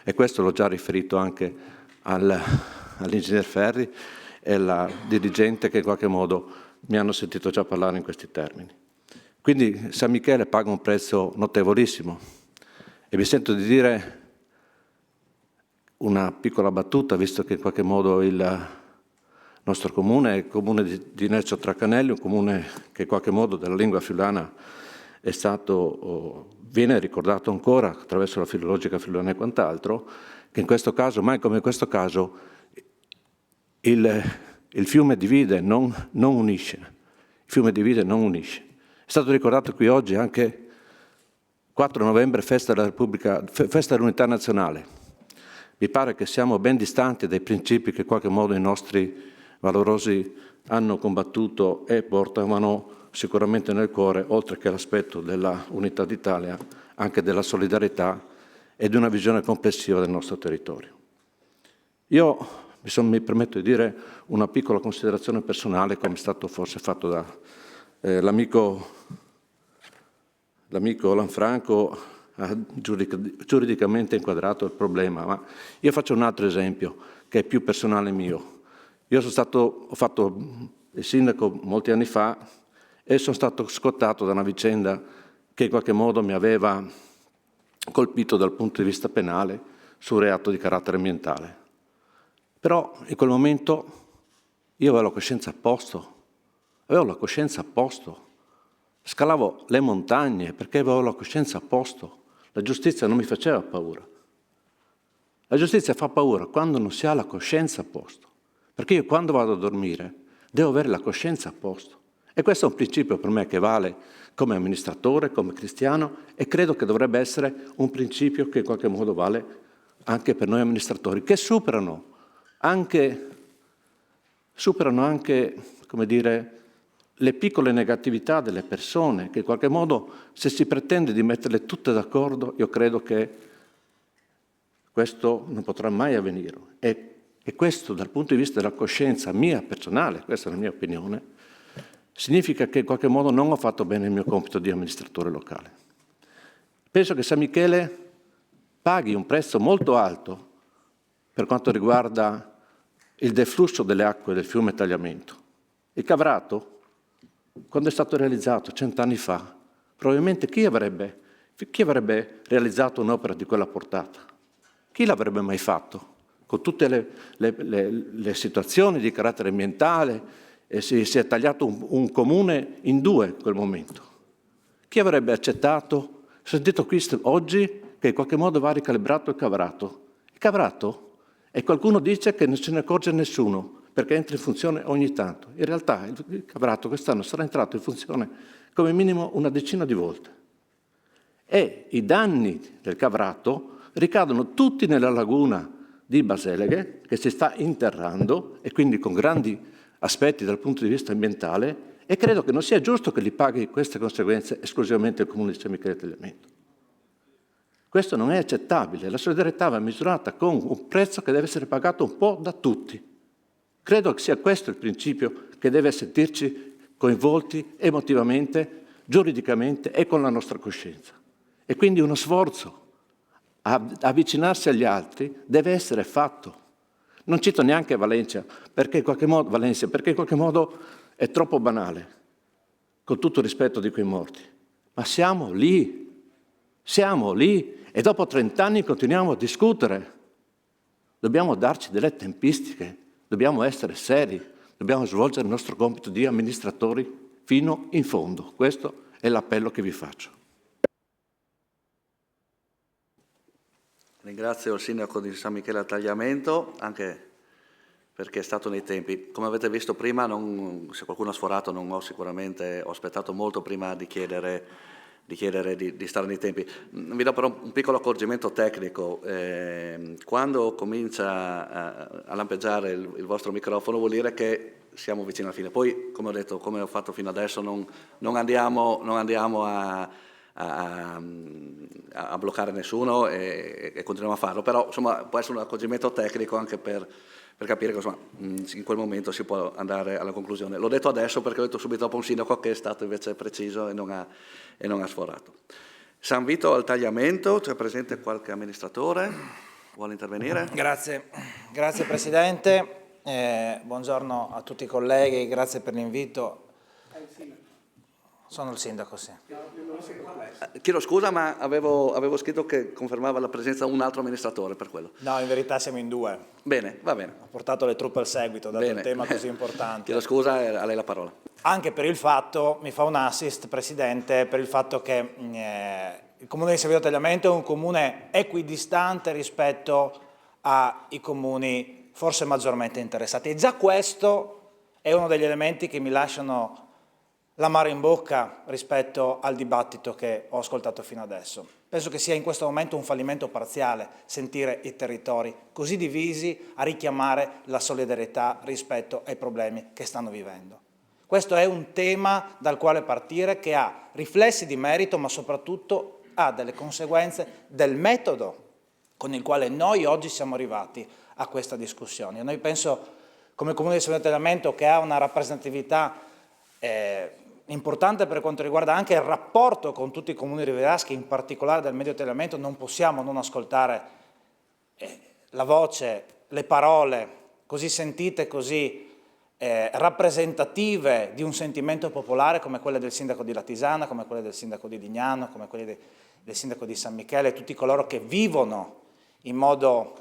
e questo l'ho già riferito anche all'ingegner Ferri e alla dirigente che in qualche modo mi hanno sentito già parlare in questi termini. Quindi San Michele paga un prezzo notevolissimo, e mi sento di dire una piccola battuta, visto che in qualche modo il nostro comune è il comune di Nercio Tracanelli, un comune che in qualche modo della lingua friulana è stato, viene ricordato ancora attraverso la filologica friulana e quant'altro, che in questo caso, mai come in questo caso, il fiume divide, non unisce. Il fiume divide, non unisce. È stato ricordato qui oggi anche 4 novembre, festa della Repubblica, festa dell'Unità Nazionale. Mi pare che siamo ben distanti dai principi che in qualche modo i nostri valorosi hanno combattuto e portavano sicuramente nel cuore, oltre che l'aspetto della unità d'Italia, anche della solidarietà e di una visione complessiva del nostro territorio. Io mi permetto di dire una piccola considerazione personale, come è stato forse fatto dall'amico Lanfranco, ha giuridicamente inquadrato il problema, ma io faccio un altro esempio che è più personale mio. Io ho fatto il sindaco molti anni fa e sono stato scottato da una vicenda che in qualche modo mi aveva colpito dal punto di vista penale su un reato di carattere ambientale. Però in quel momento io avevo la coscienza a posto, scalavo le montagne perché avevo la coscienza a posto. La giustizia non mi faceva paura. La giustizia fa paura quando non si ha la coscienza a posto, perché io quando vado a dormire devo avere la coscienza a posto. E questo è un principio per me che vale come amministratore, come cristiano, e credo che dovrebbe essere un principio che in qualche modo vale anche per noi amministratori, che superano anche, come dire, le piccole negatività delle persone, che in qualche modo, se si pretende di metterle tutte d'accordo, io credo che questo non potrà mai avvenire. E questo, dal punto di vista della coscienza mia personale, questa è la mia opinione, significa che in qualche modo non ho fatto bene il mio compito di amministratore locale. Penso che San Michele paghi un prezzo molto alto per quanto riguarda il deflusso delle acque del fiume Tagliamento. Il Cavrato, quando è stato realizzato 100 anni fa, probabilmente chi avrebbe realizzato un'opera di quella portata? Chi l'avrebbe mai fatto? Con tutte le situazioni di carattere ambientale, si è tagliato un comune in due in quel momento. Chi avrebbe accettato? Ho sentito qui oggi che in qualche modo va ricalibrato il Cavrato. Il Cavrato, e qualcuno dice che non se ne accorge nessuno, perché entra in funzione ogni tanto. In realtà il Cavrato quest'anno sarà entrato in funzione come minimo una decina di volte. E i danni del Cavrato ricadono tutti nella laguna di Baseleghe, che si sta interrando, e quindi con grandi aspetti dal punto di vista ambientale, e credo che non sia giusto che li paghi queste conseguenze esclusivamente il Comune di San Michele Tagliamento. Questo non è accettabile. La solidarietà va misurata con un prezzo che deve essere pagato un po' da tutti. Credo che sia questo il principio che deve sentirci coinvolti emotivamente, giuridicamente e con la nostra coscienza. E quindi uno sforzo a avvicinarsi agli altri deve essere fatto. Non cito neanche Valencia, perché in qualche modo è troppo banale, con tutto il rispetto di quei morti. Ma siamo lì, e dopo 30 anni continuiamo a discutere. Dobbiamo darci delle tempistiche, dobbiamo essere seri, dobbiamo svolgere il nostro compito di amministratori fino in fondo. Questo è l'appello che vi faccio. Ringrazio il sindaco di San Michele al Tagliamento, anche perché è stato nei tempi. Come avete visto prima, se qualcuno ha sforato, ho aspettato molto prima di chiedere di stare nei tempi. Vi do però un piccolo accorgimento tecnico. Quando comincia a lampeggiare il vostro microfono vuol dire che siamo vicini alla fine. Poi, come ho detto, come ho fatto fino adesso, non andiamo a bloccare nessuno e continuiamo a farlo, però insomma può essere un accorgimento tecnico anche per capire che insomma, in quel momento si può andare alla conclusione. L'ho detto adesso perché ho detto subito dopo un sindaco che è stato invece preciso e non ha sforato. San Vito al Tagliamento, c'è presente qualche amministratore? Vuole intervenire? Grazie Presidente, buongiorno a tutti i colleghi, grazie per l'invito. Sono il sindaco, sì. Chiedo scusa, ma avevo scritto che confermava la presenza di un altro amministratore per quello. No, in verità siamo in due. Bene, va bene. Ho portato le truppe al seguito, dato un tema così importante. Chiedo scusa, a lei la parola. Anche per il fatto, mi fa un assist, Presidente, per il fatto che il comune di San Vito Tagliamento è un comune equidistante rispetto ai comuni forse maggiormente interessati. E già questo è uno degli elementi che mi lasciano l'amaro in bocca rispetto al dibattito che ho ascoltato fino adesso. Penso che sia in questo momento un fallimento parziale sentire i territori così divisi a richiamare la solidarietà rispetto ai problemi che stanno vivendo. Questo è un tema dal quale partire che ha riflessi di merito, ma soprattutto ha delle conseguenze del metodo con il quale noi oggi siamo arrivati a questa discussione. Noi penso, come Comune di San Vito Tagliamento, che ha una rappresentatività importante per quanto riguarda anche il rapporto con tutti i comuni rivieraschi, in particolare del Medio Tagliamento, non possiamo non ascoltare la voce, le parole così sentite, così rappresentative di un sentimento popolare come quelle del sindaco di Latisana, come quelle del sindaco di Dignano, come quelle del sindaco di San Michele, tutti coloro che vivono in modo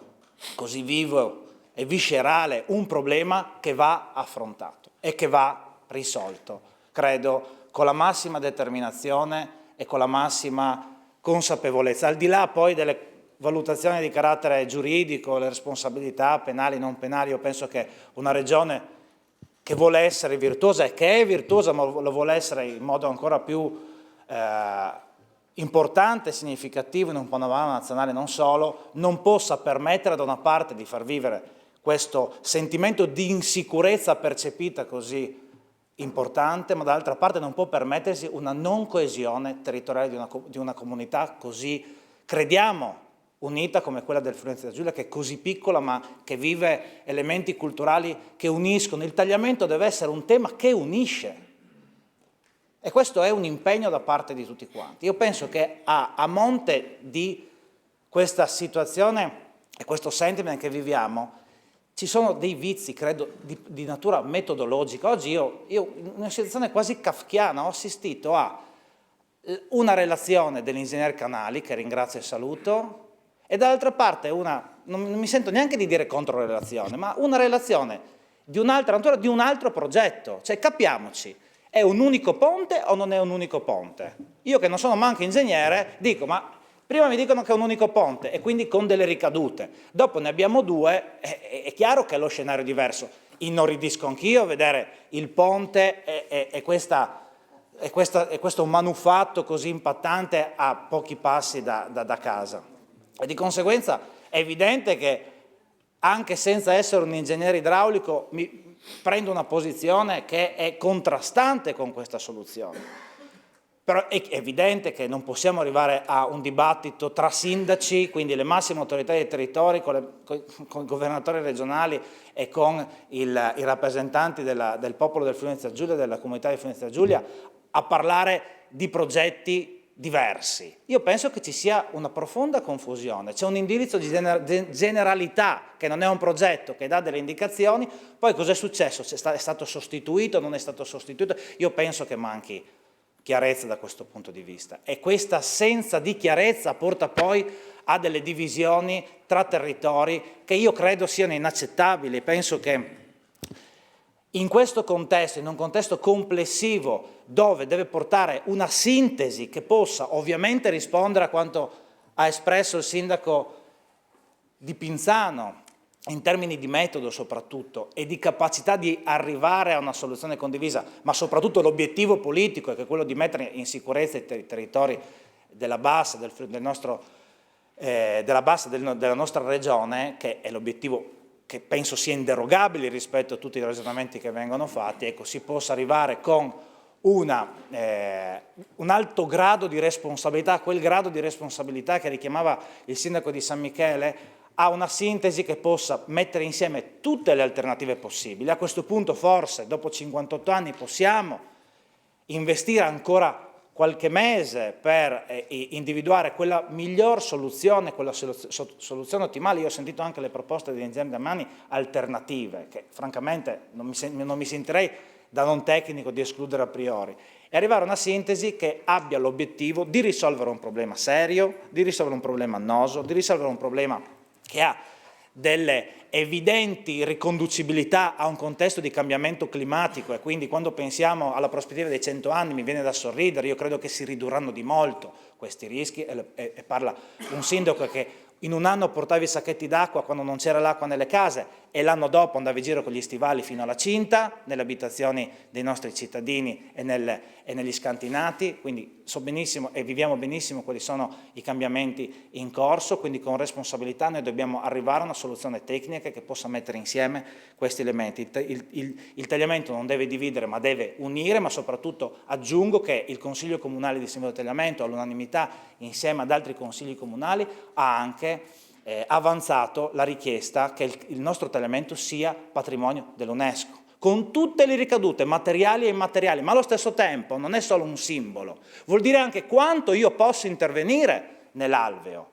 così vivo e viscerale un problema che va affrontato e che va risolto. Credo, con la massima determinazione e con la massima consapevolezza, al di là poi delle valutazioni di carattere giuridico, le responsabilità penali, non penali. Io penso che una regione che vuole essere virtuosa e che è virtuosa, ma lo vuole essere in modo ancora più importante e significativo in un panorama nazionale non solo, non possa permettere da una parte di far vivere questo sentimento di insicurezza percepita così importante, ma dall'altra parte non può permettersi una non coesione territoriale di una comunità così, crediamo, unita come quella del Friuli Venezia Giulia, che è così piccola ma che vive elementi culturali che uniscono. Il tagliamento deve essere un tema che unisce e questo è un impegno da parte di tutti quanti. Io penso che a monte di questa situazione e questo sentiment che viviamo ci sono dei vizi, credo, di natura metodologica. Oggi io in una situazione quasi kafkiana ho assistito a una relazione dell'ingegner Canali, che ringrazio e saluto, e dall'altra parte non mi sento neanche di dire controrelazione, ma una relazione di un'altra natura, di un altro progetto. Cioè, capiamoci, è un unico ponte o non è un unico ponte? Io che non sono manco ingegnere dico, ma prima mi dicono che è un unico ponte e quindi con delle ricadute, dopo ne abbiamo due, è chiaro che lo scenario è diverso. Inorridisco anch'io a vedere il ponte e questo manufatto così impattante a pochi passi da casa. E di conseguenza è evidente che anche senza essere un ingegnere idraulico mi prendo una posizione che è contrastante con questa soluzione. Però è evidente che non possiamo arrivare a un dibattito tra sindaci, quindi le massime autorità dei territori, con i governatori regionali e con i rappresentanti del popolo del Friuli Venezia Giulia, della comunità di Friuli Venezia Giulia, a parlare di progetti diversi. Io penso che ci sia una profonda confusione, c'è un indirizzo di generalità che non è un progetto, che dà delle indicazioni, poi cos'è successo? È stato sostituito, non è stato sostituito? Io penso che manchi chiarezza da questo punto di vista e questa assenza di chiarezza porta poi a delle divisioni tra territori che io credo siano inaccettabili. Penso che in questo contesto, in un contesto complessivo dove deve portare una sintesi che possa ovviamente rispondere a quanto ha espresso il sindaco di Pinzano, in termini di metodo soprattutto, e di capacità di arrivare a una soluzione condivisa, ma soprattutto l'obiettivo politico, che è quello di mettere in sicurezza i territori della bassa, della nostra regione, che è l'obiettivo che penso sia inderogabile rispetto a tutti i ragionamenti che vengono fatti, ecco, si possa arrivare con un alto grado di responsabilità, quel grado di responsabilità che richiamava il sindaco di San Michele, a una sintesi che possa mettere insieme tutte le alternative possibili. A questo punto forse, dopo 58 anni, possiamo investire ancora qualche mese per individuare quella miglior soluzione, quella soluzione ottimale. Io ho sentito anche le proposte degli ingegneri Damiani alternative, che francamente non mi sentirei da non tecnico di escludere a priori, e arrivare a una sintesi che abbia l'obiettivo di risolvere un problema serio, di risolvere un problema annoso, di risolvere un problema che ha delle evidenti riconducibilità a un contesto di cambiamento climatico, e quindi quando pensiamo alla prospettiva dei 100 anni mi viene da sorridere. Io credo che si ridurranno di molto questi rischi, e parla un sindaco che in un anno portava i sacchetti d'acqua quando non c'era l'acqua nelle case, e l'anno dopo andava in giro con gli stivali fino alla cinta nelle abitazioni dei nostri cittadini e negli scantinati. Quindi so benissimo e viviamo benissimo quali sono i cambiamenti in corso, quindi con responsabilità noi dobbiamo arrivare a una soluzione tecnica che possa mettere insieme questi elementi. Il tagliamento non deve dividere ma deve unire, ma soprattutto aggiungo che il Consiglio Comunale di Singolo Tagliamento all'unanimità insieme ad altri consigli comunali ha anche avanzato la richiesta che il nostro tagliamento sia patrimonio dell'UNESCO, con tutte le ricadute materiali e immateriali, ma allo stesso tempo non è solo un simbolo, vuol dire anche quanto io posso intervenire nell'alveo.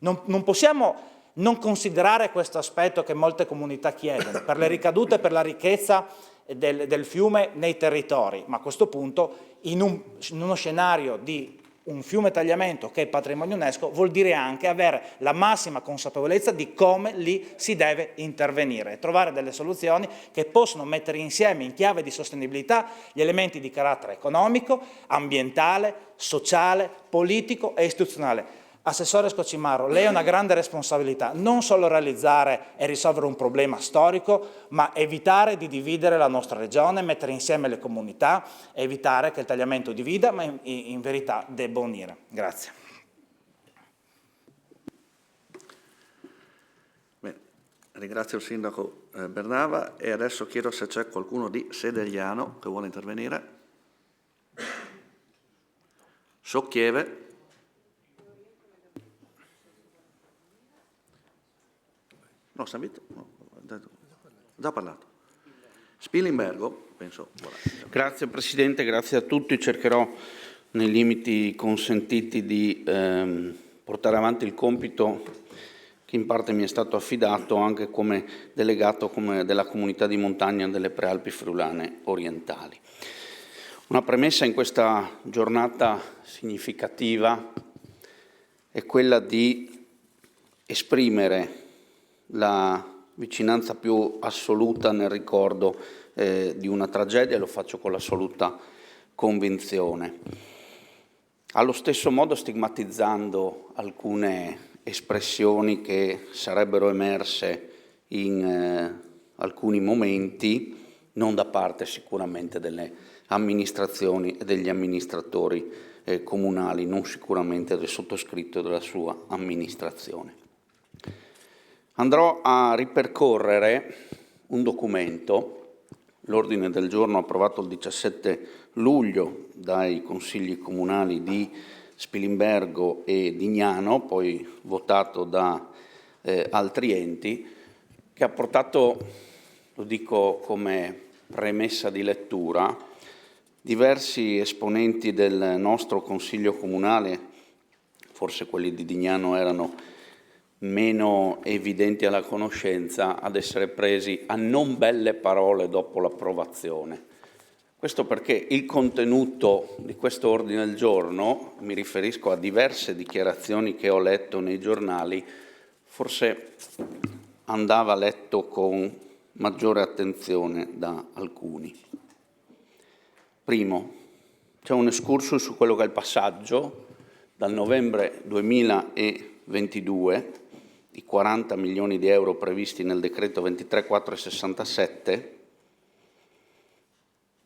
Non possiamo non considerare questo aspetto che molte comunità chiedono, per le ricadute, per la ricchezza del fiume nei territori, ma a questo punto in uno scenario di un fiume tagliamento che è patrimonio UNESCO vuol dire anche avere la massima consapevolezza di come lì si deve intervenire e trovare delle soluzioni che possono mettere insieme in chiave di sostenibilità gli elementi di carattere economico, ambientale, sociale, politico e istituzionale. Assessore Scocimarro, lei ha una grande responsabilità, non solo realizzare e risolvere un problema storico, ma evitare di dividere la nostra regione, mettere insieme le comunità, evitare che il tagliamento divida, ma in verità debba unire. Grazie. Bene, ringrazio il sindaco Bernava e adesso chiedo se c'è qualcuno di Sedegliano che vuole intervenire. Socchieve. No, Savito? No, già parlato. Spilimbergo, penso. Grazie Presidente, grazie a tutti. Cercherò nei limiti consentiti di portare avanti il compito che in parte mi è stato affidato anche come delegato della comunità di montagna delle Prealpi Friulane Orientali. Una premessa in questa giornata significativa è quella di esprimere la vicinanza più assoluta nel ricordo di una tragedia, e lo faccio con l'assoluta convinzione. Allo stesso modo stigmatizzando alcune espressioni che sarebbero emerse in alcuni momenti, non da parte sicuramente delle amministrazioni e degli amministratori comunali, non sicuramente del sottoscritto e della sua amministrazione. Andrò a ripercorrere un documento, l'ordine del giorno approvato il 17 luglio dai consigli comunali di Spilimbergo e di Gnano, poi votato da altri enti, che ha portato, lo dico come premessa di lettura, diversi esponenti del nostro consiglio comunale, forse quelli di Dignano erano meno evidenti alla conoscenza, ad essere presi a non belle parole dopo l'approvazione. Questo perché il contenuto di questo ordine del giorno, mi riferisco a diverse dichiarazioni che ho letto nei giornali, forse andava letto con maggiore attenzione da alcuni. Primo, c'è un excursus su quello che è il passaggio dal novembre 2022 i 40 milioni di euro previsti nel decreto 23.467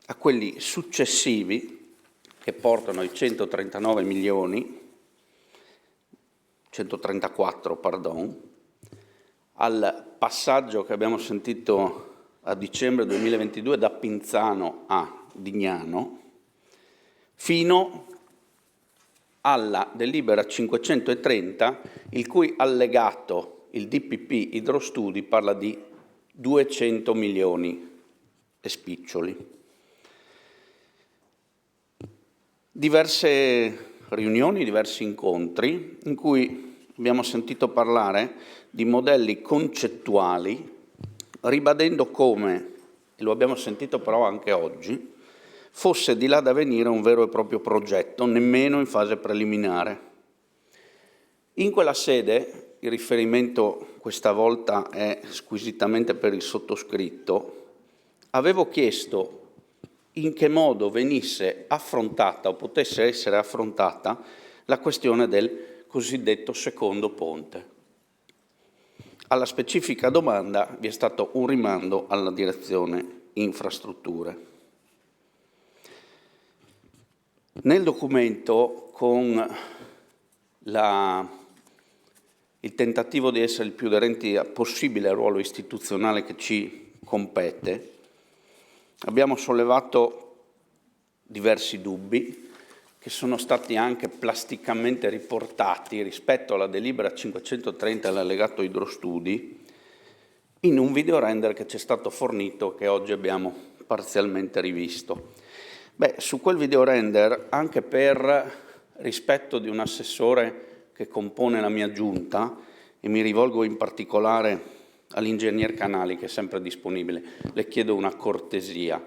a quelli successivi che portano ai 134, al passaggio che abbiamo sentito a dicembre 2022 da Pinzano a Dignano, fino alla delibera 530, il cui allegato, il DPP Idrostudi, parla di 200 milioni e spiccioli. Diverse riunioni, diversi incontri in cui abbiamo sentito parlare di modelli concettuali, ribadendo come, e lo abbiamo sentito però anche oggi, fosse di là da venire un vero e proprio progetto, nemmeno in fase preliminare. In quella sede, il riferimento questa volta è squisitamente per il sottoscritto, avevo chiesto in che modo venisse affrontata o potesse essere affrontata la questione del cosiddetto secondo ponte. Alla specifica domanda vi è stato un rimando alla direzione infrastrutture. Nel documento, con il tentativo di essere il più aderenti possibile al ruolo istituzionale che ci compete, abbiamo sollevato diversi dubbi che sono stati anche plasticamente riportati rispetto alla delibera 530 e all'allegato idrostudi in un video render che ci è stato fornito, che oggi abbiamo parzialmente rivisto. Su quel video render, anche per rispetto di un assessore che compone la mia giunta, e mi rivolgo in particolare all'ingegner Canali, che è sempre disponibile, le chiedo una cortesia.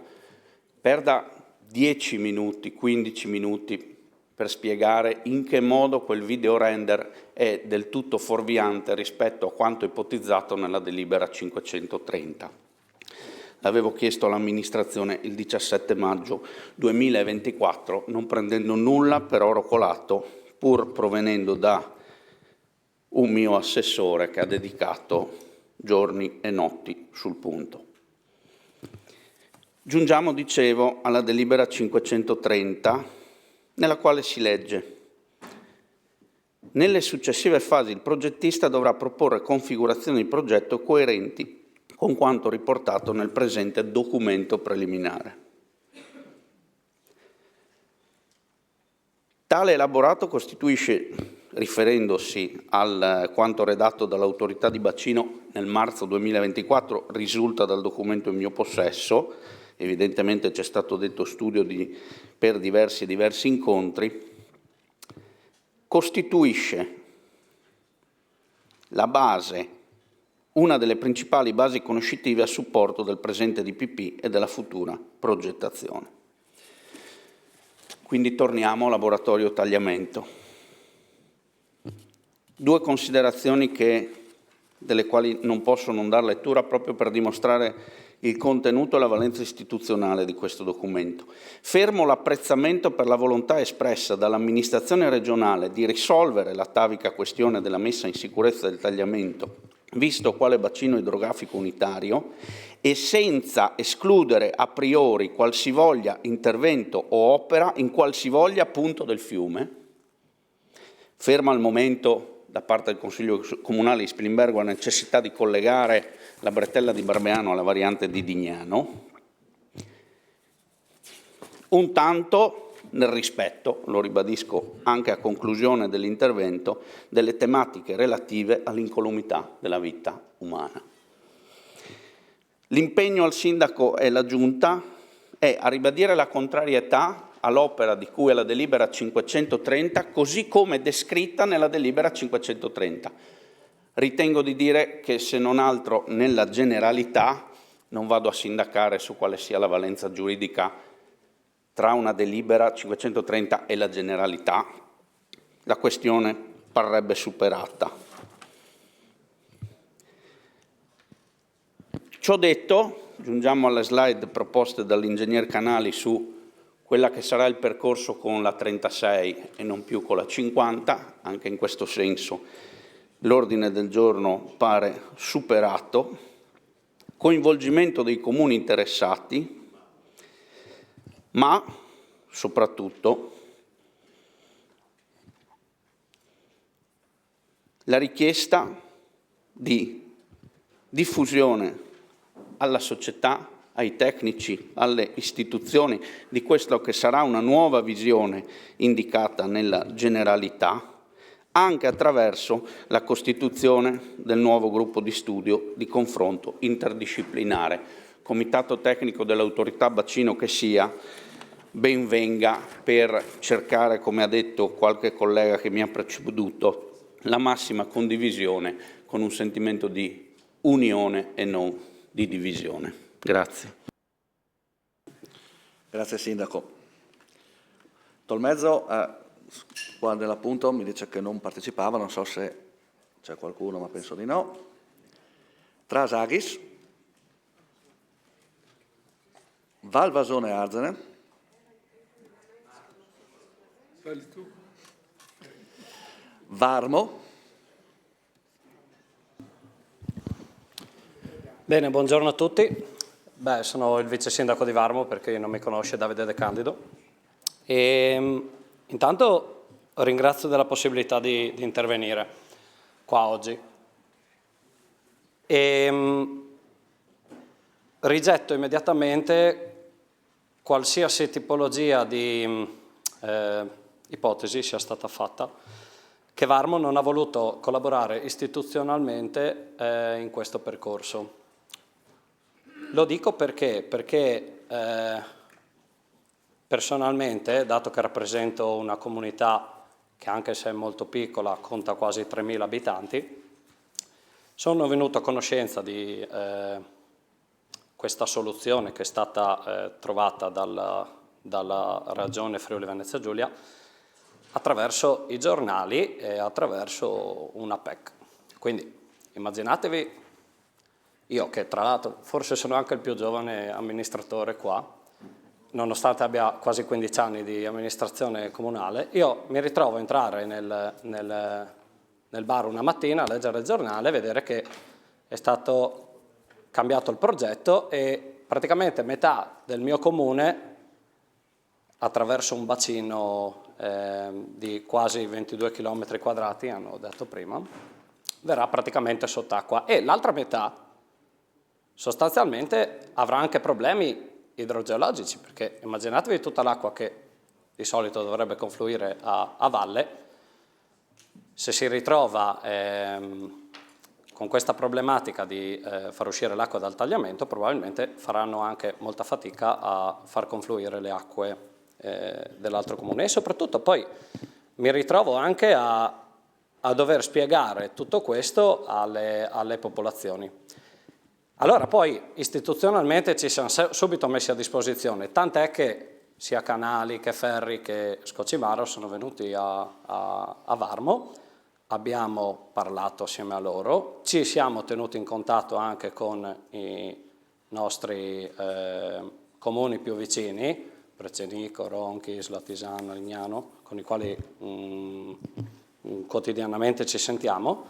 Perda 10 minuti, 15 minuti per spiegare in che modo quel video render è del tutto fuorviante rispetto a quanto ipotizzato nella delibera 530. L'avevo chiesto all'amministrazione il 17 maggio 2024, non prendendo nulla per oro colato, pur provenendo da un mio assessore che ha dedicato giorni e notti sul punto. Giungiamo, dicevo, alla delibera 530, nella quale si legge: nelle successive fasi il progettista dovrà proporre configurazioni di progetto coerenti con quanto riportato nel presente documento preliminare. Tale elaborato costituisce, riferendosi al quanto redatto dall'autorità di bacino nel marzo 2024, risulta dal documento in mio possesso, evidentemente c'è stato detto studio per diversi incontri, costituisce la base, una delle principali basi conoscitive a supporto del presente DPP e della futura progettazione. Quindi torniamo al laboratorio tagliamento. Due considerazioni delle quali non posso non dar lettura proprio per dimostrare il contenuto e la valenza istituzionale di questo documento. Fermo l'apprezzamento per la volontà espressa dall'amministrazione regionale di risolvere l'atavica questione della messa in sicurezza del tagliamento, visto quale bacino idrografico unitario, e senza escludere a priori qualsivoglia intervento o opera in qualsivoglia punto del fiume, ferma al momento da parte del Consiglio Comunale di Spilimbergo la necessità di collegare la bretella di Barbeano alla variante di Dignano, un tanto nel rispetto, lo ribadisco anche a conclusione dell'intervento, delle tematiche relative all'incolumità della vita umana. L'impegno al Sindaco e alla Giunta è a ribadire la contrarietà all'opera di cui è la delibera 530, così come descritta nella delibera 530. Ritengo di dire che, se non altro nella generalità, non vado a sindacare su quale sia la valenza giuridica tra una delibera 530 e la generalità, la questione parrebbe superata. Ciò detto, giungiamo alle slide proposte dall'ingegner Canali su quella che sarà il percorso con la 36 e non più con la 50, anche in questo senso l'ordine del giorno pare superato, coinvolgimento dei comuni interessati, ma soprattutto la richiesta di diffusione alla società, ai tecnici, alle istituzioni di questa che sarà una nuova visione indicata nella generalità, anche attraverso la costituzione del nuovo gruppo di studio di confronto interdisciplinare. Comitato tecnico dell'autorità bacino che sia, ben venga per cercare, come ha detto qualche collega che mi ha preceduto, la massima condivisione con un sentimento di unione e non di divisione. Grazie. Grazie Sindaco. Tolmezzo, qua nell'appunto mi dice che non partecipava, non so se c'è qualcuno, ma penso di no. Trasaghis, Valvasone Arzene, Varmo. Bene, buongiorno a tutti. Sono il vice sindaco di Varmo, per chi non mi conosce, Davide De Candido. Intanto ringrazio della possibilità di intervenire qua oggi. Rigetto immediatamente qualsiasi tipologia di ipotesi sia stata fatta che Varmo non ha voluto collaborare istituzionalmente in questo percorso. Lo dico perché personalmente, dato che rappresento una comunità che anche se è molto piccola conta quasi 3.000 abitanti, sono venuto a conoscenza di questa soluzione che è stata trovata dalla Regione Friuli Venezia Giulia attraverso i giornali e attraverso una PEC. Quindi immaginatevi io, che tra l'altro forse sono anche il più giovane amministratore qua, nonostante abbia quasi 15 anni di amministrazione comunale, io mi ritrovo a entrare nel bar una mattina a leggere il giornale e vedere che è stato cambiato il progetto e praticamente metà del mio comune, attraverso un bacino di quasi 22 km quadrati, hanno detto prima, verrà praticamente sott'acqua e l'altra metà sostanzialmente avrà anche problemi idrogeologici, perché immaginatevi tutta l'acqua che di solito dovrebbe confluire a valle, se si ritrova con questa problematica di far uscire l'acqua dal tagliamento, probabilmente faranno anche molta fatica a far confluire le acque dell'altro comune. E soprattutto poi mi ritrovo anche a dover spiegare tutto questo alle popolazioni. Allora poi istituzionalmente ci siamo subito messi a disposizione, tant'è che sia Canali che Ferri che Scocimaro sono venuti a Varmo, abbiamo parlato assieme a loro, ci siamo tenuti in contatto anche con i nostri comuni più vicini, Precenico, Ronchi, Slatisano, Lignano, con i quali quotidianamente ci sentiamo.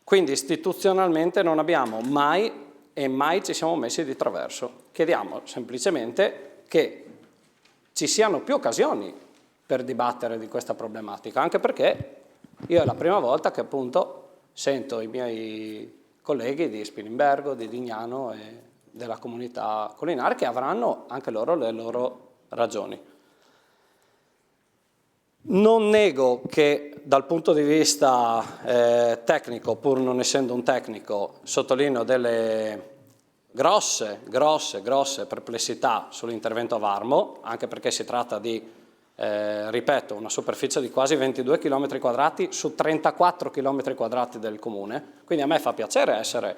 Quindi istituzionalmente non abbiamo mai ci siamo messi di traverso. Chiediamo semplicemente che ci siano più occasioni per dibattere di questa problematica, anche perché io è la prima volta che appunto sento i miei colleghi di Spilimbergo, di Dignano e della comunità collinare che avranno anche loro le loro ragioni. Non nego che dal punto di vista tecnico, pur non essendo un tecnico, sottolineo delle grosse perplessità sull'intervento a Varmo, anche perché si tratta di, ripeto, una superficie di quasi 22 km quadrati su 34 km quadrati del comune, quindi a me fa piacere essere,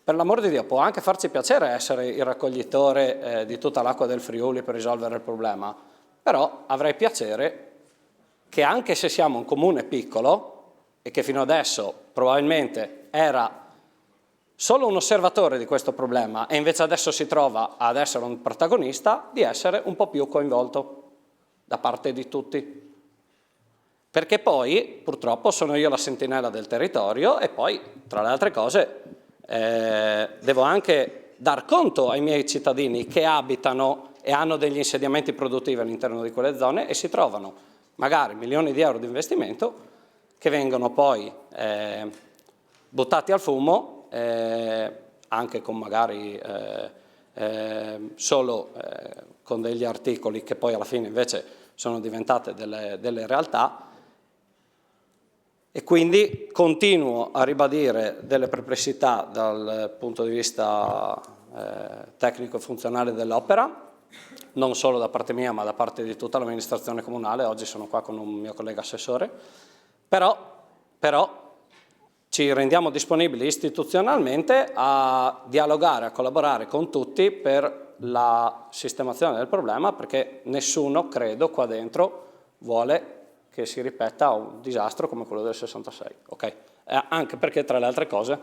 per l'amor di Dio, può anche farci piacere essere il raccoglitore di tutta l'acqua del Friuli per risolvere il problema, però avrei piacere che anche se siamo un comune piccolo e che fino adesso probabilmente era solo un osservatore di questo problema e invece adesso si trova ad essere un protagonista, di essere un po' più coinvolto da parte di tutti. perché poi purtroppo sono io la sentinella del territorio e poi, tra le altre cose, devo anche dar conto ai miei cittadini che abitano e hanno degli insediamenti produttivi all'interno di quelle zone e si trovano magari milioni di euro di investimento che vengono poi buttati al fumo, anche con magari solo con degli articoli che poi alla fine invece sono diventate delle realtà. E quindi continuo a ribadire delle perplessità dal punto di vista tecnico e funzionale dell'opera, non solo da parte mia ma da parte di tutta l'amministrazione comunale. Oggi sono qua con un mio collega assessore, però ci rendiamo disponibili istituzionalmente a dialogare, a collaborare con tutti per la sistemazione del problema, perché nessuno, credo, qua dentro vuole che si ripeta un disastro come quello del 66, ok? Anche perché, tra le altre cose,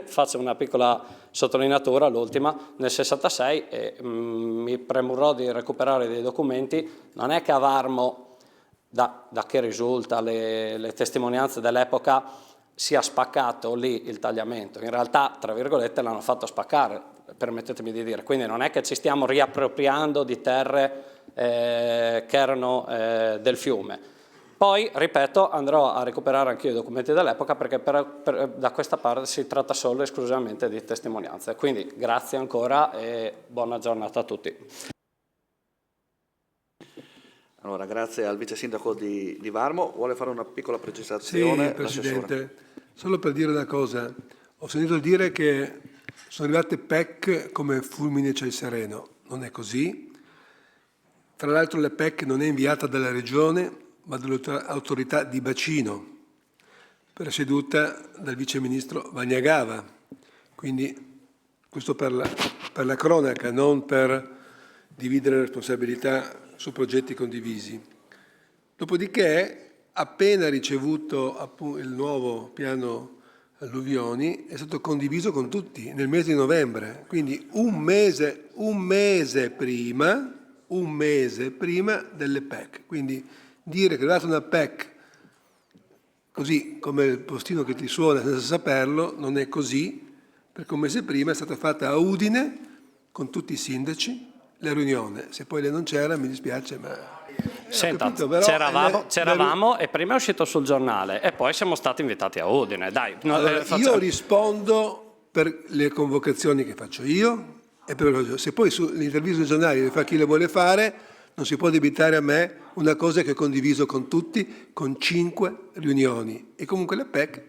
faccio una piccola sottolineatura, l'ultima, nel 66, mi premurrò di recuperare dei documenti, non è che a Varmo, da che risulta le testimonianze dell'epoca, sia spaccato lì il tagliamento, in realtà, tra virgolette, l'hanno fatto spaccare, permettetemi di dire, quindi non è che ci stiamo riappropriando di terre che erano del fiume. Poi, ripeto, andrò a recuperare anch'io i documenti dell'epoca perché da questa parte si tratta solo e esclusivamente di testimonianze. Quindi grazie ancora e buona giornata a tutti. Allora, grazie al vice sindaco di Varmo. Vuole fare una piccola precisazione? Sì, Presidente, solo per dire una cosa. Ho sentito dire che sono arrivate PEC come fulmine a ciel sereno. Non è così. Tra l'altro la PEC non è inviata dalla Regione, ma dall'autorità di bacino, presieduta dal vice ministro Vagnagava. Quindi questo per la cronaca, non per dividere le responsabilità su progetti condivisi. Dopodiché, appena ricevuto il nuovo piano alluvioni, è stato condiviso con tutti nel mese di novembre, quindi un mese prima delle PEC. Quindi dire che è arrivata una PEC così come il postino che ti suona senza saperlo, non è così, perché un mese prima è stata fatta a Udine con tutti i sindaci la riunione. Se poi lei non c'era mi dispiace, ma... Senta, capito, però c'eravamo e prima è uscito sul giornale e poi siamo stati invitati a Udine. Dai, allora, io rispondo per le convocazioni che faccio io e per... se poi l'intervista sui giornali le fa chi le vuole fare, non si può debitare a me una cosa che ho condiviso con tutti, con 5 riunioni. E comunque la PEC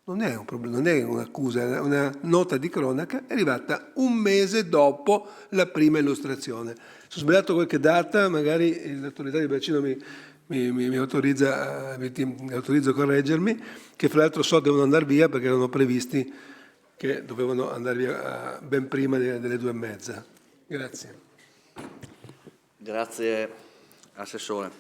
non è un problema, non è un'accusa, è una nota di cronaca, è arrivata un mese dopo la prima illustrazione. Se ho sbagliato qualche data, magari l'autorità di bacino mi autorizza a correggermi, che fra l'altro so devono andare via perché erano previsti che dovevano andare via ben prima delle 2:30. Grazie. Grazie, Assessore.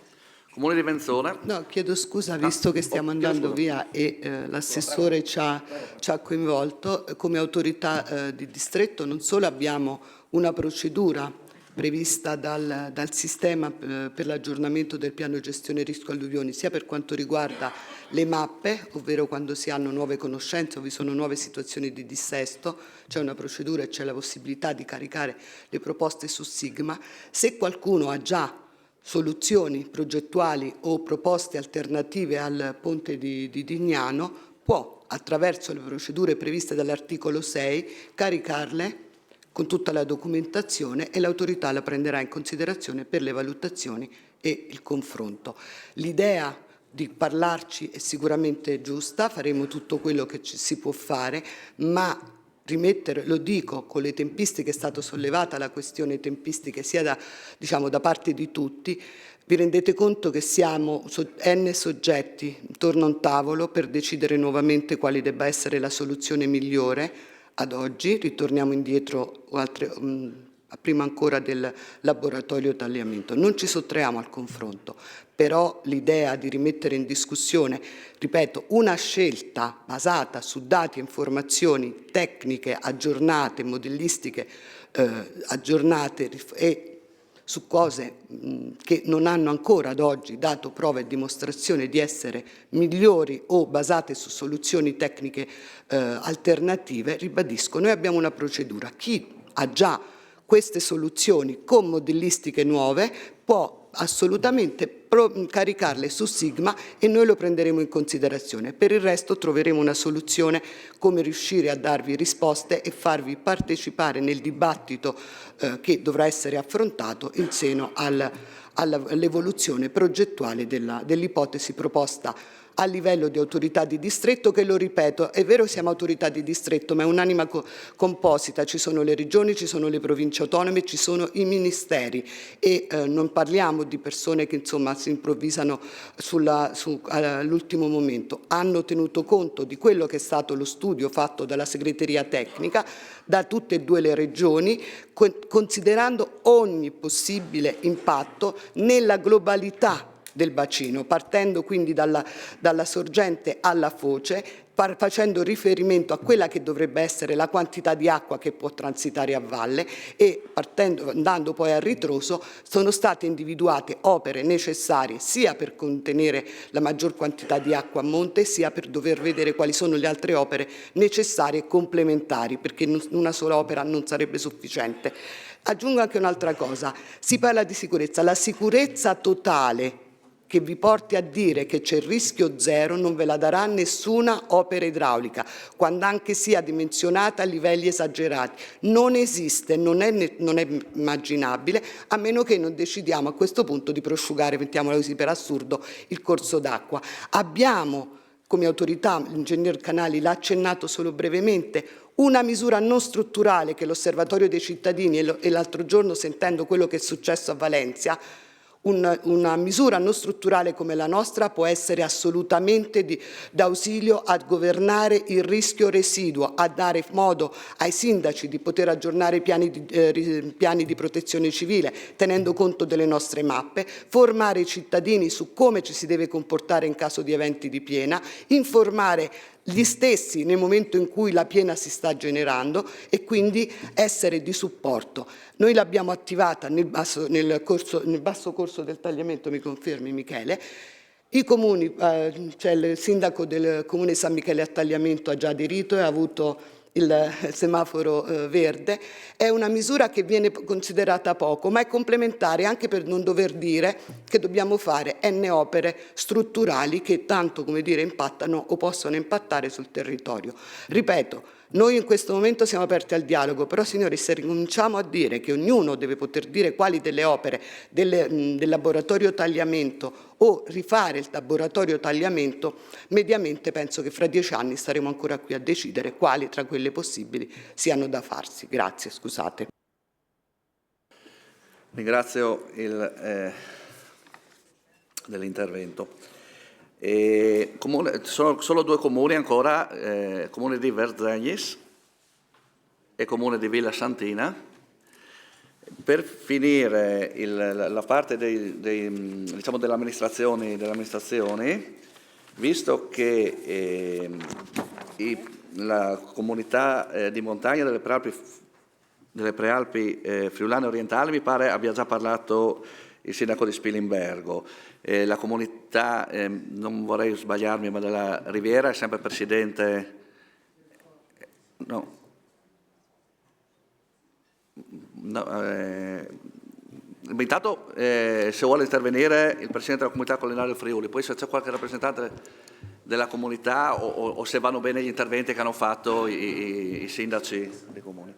Comune di Venzone. No, chiedo scusa, visto che stiamo andando via e l'assessore ci ha coinvolto, come autorità di distretto non solo abbiamo una procedura prevista dal sistema per l'aggiornamento del piano gestione rischio alluvioni, sia per quanto riguarda le mappe, ovvero quando si hanno nuove conoscenze o vi sono nuove situazioni di dissesto, c'è una procedura e c'è la possibilità di caricare le proposte su Sigma. Se qualcuno ha già soluzioni progettuali o proposte alternative al ponte di Dignano, può, attraverso le procedure previste dall'articolo 6, caricarle con tutta la documentazione e l'autorità la prenderà in considerazione per le valutazioni e il confronto. L'idea di parlarci è sicuramente giusta, faremo tutto quello che si può fare, ma rimettere, lo dico, con le tempistiche è stata sollevata la questione tempistiche sia da parte di tutti, vi rendete conto che siamo n soggetti intorno a un tavolo per decidere nuovamente quale debba essere la soluzione migliore. Ad oggi ritorniamo indietro prima ancora del laboratorio tagliamento. Non ci sottraiamo al confronto, però l'idea di rimettere in discussione, ripeto, una scelta basata su dati e informazioni tecniche aggiornate, modellistiche aggiornate e su cose che non hanno ancora ad oggi dato prova e dimostrazione di essere migliori o basate su soluzioni tecniche alternative, ribadisco, noi abbiamo una procedura. Chi ha già queste soluzioni con modellistiche nuove può assolutamente caricarle su Sigma e noi lo prenderemo in considerazione. Per il resto troveremo una soluzione come riuscire a darvi risposte e farvi partecipare nel dibattito che dovrà essere affrontato in seno all'evoluzione progettuale dell'ipotesi proposta a livello di autorità di distretto, che, lo ripeto, è vero siamo autorità di distretto, ma è un'anima composita, ci sono le regioni, ci sono le province autonome, ci sono i ministeri e non parliamo di persone che insomma si improvvisano all'ultimo momento, hanno tenuto conto di quello che è stato lo studio fatto dalla segreteria tecnica, da tutte e due le regioni, considerando ogni possibile impatto nella globalità del bacino, partendo quindi dalla sorgente alla foce, facendo riferimento a quella che dovrebbe essere la quantità di acqua che può transitare a valle e andando poi a ritroso sono state individuate opere necessarie sia per contenere la maggior quantità di acqua a monte sia per dover vedere quali sono le altre opere necessarie e complementari, perché una sola opera non sarebbe sufficiente. Aggiungo anche un'altra cosa, si parla di sicurezza, la sicurezza totale che vi porti a dire che c'è il rischio zero non ve la darà nessuna opera idraulica, quando anche sia dimensionata a livelli esagerati. Non esiste, non è immaginabile, a meno che non decidiamo a questo punto di prosciugare, mettiamola così per assurdo, il corso d'acqua. Abbiamo come autorità, l'ingegner Canali l'ha accennato solo brevemente, una misura non strutturale che l'Osservatorio dei cittadini e l'altro giorno sentendo quello che è successo a Valencia, una misura non strutturale come la nostra può essere assolutamente d'ausilio a governare il rischio residuo, a dare modo ai sindaci di poter aggiornare i piani di protezione civile tenendo conto delle nostre mappe, formare i cittadini su come ci si deve comportare in caso di eventi di piena, informare gli stessi nel momento in cui la piena si sta generando e quindi essere di supporto. Noi l'abbiamo attivata nel basso corso del tagliamento, mi confermi Michele. I comuni, cioè il sindaco del comune San Michele a Tagliamento ha già aderito e ha avuto il semaforo verde. È una misura che viene considerata poco, ma è complementare anche per non dover dire che dobbiamo fare n opere strutturali che tanto, come dire, impattano o possono impattare sul territorio. Ripeto, noi in questo momento siamo aperti al dialogo, però signori, se ricominciamo a dire che ognuno deve poter dire quali delle opere del laboratorio tagliamento o rifare il laboratorio tagliamento, mediamente penso che fra 10 anni staremo ancora qui a decidere quali tra quelle possibili siano da farsi. Grazie, scusate. Ringrazio dell'intervento. Sono solo due comuni ancora, comune di Verzegnis e comune di Villa Santina. Per finire la parte diciamo dell'amministrazione, visto che la comunità di montagna delle Prealpi friulane orientali, mi pare abbia già parlato il sindaco di Spilimbergo. La comunità, non vorrei sbagliarmi, ma della Riviera è sempre presidente. Intanto se vuole intervenire il presidente della comunità collinare del Friuli, poi se c'è qualche rappresentante della comunità o se vanno bene gli interventi che hanno fatto i sindaci dei comuni.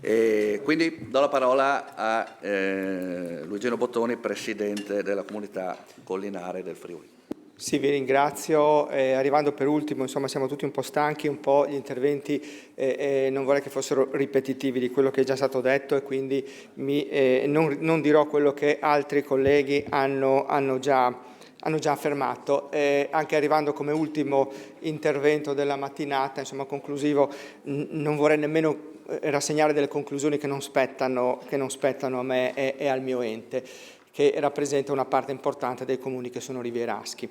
Quindi do la parola a Luigino Bottoni, presidente della comunità collinare del Friuli. Sì, vi ringrazio. Arrivando per ultimo, insomma, siamo tutti un po' stanchi, un po' gli interventi non vorrei che fossero ripetitivi di quello che è già stato detto e quindi non dirò quello che altri colleghi hanno già affermato. Anche arrivando come ultimo intervento della mattinata, insomma conclusivo, non vorrei nemmeno rassegnare delle conclusioni che non spettano a me e al mio ente, che rappresenta una parte importante dei comuni che sono rivieraschi.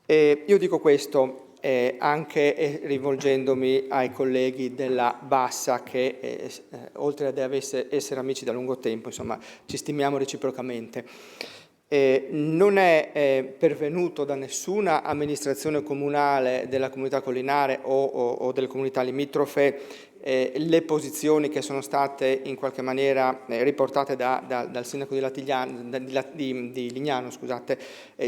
Io dico questo, anche rivolgendomi ai colleghi della Bassa che oltre ad essere amici da lungo tempo, insomma, ci stimiamo reciprocamente. Non è pervenuto da nessuna amministrazione comunale della comunità collinare o delle comunità limitrofe le posizioni che sono state in qualche maniera riportate dal sindaco di Lignano, scusate,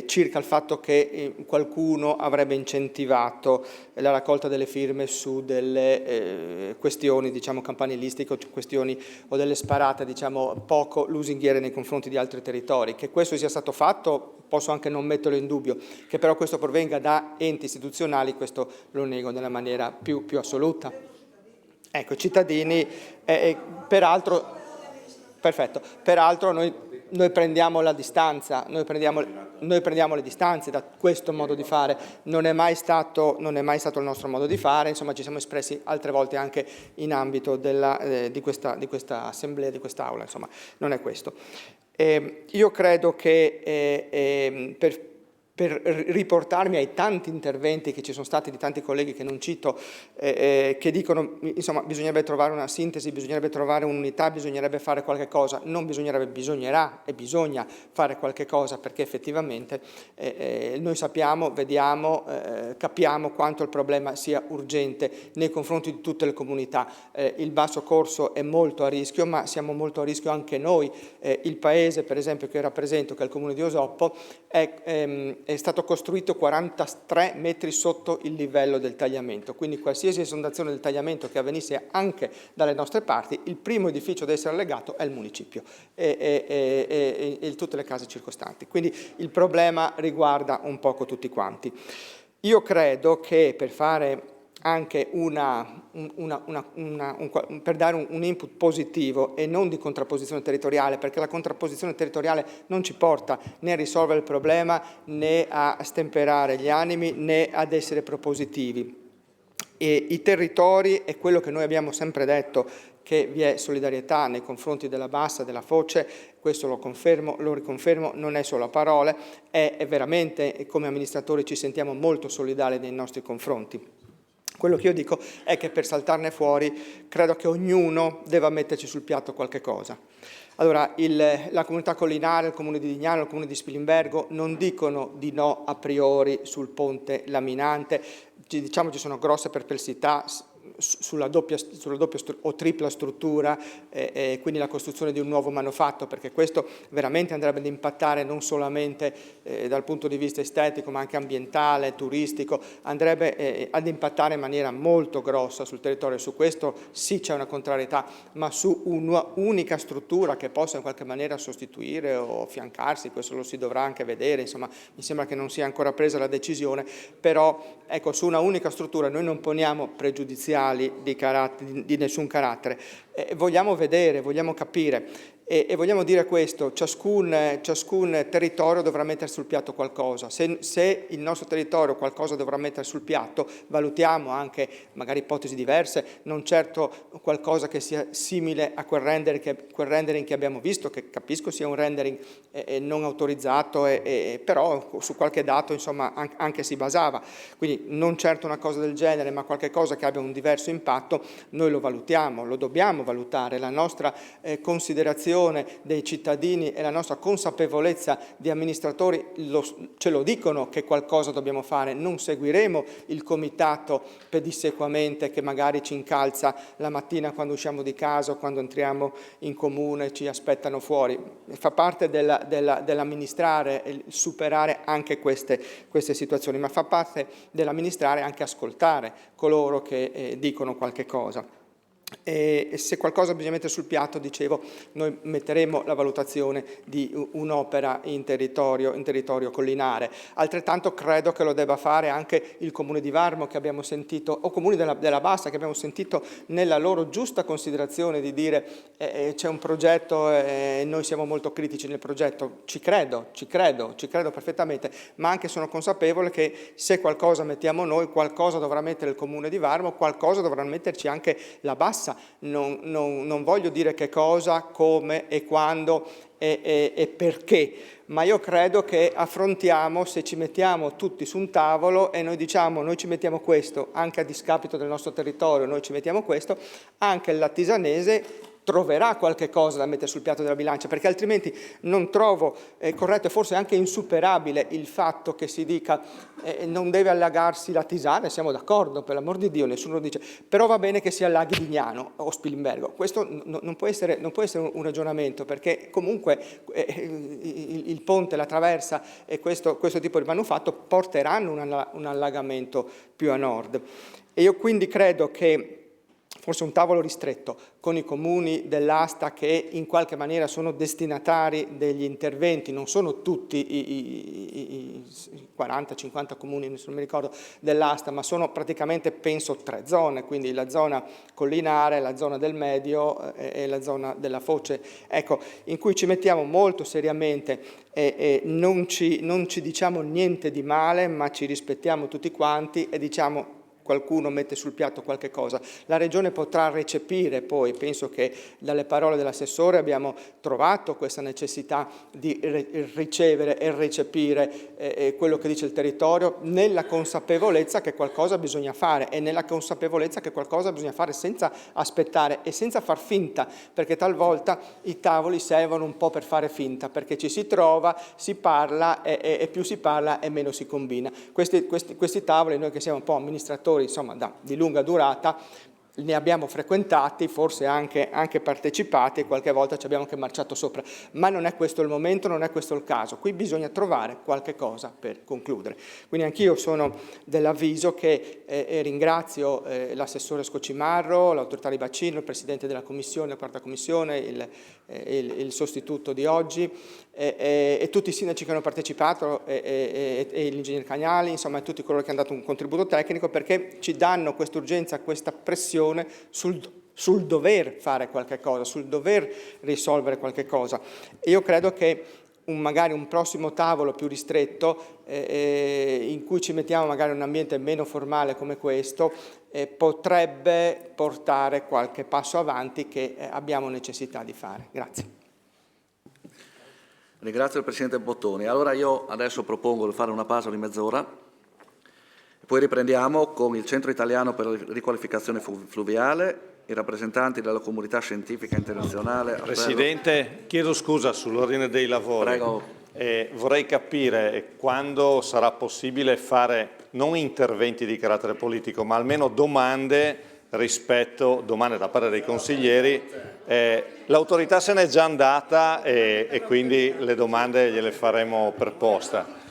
circa il fatto che qualcuno avrebbe incentivato la raccolta delle firme su delle questioni, diciamo, campanilistiche, questioni o delle sparate, diciamo, poco lusinghiere nei confronti di altri territori. Che questo sia stato fatto posso anche non metterlo in dubbio, che però questo provenga da enti istituzionali, questo lo nego nella maniera più assoluta. Ecco, cittadini, peraltro, perfetto, peraltro noi prendiamo la distanza, noi prendiamo le distanze da questo modo di fare, non è mai stato il nostro modo di fare, insomma ci siamo espressi altre volte anche in ambito di questa assemblea, di quest'aula, insomma non è questo. Io credo che per riportarmi ai tanti interventi che ci sono stati di tanti colleghi che non cito, che dicono, insomma, bisognerebbe trovare una sintesi, bisognerebbe trovare un'unità, bisognerebbe fare qualche cosa, non bisognerebbe, bisognerà e bisogna fare qualche cosa, perché effettivamente noi sappiamo, vediamo, capiamo quanto il problema sia urgente nei confronti di tutte le comunità. Il basso corso è molto a rischio, ma siamo molto a rischio anche noi. Il paese, per esempio, che rappresento, che è il comune di Osoppo, è stato costruito 43 metri sotto il livello del tagliamento, quindi qualsiasi esondazione del tagliamento che avvenisse anche dalle nostre parti, il primo edificio ad essere allegato è il municipio e tutte le case circostanti. Quindi il problema riguarda un poco tutti quanti. Io credo che per fare anche per dare un input positivo e non di contrapposizione territoriale, perché la contrapposizione territoriale non ci porta né a risolvere il problema né a stemperare gli animi né ad essere propositivi. E i territori, è quello che noi abbiamo sempre detto, che vi è solidarietà nei confronti della Bassa, della Foce, questo lo confermo, lo riconfermo, non è solo a parole, è veramente, come amministratori ci sentiamo molto solidali nei nostri confronti. Quello che io dico è che per saltarne fuori credo che ognuno debba metterci sul piatto qualche cosa. Allora, la comunità collinare, il comune di Lignano, il comune di Spilimbergo non dicono di no a priori sul ponte laminante, diciamo ci sono grosse perplessità sulla doppia o tripla struttura, quindi la costruzione di un nuovo manufatto, perché questo veramente andrebbe ad impattare non solamente dal punto di vista estetico ma anche ambientale, turistico, andrebbe ad impattare in maniera molto grossa sul territorio. Su questo sì c'è una contrarietà, ma su un'unica struttura che possa in qualche maniera sostituire o affiancarsi, questo lo si dovrà anche vedere, insomma mi sembra che non sia ancora presa la decisione, però ecco, su una unica struttura noi non poniamo pregiudiziali di nessun carattere, vogliamo vedere, vogliamo capire e vogliamo dire questo: ciascun territorio dovrà mettere sul piatto qualcosa. Se il nostro territorio qualcosa dovrà mettere sul piatto, valutiamo anche magari ipotesi diverse, non certo qualcosa che sia simile a quel rendering che abbiamo visto, che capisco sia un rendering non autorizzato, però su qualche dato insomma anche si basava, quindi non certo una cosa del genere, ma qualche cosa che abbia un diverso impatto, noi lo valutiamo, lo dobbiamo valutare. La nostra considerazione dei cittadini e la nostra consapevolezza di amministratori ce lo dicono che qualcosa dobbiamo fare. Non seguiremo il comitato pedissequamente che magari ci incalza la mattina quando usciamo di casa o quando entriamo in comune, ci aspettano fuori. Fa parte dell'amministrare superare anche queste situazioni, ma fa parte dell'amministrare anche ascoltare coloro che dicono qualche cosa. E se qualcosa bisogna mettere sul piatto, dicevo, noi metteremo la valutazione di un'opera in territorio collinare. Altrettanto credo che lo debba fare anche il comune di Varmo, che abbiamo sentito, o comuni della Bassa, che abbiamo sentito nella loro giusta considerazione di dire c'è un progetto e noi siamo molto critici nel progetto. Ci credo perfettamente, ma anche sono consapevole che se qualcosa mettiamo noi, qualcosa dovrà mettere il comune di Varmo, qualcosa dovrà metterci anche la Bassa, passa. Non voglio dire che cosa, come e quando e perché, ma io credo che affrontiamo, se ci mettiamo tutti su un tavolo e noi diciamo noi ci mettiamo questo, anche a discapito del nostro territorio, noi ci mettiamo questo, anche il lattisanese troverà qualche cosa da mettere sul piatto della bilancia, perché altrimenti non trovo corretto e forse anche insuperabile il fatto che si dica non deve allagarsi la Tisana, siamo d'accordo, per l'amor di Dio, nessuno lo dice, però va bene che si allaghi Lignano o Spilimbergo. Questo non può essere un ragionamento, perché comunque il ponte, la traversa e questo tipo di manufatto porteranno un allagamento più a nord. E io quindi credo che forse un tavolo ristretto con i comuni dell'asta che in qualche maniera sono destinatari degli interventi, non sono tutti i 40-50 comuni, non mi ricordo, dell'asta, ma sono praticamente, penso, 3 zone, quindi la zona collinare, la zona del Medio e la zona della Foce, ecco, in cui ci mettiamo molto seriamente e non ci diciamo niente di male, ma ci rispettiamo tutti quanti e diciamo qualcuno mette sul piatto qualche cosa. La Regione potrà recepire poi, penso che dalle parole dell'assessore abbiamo trovato questa necessità di ricevere e recepire quello che dice il territorio nella consapevolezza che qualcosa bisogna fare e nella consapevolezza che qualcosa bisogna fare senza aspettare e senza far finta, perché talvolta i tavoli servono un po' per fare finta, perché ci si trova, si parla e più si parla e meno si combina. Questi tavoli, noi che siamo un po' amministratori, insomma, di lunga durata, ne abbiamo frequentati, forse anche partecipati e qualche volta ci abbiamo anche marciato sopra, ma non è questo il momento, non è questo il caso, qui bisogna trovare qualche cosa per concludere. Quindi anch'io sono dell'avviso che ringrazio l'assessore Scocimarro, l'autorità di bacino, il presidente della commissione, la quarta commissione, il sostituto di oggi e tutti i sindaci che hanno partecipato e l'ingegner Cagnali, insomma tutti coloro che hanno dato un contributo tecnico, perché ci danno questa urgenza, questa pressione sul dover fare qualche cosa, sul dover risolvere qualche cosa. E io credo che magari un prossimo tavolo più ristretto in cui ci mettiamo magari in un ambiente meno formale come questo potrebbe portare qualche passo avanti che abbiamo necessità di fare. Grazie. Ringrazio il Presidente Bottoni. Allora io adesso propongo di fare una pausa di mezz'ora. Poi riprendiamo con il Centro Italiano per la Riqualificazione Fluviale, i rappresentanti della comunità scientifica internazionale. Presidente, chiedo scusa sull'ordine dei lavori. Prego. Vorrei capire quando sarà possibile fare non interventi di carattere politico, ma almeno domande da parte dei consiglieri. L'autorità se n'è già andata e quindi le domande gliele faremo per posta.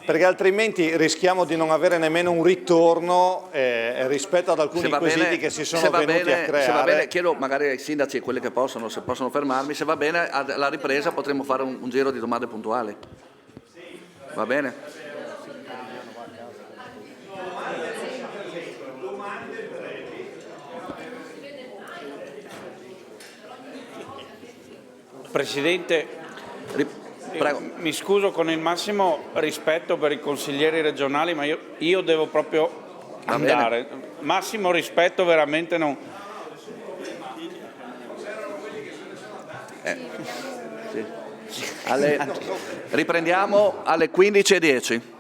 Perché altrimenti rischiamo di non avere nemmeno un ritorno rispetto ad alcuni quesiti che si sono venuti a creare. Se va bene, chiedo magari ai sindaci e quelli che possono, se possono fermarmi, se va bene alla ripresa potremo fare un giro di domande puntuali. Va bene? Presidente, prego. Mi scuso con il massimo rispetto per i consiglieri regionali, ma io devo proprio andare. Massimo rispetto, veramente non. Sì. Riprendiamo alle 15:10.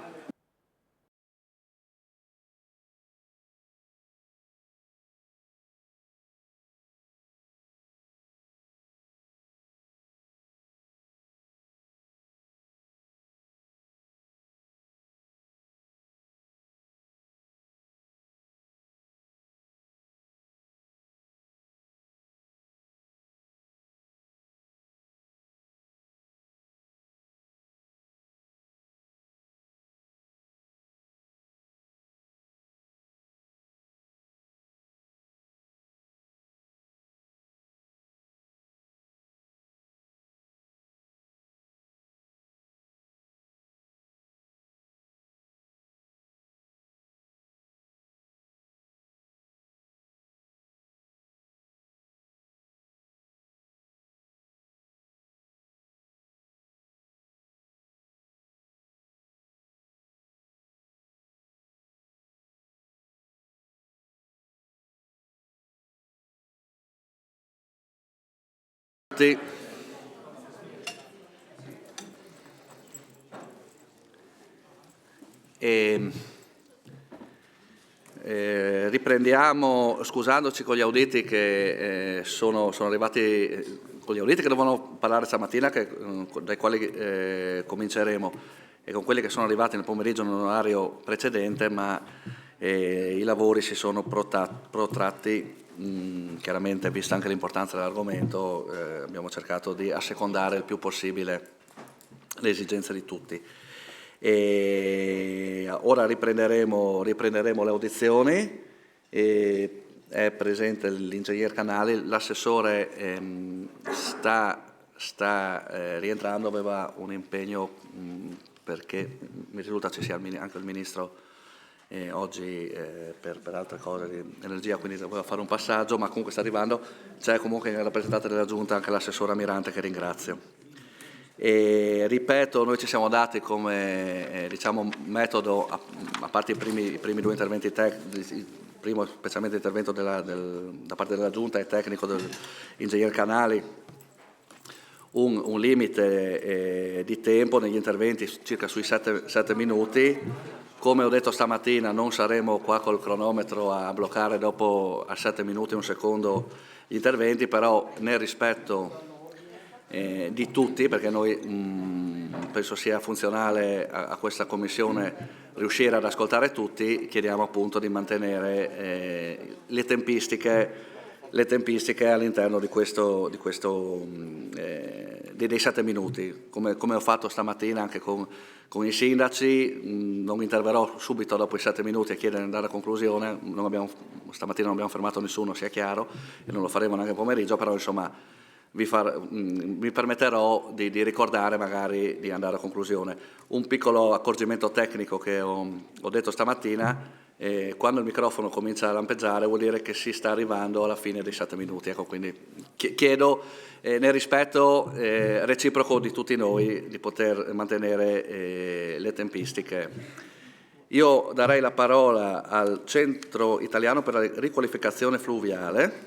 tutti. Riprendiamo scusandoci con gli auditi che sono arrivati, con gli auditi che dovevano parlare stamattina, dai quali cominceremo, e con quelli che sono arrivati nel pomeriggio in un orario precedente, ma i lavori si sono protratti. Chiaramente, vista anche l'importanza dell'argomento, abbiamo cercato di assecondare il più possibile le esigenze di tutti. Ora riprenderemo le audizioni. È presente l'ingegner Canali, l'assessore sta rientrando, aveva un impegno perché mi risulta ci sia anche il ministro oggi per altre cose di energia, quindi doveva fare un passaggio, ma comunque sta arrivando. C'è comunque in rappresentante della Giunta anche l'assessora Mirante, che ringrazio. Ripeto, noi ci siamo dati come metodo, a parte i primi due interventi tecnici, il primo specialmente l'intervento da parte della Giunta e tecnico dell'ingegner Canali, un limite di tempo negli interventi circa sui 7 minuti. Come ho detto stamattina, non saremo qua col cronometro a bloccare dopo a 7 minuti e un secondo gli interventi, però nel rispetto di tutti, perché noi penso sia funzionale a questa Commissione riuscire ad ascoltare tutti, chiediamo appunto di mantenere le tempistiche all'interno dei 7 minuti, come ho fatto stamattina anche con i sindaci. Non interverrò subito dopo i 7 minuti a chiedere di andare a conclusione, stamattina non abbiamo fermato nessuno, sia chiaro, e non lo faremo neanche pomeriggio, però insomma mi permetterò di ricordare magari di andare a conclusione. Un piccolo accorgimento tecnico che ho detto stamattina: quando il microfono comincia a lampeggiare vuol dire che si sta arrivando alla fine dei 7 minuti. Ecco, quindi chiedo nel rispetto reciproco di tutti noi di poter mantenere le tempistiche. Io darei la parola al Centro Italiano per la Riqualificazione Fluviale.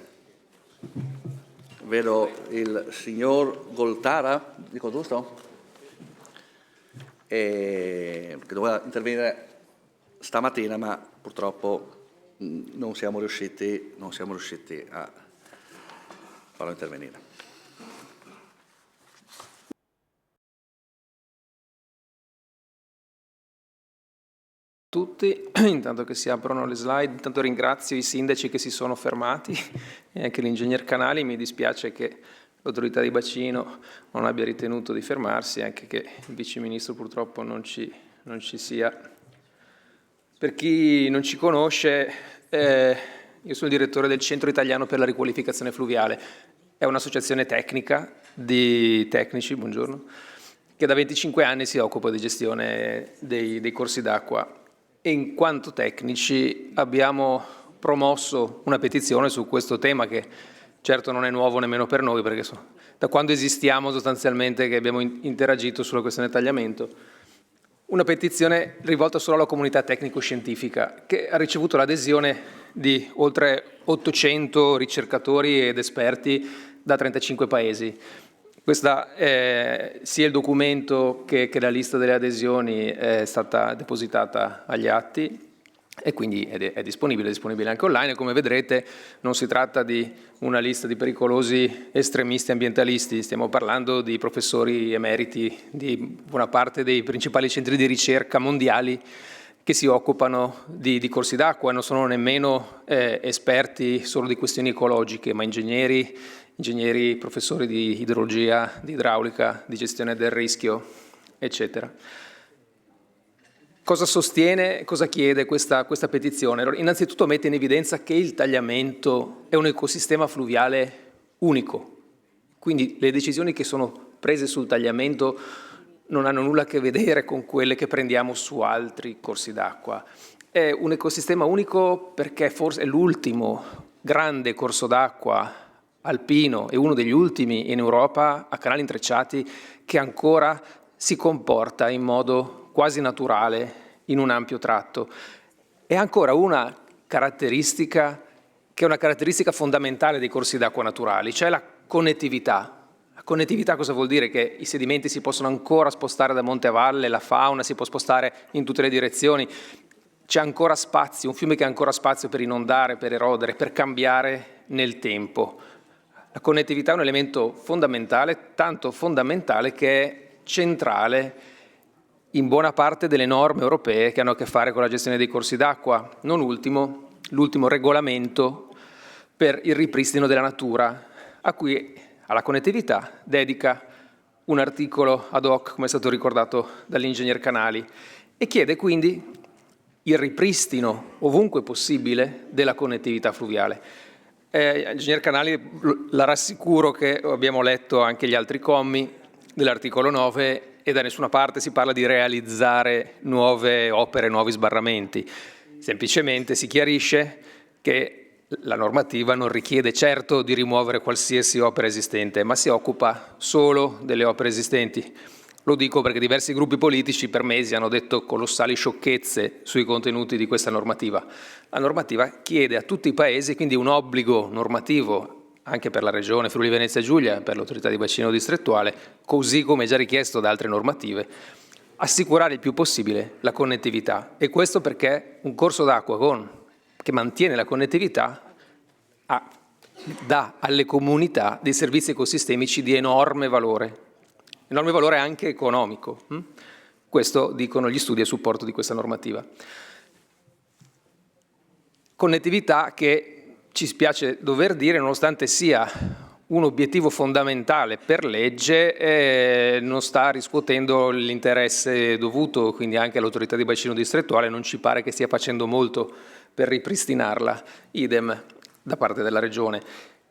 Vedo il signor Goltara, dico giusto? Che doveva intervenire stamattina, ma purtroppo non siamo riusciti a farlo intervenire. Tutti, intanto che si aprono le slide, intanto ringrazio i sindaci che si sono fermati e anche l'ingegner Canali. Mi dispiace che l'autorità di bacino non abbia ritenuto di fermarsi, anche che il vice ministro purtroppo non ci sia. Per chi non ci conosce, io sono il direttore del Centro Italiano per la Riqualificazione Fluviale. È un'associazione tecnica di tecnici, buongiorno, che da 25 anni si occupa di gestione dei corsi d'acqua. E in quanto tecnici abbiamo promosso una petizione su questo tema, che certo non è nuovo nemmeno per noi, perché da quando esistiamo sostanzialmente che abbiamo interagito sulla questione del tagliamento. Una petizione rivolta solo alla comunità tecnico-scientifica, che ha ricevuto l'adesione di oltre 800 ricercatori ed esperti da 35 paesi. Questa sia il documento che la lista delle adesioni è stata depositata agli atti e quindi è disponibile anche online. Come vedrete non si tratta di una lista di pericolosi estremisti ambientalisti, stiamo parlando di professori emeriti di buona parte dei principali centri di ricerca mondiali che si occupano di corsi d'acqua, non sono nemmeno esperti solo di questioni ecologiche, ma ingegneri, professori di idrologia, di idraulica, di gestione del rischio, eccetera. Cosa sostiene, cosa chiede questa petizione? Allora, innanzitutto mette in evidenza che il tagliamento è un ecosistema fluviale unico, quindi le decisioni che sono prese sul tagliamento non hanno nulla a che vedere con quelle che prendiamo su altri corsi d'acqua. È un ecosistema unico perché forse è l'ultimo grande corso d'acqua alpino e uno degli ultimi in Europa a canali intrecciati che ancora si comporta in modo quasi naturale in un ampio tratto. È ancora una caratteristica che è una caratteristica fondamentale dei corsi d'acqua naturali, cioè la connettività. La connettività cosa vuol dire? Che i sedimenti si possono ancora spostare da monte a valle, la fauna si può spostare in tutte le direzioni, c'è ancora spazio, un fiume che ha ancora spazio per inondare, per erodere, per cambiare nel tempo. La connettività è un elemento fondamentale, tanto fondamentale che è centrale in buona parte delle norme europee che hanno a che fare con la gestione dei corsi d'acqua, non ultimo l'ultimo regolamento per il ripristino della natura, a cui alla connettività dedica un articolo ad hoc, come è stato ricordato dall'ingegner Canali, e chiede quindi il ripristino ovunque possibile della connettività fluviale. Ingegner Canali, la rassicuro che abbiamo letto anche gli altri commi dell'articolo 9 e da nessuna parte si parla di realizzare nuove opere, nuovi sbarramenti. Semplicemente si chiarisce che la normativa non richiede certo di rimuovere qualsiasi opera esistente, ma si occupa solo delle opere esistenti. Lo dico perché diversi gruppi politici per mesi hanno detto colossali sciocchezze sui contenuti di questa normativa. La normativa chiede a tutti i paesi quindi un obbligo normativo anche per la Regione Friuli Venezia Giulia, per l'autorità di bacino distrettuale, così come già richiesto da altre normative, assicurare il più possibile la connettività. E questo perché un corso d'acqua che mantiene la connettività dà alle comunità dei servizi ecosistemici di enorme valore anche economico. Questo dicono gli studi a supporto di questa normativa. Connettività che ci spiace dover dire, nonostante sia un obiettivo fondamentale per legge, non sta riscuotendo l'interesse dovuto, quindi anche l'autorità di bacino distrettuale non ci pare che stia facendo molto per ripristinarla, idem da parte della Regione.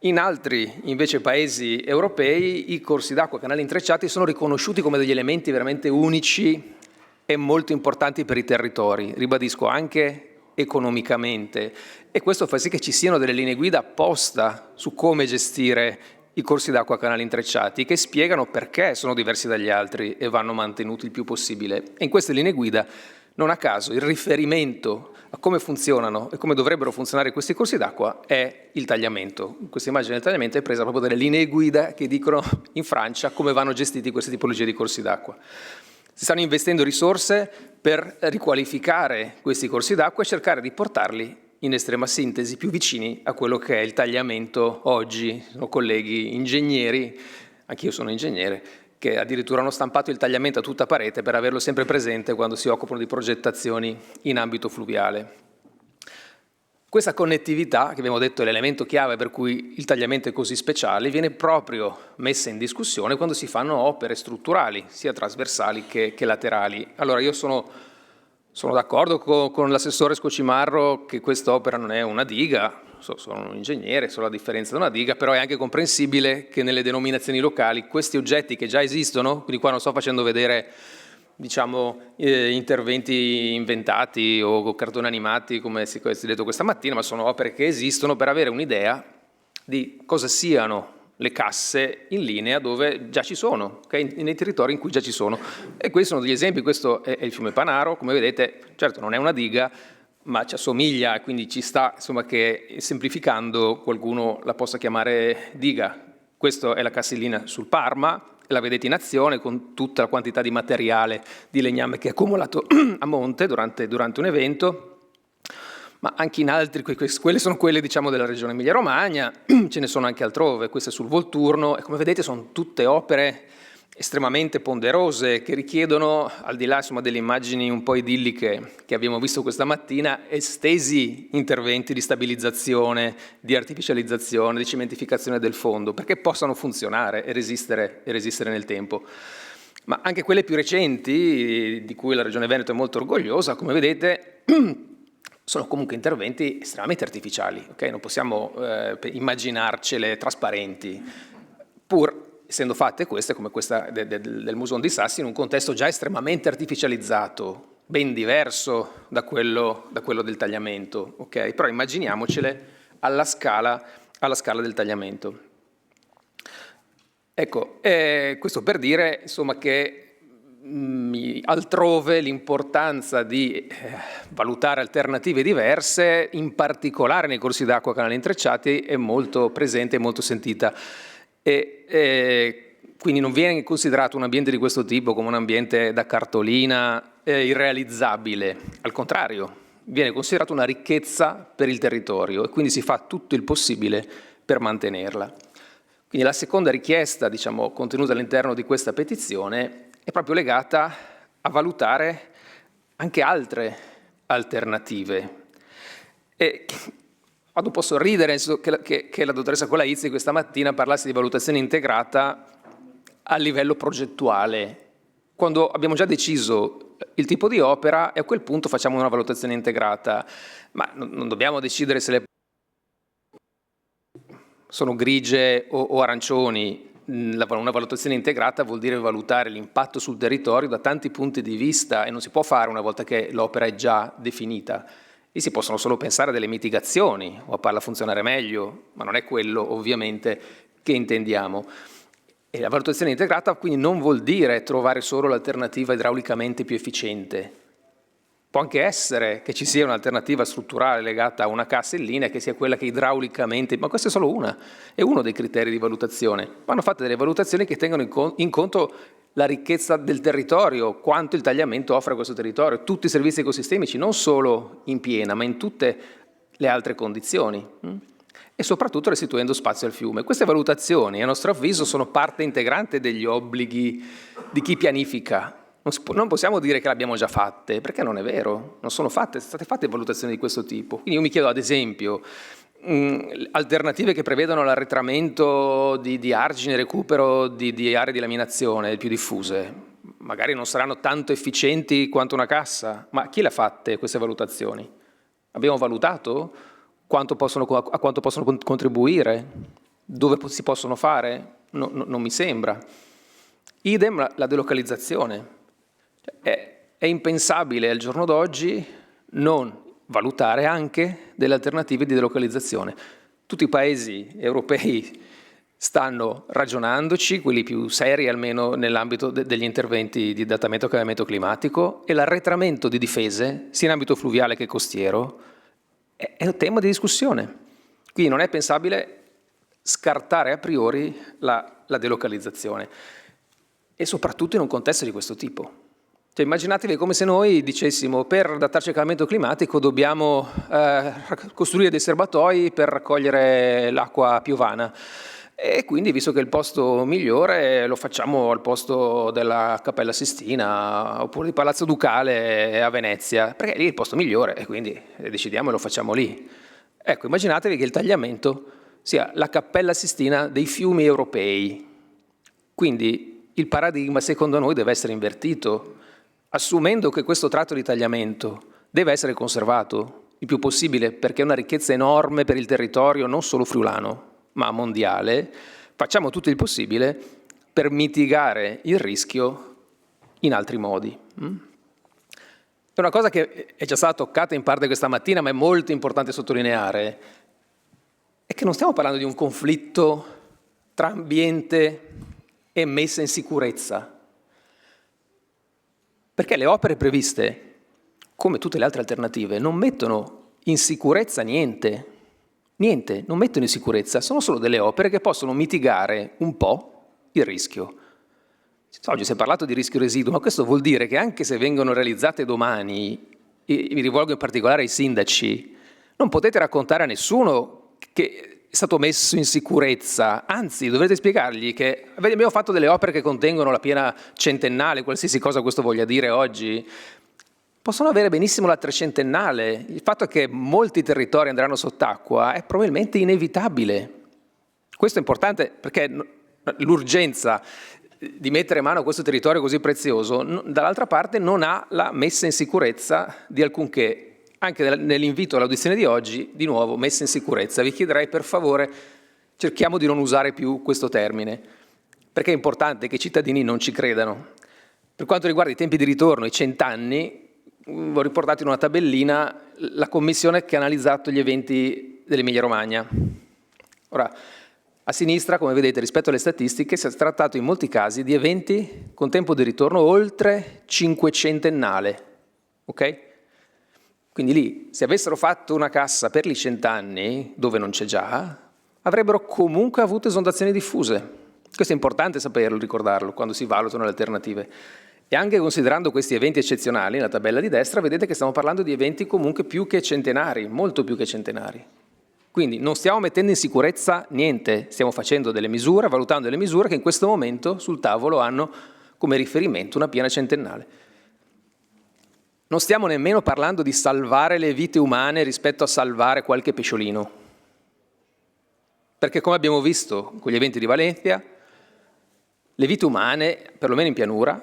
In altri invece paesi europei i corsi d'acqua, canali intrecciati sono riconosciuti come degli elementi veramente unici e molto importanti per i territori, ribadisco anche economicamente, e questo fa sì che ci siano delle linee guida apposta su come gestire i corsi d'acqua a canali intrecciati che spiegano perché sono diversi dagli altri e vanno mantenuti il più possibile. E in queste linee guida, non a caso, il riferimento a come funzionano e come dovrebbero funzionare questi corsi d'acqua è il tagliamento. Questa immagine del tagliamento è presa proprio dalle linee guida che dicono in Francia come vanno gestiti queste tipologie di corsi d'acqua. Si stanno investendo risorse per riqualificare questi corsi d'acqua e cercare di portarli in estrema sintesi più vicini a quello che è il tagliamento oggi. Sono colleghi ingegneri, anch'io sono ingegnere, che addirittura hanno stampato il tagliamento a tutta parete per averlo sempre presente quando si occupano di progettazioni in ambito fluviale. Questa connettività, che abbiamo detto è l'elemento chiave per cui il tagliamento è così speciale, viene proprio messa in discussione quando si fanno opere strutturali, sia trasversali che laterali. Allora io sono d'accordo con l'assessore Scocimarro che quest'opera non è una diga, sono un ingegnere, so la differenza da una diga, però è anche comprensibile che nelle denominazioni locali questi oggetti che già esistono, quindi qua non sto facendo vedere interventi inventati o cartoni animati come si è detto questa mattina, ma sono opere che esistono per avere un'idea di cosa siano le casse in linea dove già ci sono, okay? Nei territori in cui già ci sono. E questi sono degli esempi, questo è il fiume Panaro, come vedete, certo non è una diga, ma ci assomiglia e quindi ci sta, insomma, che semplificando qualcuno la possa chiamare diga. Questa è la cassellina sul Parma, la vedete in azione con tutta la quantità di materiale di legname che è accumulato a monte durante un evento, ma anche in altri, quelle sono quelle della regione Emilia-Romagna, ce ne sono anche altrove, queste sul Volturno, e come vedete sono tutte opere estremamente ponderose che richiedono, al di là delle immagini un po' idilliche che abbiamo visto questa mattina, estesi interventi di stabilizzazione, di artificializzazione, di cementificazione del fondo, perché possano funzionare e resistere nel tempo. Ma anche quelle più recenti, di cui la Regione Veneto è molto orgogliosa, come vedete, sono comunque interventi estremamente artificiali, okay? Non possiamo immaginarcele trasparenti, pur essendo fatte queste, come questa del Muson di Sassi, in un contesto già estremamente artificializzato, ben diverso da quello del tagliamento, okay? Però immaginiamocele alla scala del tagliamento. Ecco, questo per dire insomma che altrove l'importanza di valutare alternative diverse, in particolare nei corsi d'acqua a canali intrecciati, è molto presente e molto sentita. E Quindi non viene considerato un ambiente di questo tipo come un ambiente da cartolina irrealizzabile, al contrario, viene considerato una ricchezza per il territorio e quindi si fa tutto il possibile per mantenerla. Quindi la seconda richiesta, diciamo, contenuta all'interno di questa petizione è proprio legata a valutare anche altre alternative. E quando posso ridere che la dottoressa Colaizzi questa mattina parlasse di valutazione integrata a livello progettuale, quando abbiamo già deciso il tipo di opera e a quel punto facciamo una valutazione integrata, ma non dobbiamo decidere se le sono grigie o arancioni. Una valutazione integrata vuol dire valutare l'impatto sul territorio da tanti punti di vista e non si può fare una volta che l'opera è già definita. E si possono solo pensare a delle mitigazioni o a farla funzionare meglio, ma non è quello ovviamente che intendiamo. E la valutazione integrata quindi non vuol dire trovare solo l'alternativa idraulicamente più efficiente. Può anche essere che ci sia un'alternativa strutturale legata a una cassa in linea che sia quella che idraulicamente, ma questa è solo una, è uno dei criteri di valutazione. Vanno fatte delle valutazioni che tengano in conto la ricchezza del territorio, quanto il tagliamento offre a questo territorio, tutti i servizi ecosistemici, non solo in piena, ma in tutte le altre condizioni. E soprattutto restituendo spazio al fiume. Queste valutazioni, a nostro avviso, sono parte integrante degli obblighi di chi pianifica. Non possiamo dire che le abbiamo già fatte, perché non è vero, non sono state fatte valutazioni di questo tipo. Quindi io mi chiedo, ad esempio, alternative che prevedono l'arretramento di argini, recupero di aree di laminazione più diffuse. Magari non saranno tanto efficienti quanto una cassa, ma chi le ha fatte queste valutazioni? Abbiamo valutato a quanto possono contribuire, dove si possono fare? Non mi sembra. Idem la delocalizzazione. È impensabile al giorno d'oggi non valutare anche delle alternative di delocalizzazione. Tutti i paesi europei stanno ragionandoci, quelli più seri almeno nell'ambito degli interventi di adattamento al cambiamento climatico, e l'arretramento di difese, sia in ambito fluviale che costiero, è un tema di discussione. Quindi non è pensabile scartare a priori la delocalizzazione, e soprattutto in un contesto di questo tipo. Cioè, immaginatevi come se noi dicessimo per adattarci al cambiamento climatico dobbiamo costruire dei serbatoi per raccogliere l'acqua piovana. E quindi, visto che il posto migliore lo facciamo al posto della Cappella Sistina oppure di Palazzo Ducale a Venezia, perché lì è il posto migliore e quindi decidiamo e lo facciamo lì. Ecco, immaginatevi che il tagliamento sia la Cappella Sistina dei fiumi europei. Quindi il paradigma secondo noi deve essere invertito, assumendo che questo tratto di tagliamento deve essere conservato il più possibile perché è una ricchezza enorme per il territorio non solo friulano ma mondiale. Facciamo tutto il possibile per mitigare il rischio in altri modi. È una cosa che è già stata toccata in parte questa mattina, ma è molto importante sottolineare, è che non stiamo parlando di un conflitto tra ambiente e messa in sicurezza. Perché le opere previste, come tutte le altre alternative, non mettono in sicurezza niente, non mettono in sicurezza, sono solo delle opere che possono mitigare un po' il rischio. Oggi si è parlato di rischio residuo, ma questo vuol dire che anche se vengono realizzate domani, e mi rivolgo in particolare ai sindaci, non potete raccontare a nessuno che è stato messo in sicurezza, anzi dovrete spiegargli che abbiamo fatto delle opere che contengono la piena centennale, qualsiasi cosa questo voglia dire oggi, possono avere benissimo la trecentennale. Il fatto che molti territori andranno sott'acqua è probabilmente inevitabile. Questo è importante perché l'urgenza di mettere mano a questo territorio così prezioso, dall'altra parte non ha la messa in sicurezza di alcunché. Anche nell'invito all'audizione di oggi, di nuovo, messa in sicurezza. Vi chiederei per favore, cerchiamo di non usare più questo termine, perché è importante che i cittadini non ci credano. Per quanto riguarda i tempi di ritorno, i 100 anni, ho riportato in una tabellina la commissione che ha analizzato gli eventi dell'Emilia Romagna. Ora, a sinistra, come vedete, rispetto alle statistiche, si è trattato in molti casi di eventi con tempo di ritorno oltre 500ennale, ok? Quindi lì, se avessero fatto una cassa per gli 100 anni, dove non c'è già, avrebbero comunque avuto esondazioni diffuse. Questo è importante saperlo, ricordarlo, quando si valutano le alternative. E anche considerando questi eventi eccezionali, nella tabella di destra vedete che stiamo parlando di eventi comunque più che centenari, molto più che centenari. Quindi non stiamo mettendo in sicurezza niente, stiamo facendo delle misure, valutando delle misure che in questo momento sul tavolo hanno come riferimento una piana centennale. Non stiamo nemmeno parlando di salvare le vite umane rispetto a salvare qualche pesciolino. Perché come abbiamo visto con gli eventi di Valencia, le vite umane, perlomeno in pianura,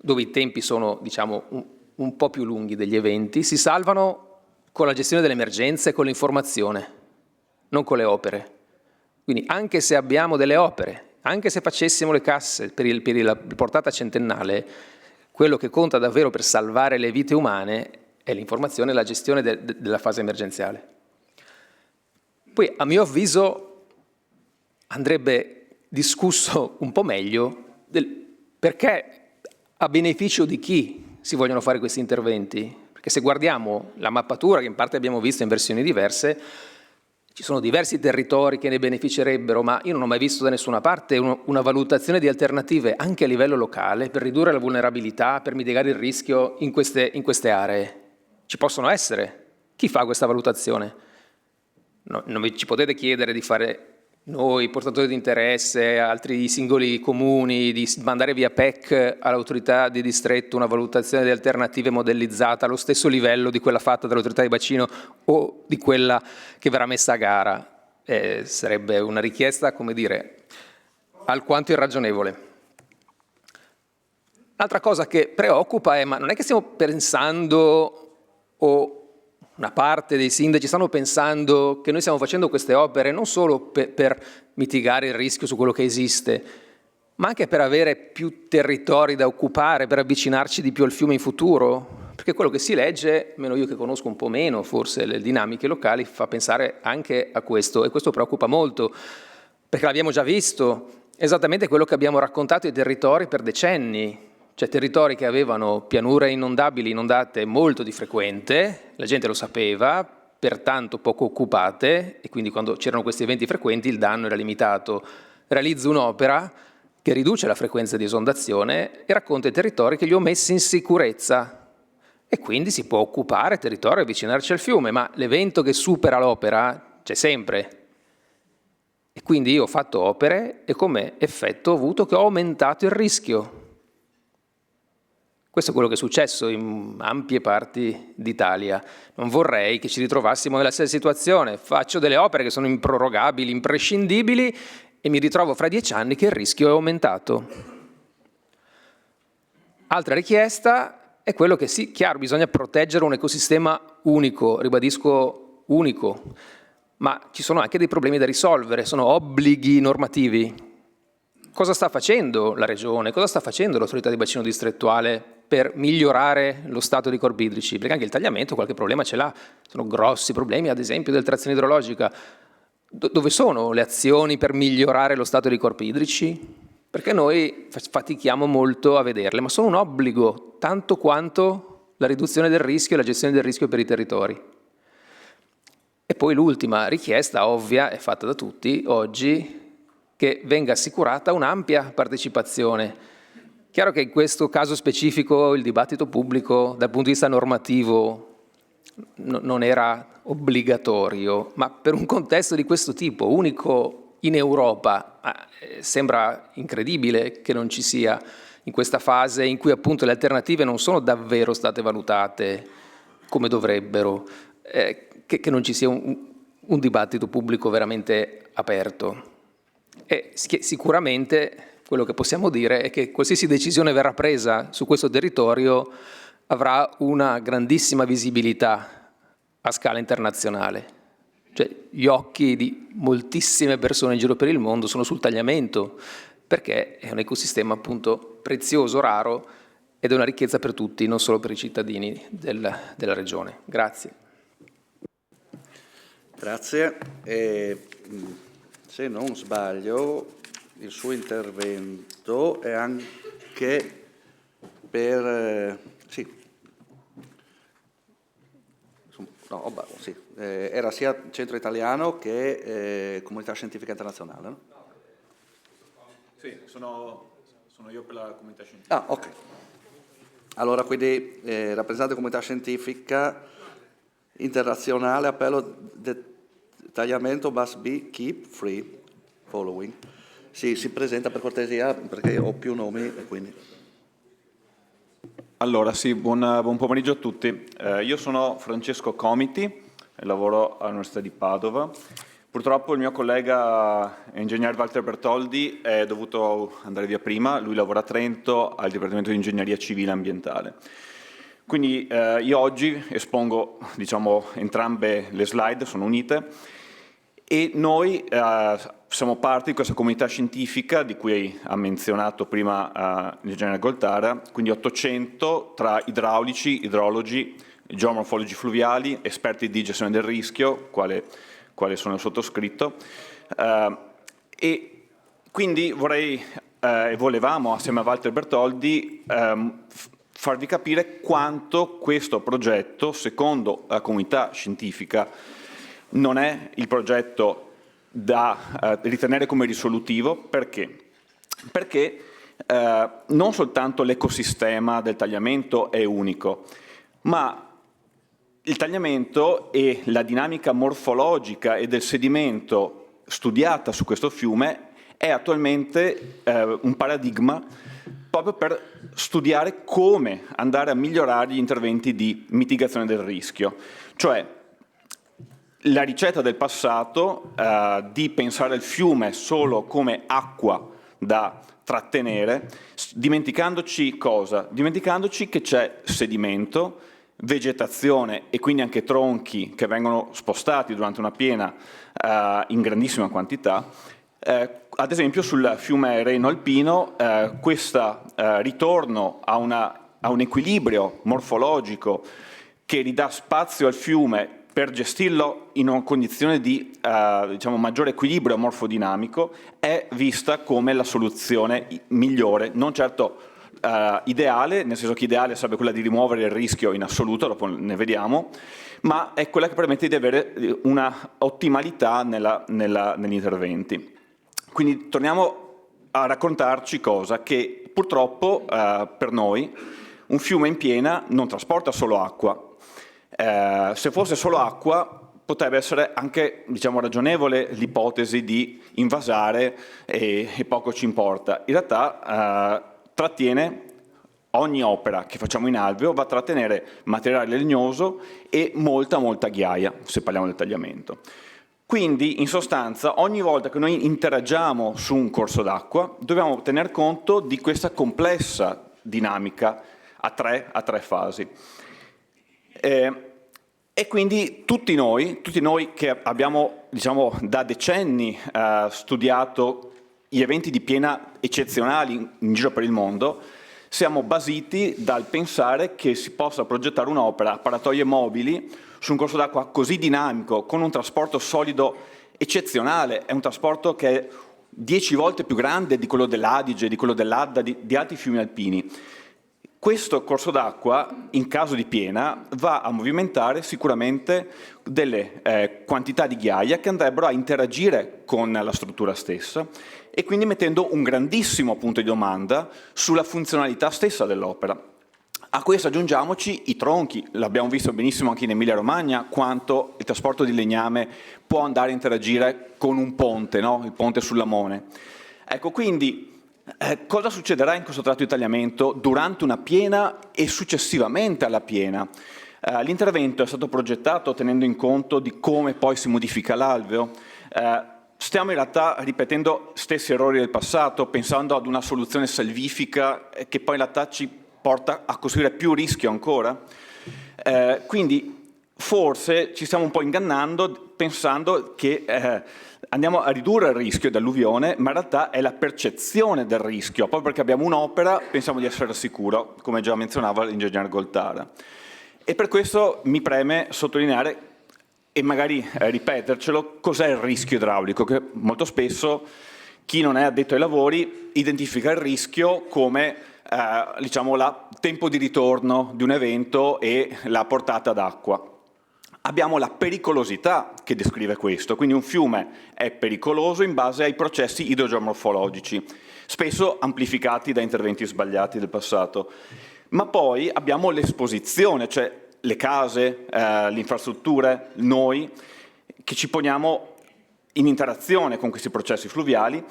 dove i tempi sono, diciamo, un po' più lunghi degli eventi, si salvano con la gestione delle emergenze e con l'informazione, non con le opere. Quindi anche se abbiamo delle opere, anche se facessimo le casse per la portata centennale, quello che conta davvero per salvare le vite umane è l'informazione e la gestione della fase emergenziale. Poi, a mio avviso, andrebbe discusso un po' meglio perché a beneficio di chi si vogliono fare questi interventi. Perché se guardiamo la mappatura, che in parte abbiamo visto in versioni diverse, ci sono diversi territori che ne beneficerebbero, ma io non ho mai visto da nessuna parte una valutazione di alternative anche a livello locale per ridurre la vulnerabilità, per mitigare il rischio in queste aree. Ci possono essere. Chi fa questa valutazione? No, non ci potete chiedere di fare noi, portatori di interesse, altri singoli comuni, di mandare via PEC all'autorità di distretto una valutazione di alternative modellizzata allo stesso livello di quella fatta dall'autorità di bacino o di quella che verrà messa a gara. Sarebbe una richiesta, come dire, alquanto irragionevole. L'altra cosa che preoccupa è, ma non è che stiamo pensando o una parte dei sindaci stanno pensando che noi stiamo facendo queste opere non solo per mitigare il rischio su quello che esiste, ma anche per avere più territori da occupare, per avvicinarci di più al fiume in futuro? Perché quello che si legge, almeno io che conosco un po' meno forse le dinamiche locali, fa pensare anche a questo, e questo preoccupa molto, perché l'abbiamo già visto, esattamente quello che abbiamo raccontato ai territori per decenni. Cioè territori che avevano pianure inondabili, inondate molto di frequente, la gente lo sapeva, pertanto poco occupate, e quindi quando c'erano questi eventi frequenti il danno era limitato. Realizzo un'opera che riduce la frequenza di esondazione e racconta i territori che li ho messi in sicurezza. E quindi si può occupare territorio e avvicinarci al fiume, ma l'evento che supera l'opera c'è sempre. E quindi io ho fatto opere e come effetto ho avuto che ho aumentato il rischio. Questo è quello che è successo in ampie parti d'Italia. Non vorrei che ci ritrovassimo nella stessa situazione. Faccio delle opere che sono improrogabili, imprescindibili e mi ritrovo fra 10 anni che il rischio è aumentato. Altra richiesta è quello che sì, chiaro, bisogna proteggere un ecosistema unico, ribadisco unico, ma ci sono anche dei problemi da risolvere, sono obblighi normativi. Cosa sta facendo la Regione? Cosa sta facendo l'autorità di bacino distrettuale per migliorare lo stato dei corpi idrici? Perché anche il tagliamento qualche problema ce l'ha. Sono grossi problemi, ad esempio, del trazione idrologica. Dove sono le azioni per migliorare lo stato dei corpi idrici? Perché noi fatichiamo molto a vederle, ma sono un obbligo, tanto quanto la riduzione del rischio e la gestione del rischio per i territori. E poi l'ultima richiesta ovvia, è fatta da tutti oggi, che venga assicurata un'ampia partecipazione. Chiaro che in questo caso specifico il dibattito pubblico dal punto di vista normativo non era obbligatorio, ma per un contesto di questo tipo, unico in Europa, sembra incredibile che non ci sia in questa fase in cui appunto le alternative non sono davvero state valutate come dovrebbero, che non ci sia un dibattito pubblico veramente aperto. E sicuramente quello che possiamo dire è che qualsiasi decisione verrà presa su questo territorio avrà una grandissima visibilità a scala internazionale. Cioè, gli occhi di moltissime persone in giro per il mondo sono sul tagliamento, perché è un ecosistema appunto prezioso, raro, ed è una ricchezza per tutti, non solo per i cittadini della regione. Grazie. Grazie. Se non sbaglio, il suo intervento è anche per... sì. No, sì. Era sia Centro Italiano che Comunità Scientifica Internazionale, no? Sì, sono io per la comunità scientifica. Ah, ok. Allora, quindi rappresentante comunità scientifica internazionale, appello dettagliamento must be keep free following. Si presenta per cortesia perché ho più nomi e quindi... Allora, sì, buon pomeriggio a tutti. Io sono Francesco Comiti e lavoro all'Università di Padova. Purtroppo il mio collega ingegner Walter Bertoldi è dovuto andare via prima, lui lavora a Trento al Dipartimento di Ingegneria Civile e Ambientale. Quindi io oggi espongo, diciamo, entrambe le slide, sono unite, e noi siamo parte di questa comunità scientifica di cui ha menzionato prima l'ingegner Goltara, quindi 800 tra idraulici, idrologi, geomorfologi fluviali, esperti di gestione del rischio, quale sono il sottoscritto, e quindi volevamo, assieme a Walter Bertoldi, farvi capire quanto questo progetto, secondo la comunità scientifica, non è il progetto da ritenere come risolutivo. Perché? Perché non soltanto l'ecosistema del tagliamento è unico, ma il tagliamento e la dinamica morfologica e del sedimento studiata su questo fiume è attualmente un paradigma proprio per studiare come andare a migliorare gli interventi di mitigazione del rischio. Cioè, la ricetta del passato di pensare il fiume solo come acqua da trattenere, dimenticandoci cosa? Dimenticandoci che c'è sedimento, vegetazione e quindi anche tronchi che vengono spostati durante una piena in grandissima quantità. Ad esempio sul fiume Reno Alpino questo ritorno a un equilibrio morfologico che ridà spazio al fiume per gestirlo in una condizione di diciamo, maggiore equilibrio morfodinamico è vista come la soluzione migliore, non certo ideale, nel senso che ideale sarebbe quella di rimuovere il rischio in assoluto, dopo ne vediamo, ma è quella che permette di avere una ottimalità negli interventi. Quindi torniamo a raccontarci cosa? Che purtroppo per noi un fiume in piena non trasporta solo acqua. Se fosse solo acqua potrebbe essere anche, diciamo, ragionevole l'ipotesi di invasare e poco ci importa. In realtà trattiene ogni opera che facciamo in alveo, va a trattenere materiale legnoso e molta ghiaia, se parliamo del tagliamento. Quindi, in sostanza, ogni volta che noi interagiamo su un corso d'acqua, dobbiamo tener conto di questa complessa dinamica a tre fasi. E quindi tutti noi che abbiamo, diciamo, da decenni studiato gli eventi di piena eccezionali in giro per il mondo, siamo basiti dal pensare che si possa progettare un'opera a paratoie mobili su un corso d'acqua così dinamico, con un trasporto solido eccezionale. È un trasporto che è 10 volte più grande di quello dell'Adige, di quello dell'Adda, di altri fiumi alpini. Questo corso d'acqua, in caso di piena, va a movimentare sicuramente delle quantità di ghiaia che andrebbero a interagire con la struttura stessa e quindi mettendo un grandissimo punto di domanda sulla funzionalità stessa dell'opera. A questo aggiungiamoci i tronchi, l'abbiamo visto benissimo anche in Emilia-Romagna, quanto il trasporto di legname può andare a interagire con un ponte, no? Il ponte sul Lamone. Ecco, quindi cosa succederà in questo tratto di tagliamento durante una piena e successivamente alla piena? L'intervento è stato progettato tenendo in conto di come poi si modifica l'alveo. Stiamo in realtà ripetendo stessi errori del passato, pensando ad una soluzione salvifica che poi in realtà ci porta a costruire più rischio ancora. Quindi forse ci stiamo un po' ingannando pensando che andiamo a ridurre il rischio di alluvione, ma in realtà è la percezione del rischio. Proprio perché abbiamo un'opera pensiamo di essere sicuro, come già menzionava l'ingegner Goltara. E per questo mi preme sottolineare e magari ripetercelo, cos'è il rischio idraulico, che molto spesso chi non è addetto ai lavori identifica il rischio come diciamo, il tempo di ritorno di un evento e la portata d'acqua. Abbiamo la pericolosità che descrive questo, quindi un fiume è pericoloso in base ai processi idrogeomorfologici. spesso amplificati da interventi sbagliati del passato. Ma poi abbiamo l'esposizione, cioè le case, le infrastrutture, noi, che ci poniamo in interazione con questi processi fluviali,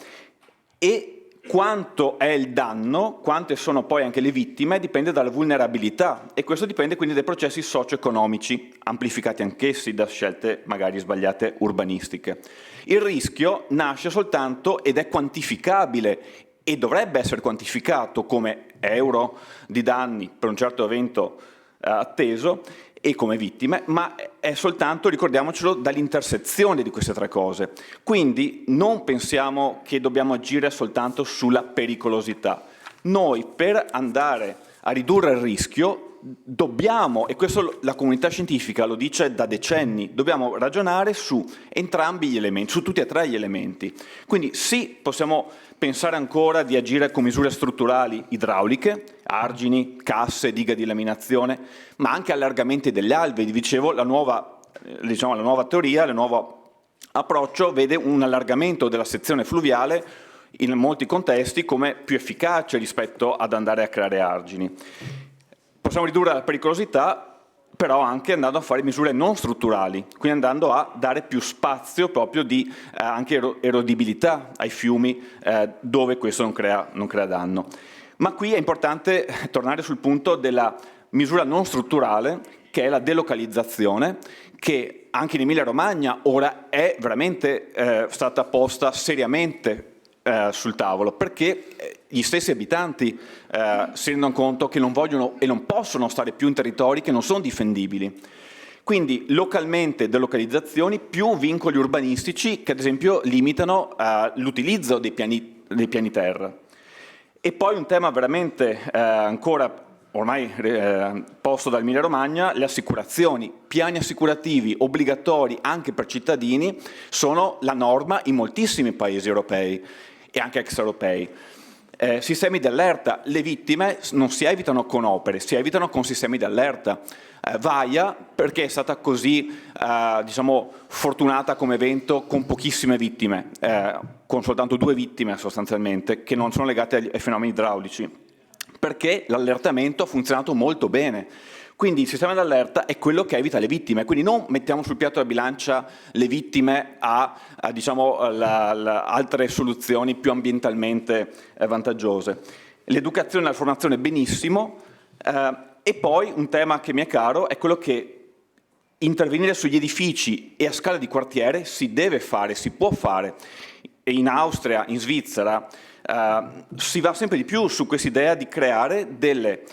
e quanto è il danno, quante sono poi anche le vittime, dipende dalla vulnerabilità, e questo dipende quindi dai processi socio-economici, amplificati anch'essi da scelte magari sbagliate urbanistiche. Il rischio nasce soltanto ed è quantificabile, e dovrebbe essere quantificato come euro di danni per un certo evento atteso e come vittime, ma è soltanto, ricordiamocelo, dall'intersezione di queste tre cose. Quindi non pensiamo che dobbiamo agire soltanto sulla pericolosità. Noi, per andare a ridurre il rischio, dobbiamo, e questo la comunità scientifica lo dice da decenni, dobbiamo ragionare su entrambi gli elementi, su tutti e tre gli elementi. Quindi sì, possiamo pensare ancora di agire con misure strutturali idrauliche, argini, casse, dighe di laminazione, ma anche allargamenti degli alvei. Vi dicevo, la nuova teoria, il nuovo approccio vede un allargamento della sezione fluviale in molti contesti come più efficace rispetto ad andare a creare argini. Possiamo ridurre la pericolosità, però anche andando a fare misure non strutturali, quindi andando a dare più spazio proprio di anche erodibilità ai fiumi dove questo non crea danno. Ma qui è importante tornare sul punto della misura non strutturale, che è la delocalizzazione, che anche in Emilia-Romagna ora è veramente stata posta seriamente sul tavolo, perché gli stessi abitanti si rendono conto che non vogliono e non possono stare più in territori che non sono difendibili. Quindi localmente delocalizzazioni più vincoli urbanistici che ad esempio limitano l'utilizzo dei piani terra. E poi un tema veramente ancora ormai posto dall'Emilia Romagna, le assicurazioni. Piani assicurativi obbligatori anche per cittadini sono la norma in moltissimi paesi europei e anche extraeuropei. Sistemi di allerta, le vittime non si evitano con opere, si evitano con sistemi di allerta. Vaia, perché è stata così fortunata come evento con pochissime vittime, con soltanto 2 vittime sostanzialmente, che non sono legate ai fenomeni idraulici, perché l'allertamento ha funzionato molto bene. Quindi il sistema d'allerta è quello che evita le vittime, quindi non mettiamo sul piatto della bilancia le vittime a altre soluzioni più ambientalmente vantaggiose. L'educazione e la formazione benissimo, e poi un tema che mi è caro è quello che intervenire sugli edifici e a scala di quartiere si deve fare, si può fare. E in Austria, in Svizzera, si va sempre di più su questa idea di creare delle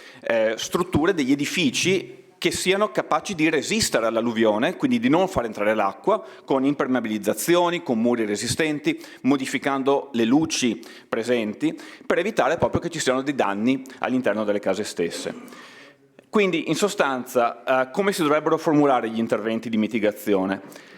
strutture, degli edifici che siano capaci di resistere all'alluvione, quindi di non far entrare l'acqua, con impermeabilizzazioni, con muri resistenti, modificando le luci presenti, per evitare proprio che ci siano dei danni all'interno delle case stesse. Quindi, in sostanza, come si dovrebbero formulare gli interventi di mitigazione?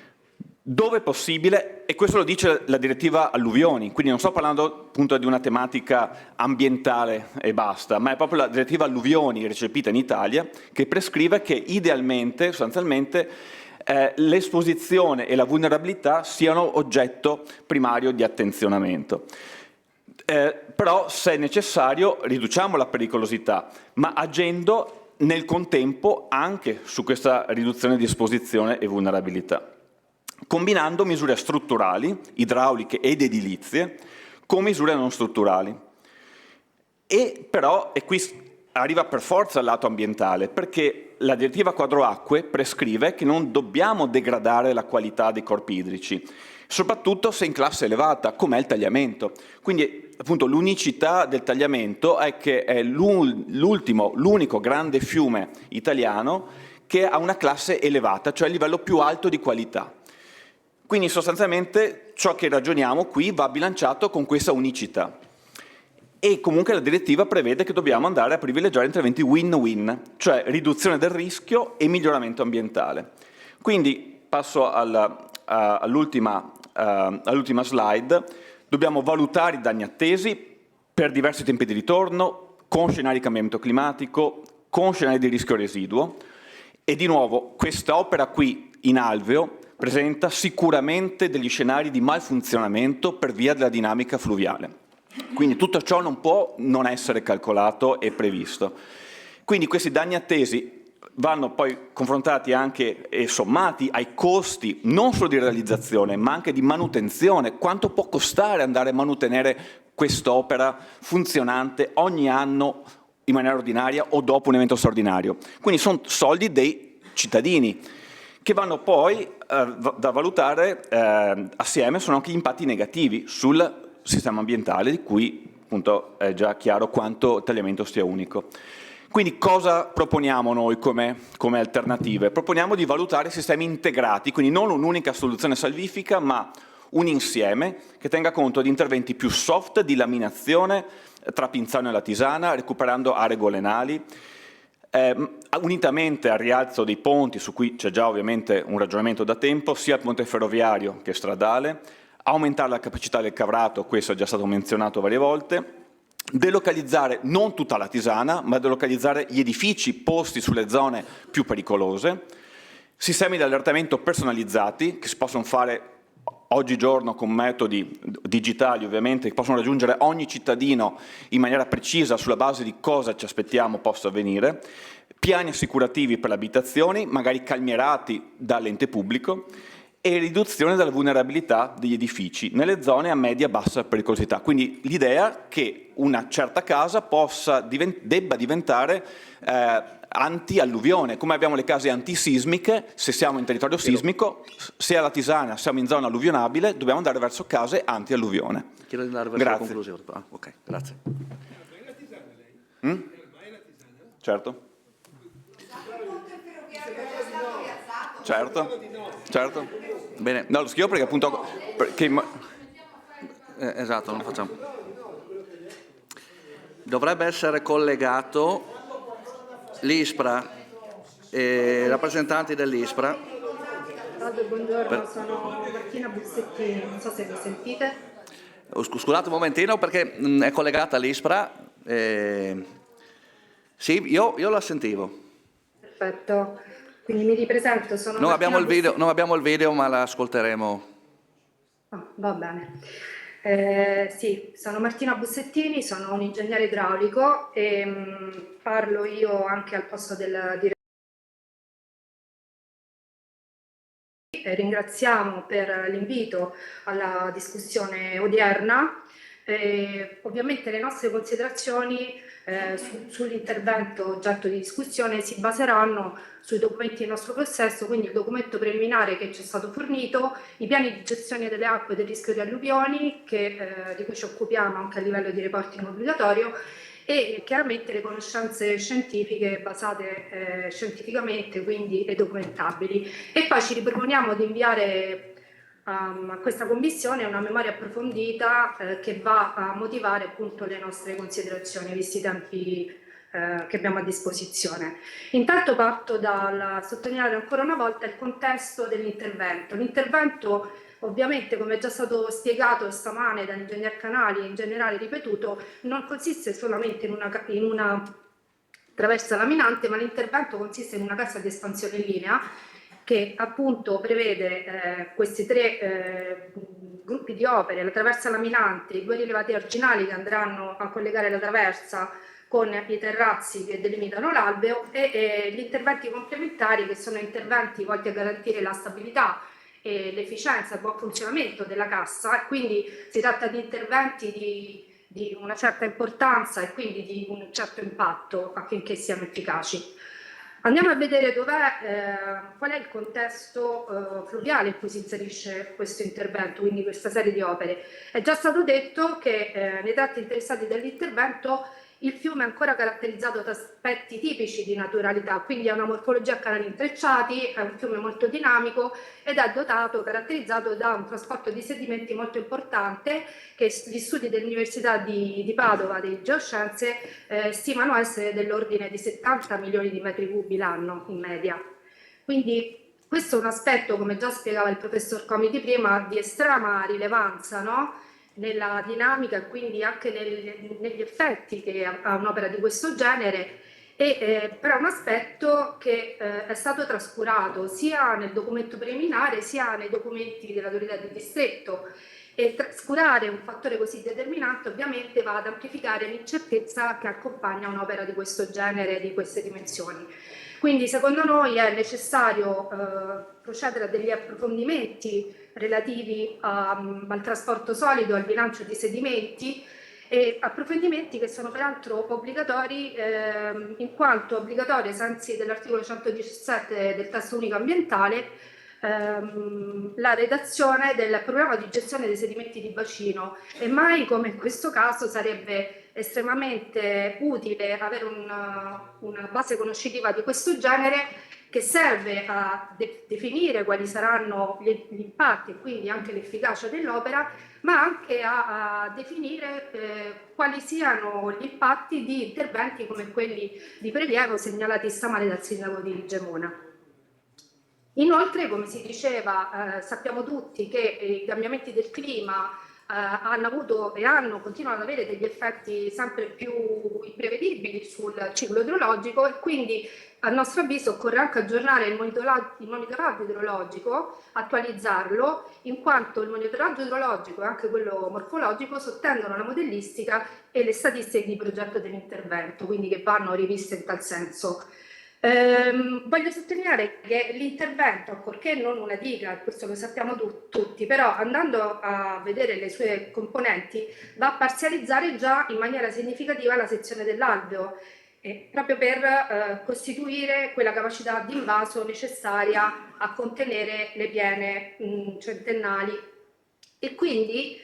Dove possibile, e questo lo dice la direttiva alluvioni, quindi non sto parlando appunto di una tematica ambientale e basta, ma è proprio la direttiva alluvioni recepita in Italia che prescrive che idealmente, sostanzialmente, l'esposizione e la vulnerabilità siano oggetto primario di attenzionamento. Però, se è necessario, riduciamo la pericolosità, ma agendo nel contempo anche su questa riduzione di esposizione e vulnerabilità, combinando misure strutturali, idrauliche ed edilizie, con misure non strutturali. E qui arriva per forza il lato ambientale, perché la direttiva quadro acque prescrive che non dobbiamo degradare la qualità dei corpi idrici, soprattutto se in classe elevata, come è il tagliamento. Quindi, appunto, l'unicità del tagliamento è che è l'unico grande fiume italiano che ha una classe elevata, cioè il livello più alto di qualità. Quindi sostanzialmente ciò che ragioniamo qui va bilanciato con questa unicità. E comunque la direttiva prevede che dobbiamo andare a privilegiare interventi win-win, cioè riduzione del rischio e miglioramento ambientale. Quindi passo all'ultima slide. Dobbiamo valutare i danni attesi per diversi tempi di ritorno, con scenari di cambiamento climatico, con scenari di rischio residuo. E di nuovo, questa opera qui in alveo presenta sicuramente degli scenari di malfunzionamento per via della dinamica fluviale. Quindi tutto ciò non può non essere calcolato e previsto. Quindi questi danni attesi vanno poi confrontati anche e sommati ai costi non solo di realizzazione ma anche di manutenzione. Quanto può costare andare a mantenere quest'opera funzionante ogni anno in maniera ordinaria o dopo un evento straordinario? Quindi sono soldi dei cittadini che vanno poi da valutare assieme. Sono anche gli impatti negativi sul sistema ambientale, di cui appunto è già chiaro quanto il tagliamento sia unico. Quindi cosa proponiamo noi come alternative? Proponiamo di valutare sistemi integrati, quindi non un'unica soluzione salvifica, ma un insieme che tenga conto di interventi più soft di laminazione tra Pinzano e Latisana, recuperando aree golenali, unitamente al rialzo dei ponti, su cui c'è già ovviamente un ragionamento da tempo, sia il ponte ferroviario che stradale, aumentare la capacità del cavrato, questo è già stato menzionato varie volte, delocalizzare non tutta Latisana, ma delocalizzare gli edifici posti sulle zone più pericolose, sistemi di allertamento personalizzati che si possono fare oggigiorno con metodi digitali ovviamente, che possono raggiungere ogni cittadino in maniera precisa sulla base di cosa ci aspettiamo possa avvenire, piani assicurativi per le abitazioni, magari calmierati dall'ente pubblico, e riduzione della vulnerabilità degli edifici nelle zone a media e bassa pericolosità. Quindi l'idea che una certa casa debba diventare anti-alluvione, come abbiamo le case antisismiche. Se siamo in territorio sismico, se a Latisana siamo in zona alluvionabile, dobbiamo andare verso case anti-alluvione. Chiedo di andare verso la conclusione. Ok, grazie. Certo. Certo. Bene, no, lo scrivo perché appunto... esatto, non facciamo. Dovrebbe essere collegato l'ISPRA, rappresentanti dell'ISPRA. Buongiorno, sono Martina Bussettini, non so se mi sentite. Scusate un momentino perché è collegata l'ISPRA. Sì, io la sentivo. Perfetto. Quindi mi ripresento, sono non abbiamo il video, ma la ascolteremo. Va bene. Sì, sono Martina Bussettini, sono un ingegnere idraulico e parlo io anche al posto del direttore. Ringraziamo per l'invito alla discussione odierna. Ovviamente le nostre considerazioni sull'intervento oggetto di discussione si baseranno sui documenti del nostro possesso, quindi il documento preliminare che ci è stato fornito, i piani di gestione delle acque e del rischio di alluvioni di cui ci occupiamo anche a livello di reporting obbligatorio, e chiaramente le conoscenze scientifiche basate scientificamente, quindi e documentabili. E poi ci riproponiamo di inviare a questa commissione una memoria approfondita che va a motivare appunto le nostre considerazioni, visti i tempi che abbiamo a disposizione. Intanto parto dal sottolineare ancora una volta il contesto dell'intervento. L'intervento ovviamente, come è già stato spiegato stamane dall'ingegner Canali e in generale ripetuto, non consiste solamente in una traversa laminante, ma l'intervento consiste in una cassa di espansione in linea che appunto prevede questi tre gruppi di opere: la traversa laminante, i due rilevati arginali che andranno a collegare la traversa con i terrazzi che delimitano l'alveo e gli interventi complementari, che sono interventi volti a garantire la stabilità e l'efficienza e il buon funzionamento della cassa. E quindi si tratta di interventi di una certa importanza e quindi di un certo impatto affinché siano efficaci. Andiamo a vedere qual è il contesto fluviale in cui si inserisce questo intervento, quindi questa serie di opere. È già stato detto che nei tratti interessati dall'intervento il fiume è ancora caratterizzato da aspetti tipici di naturalità, quindi ha una morfologia a canali intrecciati, è un fiume molto dinamico ed è caratterizzato da un trasporto di sedimenti molto importante che gli studi dell'Università di Padova di Geoscienze stimano essere dell'ordine di 70 milioni di metri cubi l'anno in media. Quindi questo è un aspetto, come già spiegava il professor Comiti prima, di estrema rilevanza, no? Nella dinamica e quindi anche negli effetti che ha un'opera di questo genere, però è un aspetto che è stato trascurato sia nel documento preliminare sia nei documenti dell'autorità di distretto, e trascurare un fattore così determinante ovviamente va ad amplificare l'incertezza che accompagna un'opera di questo genere, di queste dimensioni. Quindi secondo noi è necessario procedere a degli approfondimenti relativi al trasporto solido, al bilancio di sedimenti, e approfondimenti che sono peraltro obbligatori in quanto obbligatori ai sensi dell'articolo 117 del testo unico ambientale la redazione del programma di gestione dei sedimenti di bacino, e mai come in questo caso sarebbe estremamente utile avere una base conoscitiva di questo genere che serve a definire quali saranno gli impatti e quindi anche l'efficacia dell'opera, ma anche a definire quali siano gli impatti di interventi come quelli di prelievo segnalati stamane dal sindaco di Gemona. Inoltre, come si diceva, sappiamo tutti che i cambiamenti del clima hanno avuto e continuano ad avere degli effetti sempre più imprevedibili sul ciclo idrologico, e quindi a nostro avviso occorre anche aggiornare il monitoraggio idrologico, attualizzarlo, in quanto il monitoraggio idrologico e anche quello morfologico sottendono la modellistica e le statistiche di progetto dell'intervento, quindi che vanno riviste in tal senso. Voglio sottolineare che l'intervento, ancorché non una diga, questo lo sappiamo tutti, però andando a vedere le sue componenti va a parzializzare già in maniera significativa la sezione dell'alveo, proprio per costituire quella capacità di invaso necessaria a contenere le piene centennali. E quindi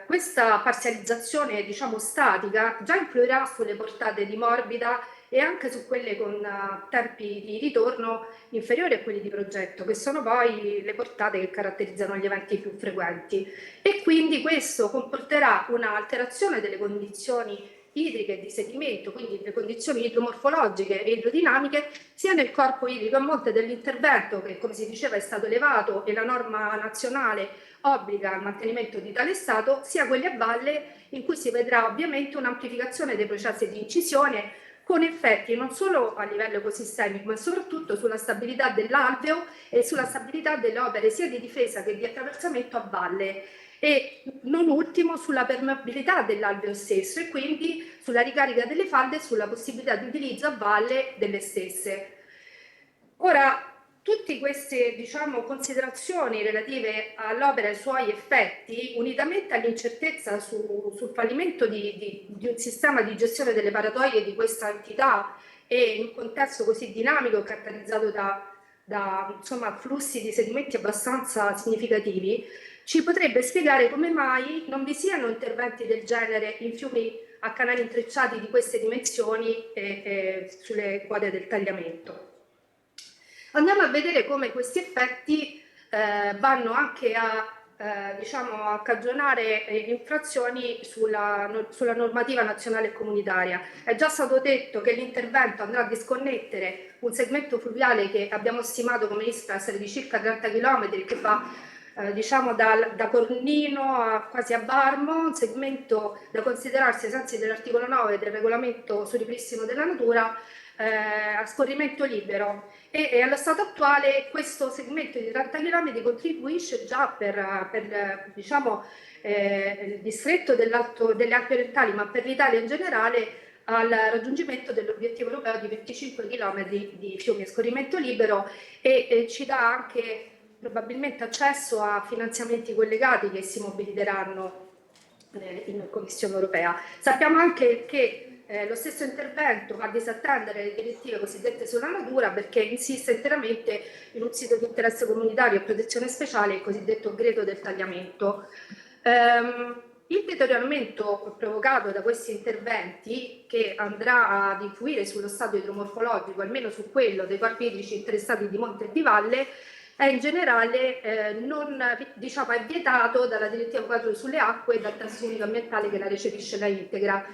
questa parzializzazione, diciamo, statica già influirà sulle portate di morbida e anche su quelle con tempi di ritorno inferiori a quelli di progetto, che sono poi le portate che caratterizzano gli eventi più frequenti. E quindi questo comporterà un'alterazione delle condizioni idriche di sedimento, quindi le condizioni idromorfologiche e idrodinamiche, sia nel corpo idrico a monte dell'intervento, che come si diceva è stato elevato e la norma nazionale obbliga al mantenimento di tale stato, sia quelli a valle, in cui si vedrà ovviamente un'amplificazione dei processi di incisione, con effetti non solo a livello ecosistemico, ma soprattutto sulla stabilità dell'alveo e sulla stabilità delle opere sia di difesa che di attraversamento a valle, e non ultimo sulla permeabilità dell'alveo stesso e quindi sulla ricarica delle falde e sulla possibilità di utilizzo a valle delle stesse. Ora, tutte queste, diciamo, considerazioni relative all'opera e ai suoi effetti, unitamente all'incertezza sul fallimento di un sistema di gestione delle paratoie di questa entità e in un contesto così dinamico e caratterizzato da insomma, flussi di sedimenti abbastanza significativi, ci potrebbe spiegare come mai non vi siano interventi del genere in fiumi a canali intrecciati di queste dimensioni e sulle quote del tagliamento. Andiamo a vedere come questi effetti vanno anche a cagionare infrazioni sulla normativa nazionale e comunitaria. È già stato detto che l'intervento andrà a disconnettere un segmento fluviale che abbiamo stimato come ISPRA essere di circa 30 km, che va da Cornino quasi a Barmo, un segmento da considerarsi ai sensi dell'articolo 9 del regolamento sul ripristino della natura a scorrimento libero, e allo stato attuale questo segmento di 30 km contribuisce già per il distretto delle Alpi Orientali, ma per l'Italia in generale, al raggiungimento dell'obiettivo europeo di 25 km di fiumi a scorrimento libero, e ci dà anche probabilmente accesso a finanziamenti collegati che si mobiliteranno in Commissione europea. Sappiamo anche che lo stesso intervento va a disattendere le direttive cosiddette sulla natura, perché insiste interamente in un sito di interesse comunitario a protezione speciale, il cosiddetto greto del tagliamento. Il deterioramento provocato da questi interventi, che andrà ad influire sullo stato idromorfologico, almeno su quello dei corpi idrici interessati di monte e di valle, è in generale è vietato dalla direttiva quadro sulle acque e dal testo unico ambientale che la recepisce e la integra.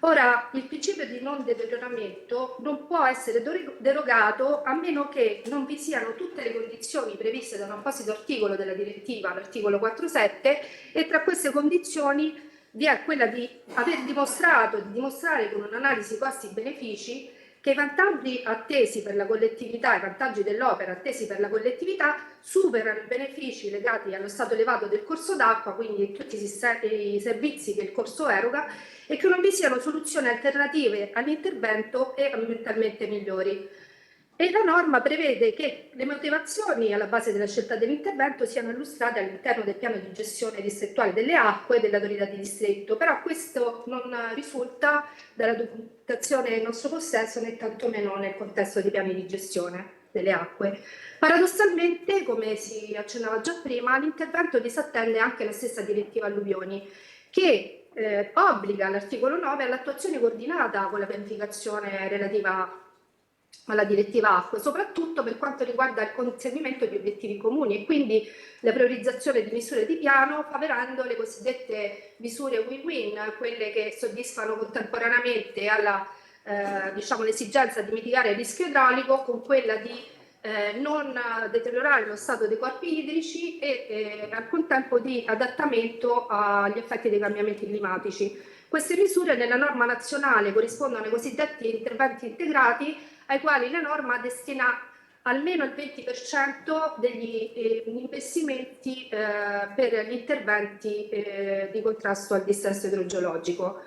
Ora, il principio di non deterioramento non può essere derogato a meno che non vi siano tutte le condizioni previste da un apposito articolo della direttiva, l'articolo 4.7, e tra queste condizioni vi è quella di dimostrare con un'analisi costi-benefici che i vantaggi attesi per la collettività, i vantaggi dell'opera attesi per la collettività superano i benefici legati allo stato elevato del corso d'acqua, quindi tutti i servizi che il corso eroga, e che non vi siano soluzioni alternative all'intervento e ambientalmente migliori. E la norma prevede che le motivazioni alla base della scelta dell'intervento siano illustrate all'interno del piano di gestione distrettuale delle acque dell'autorità di distretto, però questo non risulta dalla documentazione in nostro possesso né tantomeno nel contesto dei piani di gestione delle acque. Paradossalmente, come si accennava già prima, l'intervento disattende anche la stessa direttiva alluvioni, che obbliga all'articolo 9 all'attuazione coordinata con la pianificazione relativa alla direttiva acque, soprattutto per quanto riguarda il conseguimento di obiettivi comuni e quindi la priorizzazione di misure di piano, favorendo le cosiddette misure win-win, quelle che soddisfano contemporaneamente alla l'esigenza di mitigare il rischio idraulico con quella di non deteriorare lo stato dei corpi idrici e al contempo di adattamento agli effetti dei cambiamenti climatici. Queste misure nella norma nazionale corrispondono ai cosiddetti interventi integrati, ai quali la norma destina almeno il 20% degli investimenti per gli interventi di contrasto al dissesto idrogeologico.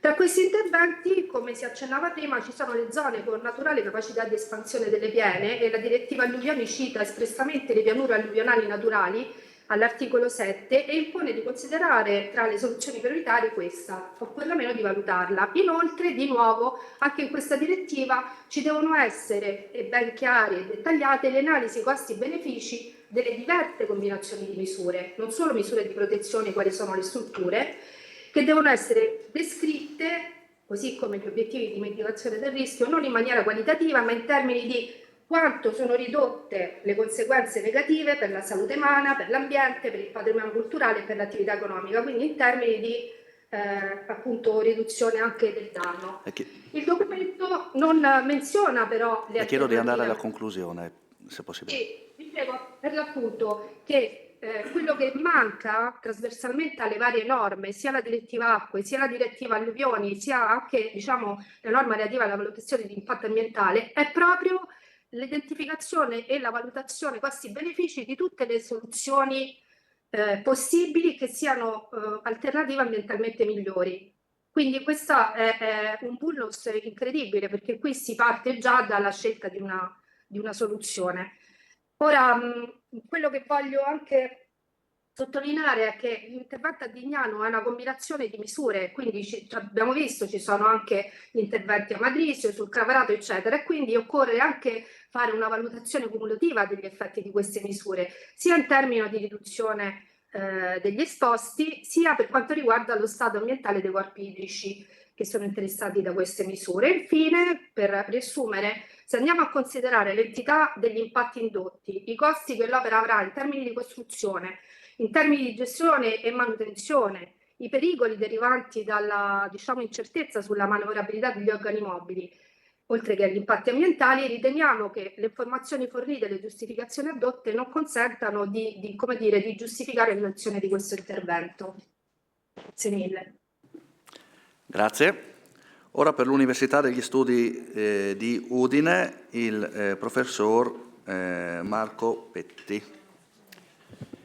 Tra questi interventi, come si accennava prima, ci sono le zone con naturale capacità di espansione delle piene e la direttiva alluvioni cita espressamente le pianure alluvionali naturali all'articolo 7 e impone di considerare tra le soluzioni prioritarie questa, o perlomeno di valutarla. Inoltre, di nuovo, anche in questa direttiva ci devono essere ben chiare e dettagliate le analisi costi-benefici delle diverse combinazioni di misure, non solo misure di protezione quali sono le strutture, che devono essere descritte, così come gli obiettivi di mitigazione del rischio, non in maniera qualitativa, ma in termini di quanto sono ridotte le conseguenze negative per la salute umana, per l'ambiente, per il patrimonio culturale e per l'attività economica, quindi in termini di appunto riduzione anche del danno. Il documento non menziona però le chiedo di andare alla alternative. conclusione, se possibile. E dicevo per l'appunto che quello che manca trasversalmente alle varie norme, sia la direttiva acque, sia la direttiva alluvioni, sia anche la norma relativa alla valutazione di impatto ambientale, è proprio l'identificazione e la valutazione costi-benefici di tutte le soluzioni possibili che siano alternative ambientalmente migliori. Quindi questo è un bonus incredibile, perché qui si parte già dalla scelta di una soluzione. Ora, quello che voglio anche sottolineare è che l'intervento a Dignano è una combinazione di misure, quindi abbiamo visto ci sono anche gli interventi a Madrisio, sul Cravarato, eccetera, e quindi occorre anche fare una valutazione cumulativa degli effetti di queste misure, sia in termini di riduzione degli esposti, sia per quanto riguarda lo stato ambientale dei corpi idrici che sono interessati da queste misure. Infine, per riassumere, se andiamo a considerare l'entità degli impatti indotti, i costi che l'opera avrà in termini di costruzione, in termini di gestione e manutenzione, i pericoli derivanti dalla incertezza sulla manovrabilità degli organi mobili, oltre che agli impatti ambientali, riteniamo che le informazioni fornite e le giustificazioni addotte non consentano di giustificare l'azione di questo intervento. Grazie mille. Grazie. Ora per l'Università degli Studi di Udine il professor Marco Petti.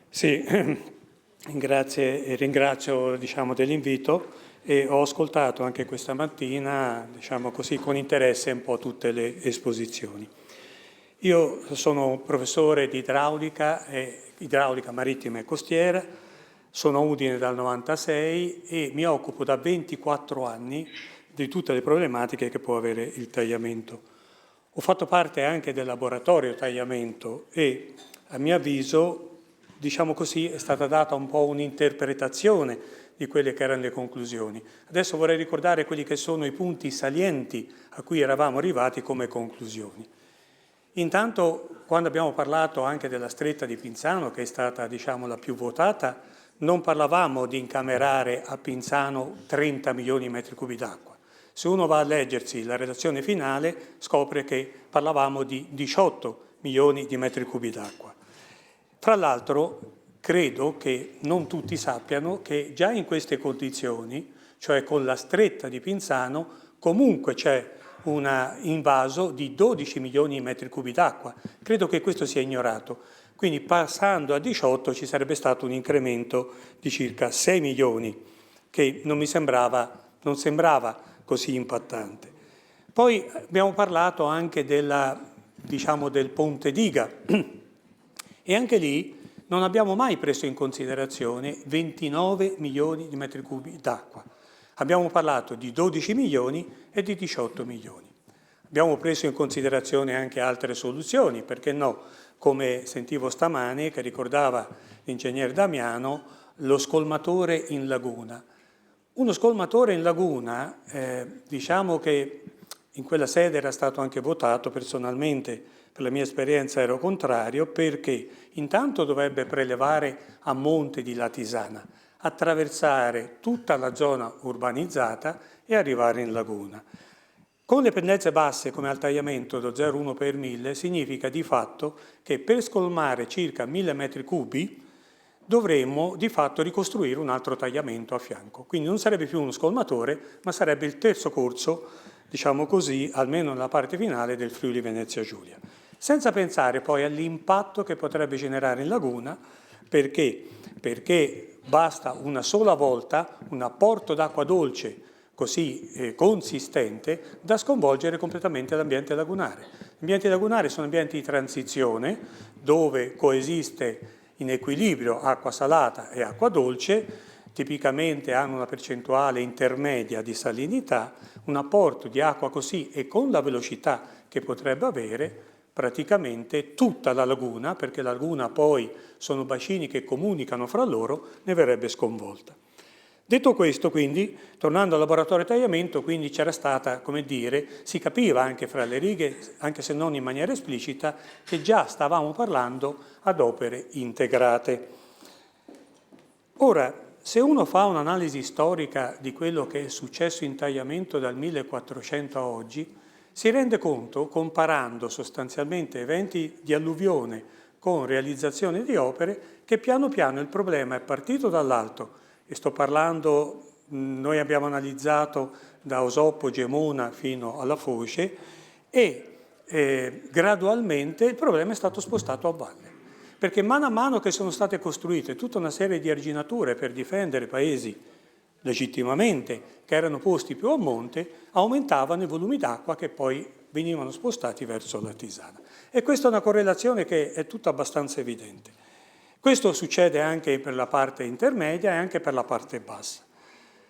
Sì, grazie e ringrazio dell'invito e ho ascoltato anche questa mattina con interesse un po' tutte le esposizioni. Io sono professore di idraulica marittima e costiera, sono a Udine dal 96 e mi occupo da 24 anni di tutte le problematiche che può avere il tagliamento. Ho fatto parte anche del laboratorio tagliamento e a mio avviso, è stata data un po' un'interpretazione di quelle che erano le conclusioni. Adesso vorrei ricordare quelli che sono i punti salienti a cui eravamo arrivati come conclusioni. Intanto, quando abbiamo parlato anche della stretta di Pinzano, che è stata la più votata, non parlavamo di incamerare a Pinzano 30 milioni di metri cubi d'acqua. Se uno va a leggersi la relazione finale, scopre che parlavamo di 18 milioni di metri cubi d'acqua. Fra l'altro, credo che non tutti sappiano che già in queste condizioni, cioè con la stretta di Pinzano, comunque c'è un invaso di 12 milioni di metri cubi d'acqua. Credo che questo sia ignorato. Quindi passando a 18 ci sarebbe stato un incremento di circa 6 milioni, che non sembrava così impattante. Poi abbiamo parlato anche del ponte diga e anche lì non abbiamo mai preso in considerazione 29 milioni di metri cubi d'acqua. Abbiamo parlato di 12 milioni e di 18 milioni. Abbiamo preso in considerazione anche altre soluzioni, perché no? Come sentivo stamane che ricordava l'ingegner Damiano, lo scolmatore in laguna. Uno scolmatore in laguna, diciamo che in quella sede era stato anche votato, personalmente per la mia esperienza ero contrario, perché intanto dovrebbe prelevare a monte di Latisana, attraversare tutta la zona urbanizzata e arrivare in laguna. Con le pendenze basse come al tagliamento do 0,1 per 1000 significa di fatto che per scolmare circa 1000 metri cubi dovremmo di fatto ricostruire un altro tagliamento a fianco. Quindi non sarebbe più uno scolmatore, ma sarebbe il terzo corso, diciamo così, almeno nella parte finale del Friuli Venezia Giulia. Senza pensare poi all'impatto che potrebbe generare in laguna, perché basta una sola volta un apporto d'acqua dolce così consistente da sconvolgere completamente l'ambiente lagunare. Gli ambienti lagunari sono ambienti di transizione dove coesiste in equilibrio acqua salata e acqua dolce, tipicamente hanno una percentuale intermedia di salinità, un apporto di acqua così e con la velocità che potrebbe avere, praticamente tutta la laguna, perché la laguna poi sono bacini che comunicano fra loro, ne verrebbe sconvolta. Detto questo, quindi, tornando al laboratorio di tagliamento, quindi c'era stata, come dire, si capiva anche fra le righe, anche se non in maniera esplicita, che già stavamo parlando ad opere integrate. Ora, se uno fa un'analisi storica di quello che è successo in tagliamento dal 1400 a oggi, si rende conto, comparando sostanzialmente eventi di alluvione con realizzazione di opere, che piano piano il problema è partito dall'alto. E sto parlando, noi abbiamo analizzato da Osoppo, Gemona fino alla Foce e gradualmente il problema è stato spostato a valle. Perché mano a mano che sono state costruite tutta una serie di arginature per difendere paesi legittimamente che erano posti più a monte, aumentavano i volumi d'acqua che poi venivano spostati verso la Tisana. E questa è una correlazione che è tutta abbastanza evidente. Questo succede anche per la parte intermedia e anche per la parte bassa.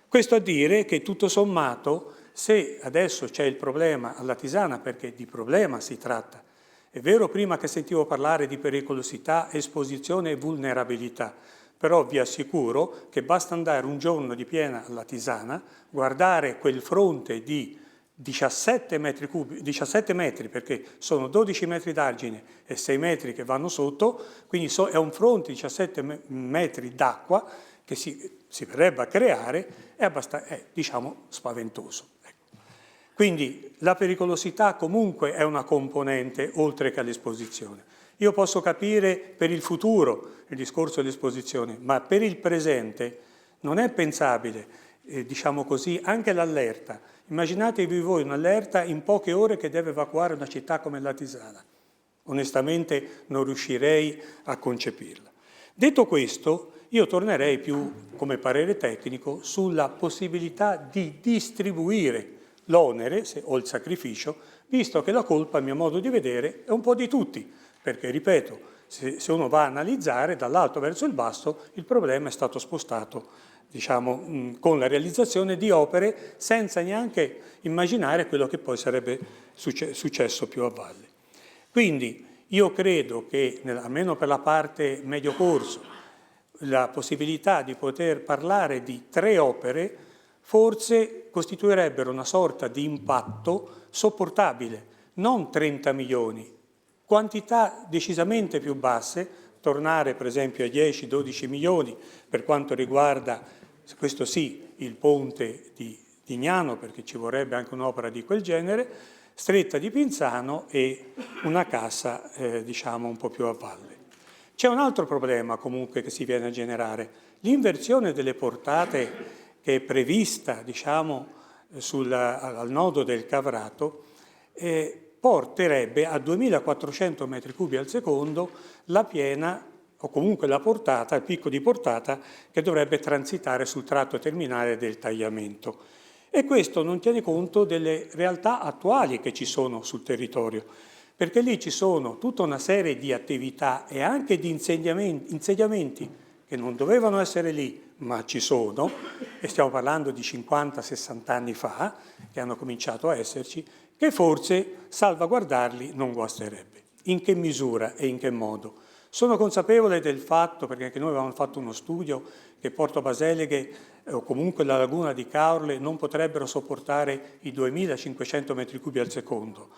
Questo a dire che tutto sommato, se adesso c'è il problema alla Tisana, perché di problema si tratta, è vero prima che sentivo parlare di pericolosità, esposizione e vulnerabilità, però vi assicuro che basta andare un giorno di piena alla Tisana, guardare quel fronte di 17 metri perché sono 12 metri d'argine e 6 metri che vanno sotto, quindi è un fronte di 17 metri d'acqua che si verrebbe a creare, è diciamo spaventoso. Ecco. Quindi la pericolosità comunque è una componente oltre che all'esposizione. Io posso capire per il futuro il discorso dell'esposizione, ma per il presente non è pensabile, diciamo così, anche l'allerta. Immaginatevi voi un'allerta in poche ore che deve evacuare una città come la Tisana. Onestamente non riuscirei a concepirla. Detto questo, io tornerei più, come parere tecnico, sulla possibilità di distribuire l'onere o il sacrificio, visto che la colpa, a mio modo di vedere, è un po' di tutti. Perché, ripeto, se uno va a analizzare dall'alto verso il basso, il problema è stato spostato, diciamo, con la realizzazione di opere senza neanche immaginare quello che poi sarebbe successo più a valle. Quindi io credo che, almeno per la parte medio corso, la possibilità di poter parlare di 3 opere forse costituirebbero una sorta di impatto sopportabile, non 30 milioni, quantità decisamente più basse, tornare per esempio a 10-12 milioni per quanto riguarda, questo sì, il ponte di Gnano, perché ci vorrebbe anche un'opera di quel genere, Stretta di Pinzano e una cassa diciamo un po' più a valle. C'è un altro problema comunque che si viene a generare, l'inversione delle portate che è prevista diciamo al nodo del Cavrato, porterebbe a 2400 metri cubi al secondo la piena o comunque la portata, il picco di portata che dovrebbe transitare sul tratto terminale del tagliamento. E questo non tiene conto delle realtà attuali che ci sono sul territorio, perché lì ci sono tutta una serie di attività e anche di insediamenti che non dovevano essere lì, ma ci sono, e stiamo parlando di 50-60 anni fa, che hanno cominciato a esserci, che forse salvaguardarli non guasterebbe. In che misura e in che modo? Sono consapevole del fatto, perché anche noi avevamo fatto uno studio, che Porto Baseleghe o comunque la laguna di Caorle non potrebbero sopportare i 2500 metri cubi al secondo.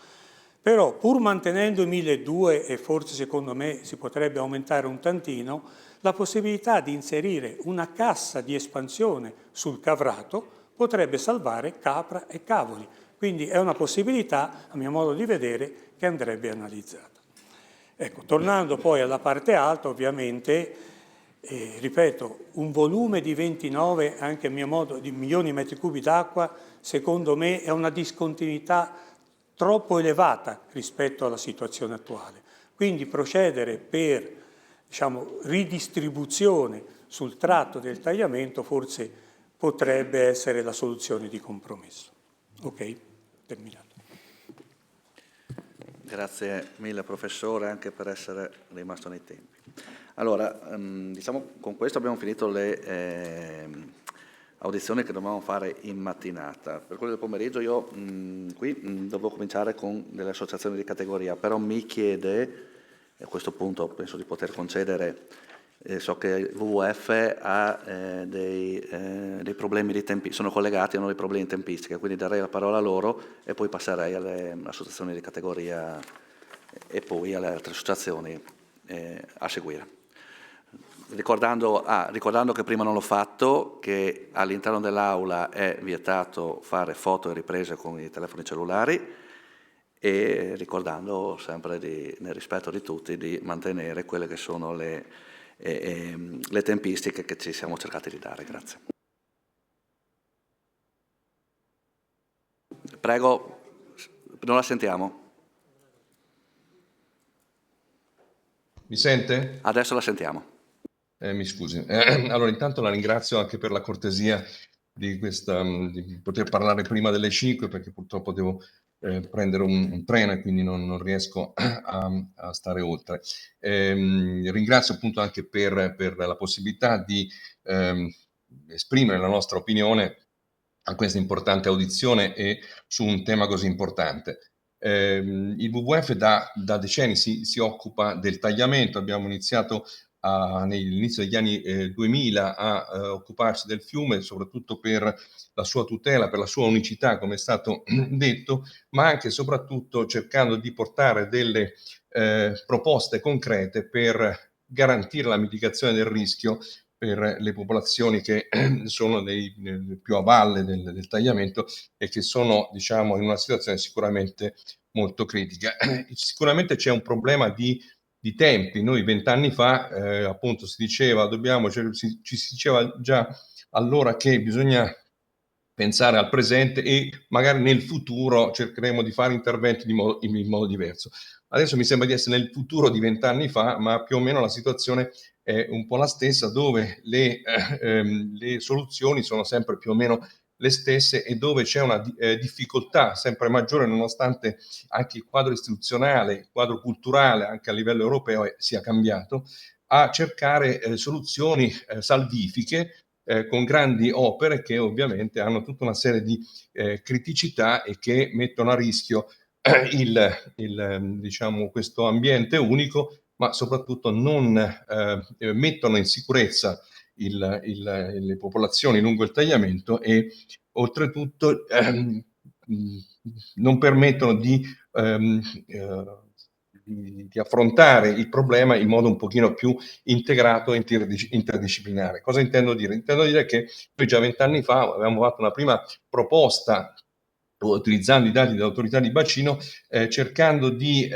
Però pur mantenendo i 1200 e forse secondo me si potrebbe aumentare un tantino, la possibilità di inserire una cassa di espansione sul Cavrato potrebbe salvare capra e cavoli. Quindi è una possibilità, a mio modo di vedere, che andrebbe analizzata. Ecco, tornando poi alla parte alta, ovviamente, ripeto, un volume di 29, anche a mio modo, di milioni di metri cubi d'acqua, secondo me è una discontinuità troppo elevata rispetto alla situazione attuale. Quindi procedere per, diciamo, ridistribuzione sul tratto del tagliamento forse potrebbe essere la soluzione di compromesso. Ok? Terminato. Grazie mille professore anche per essere rimasto nei tempi. Allora, diciamo con questo abbiamo finito le audizioni che dovevamo fare in mattinata. Per quello del pomeriggio io qui dovevo cominciare con delle associazioni di categoria, però mi chiede, e a questo punto penso di poter concedere, so che il WWF ha dei problemi di tempi, sono collegati, hanno dei problemi di tempistica, quindi darei la parola a loro e poi passerei alle associazioni di categoria e poi alle altre associazioni a seguire. Ricordando che prima non l'ho fatto, che all'interno dell'aula è vietato fare foto e riprese con i telefoni cellulari e ricordando sempre nel rispetto di tutti di mantenere quelle che sono le tempistiche che ci siamo cercati di dare. Grazie. Prego, non la sentiamo. Mi sente? Adesso la sentiamo. Mi scusi. Allora, intanto la ringrazio anche per la cortesia di poter parlare prima delle 5, perché purtroppo devo prendere un treno e quindi non riesco a stare oltre. Ringrazio appunto anche per la possibilità di esprimere la nostra opinione a questa importante audizione e su un tema così importante. Il WWF da decenni si occupa del tagliamento. Abbiamo iniziato all'inizio degli anni 2000 a occuparsi del fiume, soprattutto per la sua tutela, per la sua unicità, come è stato detto, ma anche e soprattutto cercando di portare delle proposte concrete per garantire la mitigazione del rischio per le popolazioni che sono più a valle del tagliamento e che sono, diciamo, in una situazione sicuramente molto critica. Sicuramente c'è un problema di tempi. Noi 20 anni fa appunto si diceva ci si diceva già allora che bisogna pensare al presente e magari nel futuro cercheremo di fare interventi in modo diverso. Adesso mi sembra di essere nel futuro di 20 anni fa, ma più o meno la situazione è un po' la stessa, dove le soluzioni sono sempre più o meno le stesse e dove c'è una difficoltà sempre maggiore, nonostante anche il quadro istituzionale, il quadro culturale anche a livello europeo sia cambiato, a cercare soluzioni salvifiche con grandi opere che ovviamente hanno tutta una serie di criticità e che mettono a rischio diciamo, questo ambiente unico, ma soprattutto non mettono in sicurezza le popolazioni lungo il tagliamento e oltretutto non permettono di affrontare il problema in modo un pochino più integrato e interdisciplinare. Cosa intendo dire? Intendo dire che noi già 20 anni fa avevamo fatto una prima proposta utilizzando i dati dell'autorità di bacino, cercando di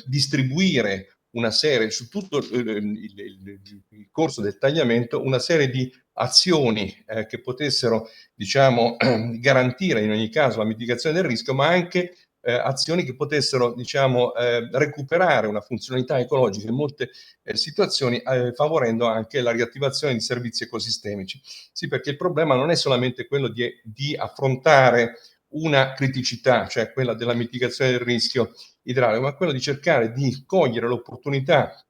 distribuire una serie, su tutto il corso del tagliamento, una serie di azioni che potessero, diciamo, garantire in ogni caso la mitigazione del rischio, ma anche azioni che potessero, diciamo, recuperare una funzionalità ecologica in molte situazioni, favorendo anche la riattivazione di servizi ecosistemici. Sì, perché il problema non è solamente quello di affrontare una criticità, cioè quella della mitigazione del rischio idraulico, ma quello di cercare di cogliere l'opportunità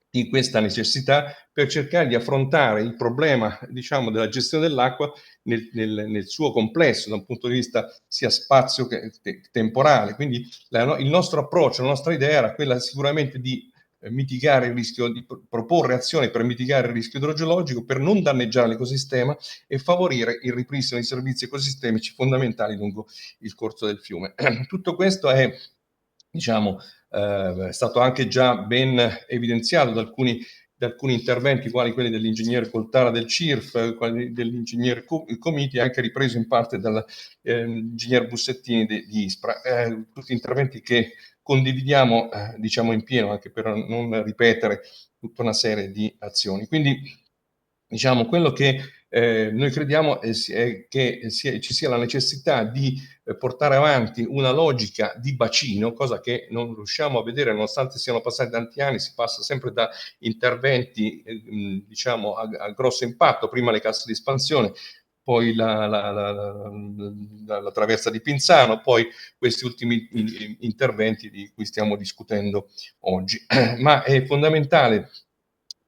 di questa necessità per cercare di affrontare il problema, diciamo, della gestione dell'acqua nel suo complesso, da un punto di vista sia spazio che temporale. Quindi il nostro approccio, la nostra idea era quella sicuramente di mitigare il rischio, di proporre azioni per mitigare il rischio idrogeologico, per non danneggiare l'ecosistema e favorire il ripristino dei servizi ecosistemici fondamentali lungo il corso del fiume. Tutto questo è, diciamo, è stato anche già ben evidenziato da alcuni interventi, quali quelli dell'ingegnere Coltara del CIRF, quelli dell'ingegnere Comiti, anche ripreso in parte dall'ingegnere Bussettini di ISPRA. Tutti interventi che condividiamo, diciamo, in pieno, anche per non ripetere tutta una serie di azioni. Quindi, diciamo, quello che noi crediamo è che ci sia la necessità di portare avanti una logica di bacino, cosa che non riusciamo a vedere nonostante siano passati tanti anni. Si passa sempre da interventi diciamo a grosso impatto, prima le casse di espansione, poi la traversa di Pinzano, poi questi ultimi interventi di cui stiamo discutendo oggi. Ma è fondamentale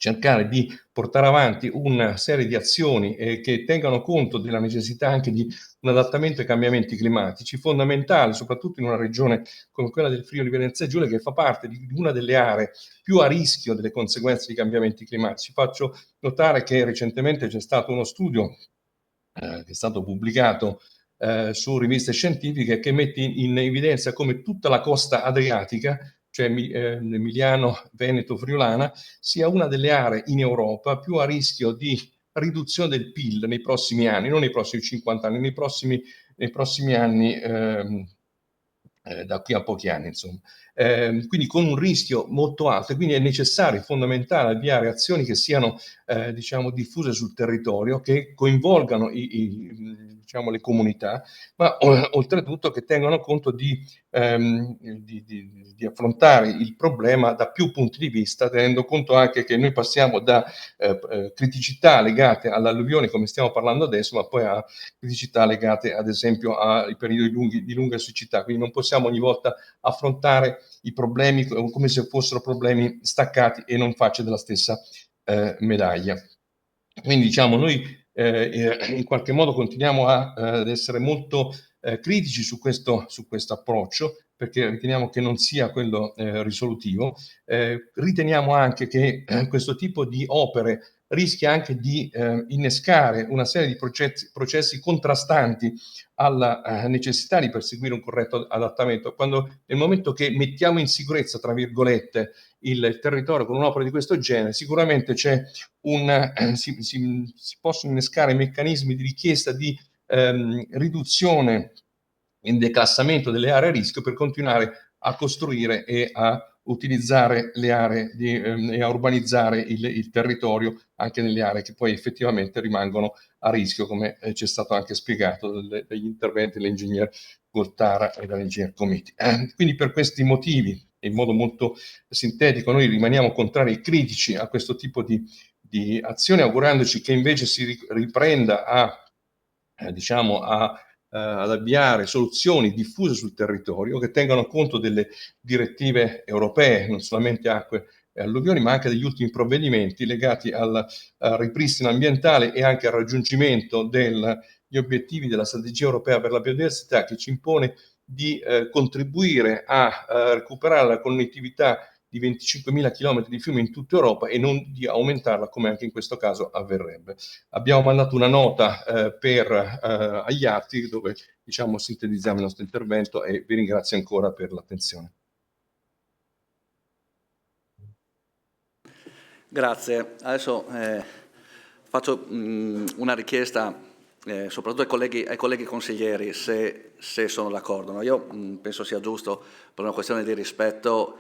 cercare di portare avanti una serie di azioni che tengano conto della necessità anche di un adattamento ai cambiamenti climatici, fondamentale soprattutto in una regione come quella del Friuli Venezia Giulia, che fa parte di una delle aree più a rischio delle conseguenze dei cambiamenti climatici. Faccio notare che recentemente c'è stato uno studio che è stato pubblicato su riviste scientifiche, che mette in evidenza come tutta la costa adriatica, cioè Emiliano-Veneto-Friulana, sia una delle aree in Europa più a rischio di riduzione del PIL nei prossimi anni, non nei prossimi 50 anni, nei prossimi anni, da qui a pochi anni, insomma. Quindi con un rischio molto alto, e quindi è necessario, fondamentale, avviare azioni che siano diciamo diffuse sul territorio, che coinvolgano diciamo, le comunità, ma oltretutto che tengano conto di affrontare il problema da più punti di vista, tenendo conto anche che noi passiamo da criticità legate alle alluvioni, come stiamo parlando adesso, ma poi a criticità legate ad esempio ai periodi di lunga siccità. Quindi non possiamo ogni volta affrontare i problemi come se fossero problemi staccati e non facce della stessa medaglia. Quindi, diciamo, noi in qualche modo continuiamo ad essere molto critici su questo approccio, perché riteniamo che non sia quello risolutivo. Riteniamo anche che questo tipo di opere rischia anche di innescare una serie di processi contrastanti alla necessità di perseguire un corretto adattamento. Nel momento che mettiamo in sicurezza, tra virgolette, il territorio con un'opera di questo genere, sicuramente si possono innescare meccanismi di richiesta di riduzione e declassamento delle aree a rischio, per continuare a costruire e a utilizzare le aree e a urbanizzare il territorio anche nelle aree che poi effettivamente rimangono a rischio, come ci è stato anche spiegato dagli interventi dell'ingegner Goltara e dall'ingegner Comiti. Quindi per questi motivi, in modo molto sintetico, noi rimaniamo contrari e critici a questo tipo di azione, augurandoci che invece si riprenda diciamo ad avviare soluzioni diffuse sul territorio che tengano conto delle direttive europee, non solamente acque e alluvioni, ma anche degli ultimi provvedimenti legati al ripristino ambientale e anche al raggiungimento degli obiettivi della strategia europea per la biodiversità, che ci impone di contribuire a recuperare la connettività di 25.000 km di fiumi in tutta Europa e non di aumentarla, come anche in questo caso avverrebbe. Abbiamo mandato una nota agli atti dove, diciamo, sintetizziamo il nostro intervento, e vi ringrazio ancora per l'attenzione. Grazie. Adesso faccio una richiesta soprattutto ai colleghi consiglieri, se sono d'accordo. No? Io penso sia giusto, per una questione di rispetto,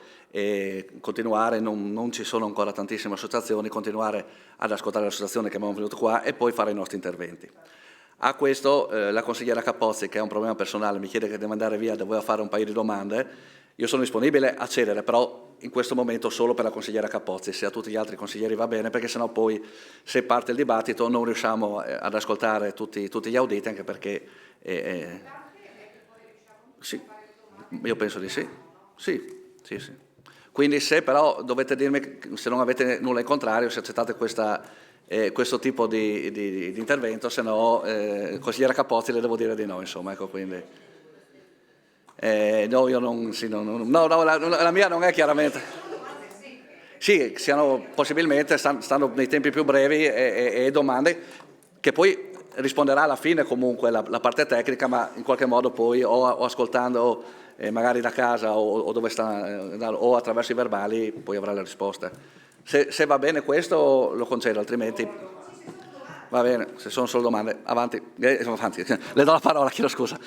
continuare, non ci sono ancora tantissime associazioni, continuare ad ascoltare le associazioni che abbiamo venuto qua e poi fare i nostri interventi. A questo la consigliera Capozzi, che ha un problema personale, mi chiede che deve andare via, devo fare un paio di domande. Io sono disponibile a cedere, però in questo momento solo per la consigliera Capozzi, se a tutti gli altri consiglieri va bene, perché sennò poi se parte il dibattito non riusciamo ad ascoltare tutti gli auditi, anche perché sì, io penso di sì. Sì. Quindi se però dovete dirmi, se non avete nulla in contrario, se accettate questo tipo di intervento, se no consigliera Capozzi le devo dire di no, insomma, ecco, quindi no, io non, sì, no, la mia non è chiaramente, sì, siano possibilmente, stanno nei tempi più brevi e domande che poi risponderà alla fine comunque la parte tecnica, ma in qualche modo poi o ascoltando magari da casa o dove sta, o attraverso i verbali, poi avrà le risposte. Se va bene questo lo concedo, altrimenti va bene, se sono solo domande, avanti. Le do la parola, chiedo scusa.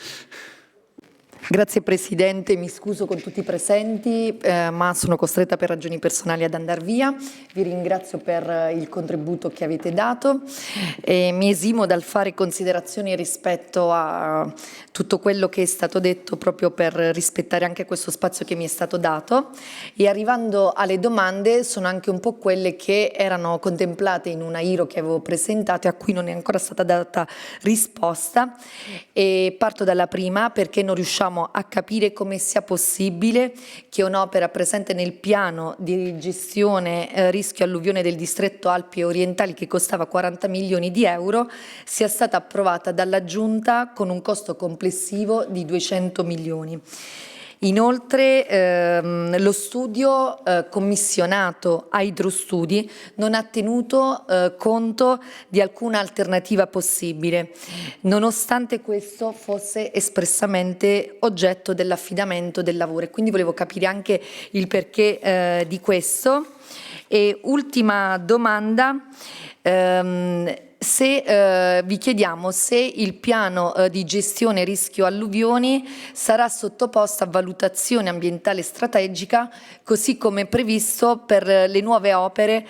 Grazie Presidente, mi scuso con tutti i presenti, ma sono costretta per ragioni personali ad andare via. Vi ringrazio per il contributo che avete dato e mi esimo dal fare considerazioni rispetto a tutto quello che è stato detto, proprio per rispettare anche questo spazio che mi è stato dato. E arrivando alle domande, sono anche un po' quelle che erano contemplate in una IRO che avevo presentato e a cui non è ancora stata data risposta. E parto dalla prima, perché non riusciamo a capire come sia possibile che un'opera presente nel piano di gestione rischio alluvione del distretto Alpi Orientali, che costava 40 milioni di euro, sia stata approvata dalla Giunta con un costo complessivo di 200 milioni. Inoltre lo studio commissionato a Idrostudi non ha tenuto conto di alcuna alternativa possibile, nonostante questo fosse espressamente oggetto dell'affidamento del lavoro, e quindi volevo capire anche il perché di questo. E ultima domanda. Vi chiediamo se il piano di gestione rischio alluvioni sarà sottoposto a valutazione ambientale strategica, così come previsto per le nuove opere,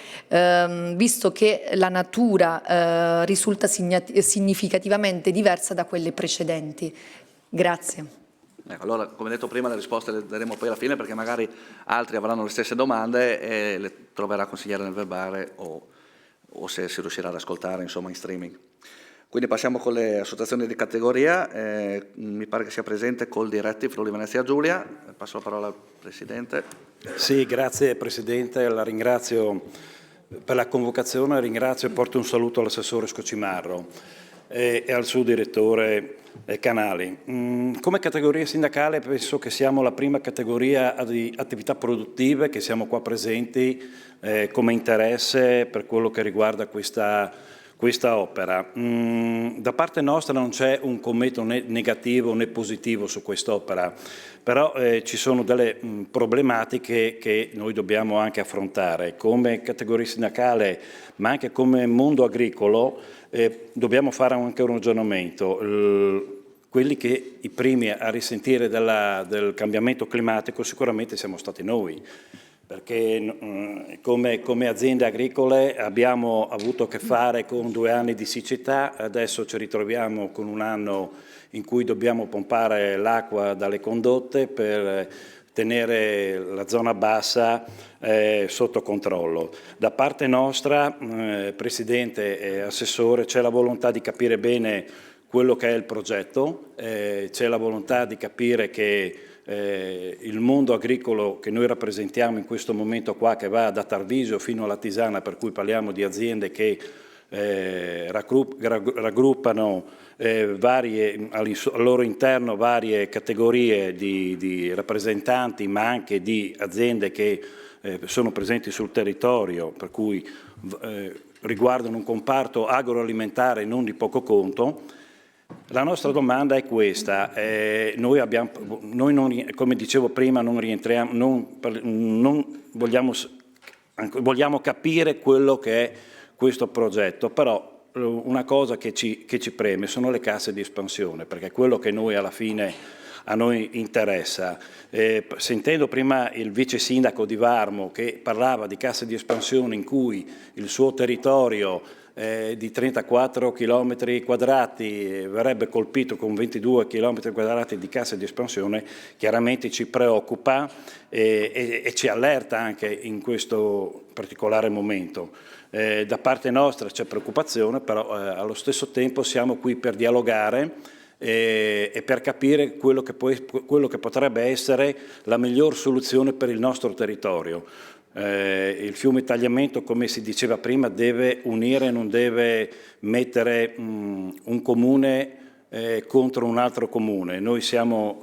visto che la natura risulta significativamente diversa da quelle precedenti. Grazie. Ecco, allora, come detto prima, le risposte le daremo poi alla fine, perché magari altri avranno le stesse domande e le troverà consigliere nel verbale o se si riuscirà ad ascoltare, insomma, in streaming. Quindi passiamo con le associazioni di categoria. Mi pare che sia presente Coldiretti, Friuli Venezia Giulia. Passo la parola al Presidente. Sì, grazie Presidente, la ringrazio per la convocazione, ringrazio e porto un saluto all'assessore Scocimarro e al suo direttore Canali. Come categoria sindacale penso che siamo la prima categoria di attività produttive che siamo qua presenti come interesse per quello che riguarda questa opera. Da parte nostra non c'è un commento né negativo né positivo su quest'opera, però ci sono delle problematiche che noi dobbiamo anche affrontare. Come categoria sindacale, ma anche come mondo agricolo, dobbiamo fare anche un ragionamento. Quelli che i primi a risentire del cambiamento climatico sicuramente siamo stati noi, perché come aziende agricole abbiamo avuto a che fare con 2 anni di siccità, adesso ci ritroviamo con un anno in cui dobbiamo pompare l'acqua dalle condotte per tenere la zona bassa sotto controllo. Da parte nostra, Presidente e Assessore, c'è la volontà di capire bene quello che è il progetto, c'è la volontà di capire che il mondo agricolo che noi rappresentiamo in questo momento qua, che va da Tarvisio fino alla Tisana, per cui parliamo di aziende che raggruppano al loro interno varie categorie di rappresentanti, ma anche di aziende che sono presenti sul territorio, per cui riguardano un comparto agroalimentare non di poco conto. La nostra domanda è questa, noi come dicevo prima vogliamo capire quello che è questo progetto, però una cosa che ci preme sono le casse di espansione, perché è quello che noi alla fine a noi interessa. Sentendo prima il vice sindaco di Varmo che parlava di casse di espansione in cui il suo territorio di 34 km quadrati verrebbe colpito con 22 km quadrati di casse di espansione, chiaramente ci preoccupa e ci allerta anche in questo particolare momento. Da parte nostra c'è preoccupazione, però allo stesso tempo siamo qui per dialogare e per capire quello che potrebbe essere la miglior soluzione per il nostro territorio. Il fiume Tagliamento, come si diceva prima, deve unire, non deve mettere un comune contro un altro comune. Noi siamo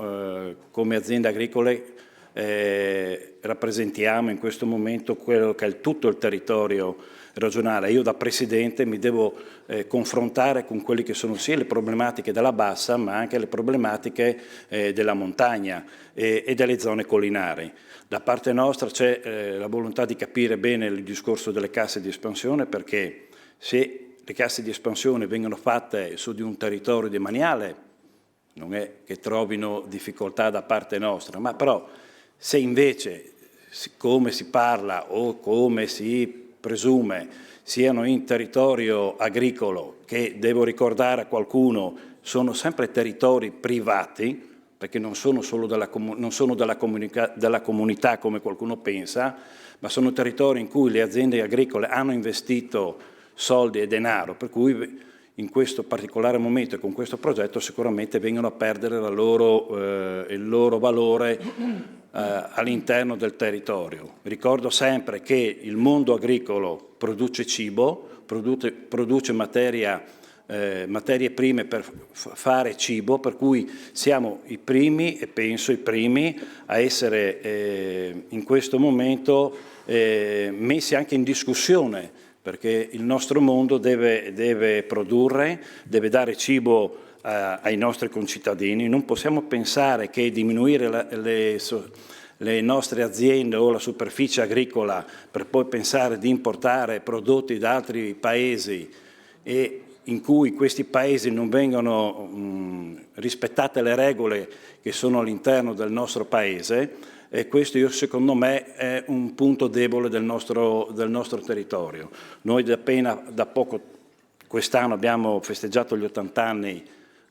come aziende agricole, rappresentiamo in questo momento quello che è tutto il territorio regionale. Io da Presidente mi devo confrontare con quelle che sono sia le problematiche della bassa ma anche le problematiche della montagna e delle zone collinari. Da parte nostra c'è la volontà di capire bene il discorso delle casse di espansione, perché se le casse di espansione vengono fatte su di un territorio demaniale non è che trovino difficoltà da parte nostra, ma però se invece, come si parla o come si presume, siano in territorio agricolo, che devo ricordare a qualcuno sono sempre territori privati, perché non sono solo della comunità come qualcuno pensa, ma sono territori in cui le aziende agricole hanno investito soldi e denaro, per cui in questo particolare momento e con questo progetto sicuramente vengono a perdere il loro valore all'interno del territorio. Ricordo sempre che il mondo agricolo produce cibo, produce materie prime per fare cibo, per cui siamo i primi, e penso i primi, a essere in questo momento messi anche in discussione, perché il nostro mondo deve produrre, deve dare cibo ai nostri concittadini. Non possiamo pensare che diminuire le nostre aziende o la superficie agricola per poi pensare di importare prodotti da altri paesi e in cui questi paesi non vengono rispettate le regole che sono all'interno del nostro paese, e questo secondo me è un punto debole del nostro territorio. Noi da poco quest'anno abbiamo festeggiato gli 80 anni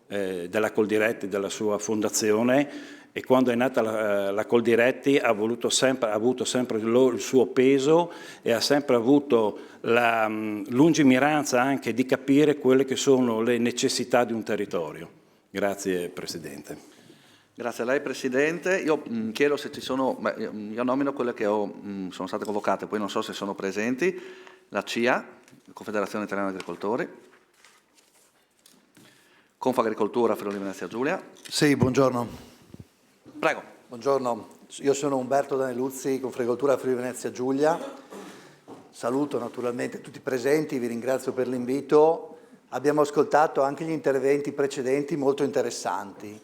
della Coldiretti, della sua fondazione, e quando è nata la Coldiretti ha avuto sempre il suo peso e ha sempre avuto la lungimiranza anche di capire quelle che sono le necessità di un territorio. Grazie Presidente. Grazie a lei Presidente. Io chiedo se ci sono, io nomino quelle che sono state convocate, poi non so se sono presenti, la CIA, Confederazione Italiana Agricoltori, Confagricoltura Friuli Venezia Giulia. Sì, buongiorno. Prego. Buongiorno, io sono Umberto Daneluzzi, Confagricoltura Friuli Venezia Giulia. Saluto naturalmente tutti i presenti, vi ringrazio per l'invito. Abbiamo ascoltato anche gli interventi precedenti molto interessanti.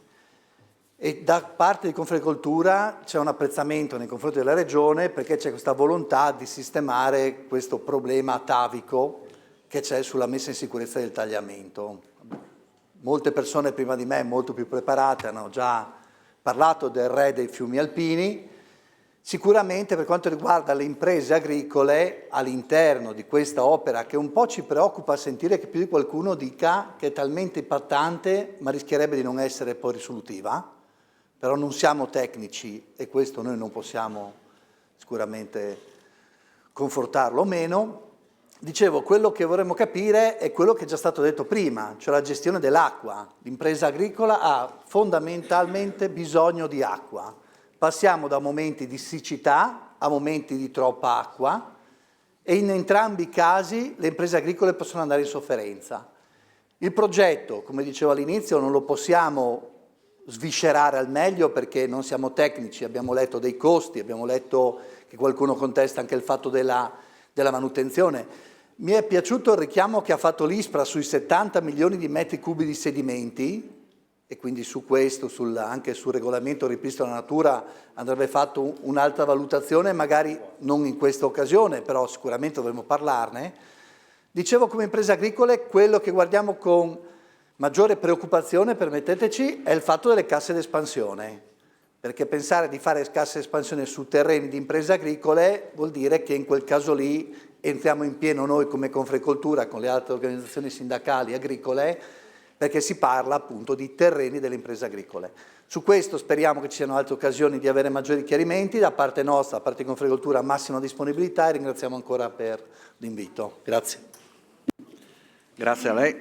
E da parte di Confagricoltura c'è un apprezzamento nei confronti della Regione, perché c'è questa volontà di sistemare questo problema atavico che c'è sulla messa in sicurezza del tagliamento. Molte persone prima di me, molto più preparate, hanno già parlato del re dei fiumi alpini. Sicuramente per quanto riguarda le imprese agricole all'interno di questa opera, che un po' ci preoccupa sentire che più di qualcuno dica che è talmente impattante ma rischierebbe di non essere poi risolutiva, però non siamo tecnici e questo noi non possiamo sicuramente confortarlo o meno. Dicevo, quello che vorremmo capire è quello che è già stato detto prima, cioè la gestione dell'acqua. L'impresa agricola ha fondamentalmente bisogno di acqua. Passiamo da momenti di siccità a momenti di troppa acqua e in entrambi i casi le imprese agricole possono andare in sofferenza. Il progetto, come dicevo all'inizio, non lo possiamo sviscerare al meglio perché non siamo tecnici, abbiamo letto dei costi, abbiamo letto che qualcuno contesta anche il fatto della manutenzione. Mi è piaciuto il richiamo che ha fatto l'ISPRA sui 70 milioni di metri cubi di sedimenti, e quindi su questo, anche sul regolamento ripristino della natura andrebbe fatto un'altra valutazione, magari non in questa occasione, però sicuramente dovremo parlarne. Dicevo, come imprese agricole, quello che guardiamo con maggiore preoccupazione, permetteteci, è il fatto delle casse d'espansione, perché pensare di fare casse d'espansione su terreni di imprese agricole vuol dire che in quel caso lì entriamo in pieno noi come Confagricoltura con le altre organizzazioni sindacali agricole, perché si parla appunto di terreni delle imprese agricole. Su questo speriamo che ci siano altre occasioni di avere maggiori chiarimenti, da parte nostra, da parte di Confagricoltura, massima disponibilità, e ringraziamo ancora per l'invito. Grazie. Grazie a lei.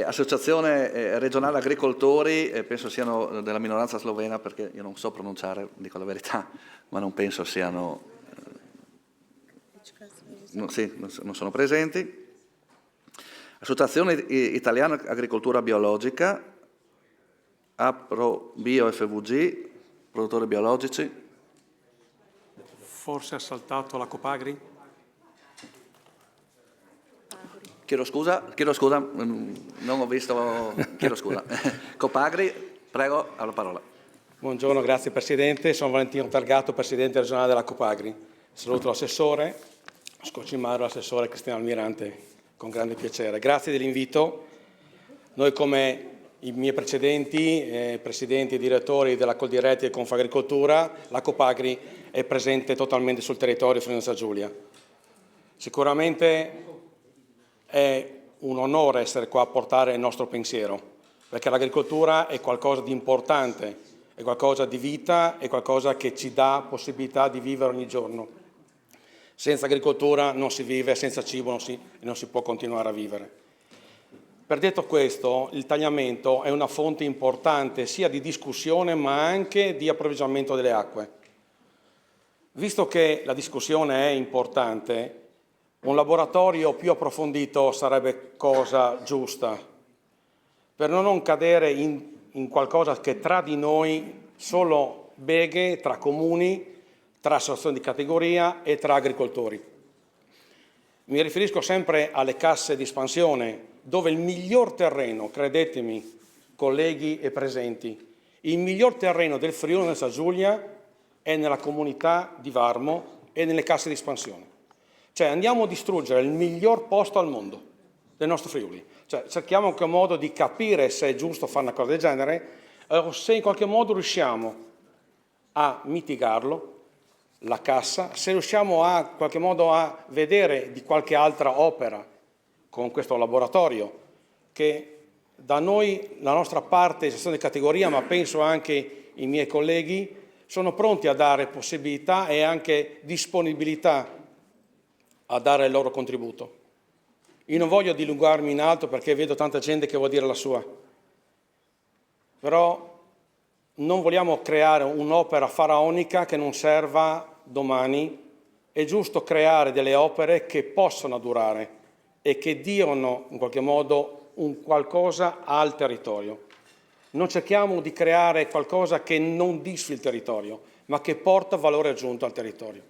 Associazione regionale agricoltori, penso siano della minoranza slovena, perché io non so pronunciare, dico la verità, ma non penso siano, non sono presenti. Associazione italiana agricoltura biologica, Apro Bio FVG, produttori biologici. Forse ha saltato la Copagri? Chiedo scusa, non ho visto, chiedo scusa. Copagri, prego, alla parola. Buongiorno, grazie Presidente. Sono Valentino Targato, Presidente regionale della Copagri. Saluto l'assessore Scocimaro e l'assessore Cristiano Almirante con grande piacere. Grazie dell'invito. Noi, come i miei precedenti presidenti e direttori della Coldiretti e Confagricoltura, la Copagri è presente totalmente sul territorio Friuli Venezia Giulia. Sicuramente è un onore essere qua a portare il nostro pensiero, perché l'agricoltura è qualcosa di importante, è qualcosa di vita, è qualcosa che ci dà possibilità di vivere ogni giorno. Senza agricoltura non si vive, senza cibo non si può continuare a vivere. Per detto questo, il tagliamento è una fonte importante sia di discussione ma anche di approvvigionamento delle acque. Visto che la discussione è importante, un laboratorio più approfondito sarebbe cosa giusta, per non cadere in qualcosa che tra di noi solo beghe, tra comuni, tra associazioni di categoria e tra agricoltori. Mi riferisco sempre alle casse di espansione, dove il miglior terreno, credetemi, colleghi e presenti, il miglior terreno del Friuli Venezia Giulia è nella comunità di Varmo e nelle casse di espansione. Cioè andiamo a distruggere il miglior posto al mondo del nostro Friuli. Cioè, cerchiamo in qualche modo di capire se è giusto fare una cosa del genere o se in qualche modo riusciamo a mitigarlo, la cassa, se riusciamo a in qualche modo a vedere di qualche altra opera con questo laboratorio che da noi, la nostra parte, gestione di categoria, ma penso anche i miei colleghi, sono pronti a dare possibilità e anche disponibilità a dare il loro contributo. Io non voglio dilungarmi in alto perché vedo tanta gente che vuol dire la sua, però non vogliamo creare un'opera faraonica che non serva domani, è giusto creare delle opere che possano durare e che diano in qualche modo un qualcosa al territorio. Non cerchiamo di creare qualcosa che non disfi il territorio, ma che porta valore aggiunto al territorio.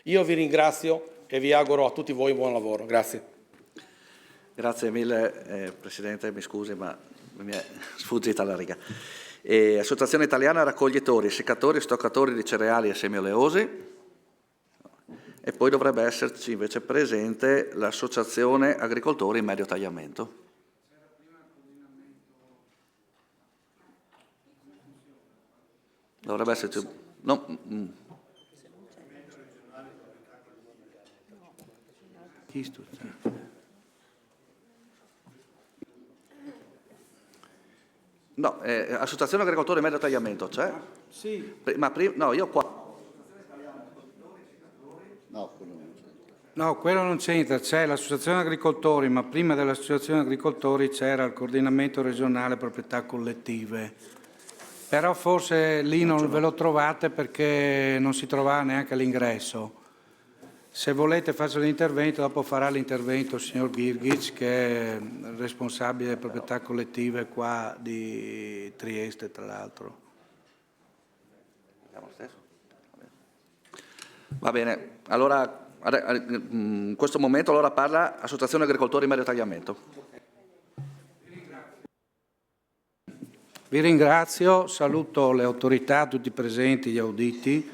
Io vi ringrazio e vi auguro a tutti voi buon lavoro. Grazie. Grazie mille Presidente, mi scusi ma mi è sfuggita la riga. Associazione Italiana Raccoglitori, Seccatori e Stoccatori di Cereali e Semi Oleosi, e poi dovrebbe esserci invece presente l'Associazione Agricoltori in Medio Tagliamento. Dovrebbe esserci... No. No, Associazione Agricoltori Medio Tagliamento c'è? Sì. Ma prima, no, io qua. No, quello non c'entra, c'è l'Associazione Agricoltori, ma prima dell'Associazione Agricoltori c'era il Coordinamento Regionale Proprietà Collettive. Però forse lì non ve lo trovate perché non si trova neanche all'ingresso. Se volete faccio l'intervento, dopo farà l'intervento il signor Girgic, che è responsabile delle proprietà collettive qua di Trieste, tra l'altro. Va bene, allora in questo momento allora parla Associazione Agricoltori Medio Tagliamento. Vi ringrazio, saluto le autorità, tutti i presenti, gli auditi,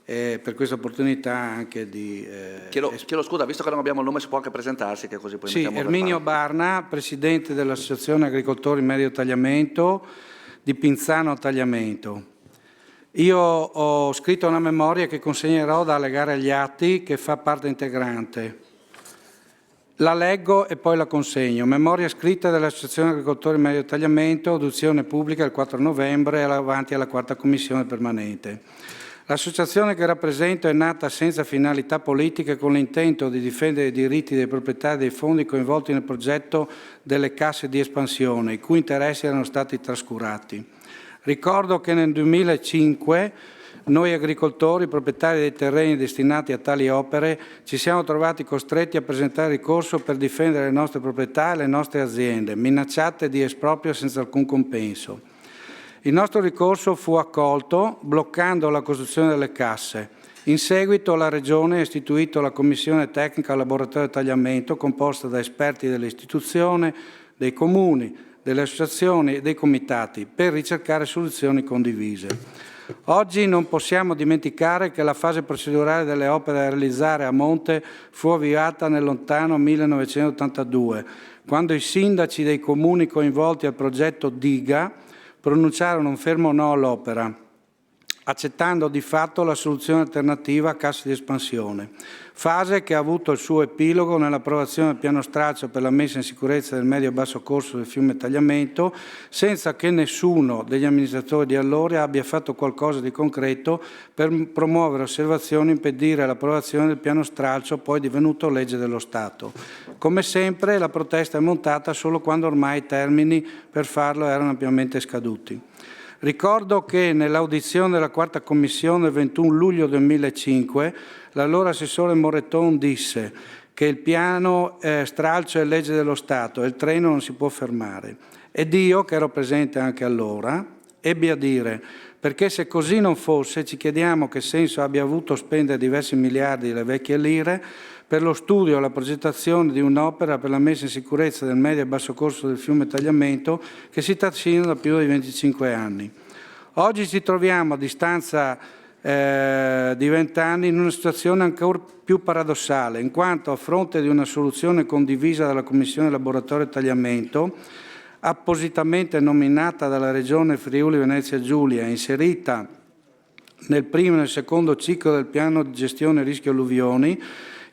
per questa opportunità anche di... Chiedo scusa, visto che non abbiamo il nome, si può anche presentarsi, che così poi Sì, mettiamo Erminio Barna, Presidente dell'Associazione Agricoltori Medio Tagliamento di Pinzano Tagliamento. Io ho scritto una memoria che consegnerò da allegare agli atti, che fa parte integrante. La leggo e poi la consegno. Memoria scritta dell'Associazione Agricoltori Medio Tagliamento, audizione pubblica il 4 novembre, avanti alla 4ª Commissione permanente. L'associazione che rappresento è nata senza finalità politiche con l'intento di difendere i diritti dei proprietari dei fondi coinvolti nel progetto delle casse di espansione, i cui interessi erano stati trascurati. Ricordo che nel 2005 noi agricoltori, proprietari dei terreni destinati a tali opere, ci siamo trovati costretti a presentare ricorso per difendere le nostre proprietà e le nostre aziende, minacciate di esproprio senza alcun compenso. Il nostro ricorso fu accolto bloccando la costruzione delle casse. In seguito la Regione ha istituito la Commissione Tecnica Laboratorio Tagliamento, composta da esperti dell'istituzione, dei comuni, delle associazioni e dei comitati, per ricercare soluzioni condivise. Oggi non possiamo dimenticare che la fase procedurale delle opere da realizzare a monte fu avviata nel lontano 1982, quando i sindaci dei comuni coinvolti al progetto Diga pronunciarono un fermo no all'opera, accettando di fatto la soluzione alternativa a casse di espansione, fase che ha avuto il suo epilogo nell'approvazione del piano stralcio per la messa in sicurezza del medio e basso corso del fiume Tagliamento, senza che nessuno degli amministratori di allora abbia fatto qualcosa di concreto per promuovere osservazioni e impedire l'approvazione del piano stralcio, poi divenuto legge dello Stato. Come sempre la protesta è montata solo quando ormai i termini per farlo erano ampiamente scaduti. Ricordo che nell'audizione della 4ª Commissione il 21 luglio 2005 l'allora assessore Moreton disse che il piano stralcio è legge dello Stato e il treno non si può fermare. Ed io, che ero presente anche allora, ebbi a dire: perché se così non fosse ci chiediamo che senso abbia avuto spendere diversi miliardi delle vecchie lire per lo studio e la progettazione di un'opera per la messa in sicurezza del medio e basso corso del fiume Tagliamento che si trascina da più di 25 anni. Oggi ci troviamo a distanza di 20 anni in una situazione ancora più paradossale, in quanto a fronte di una soluzione condivisa dalla Commissione Laboratorio Tagliamento, appositamente nominata dalla Regione Friuli Venezia Giulia e inserita nel primo e nel secondo ciclo del piano di gestione rischio alluvioni.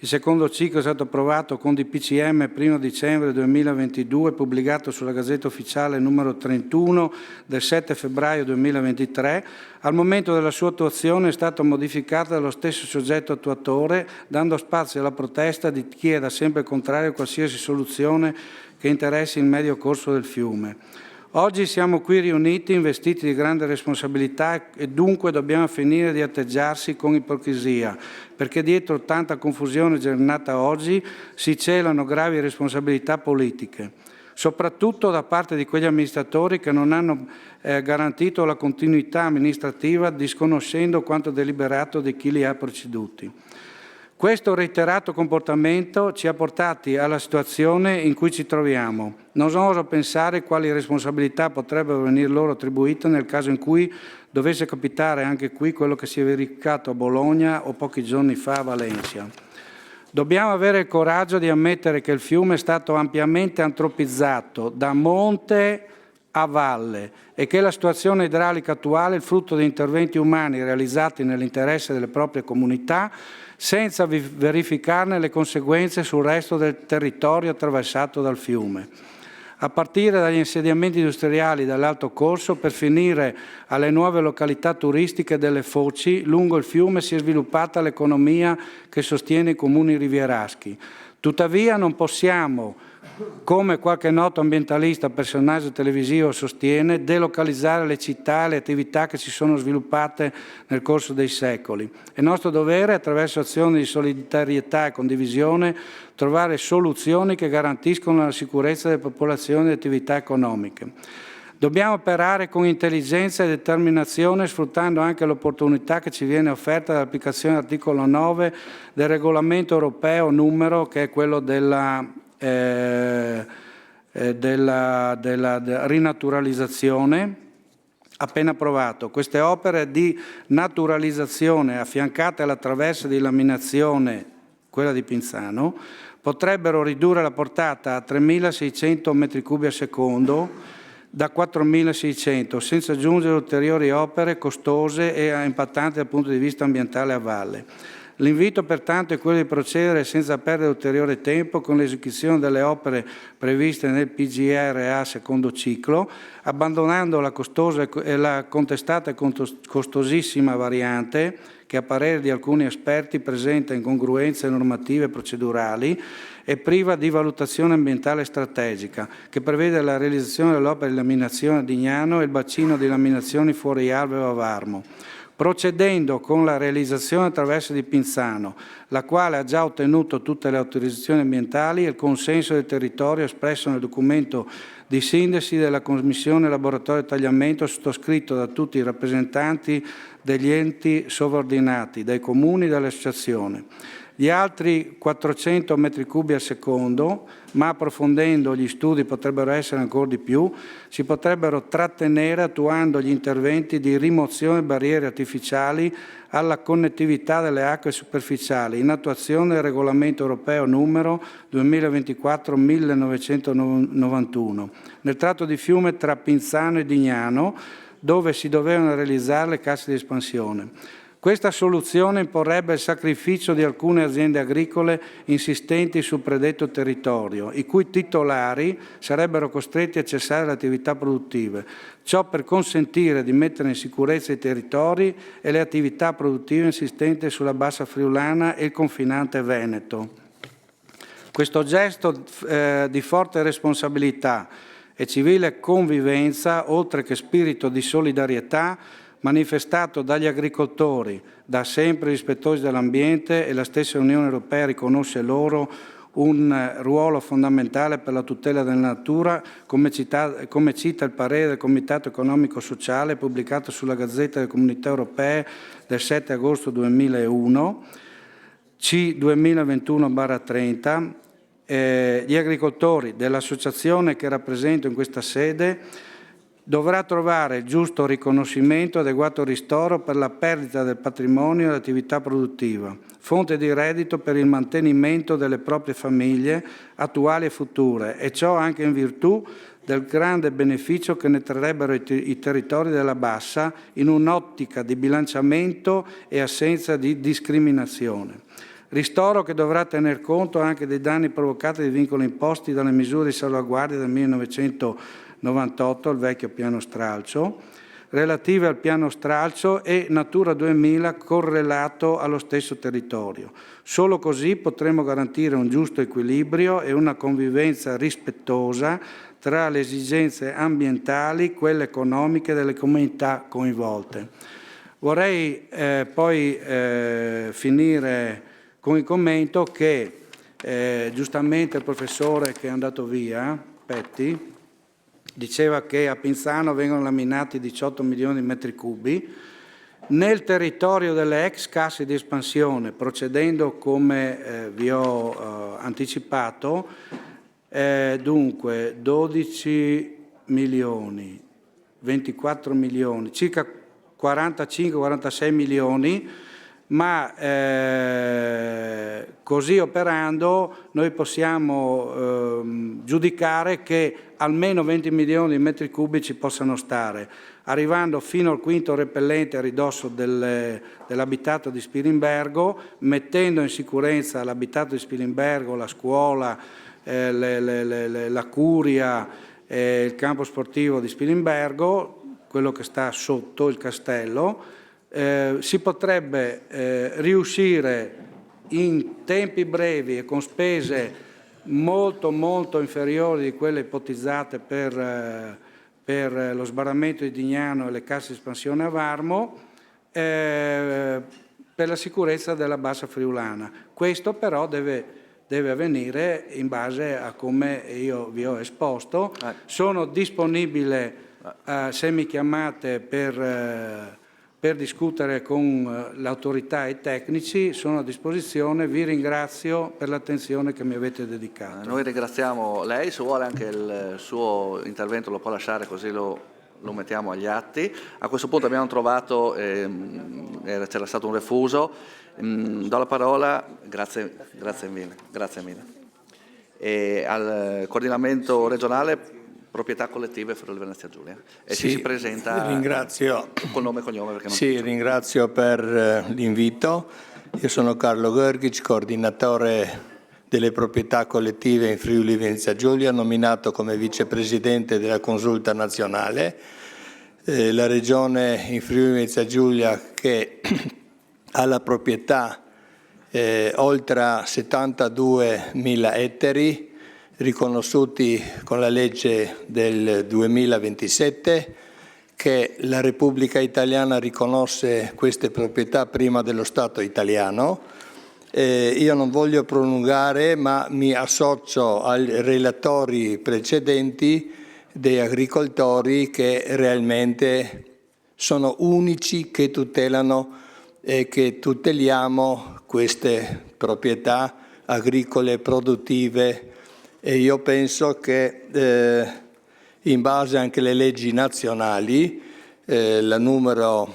Il secondo ciclo è stato approvato con DPCM 1 dicembre 2022, pubblicato sulla Gazzetta Ufficiale numero 31 del 7 febbraio 2023. Al momento della sua attuazione è stata modificata dallo stesso soggetto attuatore, dando spazio alla protesta di chi è da sempre contrario a qualsiasi soluzione che interessi il medio corso del fiume. Oggi siamo qui riuniti investiti di grande responsabilità e dunque dobbiamo finire di atteggiarsi con ipocrisia, perché dietro tanta confusione generata oggi si celano gravi responsabilità politiche, soprattutto da parte di quegli amministratori che non hanno garantito la continuità amministrativa, disconoscendo quanto deliberato di chi li ha preceduti. Questo reiterato comportamento ci ha portati alla situazione in cui ci troviamo. Non oso pensare quali responsabilità potrebbero venire loro attribuite nel caso in cui dovesse capitare anche qui quello che si è verificato a Bologna o pochi giorni fa a Valencia. Dobbiamo avere il coraggio di ammettere che il fiume è stato ampiamente antropizzato da monte a valle e che la situazione idraulica attuale è il frutto di interventi umani realizzati nell'interesse delle proprie comunità senza verificarne le conseguenze sul resto del territorio attraversato dal fiume. A partire dagli insediamenti industriali dall'alto corso per finire alle nuove località turistiche delle foci, lungo il fiume si è sviluppata l'economia che sostiene i comuni rivieraschi. Tuttavia non possiamo, come qualche noto ambientalista, personaggio televisivo sostiene, delocalizzare le città e le attività che si sono sviluppate nel corso dei secoli. È nostro dovere, attraverso azioni di solidarietà e condivisione, trovare soluzioni che garantiscono la sicurezza delle popolazioni e delle attività economiche. Dobbiamo operare con intelligenza e determinazione, sfruttando anche l'opportunità che ci viene offerta dall'applicazione dell'articolo 9 del regolamento europeo numero, che è quello della rinaturalizzazione, appena approvato. Queste opere di naturalizzazione affiancate alla traversa di laminazione, quella di Pinzano, potrebbero ridurre la portata a 3.600 m3 al secondo da 4.600, senza aggiungere ulteriori opere costose e impattanti dal punto di vista ambientale a valle. L'invito pertanto è quello di procedere senza perdere ulteriore tempo con l'esecuzione delle opere previste nel PGRA secondo ciclo, abbandonando la costosa e la contestata e costosissima variante che a parere di alcuni esperti presenta incongruenze normative e procedurali e priva di valutazione ambientale strategica, che prevede la realizzazione dell'opera di laminazione a Dignano e il bacino di laminazioni fuori Alveo a Varmo, procedendo con la realizzazione attraverso di Pinzano, la quale ha già ottenuto tutte le autorizzazioni ambientali e il consenso del territorio espresso nel documento di sintesi della Commissione Laboratorio e Tagliamento sottoscritto da tutti i rappresentanti degli enti sovraordinati, dai comuni e dalle associazioni. Gli altri 400 m3 al secondo, ma approfondendo gli studi potrebbero essere ancora di più, si potrebbero trattenere attuando gli interventi di rimozione di barriere artificiali alla connettività delle acque superficiali, in attuazione del regolamento europeo numero 2024-1991, nel tratto di fiume tra Pinzano e Dignano, dove si dovevano realizzare le casse di espansione. Questa soluzione imporrebbe il sacrificio di alcune aziende agricole insistenti sul predetto territorio, i cui titolari sarebbero costretti a cessare le attività produttive. Ciò per consentire di mettere in sicurezza i territori e le attività produttive insistenti sulla bassa friulana e il confinante Veneto. Questo gesto di forte responsabilità e civile convivenza, oltre che spirito di solidarietà, manifestato dagli agricoltori, da sempre rispettosi dell'ambiente, e la stessa Unione Europea riconosce loro un ruolo fondamentale per la tutela della natura, come cita il parere del Comitato Economico Sociale pubblicato sulla Gazzetta delle Comunità Europee del 7 agosto 2001, C 2021/30. Gli agricoltori dell'associazione che rappresento in questa sede dovrà trovare il giusto riconoscimento e adeguato ristoro per la perdita del patrimonio e dell'attività produttiva, fonte di reddito per il mantenimento delle proprie famiglie attuali e future, e ciò anche in virtù del grande beneficio che ne trarrebbero i territori della Bassa in un'ottica di bilanciamento e assenza di discriminazione. Ristoro che dovrà tener conto anche dei danni provocati dai vincoli imposti dalle misure di salvaguardia del 1998, il vecchio piano stralcio, relative al piano stralcio e Natura 2000 correlato allo stesso territorio. Solo così potremo garantire un giusto equilibrio e una convivenza rispettosa tra le esigenze ambientali, quelle economiche delle comunità coinvolte. Vorrei poi finire con il commento che giustamente il professore che è andato via, Petti, diceva che a Pinzano vengono laminati 18 milioni di metri cubi. Nel territorio delle ex casse di espansione, procedendo come vi ho anticipato, dunque 12 milioni, 24 milioni, circa 45-46 milioni, ma così operando noi possiamo giudicare che almeno 20 milioni di metri cubi ci possano stare, arrivando fino al quinto repellente a ridosso dell'abitato di Spilimbergo, mettendo in sicurezza l'abitato di Spilimbergo, la scuola, la curia, il campo sportivo di Spilimbergo, quello che sta sotto il castello. Si potrebbe riuscire in tempi brevi e con spese molto inferiori di quelle ipotizzate per lo sbarramento di Dignano e le casse di espansione a Varmo, per la sicurezza della bassa friulana. Questo però deve avvenire in base a come io vi ho esposto. Sono disponibile, se mi chiamate, per discutere con l'autorità e i tecnici, sono a disposizione. Vi ringrazio per l'attenzione che mi avete dedicato. Noi ringraziamo lei, se vuole anche il suo intervento lo può lasciare, così lo lo mettiamo agli atti. A questo punto abbiamo trovato, c'era stato un refuso, do la parola, grazie mille, al coordinamento regionale Proprietà Collettive Friuli Venezia Giulia, e sì, si presenta ringrazio, col nome e cognome. Perché non sì, ringrazio per l'invito. Io sono Carlo Gorgic, coordinatore delle proprietà collettive in Friuli Venezia Giulia, nominato come vicepresidente della Consulta Nazionale. La regione in Friuli Venezia Giulia che ha la proprietà oltre 72.000 ettari, riconosciuti con la legge del 2027, che la Repubblica Italiana riconosce queste proprietà prima dello Stato italiano. Io non voglio prolungare, ma mi associo ai relatori precedenti dei agricoltori che realmente sono unici che tutelano e che tuteliamo queste proprietà agricole produttive. E io penso che in base anche alle leggi nazionali, la numero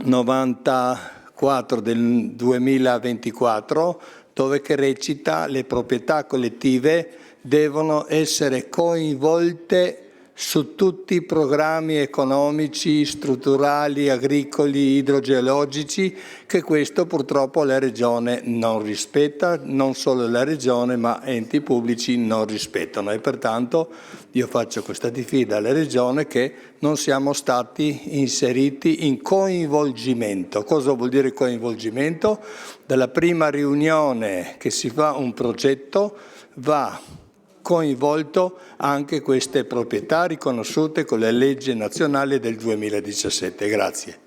94 del 2024, dove che recita: le proprietà collettive devono essere coinvolte su tutti i programmi economici, strutturali, agricoli, idrogeologici, che questo purtroppo la Regione non rispetta, non solo la Regione ma enti pubblici non rispettano, e pertanto io faccio questa diffida alla Regione che non siamo stati inseriti in coinvolgimento. Cosa vuol dire coinvolgimento? Dalla prima riunione che si fa un progetto va coinvolto anche queste proprietà riconosciute con la legge nazionale del 2017. Grazie.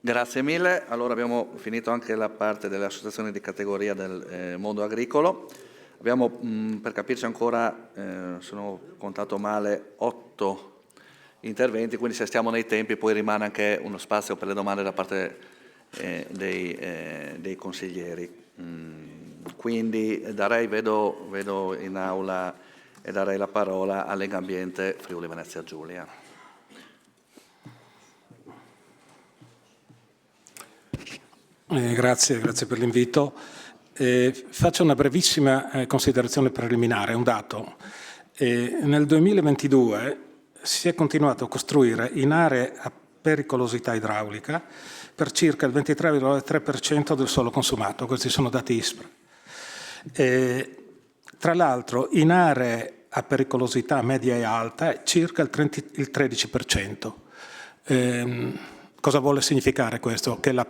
Grazie mille. Allora abbiamo finito anche la parte delle associazioni di categoria del mondo agricolo. Abbiamo, per capirci ancora, se non ho contato male, 8 interventi, quindi se stiamo nei tempi poi rimane anche uno spazio per le domande da parte dei consiglieri. Quindi vedo in aula e darei la parola a Lega Ambiente Friuli Venezia Giulia. Grazie per l'invito. Faccio una brevissima considerazione preliminare, un dato. Nel 2022 si è continuato a costruire in aree a pericolosità idraulica per circa il 23,3% del suolo consumato. Questi sono dati ISPRA. Tra l'altro in aree a pericolosità media e alta circa il 13%. Cosa vuole significare questo? Che la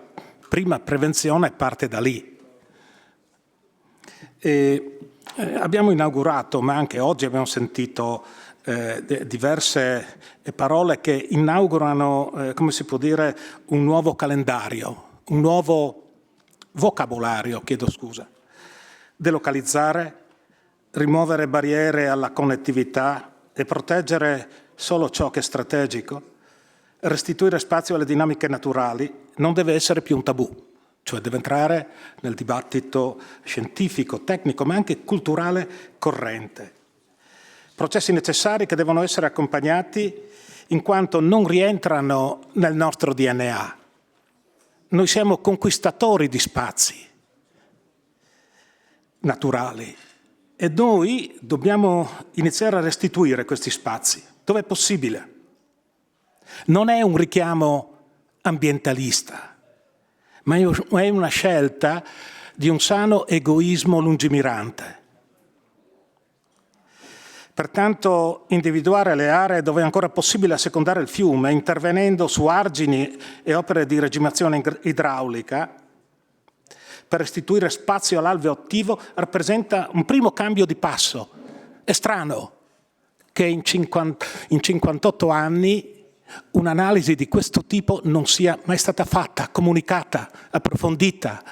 prima prevenzione parte da lì. Abbiamo inaugurato, ma anche oggi abbiamo sentito diverse parole che inaugurano, come si può dire, un nuovo calendario, un nuovo vocabolario, chiedo scusa. Delocalizzare, rimuovere barriere alla connettività e proteggere solo ciò che è strategico, restituire spazio alle dinamiche naturali non deve essere più un tabù, cioè deve entrare nel dibattito scientifico, tecnico, ma anche culturale corrente. Processi necessari che devono essere accompagnati in quanto non rientrano nel nostro DNA. Noi siamo conquistatori di spazi naturali e noi dobbiamo iniziare a restituire questi spazi dove è possibile. Non è un richiamo ambientalista, ma è una scelta di un sano egoismo lungimirante. Pertanto individuare le aree dove è ancora possibile assecondare il fiume, intervenendo su argini e opere di regimazione idraulica, per restituire spazio all'alveo attivo, rappresenta un primo cambio di passo. È strano che in 58 anni un'analisi di questo tipo non sia mai stata fatta, comunicata, approfondita,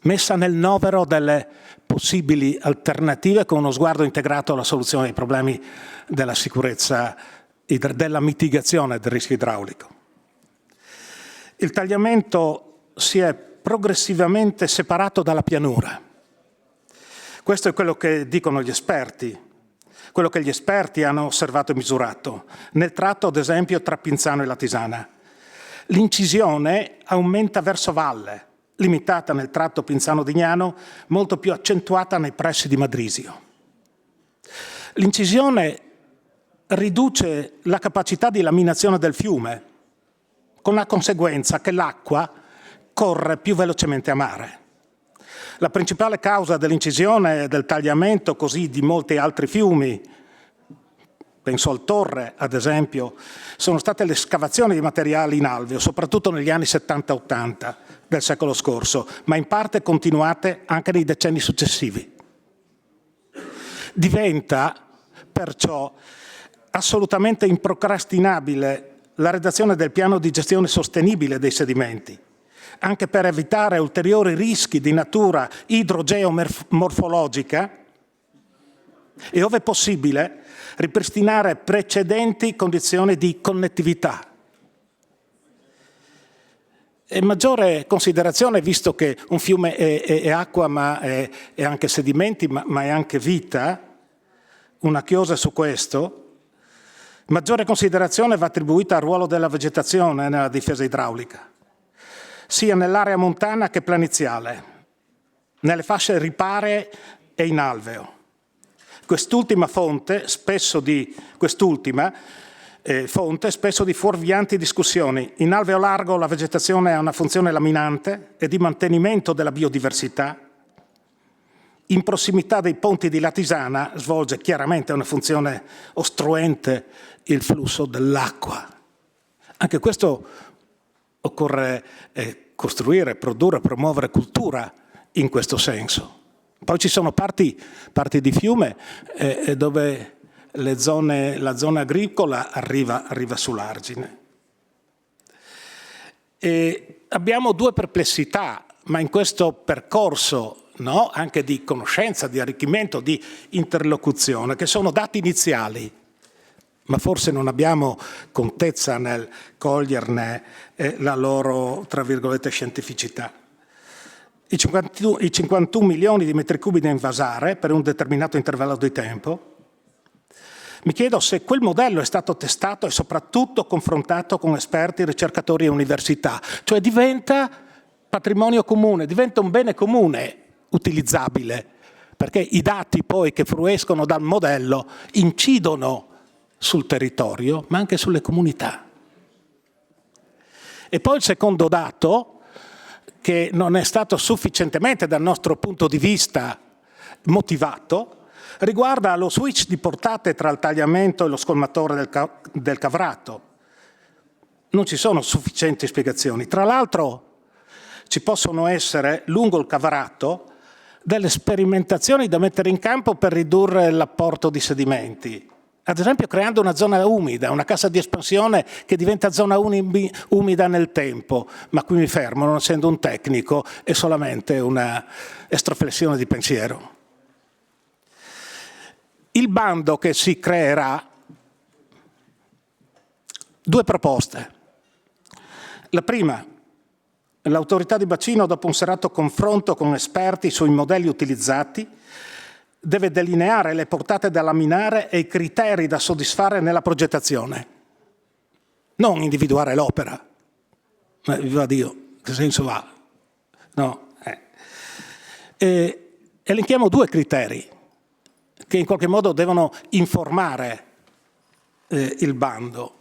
messa nel novero delle possibili alternative con uno sguardo integrato alla soluzione dei problemi della sicurezza, della mitigazione del rischio idraulico. Il tagliamento si è progressivamente separato dalla pianura. Questo è quello che dicono gli esperti, quello che gli esperti hanno osservato e misurato, nel tratto ad esempio tra Pinzano e Latisana. L'incisione aumenta verso valle, limitata nel tratto Pinzano-Dignano, molto più accentuata nei pressi di Madrisio. L'incisione riduce la capacità di laminazione del fiume, con la conseguenza che l'acqua corre più velocemente a mare. La principale causa dell'incisione e del tagliamento così di molti altri fiumi, penso al Torre ad esempio, sono state le escavazioni di materiali in alveo, soprattutto negli anni 70-80 del secolo scorso, ma in parte continuate anche nei decenni successivi. Diventa perciò assolutamente improcrastinabile la redazione del piano di gestione sostenibile dei sedimenti, anche per evitare ulteriori rischi di natura idrogeomorfologica e, ove possibile, ripristinare precedenti condizioni di connettività. E maggiore considerazione, visto che un fiume è acqua, ma è anche sedimenti, ma è anche vita, una chiosa su questo, maggiore considerazione va attribuita al ruolo della vegetazione nella difesa idraulica, sia nell'area montana che planiziale, nelle fasce riparee e in alveo. Quest'ultima fonte spesso di fuorvianti discussioni. In alveo largo la vegetazione ha una funzione laminante e di mantenimento della biodiversità. In prossimità dei ponti di Latisana svolge chiaramente una funzione ostruente il flusso dell'acqua. Anche questo occorre costruire, produrre, promuovere cultura in questo senso. Poi ci sono parti di fiume dove la zona agricola arriva sull'argine. E abbiamo due perplessità, ma in questo percorso, no, anche di conoscenza, di arricchimento, di interlocuzione, che sono dati iniziali, ma forse non abbiamo contezza nel coglierne la loro, tra virgolette, scientificità. I 51 milioni di metri cubi da invasare per un determinato intervallo di tempo. Mi chiedo se quel modello è stato testato e soprattutto confrontato con esperti, ricercatori e università, cioè diventa patrimonio comune, diventa un bene comune utilizzabile, perché i dati poi che fruiscono dal modello incidono sul territorio, ma anche sulle comunità. E poi il secondo dato, che non è stato sufficientemente dal nostro punto di vista motivato, riguarda lo switch di portate tra il tagliamento e lo scolmatore del cavrato. Non ci sono sufficienti spiegazioni. Tra l'altro ci possono essere, lungo il cavrato, delle sperimentazioni da mettere in campo per ridurre l'apporto di sedimenti. Ad esempio creando una zona umida, una cassa di espansione che diventa zona umida nel tempo. Ma qui mi fermo, non essendo un tecnico, è solamente una estroflessione di pensiero. Il bando che si creerà, due proposte. La prima, l'autorità di bacino, dopo un serrato confronto con esperti sui modelli utilizzati, deve delineare le portate da laminare e i criteri da soddisfare nella progettazione, non individuare l'opera. Viva Dio, che senso ha? No. Elenchiamo due criteri che in qualche modo devono informare il bando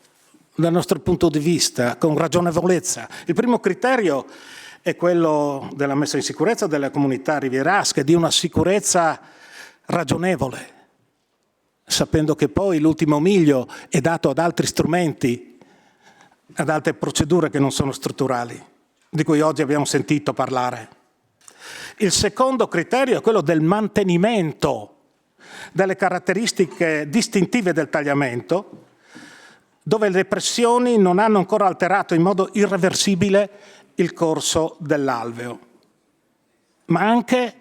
dal nostro punto di vista, con ragionevolezza. Il primo criterio è quello della messa in sicurezza delle comunità rivierasche, di una sicurezza ragionevole, sapendo che poi l'ultimo miglio è dato ad altri strumenti, ad altre procedure che non sono strutturali, di cui oggi abbiamo sentito parlare. Il secondo criterio è quello del mantenimento delle caratteristiche distintive del tagliamento, dove le pressioni non hanno ancora alterato in modo irreversibile il corso dell'alveo, ma anche,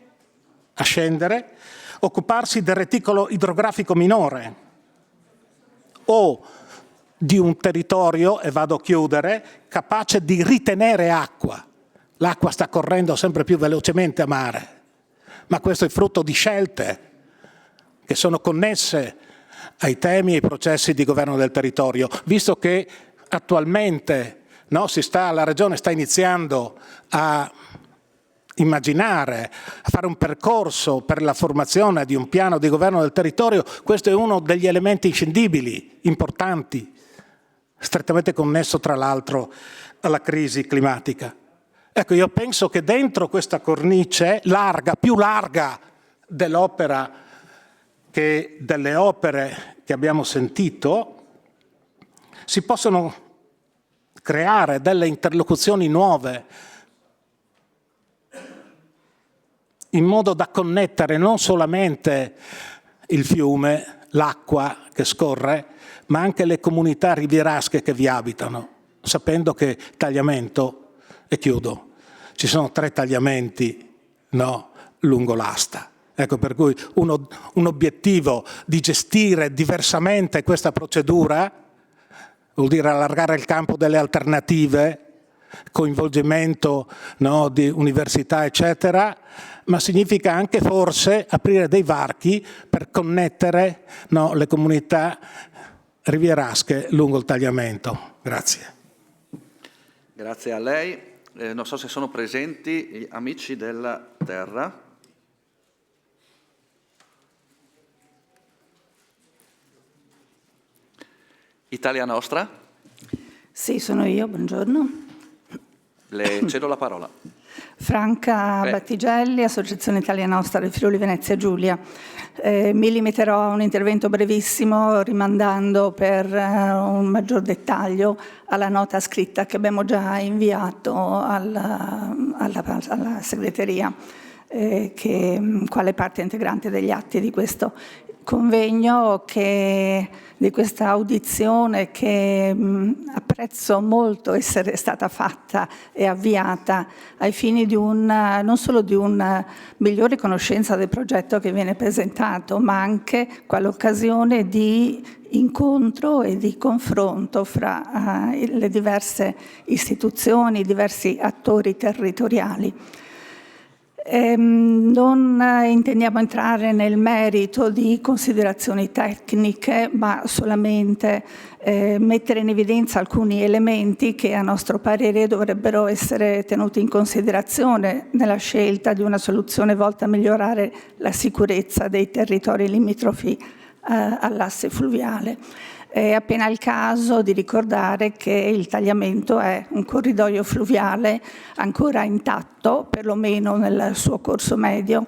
a scendere, occuparsi del reticolo idrografico minore o di un territorio, e vado a chiudere, capace di ritenere acqua. L'acqua sta correndo sempre più velocemente a mare, ma questo è frutto di scelte che sono connesse ai temi e ai processi di governo del territorio, visto che attualmente la Regione sta iniziando a immaginare, a fare un percorso per la formazione di un piano di governo del territorio. Questo è uno degli elementi inscindibili, importanti, strettamente connesso tra l'altro alla crisi climatica. Ecco, io penso che dentro questa cornice larga, più larga dell'opera che delle opere che abbiamo sentito, si possono creare delle interlocuzioni nuove, in modo da connettere non solamente il fiume, l'acqua che scorre, ma anche le comunità rivierasche che vi abitano, sapendo che tagliamento, e chiudo, ci sono 3 tagliamenti lungo l'asta. Ecco, per cui un obiettivo di gestire diversamente questa procedura vuol dire allargare il campo delle alternative, coinvolgimento di università, eccetera, ma significa anche forse aprire dei varchi per connettere le comunità rivierasche lungo il tagliamento. Grazie. Grazie a lei. Non so se sono presenti gli amici della terra. Italia Nostra? Sì, sono io, buongiorno. Le cedo la parola. Franca Battigelli, Associazione Italia Nostra del Friuli Venezia Giulia. Mi limiterò a un intervento brevissimo, rimandando per un maggior dettaglio alla nota scritta che abbiamo già inviato alla segreteria, quale parte integrante degli atti di questo convegno, di questa audizione che apprezzo molto essere stata fatta e avviata ai fini di non solo di una migliore conoscenza del progetto che viene presentato, ma anche quale occasione di incontro e di confronto fra le diverse istituzioni, i diversi attori territoriali. Non intendiamo entrare nel merito di considerazioni tecniche, ma solamente mettere in evidenza alcuni elementi che a nostro parere dovrebbero essere tenuti in considerazione nella scelta di una soluzione volta a migliorare la sicurezza dei territori limitrofi all'asse fluviale. È appena il caso di ricordare che il tagliamento è un corridoio fluviale ancora intatto, perlomeno nel suo corso medio,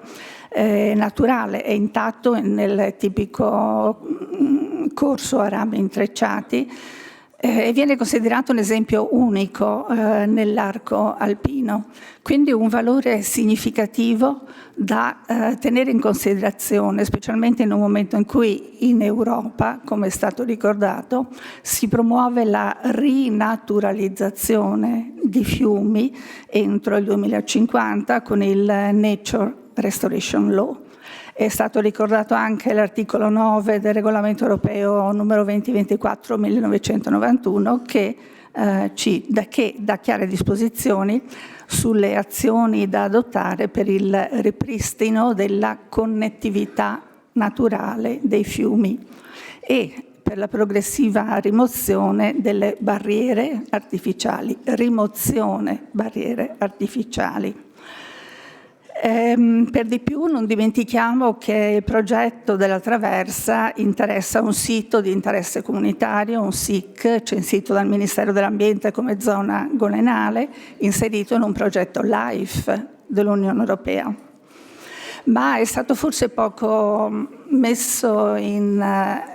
naturale, è intatto nel tipico corso a rami intrecciati e viene considerato un esempio unico nell'arco alpino, quindi un valore significativo da tenere in considerazione, specialmente in un momento in cui in Europa, come è stato ricordato, si promuove la rinaturalizzazione di fiumi entro il 2050 con il Nature Restoration Law. È stato ricordato anche l'articolo 9 del regolamento europeo numero 2024/1991 che dà chiare disposizioni sulle azioni da adottare per il ripristino della connettività naturale dei fiumi e per la progressiva rimozione delle barriere artificiali. Rimozione barriere artificiali. Per di più non dimentichiamo che il progetto della traversa interessa un sito di interesse comunitario, un SIC, censito dal Ministero dell'Ambiente come zona golenale, inserito in un progetto LIFE dell'Unione Europea. Ma è stato forse poco messo in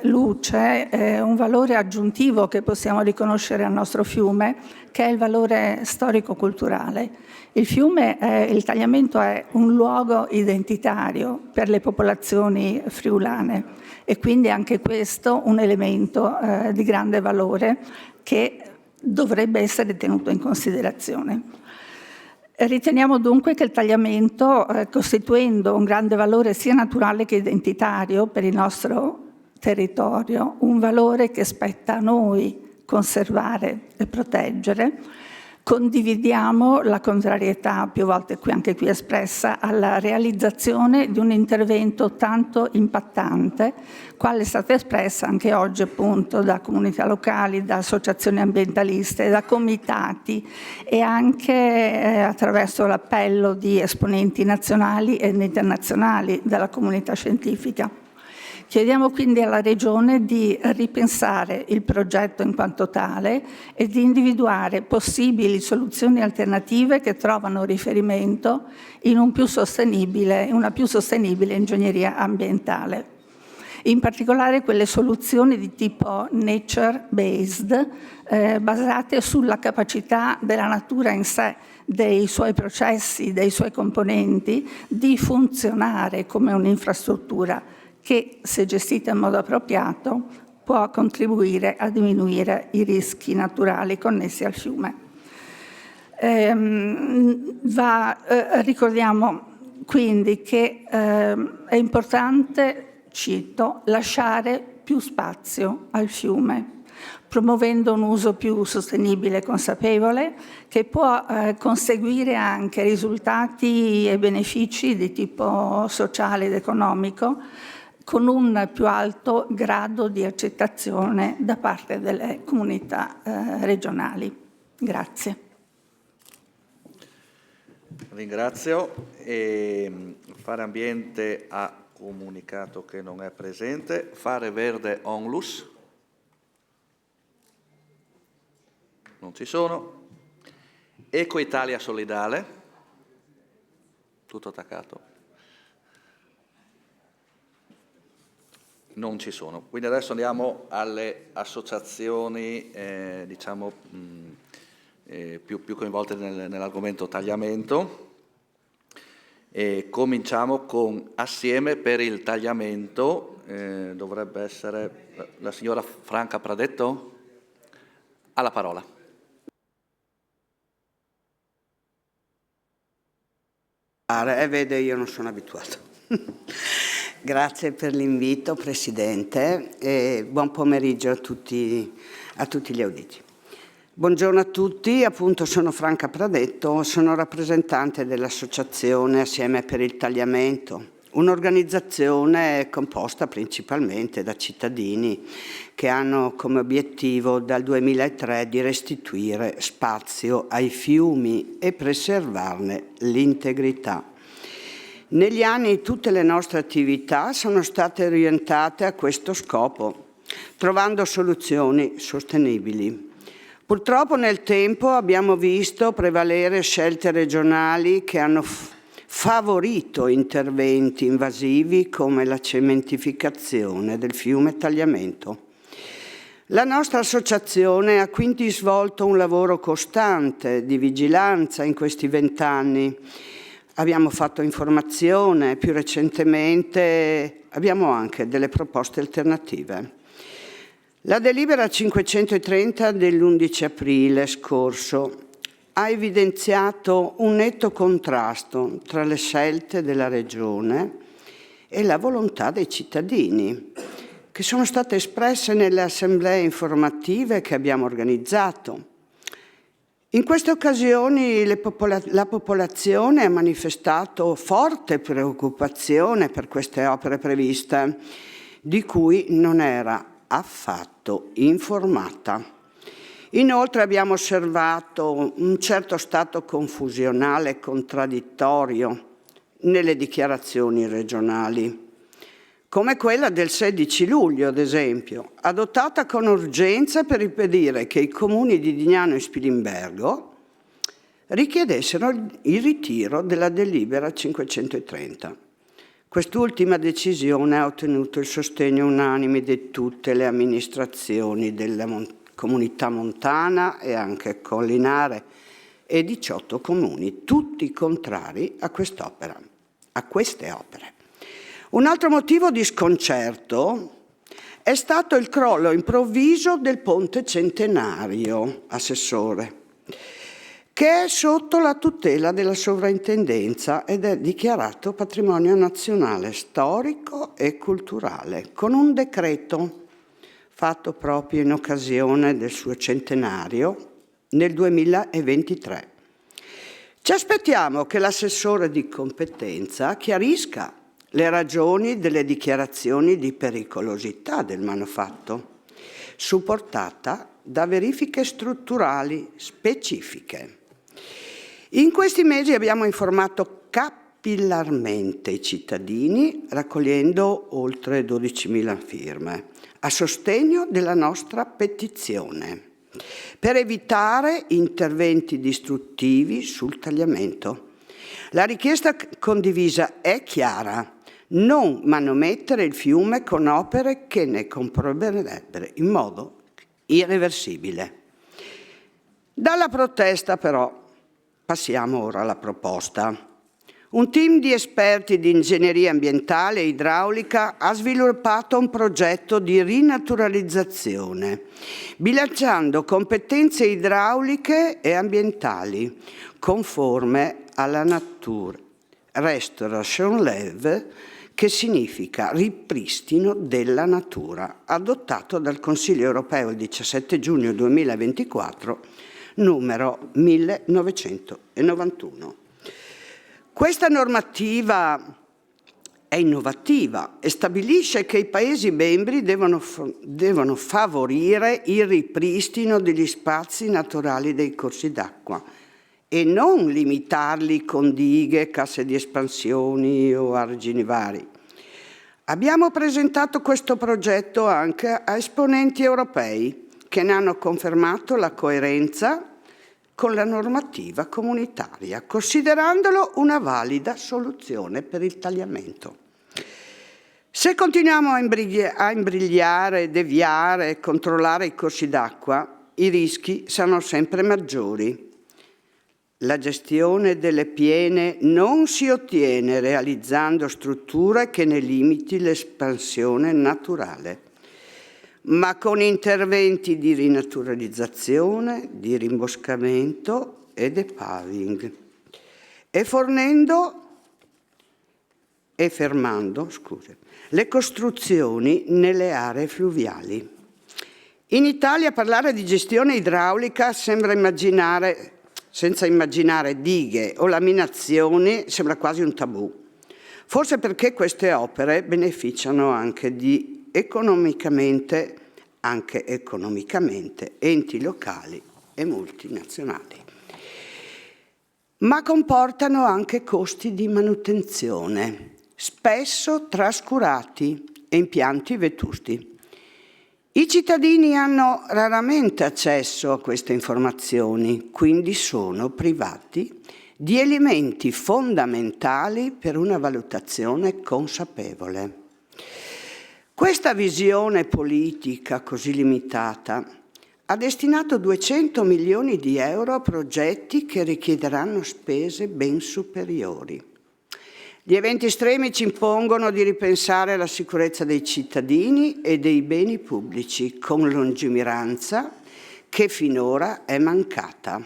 luce un valore aggiuntivo che possiamo riconoscere al nostro fiume, che è il valore storico-culturale. Il tagliamento è un luogo identitario per le popolazioni friulane e quindi anche questo un elemento di grande valore che dovrebbe essere tenuto in considerazione. Riteniamo dunque che il tagliamento, costituendo un grande valore sia naturale che identitario per il nostro territorio, un valore che spetta a noi conservare e proteggere, Condividiamo la contrarietà più volte anche qui espressa alla realizzazione di un intervento tanto impattante, quale è stata espressa anche oggi appunto da comunità locali, da associazioni ambientaliste, da comitati e anche attraverso l'appello di esponenti nazionali ed internazionali della comunità scientifica. Chiediamo quindi alla Regione di ripensare il progetto in quanto tale e di individuare possibili soluzioni alternative che trovano riferimento in una più sostenibile ingegneria ambientale. In particolare quelle soluzioni di tipo nature-based, basate sulla capacità della natura in sé, dei suoi processi, dei suoi componenti, di funzionare come un'infrastruttura che, se gestita in modo appropriato, può contribuire a diminuire i rischi naturali connessi al fiume. Ricordiamo quindi che è importante, cito, lasciare più spazio al fiume, promuovendo un uso più sostenibile e consapevole che può conseguire anche risultati e benefici di tipo sociale ed economico, con un più alto grado di accettazione da parte delle comunità regionali. Grazie. Ringrazio. Fare Ambiente ha comunicato che non è presente. Fare Verde Onlus. Non ci sono. Eco Italia Solidale. Tutto attaccato. Non ci sono. Quindi adesso andiamo alle associazioni più coinvolte nell'argomento tagliamento. Cominciamo con Assieme per il tagliamento. Dovrebbe essere la signora Franca Pradetto. Ha la parola. Vede, io non sono abituato. Grazie per l'invito, Presidente, e buon pomeriggio a tutti gli auditi. Buongiorno a tutti, appunto sono Franca Pradetto, sono rappresentante dell'associazione Assieme per il Tagliamento, un'organizzazione composta principalmente da cittadini che hanno come obiettivo dal 2003 di restituire spazio ai fiumi e preservarne l'integrità. Negli anni tutte le nostre attività sono state orientate a questo scopo, trovando soluzioni sostenibili. Purtroppo nel tempo abbiamo visto prevalere scelte regionali che hanno favorito interventi invasivi come la cementificazione del fiume Tagliamento. La nostra associazione ha quindi svolto un lavoro costante di vigilanza in questi 20 anni. Abbiamo fatto informazione, più recentemente abbiamo anche delle proposte alternative. La delibera 530 dell'11 aprile scorso ha evidenziato un netto contrasto tra le scelte della Regione e la volontà dei cittadini, che sono state espresse nelle assemblee informative che abbiamo organizzato. In queste occasioni la popolazione ha manifestato forte preoccupazione per queste opere previste, di cui non era affatto informata. Inoltre abbiamo osservato un certo stato confusionale e contraddittorio nelle dichiarazioni regionali, come quella del 16 luglio, ad esempio, adottata con urgenza per impedire che i comuni di Dignano e Spilimbergo richiedessero il ritiro della delibera 530. Quest'ultima decisione ha ottenuto il sostegno unanime di tutte le amministrazioni della comunità montana e anche collinare e 18 comuni, tutti contrari a quest'opera, a queste opere. Un altro motivo di sconcerto è stato il crollo improvviso del ponte Centenario, Assessore, che è sotto la tutela della sovrintendenza ed è dichiarato patrimonio nazionale storico e culturale, con un decreto fatto proprio in occasione del suo centenario nel 2023. Ci aspettiamo che l'assessore di competenza chiarisca le ragioni delle dichiarazioni di pericolosità del manufatto, supportata da verifiche strutturali specifiche. In questi mesi abbiamo informato capillarmente i cittadini, raccogliendo oltre 12.000 firme, a sostegno della nostra petizione, per evitare interventi distruttivi sul tagliamento. La richiesta condivisa è chiara: non manomettere il fiume con opere che ne comprometterebbero in modo irreversibile. Dalla protesta però passiamo ora alla proposta. Un team di esperti di ingegneria ambientale e idraulica ha sviluppato un progetto di rinaturalizzazione, bilanciando competenze idrauliche e ambientali, conforme alla natura. Restoration Leve, che significa ripristino della natura, adottato dal Consiglio europeo il 17 giugno 2024, numero 1991. Questa normativa è innovativa e stabilisce che i Paesi membri devono favorire il ripristino degli spazi naturali dei corsi d'acqua e non limitarli con dighe, casse di espansioni o argini vari. Abbiamo presentato questo progetto anche a esponenti europei che ne hanno confermato la coerenza con la normativa comunitaria, considerandolo una valida soluzione per il tagliamento. Se continuiamo a imbrigliare, deviare e controllare i corsi d'acqua, i rischi saranno sempre maggiori. La gestione delle piene non si ottiene realizzando strutture che ne limiti l'espansione naturale, ma con interventi di rinaturalizzazione, di rimboscamento e depuving, e fermando le costruzioni nelle aree fluviali. In Italia parlare di gestione idraulica senza immaginare dighe o laminazioni sembra quasi un tabù, forse perché queste opere beneficiano anche economicamente enti locali e multinazionali, ma comportano anche costi di manutenzione, spesso trascurati, e impianti vetusti. I cittadini hanno raramente accesso a queste informazioni, quindi sono privati di elementi fondamentali per una valutazione consapevole. Questa visione politica così limitata ha destinato 200 milioni di euro a progetti che richiederanno spese ben superiori. Gli eventi estremi ci impongono di ripensare alla sicurezza dei cittadini e dei beni pubblici con lungimiranza che finora è mancata.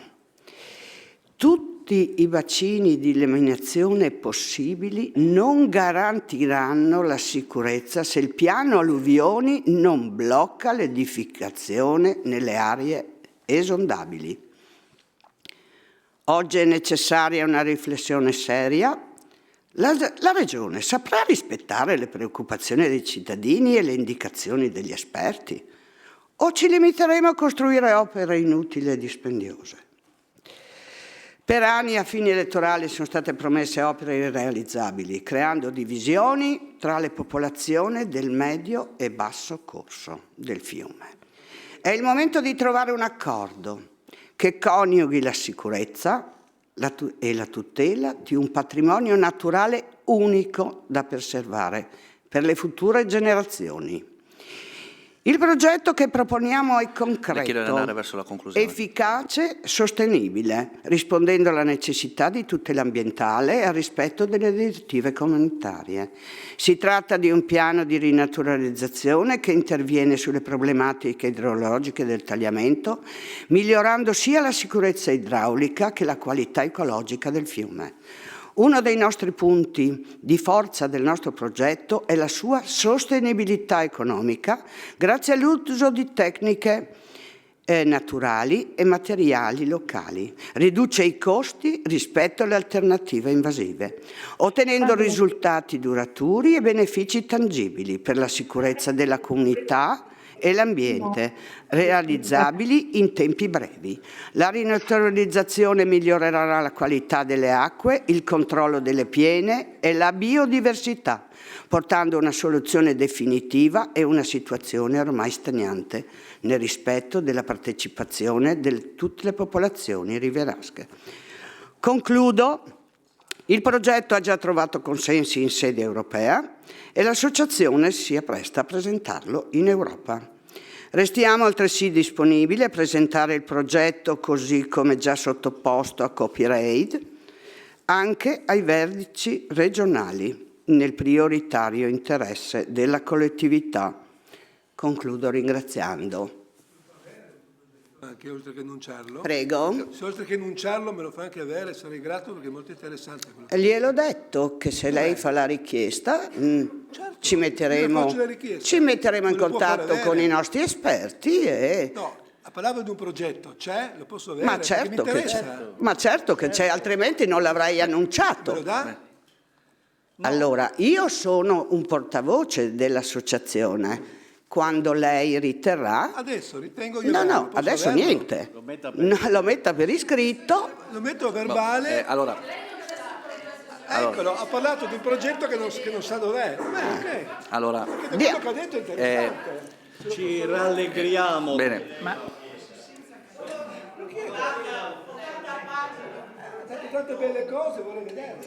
Tutti i bacini di eliminazione possibili non garantiranno la sicurezza se il piano alluvioni non blocca l'edificazione nelle aree esondabili. Oggi è necessaria una riflessione seria. La Regione saprà rispettare le preoccupazioni dei cittadini e le indicazioni degli esperti? O ci limiteremo a costruire opere inutili e dispendiose? Per anni a fini elettorali sono state promesse opere irrealizzabili, creando divisioni tra le popolazioni del medio e basso corso del fiume. È il momento di trovare un accordo che coniughi la sicurezza e la tutela di un patrimonio naturale unico da preservare per le future generazioni. Il progetto che proponiamo è concreto, efficace, sostenibile, rispondendo alla necessità di tutela ambientale e al rispetto delle direttive comunitarie. Si tratta di un piano di rinaturalizzazione che interviene sulle problematiche idrologiche del tagliamento, migliorando sia la sicurezza idraulica che la qualità ecologica del fiume. Uno dei nostri punti di forza del nostro progetto è la sua sostenibilità economica grazie all'uso di tecniche naturali e materiali locali, riduce i costi rispetto alle alternative invasive, ottenendo risultati duraturi e benefici tangibili per la sicurezza della comunità e l'ambiente, realizzabili in tempi brevi. La rinaturalizzazione migliorerà la qualità delle acque, il controllo delle piene e la biodiversità, portando una soluzione definitiva e una situazione ormai stagnante, nel rispetto della partecipazione di tutte le popolazioni rivierasche. Concludo. Il progetto ha già trovato consensi in sede europea e l'associazione si appresta a presentarlo in Europa. Restiamo altresì disponibili a presentare il progetto così come già sottoposto a Copyright anche ai vertici regionali nel prioritario interesse della collettività. Concludo ringraziando. Anche oltre che enunciarlo. Prego. Se oltre che enunciarlo me lo fa anche avere, sarei grato perché è molto interessante. Gliel'ho detto che se lei fa la richiesta ci metteremo in contatto con i nostri esperti e... No, parlavo di un progetto, c'è? Lo posso avere? Ma certo che c'è, ma certo che c'è, altrimenti non l'avrei annunciato. Me lo dà? No. Allora, io sono un portavoce dell'associazione. Quando lei riterrà... Adesso ritengo io... No, adesso averlo. Niente. Lo metta per iscritto. Lo metto a verbale. Allora. Eccolo, ha parlato di un progetto che non sa dov'è. Okay. Allora. Perché quello che ha detto è interessante. Ci rallegriamo. Bene. Ha detto tante belle cose, vorrei vedere.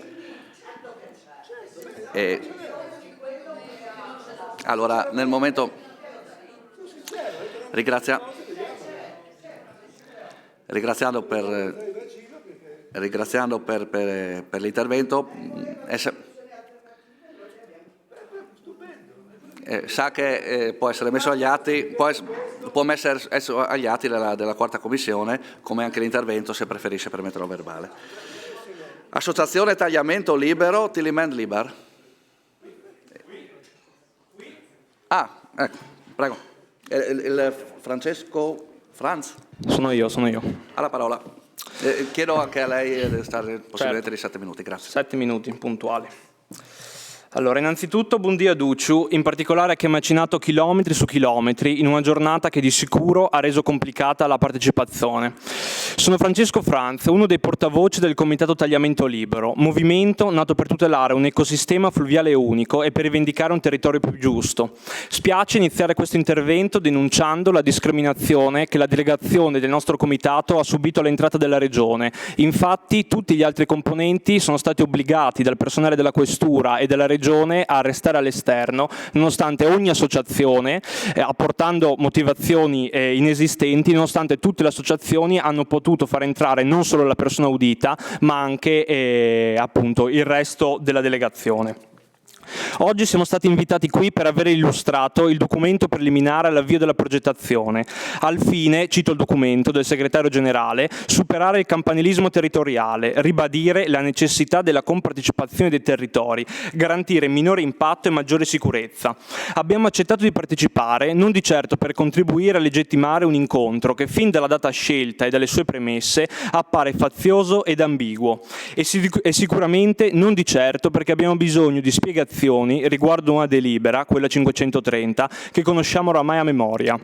Allora, nel momento... Ringraziando per l'intervento, sa che può essere messo agli atti, può essere agli atti della quarta commissione, come anche l'intervento, se preferisce per metterlo a verbale. Associazione Tagliamento Libero, Tiliment Liber. Ecco, prego. Il Francesco Franz? Sono io. Ha la parola. Chiedo anche a lei di stare possibilmente di 7 minuti, grazie. 7 minuti, puntuali. Allora, innanzitutto buongiorno a Ducciu, in particolare che ha macinato chilometri su chilometri in una giornata che di sicuro ha reso complicata la partecipazione. Sono Francesco Franz, uno dei portavoce del Comitato Tagliamento Libero, movimento nato per tutelare un ecosistema fluviale unico e per rivendicare un territorio più giusto. Spiace iniziare questo intervento denunciando la discriminazione che la delegazione del nostro comitato ha subito all'entrata della regione. Infatti tutti gli altri componenti sono stati obbligati dal personale della questura e della regione a restare all'esterno, nonostante ogni associazione, apportando motivazioni inesistenti, nonostante tutte le associazioni hanno potuto far entrare non solo la persona udita, ma anche appunto il resto della delegazione. Oggi siamo stati invitati qui per aver illustrato il documento preliminare all'avvio della progettazione. Al fine, cito il documento del segretario generale, superare il campanilismo territoriale, ribadire la necessità della compartecipazione dei territori, garantire minore impatto e maggiore sicurezza. Abbiamo accettato di partecipare non di certo per contribuire a legittimare un incontro che fin dalla data scelta e dalle sue premesse appare fazioso ed ambiguo e sicuramente non di certo perché abbiamo bisogno di spiegazioni riguardo una delibera, quella 530, che conosciamo oramai a memoria.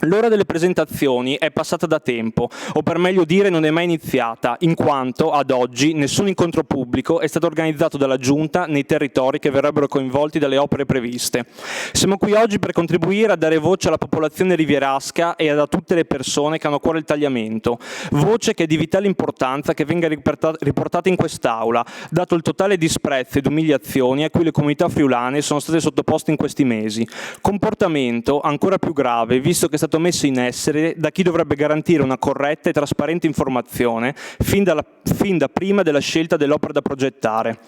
L'ora delle presentazioni è passata da tempo, o per meglio dire non è mai iniziata, in quanto ad oggi nessun incontro pubblico è stato organizzato dalla Giunta nei territori che verrebbero coinvolti dalle opere previste. Siamo qui oggi per contribuire a dare voce alla popolazione rivierasca e a tutte le persone che hanno a cuore il tagliamento, voce che è di vitale importanza che venga riportata in quest'Aula, dato il totale disprezzo ed umiliazioni a cui le comunità friulane sono state sottoposte in questi mesi. Comportamento ancora più grave, visto che è stato messo in essere da chi dovrebbe garantire una corretta e trasparente informazione fin da prima della scelta dell'opera da progettare.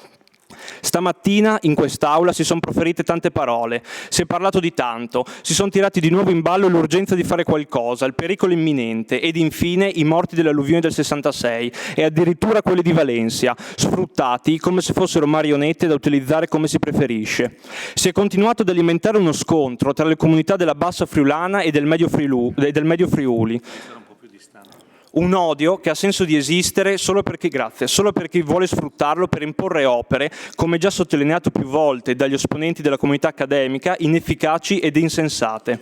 Stamattina in quest'Aula si sono proferite tante parole, si è parlato di tanto, si sono tirati di nuovo in ballo l'urgenza di fare qualcosa, il pericolo imminente ed infine i morti dell'alluvione del 66 e addirittura quelli di Valencia, sfruttati come se fossero marionette da utilizzare come si preferisce. Si è continuato ad alimentare uno scontro tra le comunità della Bassa Friulana e del Medio Friuli. Un odio che ha senso di esistere solo per chi vuole sfruttarlo per imporre opere, come già sottolineato più volte dagli esponenti della comunità accademica, inefficaci ed insensate.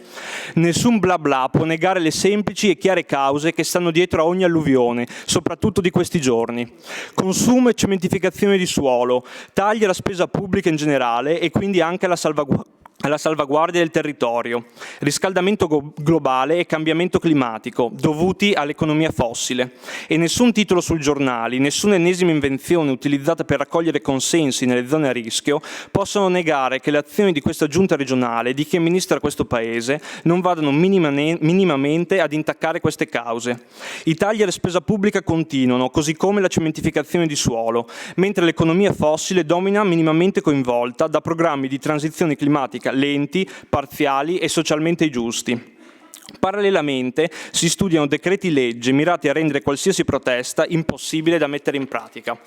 Nessun bla bla può negare le semplici e chiare cause che stanno dietro a ogni alluvione, soprattutto di questi giorni. Consumo e cementificazione di suolo, tagli alla spesa pubblica in generale e quindi anche alla salvaguardia del territorio, riscaldamento globale e cambiamento climatico dovuti all'economia fossile. E nessun titolo sui giornali, nessuna ennesima invenzione utilizzata per raccogliere consensi nelle zone a rischio possono negare che le azioni di questa giunta regionale, di chi amministra questo Paese, non vadano minimamente ad intaccare queste cause. I tagli alla spesa pubblica continuano, così come la cementificazione di suolo, mentre l'economia fossile domina minimamente coinvolta da programmi di transizione climatica lenti, parziali e socialmente giusti. Parallelamente si studiano decreti legge mirati a rendere qualsiasi protesta impossibile da mettere in pratica.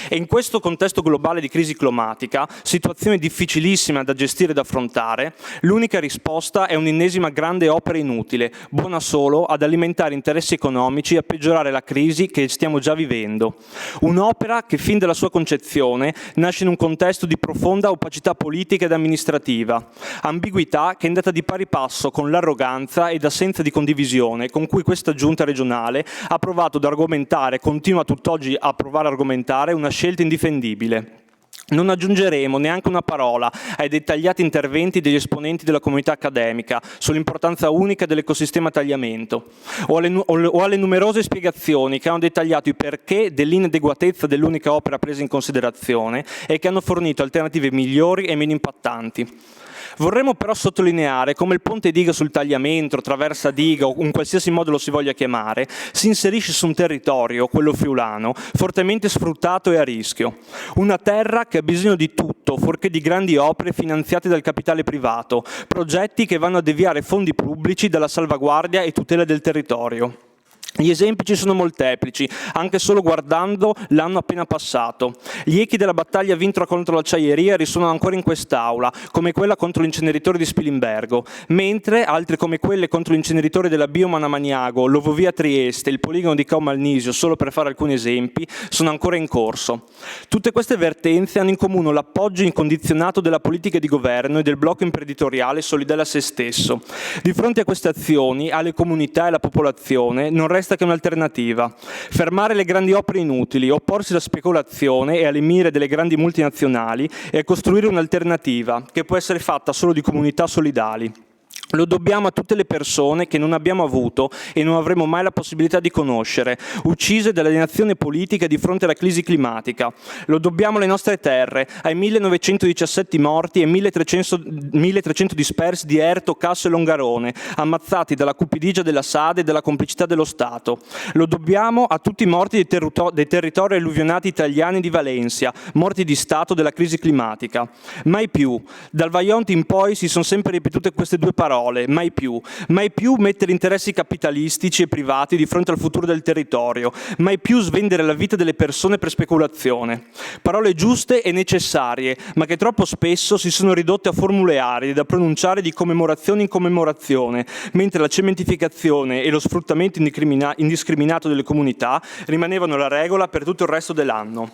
E in questo contesto globale di crisi climatica, situazione difficilissima da gestire e da affrontare, l'unica risposta è un'ennesima grande opera inutile, buona solo ad alimentare interessi economici e a peggiorare la crisi che stiamo già vivendo. Un'opera che fin dalla sua concezione nasce in un contesto di profonda opacità politica ed amministrativa, ambiguità che è andata di pari passo con l'arroganza ed assenza di condivisione con cui questa giunta regionale ha provato ad argomentare, continua tutt'oggi a provare a argomentare una scelta indifendibile. Non aggiungeremo neanche una parola ai dettagliati interventi degli esponenti della comunità accademica sull'importanza unica dell'ecosistema tagliamento o alle numerose spiegazioni che hanno dettagliato i perché dell'inadeguatezza dell'unica opera presa in considerazione e che hanno fornito alternative migliori e meno impattanti. Vorremmo però sottolineare come il ponte diga sul tagliamento, traversa diga o in qualsiasi modo lo si voglia chiamare, si inserisce su un territorio, quello friulano, fortemente sfruttato e a rischio. Una terra che ha bisogno di tutto, fuorché di grandi opere finanziate dal capitale privato, progetti che vanno a deviare fondi pubblici dalla salvaguardia e tutela del territorio. Gli esempi ci sono molteplici, anche solo guardando l'anno appena passato. Gli echi della battaglia vinta contro l'acciaieria risuonano ancora in quest'Aula, come quella contro l'inceneritore di Spilimbergo, mentre altre come quelle contro l'inceneritore della Bioman a Maniago, l'Ovovia Trieste, il poligono di Cao Malnisio, solo per fare alcuni esempi, sono ancora in corso. Tutte queste vertenze hanno in comune l'appoggio incondizionato della politica di governo e del blocco imprenditoriale solidale a se stesso. Di fronte a queste azioni, alle comunità e alla popolazione non resta che un'alternativa: fermare le grandi opere inutili, opporsi alla speculazione e alle mire delle grandi multinazionali e costruire un'alternativa che può essere fatta solo di comunità solidali. Lo dobbiamo a tutte le persone che non abbiamo avuto e non avremo mai la possibilità di conoscere, uccise dall'alienazione politica di fronte alla crisi climatica. Lo dobbiamo alle nostre terre, ai 1917 morti e 1300 dispersi di Erto, Casso e Longarone, ammazzati dalla cupidigia della SADE e dalla complicità dello Stato. Lo dobbiamo a tutti i morti dei territori alluvionati italiani di Valencia, morti di Stato della crisi climatica. Mai più. Dal Vajont in poi si sono sempre ripetute queste due parole: mai più mettere interessi capitalistici e privati di fronte al futuro del territorio, mai più svendere la vita delle persone per speculazione. Parole giuste e necessarie, ma che troppo spesso si sono ridotte a formule aride da pronunciare di commemorazione in commemorazione, mentre la cementificazione e lo sfruttamento indiscriminato delle comunità rimanevano la regola per tutto il resto dell'anno.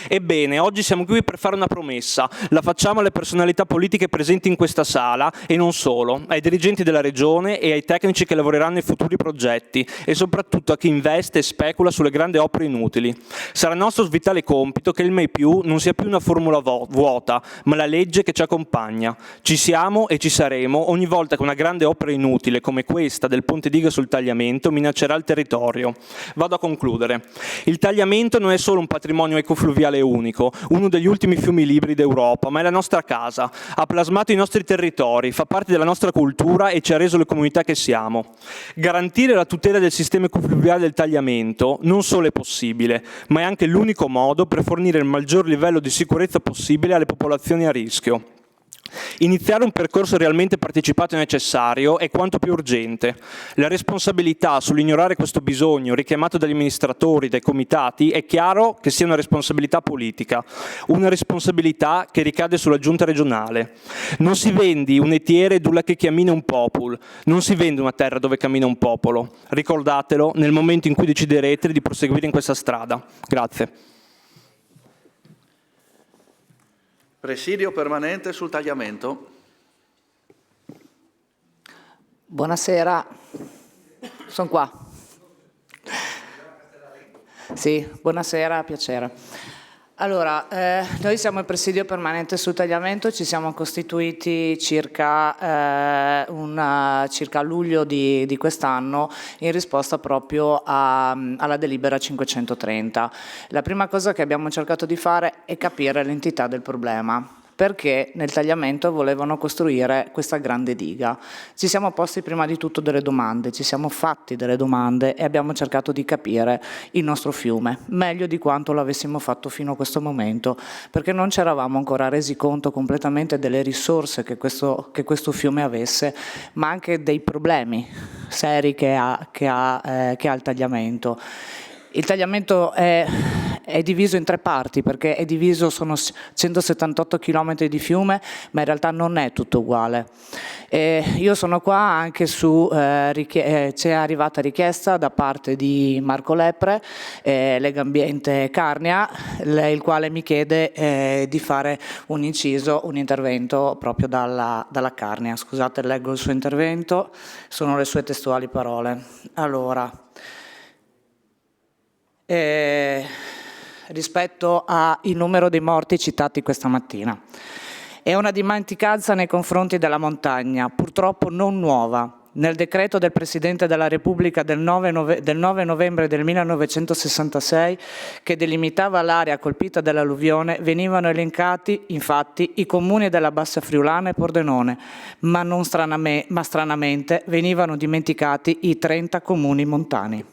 Ebbene, oggi siamo qui per fare una promessa, la facciamo alle personalità politiche presenti in questa sala e non solo, ai dirigenti della Regione e ai tecnici che lavoreranno ai futuri progetti e soprattutto a chi investe e specula sulle grandi opere inutili. Sarà nostro vitale compito che il mai più non sia più una formula vuota, ma la legge che ci accompagna. Ci siamo e ci saremo ogni volta che una grande opera inutile come questa del ponte diga sul tagliamento minaccerà il territorio. Vado a concludere. Il tagliamento non è solo un patrimonio ecofluviale fluviale unico, uno degli ultimi fiumi liberi d'Europa, ma è la nostra casa, ha plasmato i nostri territori, fa parte della nostra cultura e ci ha reso le comunità che siamo. Garantire la tutela del sistema fluviale del Tagliamento non solo è possibile, ma è anche l'unico modo per fornire il maggior livello di sicurezza possibile alle popolazioni a rischio. Iniziare un percorso realmente partecipato e necessario è quanto più urgente. La responsabilità sull'ignorare questo bisogno, richiamato dagli amministratori, dai comitati, è chiaro che sia una responsabilità politica, una responsabilità che ricade sulla giunta regionale. Non si vendi un etiere dove che cammina un popolo, non si vende una terra dove cammina un popolo. Ricordatelo nel momento in cui deciderete di proseguire in questa strada. Grazie. Presidio permanente sul tagliamento. Buonasera, sono qua. Sì, buonasera, piacere. Allora, noi siamo il presidio permanente sul tagliamento, ci siamo costituiti circa a luglio di quest'anno in risposta proprio alla delibera 530. La prima cosa che abbiamo cercato di fare è capire l'entità del problema. Perché nel tagliamento volevano costruire questa grande diga. Ci siamo posti prima di tutto delle domande, ci siamo fatti delle domande e abbiamo cercato di capire il nostro fiume, meglio di quanto l'avessimo fatto fino a questo momento, perché non ci eravamo ancora resi conto completamente delle risorse che questo fiume avesse, ma anche dei problemi seri che ha il tagliamento. Il tagliamento è diviso in tre parti, perché è diviso, sono 178 km di fiume, ma in realtà non è tutto uguale. Io sono qua anche c'è arrivata richiesta da parte di Marco Lepre, Lega Ambiente Carnia, il quale mi chiede di fare un inciso, un intervento proprio dalla Carnia. Scusate, leggo il suo intervento, sono le sue testuali parole. Allora, rispetto al numero dei morti citati questa mattina. È una dimenticanza nei confronti della montagna, purtroppo non nuova. Nel decreto del Presidente della Repubblica del 9 novembre del 1966, che delimitava l'area colpita dall'alluvione, venivano elencati infatti i comuni della Bassa Friulana e Pordenone, ma stranamente venivano dimenticati i 30 comuni montani.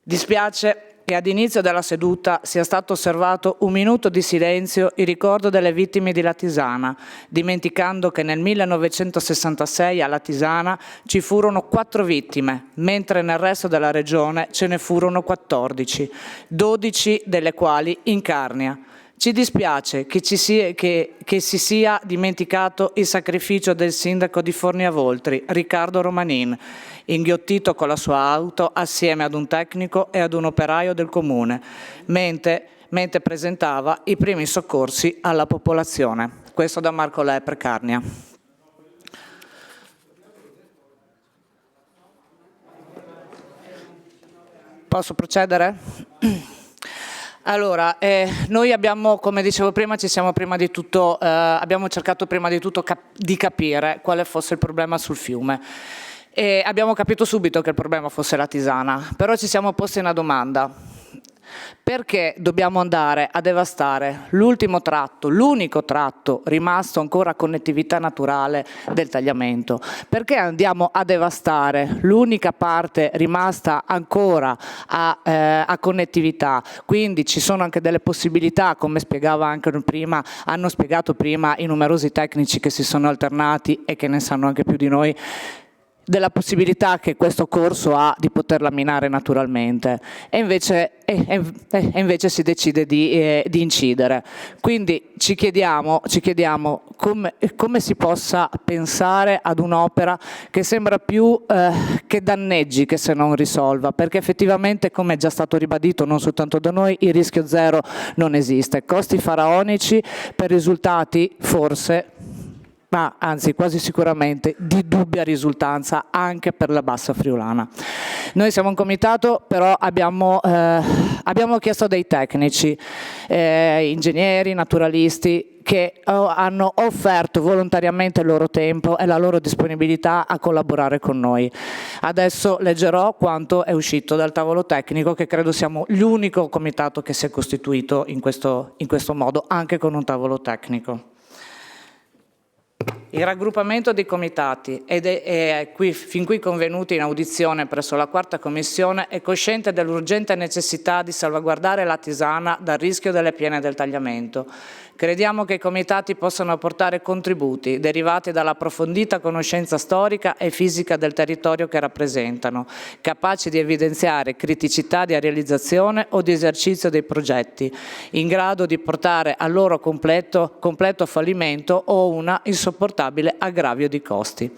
Dispiace che ad inizio della seduta sia stato osservato un minuto di silenzio in ricordo delle vittime di Latisana, dimenticando che nel 1966 a Latisana ci furono 4 vittime, mentre nel resto della regione ce ne furono 14, 12 delle quali in Carnia. Ci dispiace che si sia dimenticato il sacrificio del sindaco di Forniavoltri, Riccardo Romanin, inghiottito con la sua auto assieme ad un tecnico e ad un operaio del comune, mentre presentava i primi soccorsi alla popolazione. Questo da Marco Lepre, Carnia. Posso procedere? Allora, noi abbiamo, come dicevo prima, abbiamo cercato prima di tutto di capire quale fosse il problema sul fiume. E abbiamo capito subito che il problema fosse la Tisana, però ci siamo posti una domanda. Perché dobbiamo andare a devastare l'ultimo tratto, l'unico tratto rimasto ancora a connettività naturale del tagliamento? Perché andiamo a devastare l'unica parte rimasta ancora a connettività? Quindi ci sono anche delle possibilità, come spiegava anche prima, hanno spiegato prima i numerosi tecnici che si sono alternati e che ne sanno anche più di noi, della possibilità che questo corso ha di poterla minare naturalmente e invece si decide di incidere. Quindi ci chiediamo come si possa pensare ad un'opera che sembra più che danneggi che se non risolva, perché effettivamente, come è già stato ribadito non soltanto da noi, il rischio zero non esiste. Costi faraonici per risultati forse ma anzi quasi sicuramente di dubbia risultanza anche per la Bassa Friulana. Noi siamo un comitato, però abbiamo chiesto dei tecnici, ingegneri, naturalisti, che hanno offerto volontariamente il loro tempo e la loro disponibilità a collaborare con noi. Adesso leggerò quanto è uscito dal tavolo tecnico, che credo siamo l'unico comitato che si è costituito in questo modo, anche con un tavolo tecnico. Il raggruppamento dei comitati fin qui convenuti in audizione presso la Quarta Commissione è cosciente dell'urgente necessità di salvaguardare la Tisana dal rischio delle piene del tagliamento. Crediamo che i comitati possano apportare contributi derivati dall'approfondita conoscenza storica e fisica del territorio che rappresentano, capaci di evidenziare criticità di realizzazione o di esercizio dei progetti, in grado di portare al loro completo fallimento o una insopportabile aggravio di costi.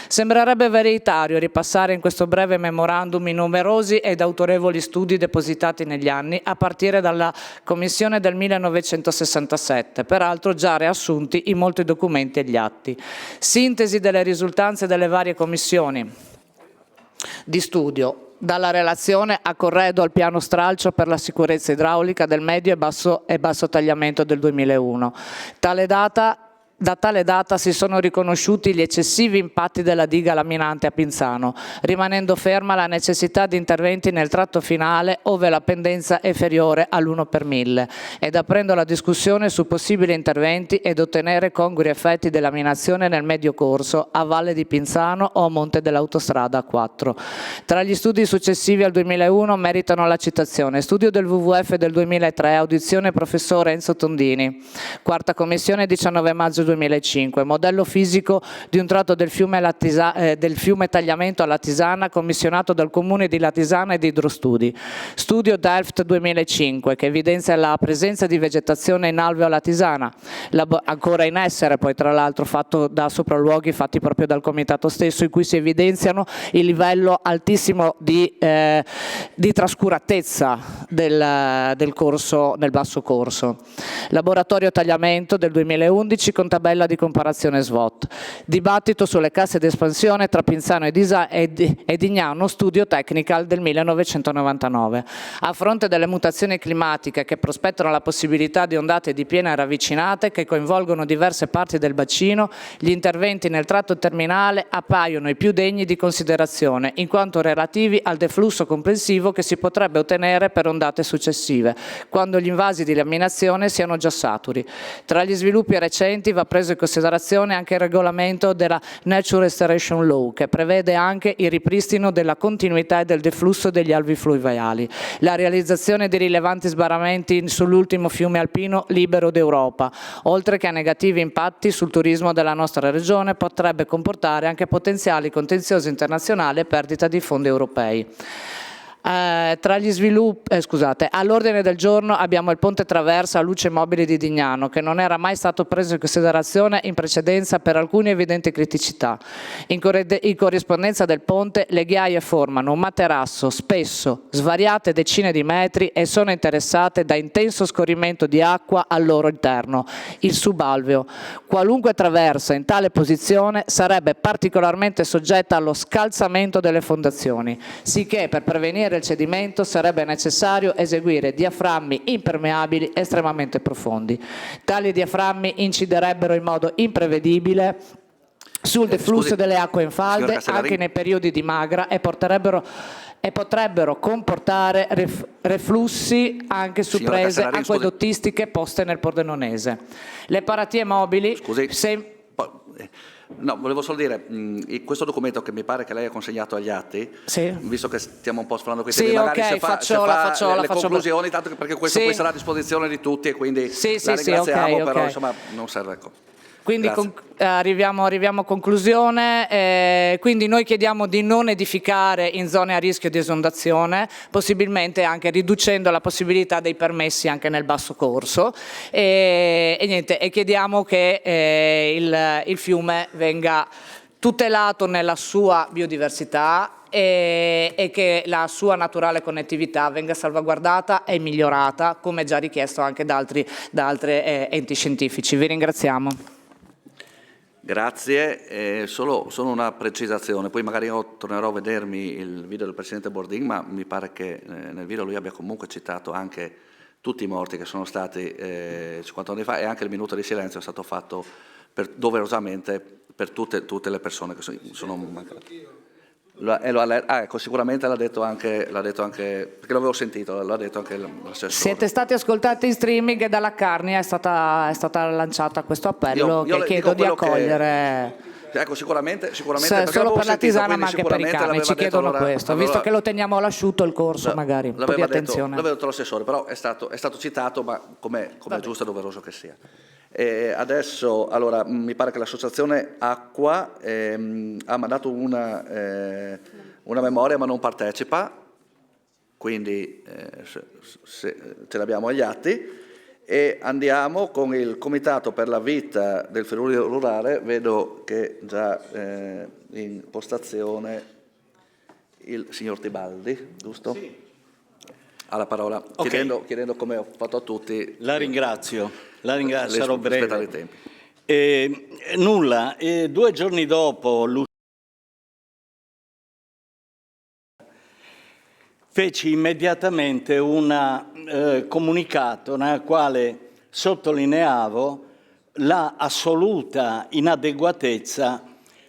Sembrerebbe veritario ripassare in questo breve memorandum i numerosi ed autorevoli studi depositati negli anni, a partire dalla Commissione del 1967, peraltro già riassunti in molti documenti e gli atti. Sintesi delle risultanze delle varie commissioni di studio, dalla relazione a corredo al piano stralcio per la sicurezza idraulica del medio e basso tagliamento del 2001. Da tale data si sono riconosciuti gli eccessivi impatti della diga laminante a Pinzano, rimanendo ferma la necessità di interventi nel tratto finale ove la pendenza è inferiore all'1 per 1000, ed aprendo la discussione su possibili interventi ed ottenere congrui effetti di laminazione nel medio corso a valle di Pinzano o a monte dell'autostrada A4. Tra gli studi successivi al 2001 meritano la citazione: studio del WWF del 2003, audizione professore Enzo Tondini, Quarta Commissione, 19 maggio 2005, modello fisico di un tratto del fiume Tagliamento alla Tisana, commissionato dal Comune di Latisana e di Idrostudi. Studio Delft 2005, che evidenzia la presenza di vegetazione in alveo alla Tisana, ancora in essere poi tra l'altro, fatto da sopralluoghi fatti proprio dal comitato stesso, in cui si evidenziano il livello altissimo di trascuratezza del corso, nel basso corso. Laboratorio Tagliamento del 2011 con tabella di comparazione SWOT. Dibattito sulle casse di espansione tra Pinzano e Dignano, studio technical del 1999. A fronte delle mutazioni climatiche che prospettano la possibilità di ondate di piene ravvicinate che coinvolgono diverse parti del bacino, gli interventi nel tratto terminale appaiono i più degni di considerazione, in quanto relativi al deflusso complessivo che si potrebbe ottenere per ondate successive, quando gli invasi di laminazione siano già saturi. Tra gli sviluppi recenti va preso in considerazione anche il regolamento della Nature Restoration Law, che prevede anche il ripristino della continuità e del deflusso degli alvi fluviali, la realizzazione di rilevanti sbarramenti sull'ultimo fiume alpino libero d'Europa, oltre che a negativi impatti sul turismo della nostra regione, potrebbe comportare anche potenziali contenziosi internazionali e perdita di fondi europei. Tra gli sviluppi, all'ordine del giorno abbiamo il ponte traversa a luce mobile di Dignano, che non era mai stato preso in considerazione in precedenza per alcune evidenti criticità. In corrispondenza del ponte le ghiaie formano un materasso spesso svariate decine di metri e sono interessate da intenso scorrimento di acqua al loro interno, il subalveo. Qualunque traversa in tale posizione sarebbe particolarmente soggetta allo scalzamento delle fondazioni, sicché per prevenire il cedimento sarebbe necessario eseguire diaframmi impermeabili estremamente profondi. Tali diaframmi inciderebbero in modo imprevedibile sul deflusso delle acque in falde anche nei periodi di magra e potrebbero comportare reflussi anche su prese acquedottistiche poste nel Pordenonese. Le paratie mobili... No, volevo solo dire, questo documento che mi pare che lei ha consegnato agli atti, visto che stiamo un po' sforando quei temi, magari se fa le conclusioni, tanto perché questo poi sarà a disposizione di tutti e quindi la ringraziamo, però insomma non serve. Quindi arriviamo a conclusione, quindi noi chiediamo di non edificare in zone a rischio di esondazione, possibilmente anche riducendo la possibilità dei permessi anche nel basso corso e chiediamo che il fiume venga tutelato nella sua biodiversità e che la sua naturale connettività venga salvaguardata e migliorata, come già richiesto anche da altri enti scientifici. Vi ringraziamo. Grazie, solo una precisazione, poi magari io tornerò a vedermi il video del Presidente Bordin, ma mi pare che nel video lui abbia comunque citato anche tutti i morti che sono stati 50 anni fa, e anche il minuto di silenzio è stato fatto doverosamente per tutte le persone che sono mancate. Ecco, sicuramente l'ha detto anche, perché l'avevo sentito, l'ha detto anche l'assessore. Siete stati ascoltati in streaming e dalla Carnia è stata lanciata questo appello che chiedo di accogliere. Ecco, sicuramente Solo per la Tisana ma anche per i Carni, ci chiedono questo, visto che lo teniamo all'asciutto il corso, magari un po' di attenzione. L'aveva detto l'assessore, però è stato citato, ma come è giusto e doveroso che sia. E adesso, allora, mi pare che l'associazione Acqua ha mandato una memoria ma non partecipa, quindi ce l'abbiamo agli atti, e andiamo con il Comitato per la Vita del Friuli Rurale. Vedo che già in postazione il signor Tibaldi, giusto? Sì. Ha la parola, okay. chiedendo come ho fatto a tutti. La ringrazio, sarò breve. Nulla, 2 giorni dopo feci immediatamente un comunicato nel quale sottolineavo la assoluta inadeguatezza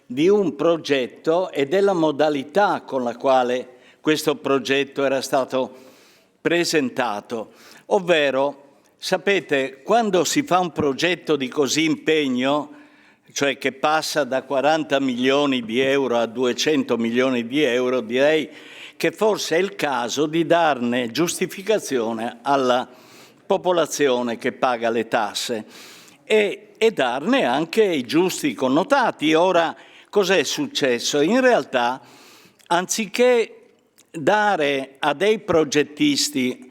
di un progetto e della modalità con la quale questo progetto era stato presentato, ovvero, sapete, quando si fa un progetto di così impegno, cioè che passa da 40 milioni di euro a 200 milioni di euro, direi che forse è il caso di darne giustificazione alla popolazione che paga le tasse e darne anche i giusti connotati. Ora, cos'è successo? In realtà, anziché dare a dei progettisti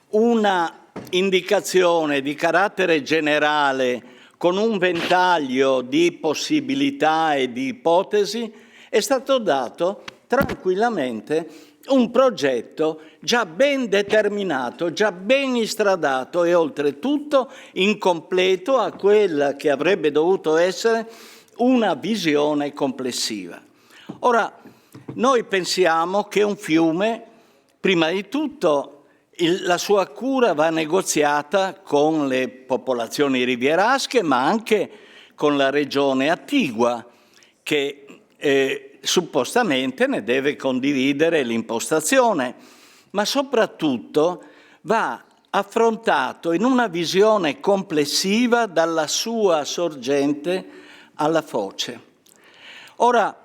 una indicazione di carattere generale con un ventaglio di possibilità e di ipotesi, è stato dato tranquillamente un progetto già ben determinato, già ben istradato e oltretutto incompleto a quella che avrebbe dovuto essere una visione complessiva. Ora, noi pensiamo che un fiume, prima di tutto, la sua cura va negoziata con le popolazioni rivierasche, ma anche con la regione attigua, che suppostamente ne deve condividere l'impostazione, ma soprattutto va affrontato in una visione complessiva dalla sua sorgente alla foce. Ora,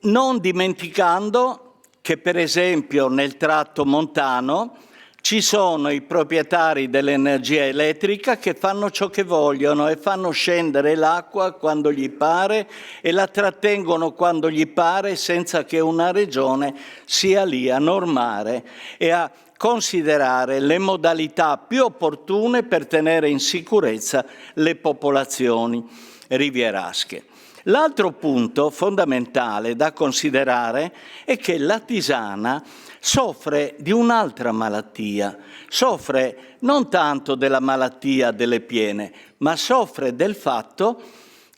non dimenticando che, per esempio, nel tratto montano ci sono i proprietari dell'energia elettrica che fanno ciò che vogliono e fanno scendere l'acqua quando gli pare e la trattengono quando gli pare, senza che una regione sia lì a normare e a considerare le modalità più opportune per tenere in sicurezza le popolazioni rivierasche. L'altro punto fondamentale da considerare è che la Tisana soffre di un'altra malattia, soffre non tanto della malattia delle piene, ma soffre del fatto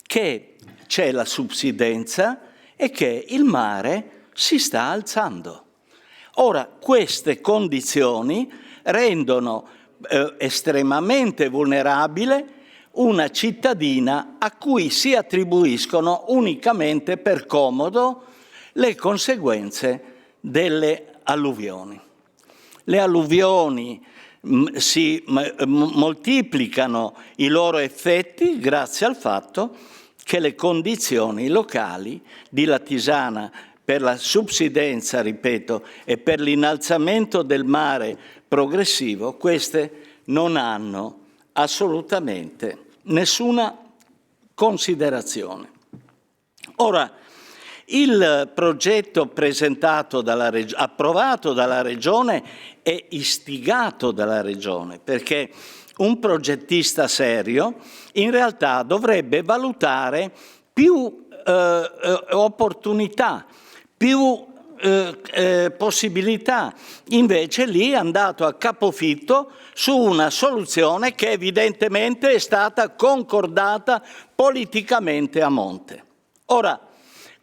che c'è la subsidenza e che il mare si sta alzando. Ora, queste condizioni rendono estremamente vulnerabile una cittadina a cui si attribuiscono unicamente per comodo le conseguenze delle alluvioni. Le alluvioni si moltiplicano i loro effetti grazie al fatto che le condizioni locali di La Tisana per la subsidenza, ripeto, e per l'innalzamento del mare progressivo, queste non hanno assolutamente nessuna considerazione. Ora, il progetto presentato approvato dalla Regione e istigato dalla Regione, perché un progettista serio in realtà dovrebbe valutare più opportunità, più possibilità. Invece lì è andato a capofitto su una soluzione che evidentemente è stata concordata politicamente a monte. Ora,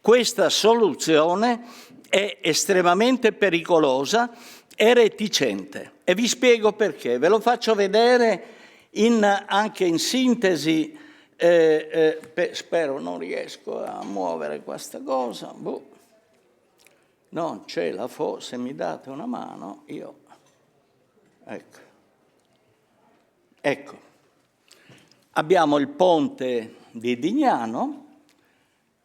questa soluzione è estremamente pericolosa e reticente e vi spiego perché. Ve lo faccio vedere anche in sintesi. Spero non riesco a muovere questa cosa. Non ce la fo, se mi date una mano io. Ecco. Abbiamo il ponte di Dignano,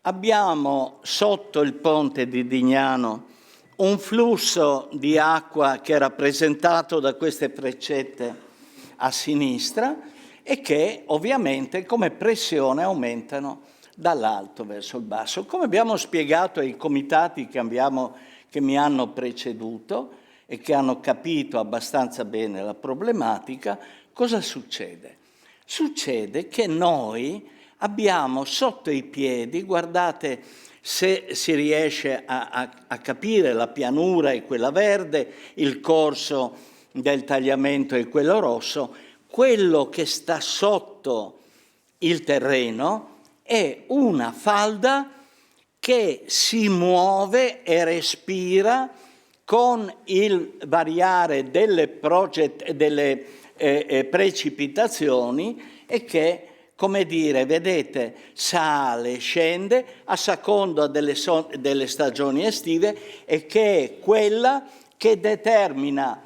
abbiamo sotto il ponte di Dignano un flusso di acqua che è rappresentato da queste freccette a sinistra e che ovviamente come pressione aumentano dall'alto verso il basso. Come abbiamo spiegato ai comitati che mi hanno preceduto e che hanno capito abbastanza bene la problematica, cosa succede? Succede che noi abbiamo sotto i piedi, guardate se si riesce a capire, la pianura è quella verde, il corso del tagliamento è quello rosso, quello che sta sotto il terreno è una falda che si muove e respira con il variare delle precipitazioni e che, come dire, vedete, sale, scende a seconda delle stagioni estive e che è quella che determina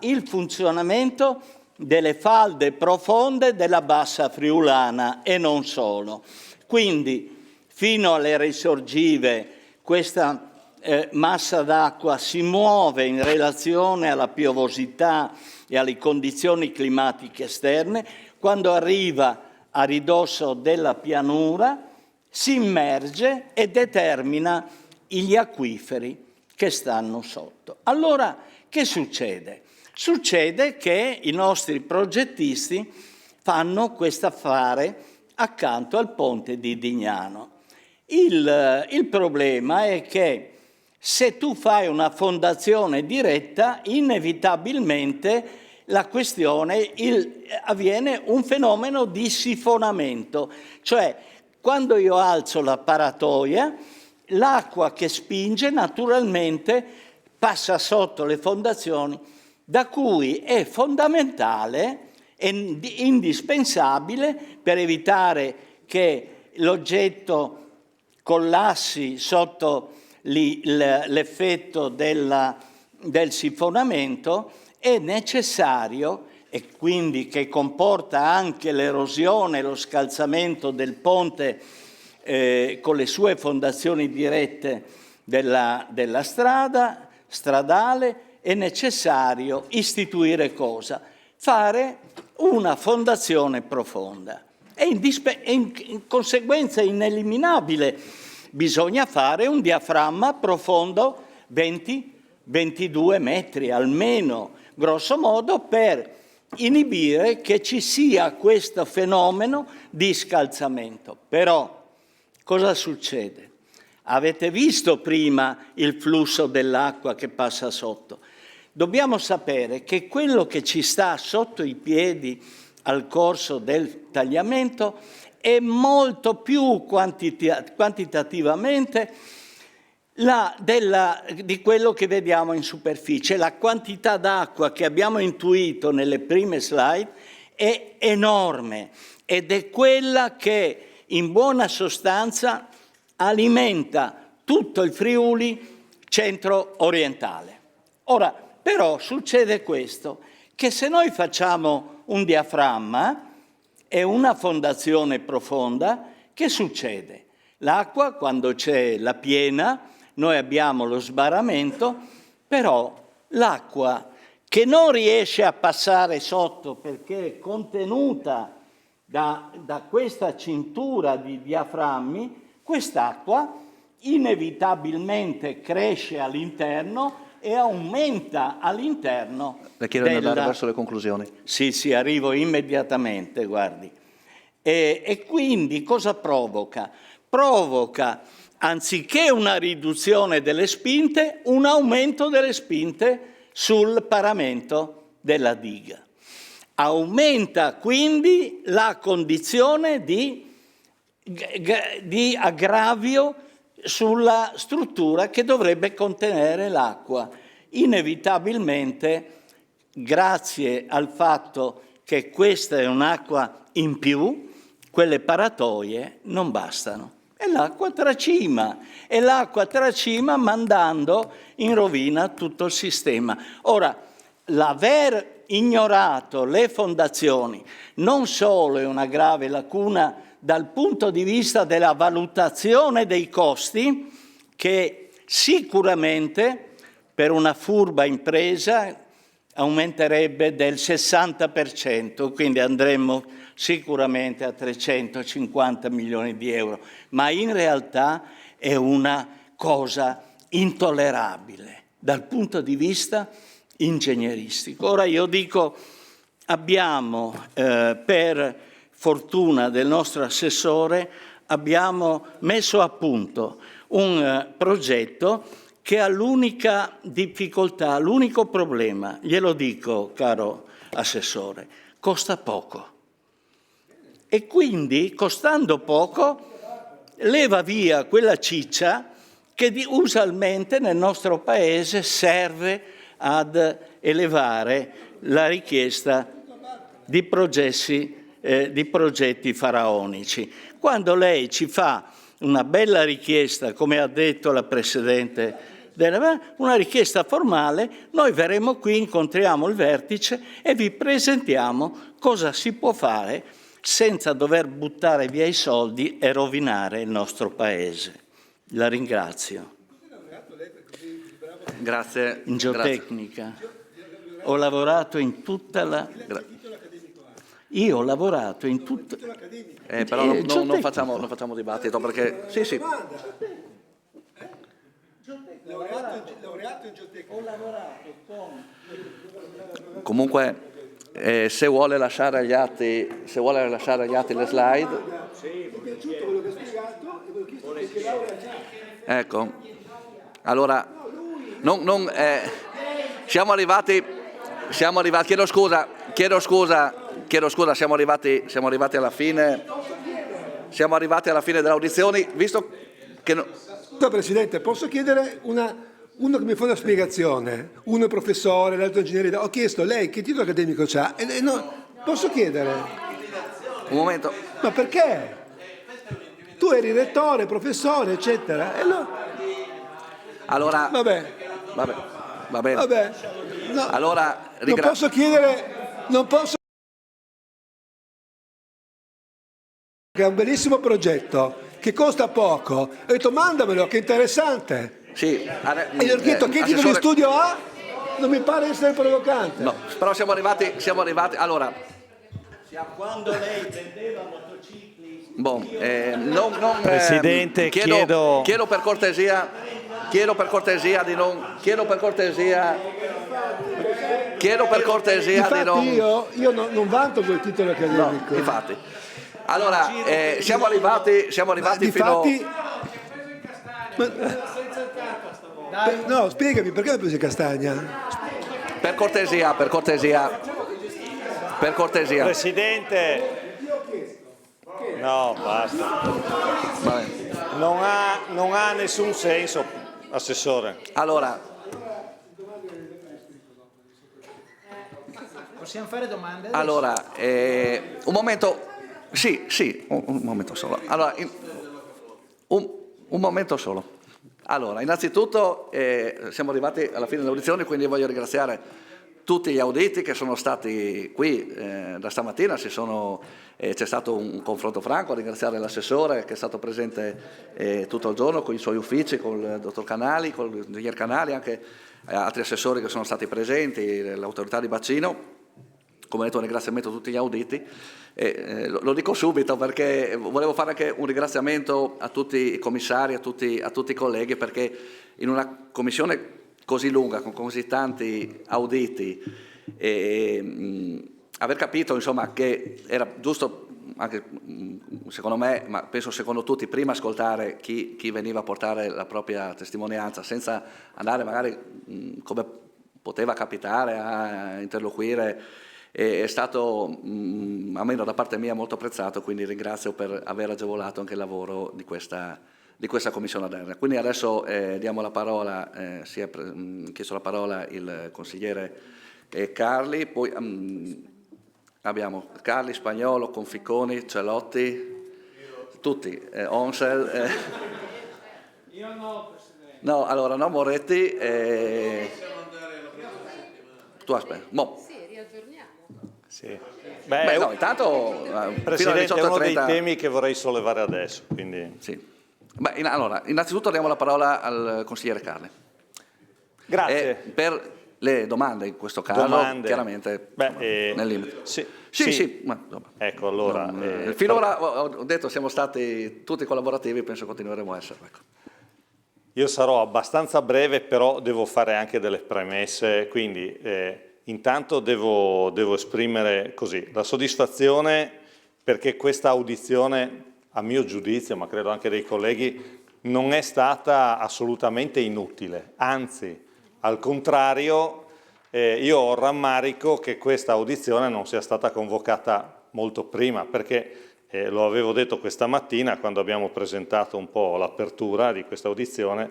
il funzionamento delle falde profonde della bassa friulana e non solo. Quindi fino alle risorgive questa massa d'acqua si muove in relazione alla piovosità e alle condizioni climatiche esterne. Quando arriva a ridosso della pianura si immerge e determina gli acquiferi che stanno sotto. Allora che succede? Succede che i nostri progettisti fanno questo affare accanto al ponte di Dignano. Il problema è che se tu fai una fondazione diretta, inevitabilmente la questione avviene un fenomeno di sifonamento, cioè quando io alzo la paratoia, l'acqua che spinge naturalmente passa sotto le fondazioni, da cui è fondamentale e indispensabile per evitare che l'oggetto collassi sotto l'effetto del sifonamento, è necessario, e quindi che comporta anche l'erosione e lo scalzamento del ponte con le sue fondazioni dirette della stradale, è necessario istituire cosa? Fare una fondazione profonda. E in conseguenza ineliminabile bisogna fare un diaframma profondo 20-22 metri almeno, grosso modo, per inibire che ci sia questo fenomeno di scalzamento. Però cosa succede? Avete visto prima il flusso dell'acqua che passa sotto? Dobbiamo sapere che quello che ci sta sotto i piedi al corso del tagliamento è molto più quantitativamente di quello che vediamo in superficie. La quantità d'acqua che abbiamo intuito nelle prime slide è enorme ed è quella che in buona sostanza alimenta tutto il Friuli centro-orientale. Ora, però succede questo, che se noi facciamo un diaframma e una fondazione profonda, che succede? L'acqua, quando c'è la piena, noi abbiamo lo sbarramento, però l'acqua che non riesce a passare sotto perché è contenuta da questa cintura di diaframmi, quest'acqua inevitabilmente cresce all'interno e aumenta all'interno. Le chiedo di andare verso le conclusioni. Sì, arrivo immediatamente, guardi. E quindi cosa provoca? provoca, anziché una riduzione delle spinte, un aumento delle spinte sul paramento della diga. Aumenta quindi la condizione di aggravio sulla struttura che dovrebbe contenere l'acqua. Inevitabilmente, grazie al fatto che questa è un'acqua in più, quelle paratoie non bastano. E l'acqua tracima mandando in rovina tutto il sistema. Ora, l'aver ignorato le fondazioni non solo è una grave lacuna dal punto di vista della valutazione dei costi, che sicuramente per una furba impresa aumenterebbe del 60%, quindi andremmo sicuramente a 350 milioni di euro, ma in realtà è una cosa intollerabile dal punto di vista ingegneristico. Ora io dico, abbiamo per fortuna del nostro assessore, abbiamo messo a punto un progetto che ha l'unica difficoltà, l'unico problema, glielo dico caro assessore, costa poco. E quindi, costando poco, leva via quella ciccia che usualmente nel nostro Paese serve ad elevare la richiesta di progetti faraonici. Quando lei ci fa una bella richiesta, come ha detto la Presidente, una richiesta formale, noi verremo qui, incontriamo il vertice e vi presentiamo cosa si può fare senza dover buttare via i soldi e rovinare il nostro Paese. La ringrazio. Grazie. In geotecnica. Ho lavorato in tutta la... Io ho lavorato in tutta... però non facciamo dibattito perché... Sì. Laureato in geotecnica. Ho lavorato con... Comunque, se vuole lasciare agli atti le slide... Mi è piaciuto quello che ha spiegato e volevo chiedere perché laurea già. Ecco, allora, siamo arrivati, chiedo scusa, siamo arrivati alla fine delle audizioni, visto che... Scusa Presidente, posso chiedere uno che mi fa una spiegazione? Uno è professore, l'altro è ingegnere. Ho chiesto lei che titolo accademico ha? Posso chiedere? Un momento. Ma perché? Tu eri rettore, professore, eccetera. Allora, va bene. No, allora, non posso chiedere, che è un bellissimo progetto, che costa poco. Ho detto mandamelo, che interessante. Sì. E gli ho chiesto che tipo di studio ha? Non mi pare essere provocante. No, però siamo arrivati, allora... Quando lei vendeva motocicli... Presidente, chiedo per cortesia di non... Io non vanto quel titolo accademico. No, infatti. Allora, siamo arrivati fino... No, spiegami, perché hai preso Castagna? Per cortesia. Presidente, no, basta. Non ha nessun senso, assessore. Allora, possiamo fare domande? Allora, un momento. Sì, un momento solo. Allora, un momento solo. Allora, innanzitutto siamo arrivati alla fine dell'audizione, quindi voglio ringraziare tutti gli auditi che sono stati qui da stamattina. C'è stato un confronto franco, ringraziare l'assessore che è stato presente tutto il giorno con i suoi uffici, con il dottor Canali, con l'ingegnere Canali, anche altri assessori che sono stati presenti, l'autorità di bacino. Come detto, un ringraziamento a tutti gli auditi. Lo dico subito perché volevo fare anche un ringraziamento a tutti i commissari, a tutti i colleghi, perché in una commissione così lunga, con così tanti auditi, aver capito insomma, che era giusto anche secondo me, ma penso secondo tutti, prima ascoltare chi veniva a portare la propria testimonianza, senza andare magari come poteva capitare a interloquire, è stato almeno da parte mia molto apprezzato, quindi ringrazio per aver agevolato anche il lavoro di questa Commissione Odierna. Quindi adesso diamo la parola, si è chiesto la parola il consigliere Carli, poi abbiamo Carli, Spagnolo, Conficconi, Celotti, tutti, Onsel. Io no, Presidente. No, allora no, Moretti. Tu aspetta. Sì, riaggiorniamo. Sì. Beh, no, intanto Presidente, è uno dei 18:30. temi che vorrei sollevare adesso. Quindi. Sì. Beh, allora, innanzitutto diamo la parola al consigliere Carli. Grazie. Per le domande, in questo caso, chiaramente nel limite. Sì. Ma, ecco, allora. Finora ho detto siamo stati tutti collaborativi, penso continueremo a essere. Ecco. Io sarò abbastanza breve, però devo fare anche delle premesse, quindi intanto devo esprimere così la soddisfazione perché questa audizione, a mio giudizio, ma credo anche dei colleghi, non è stata assolutamente inutile, anzi, al contrario, io ho rammarico che questa audizione non sia stata convocata molto prima, perché lo avevo detto questa mattina quando abbiamo presentato un po' l'apertura di questa audizione,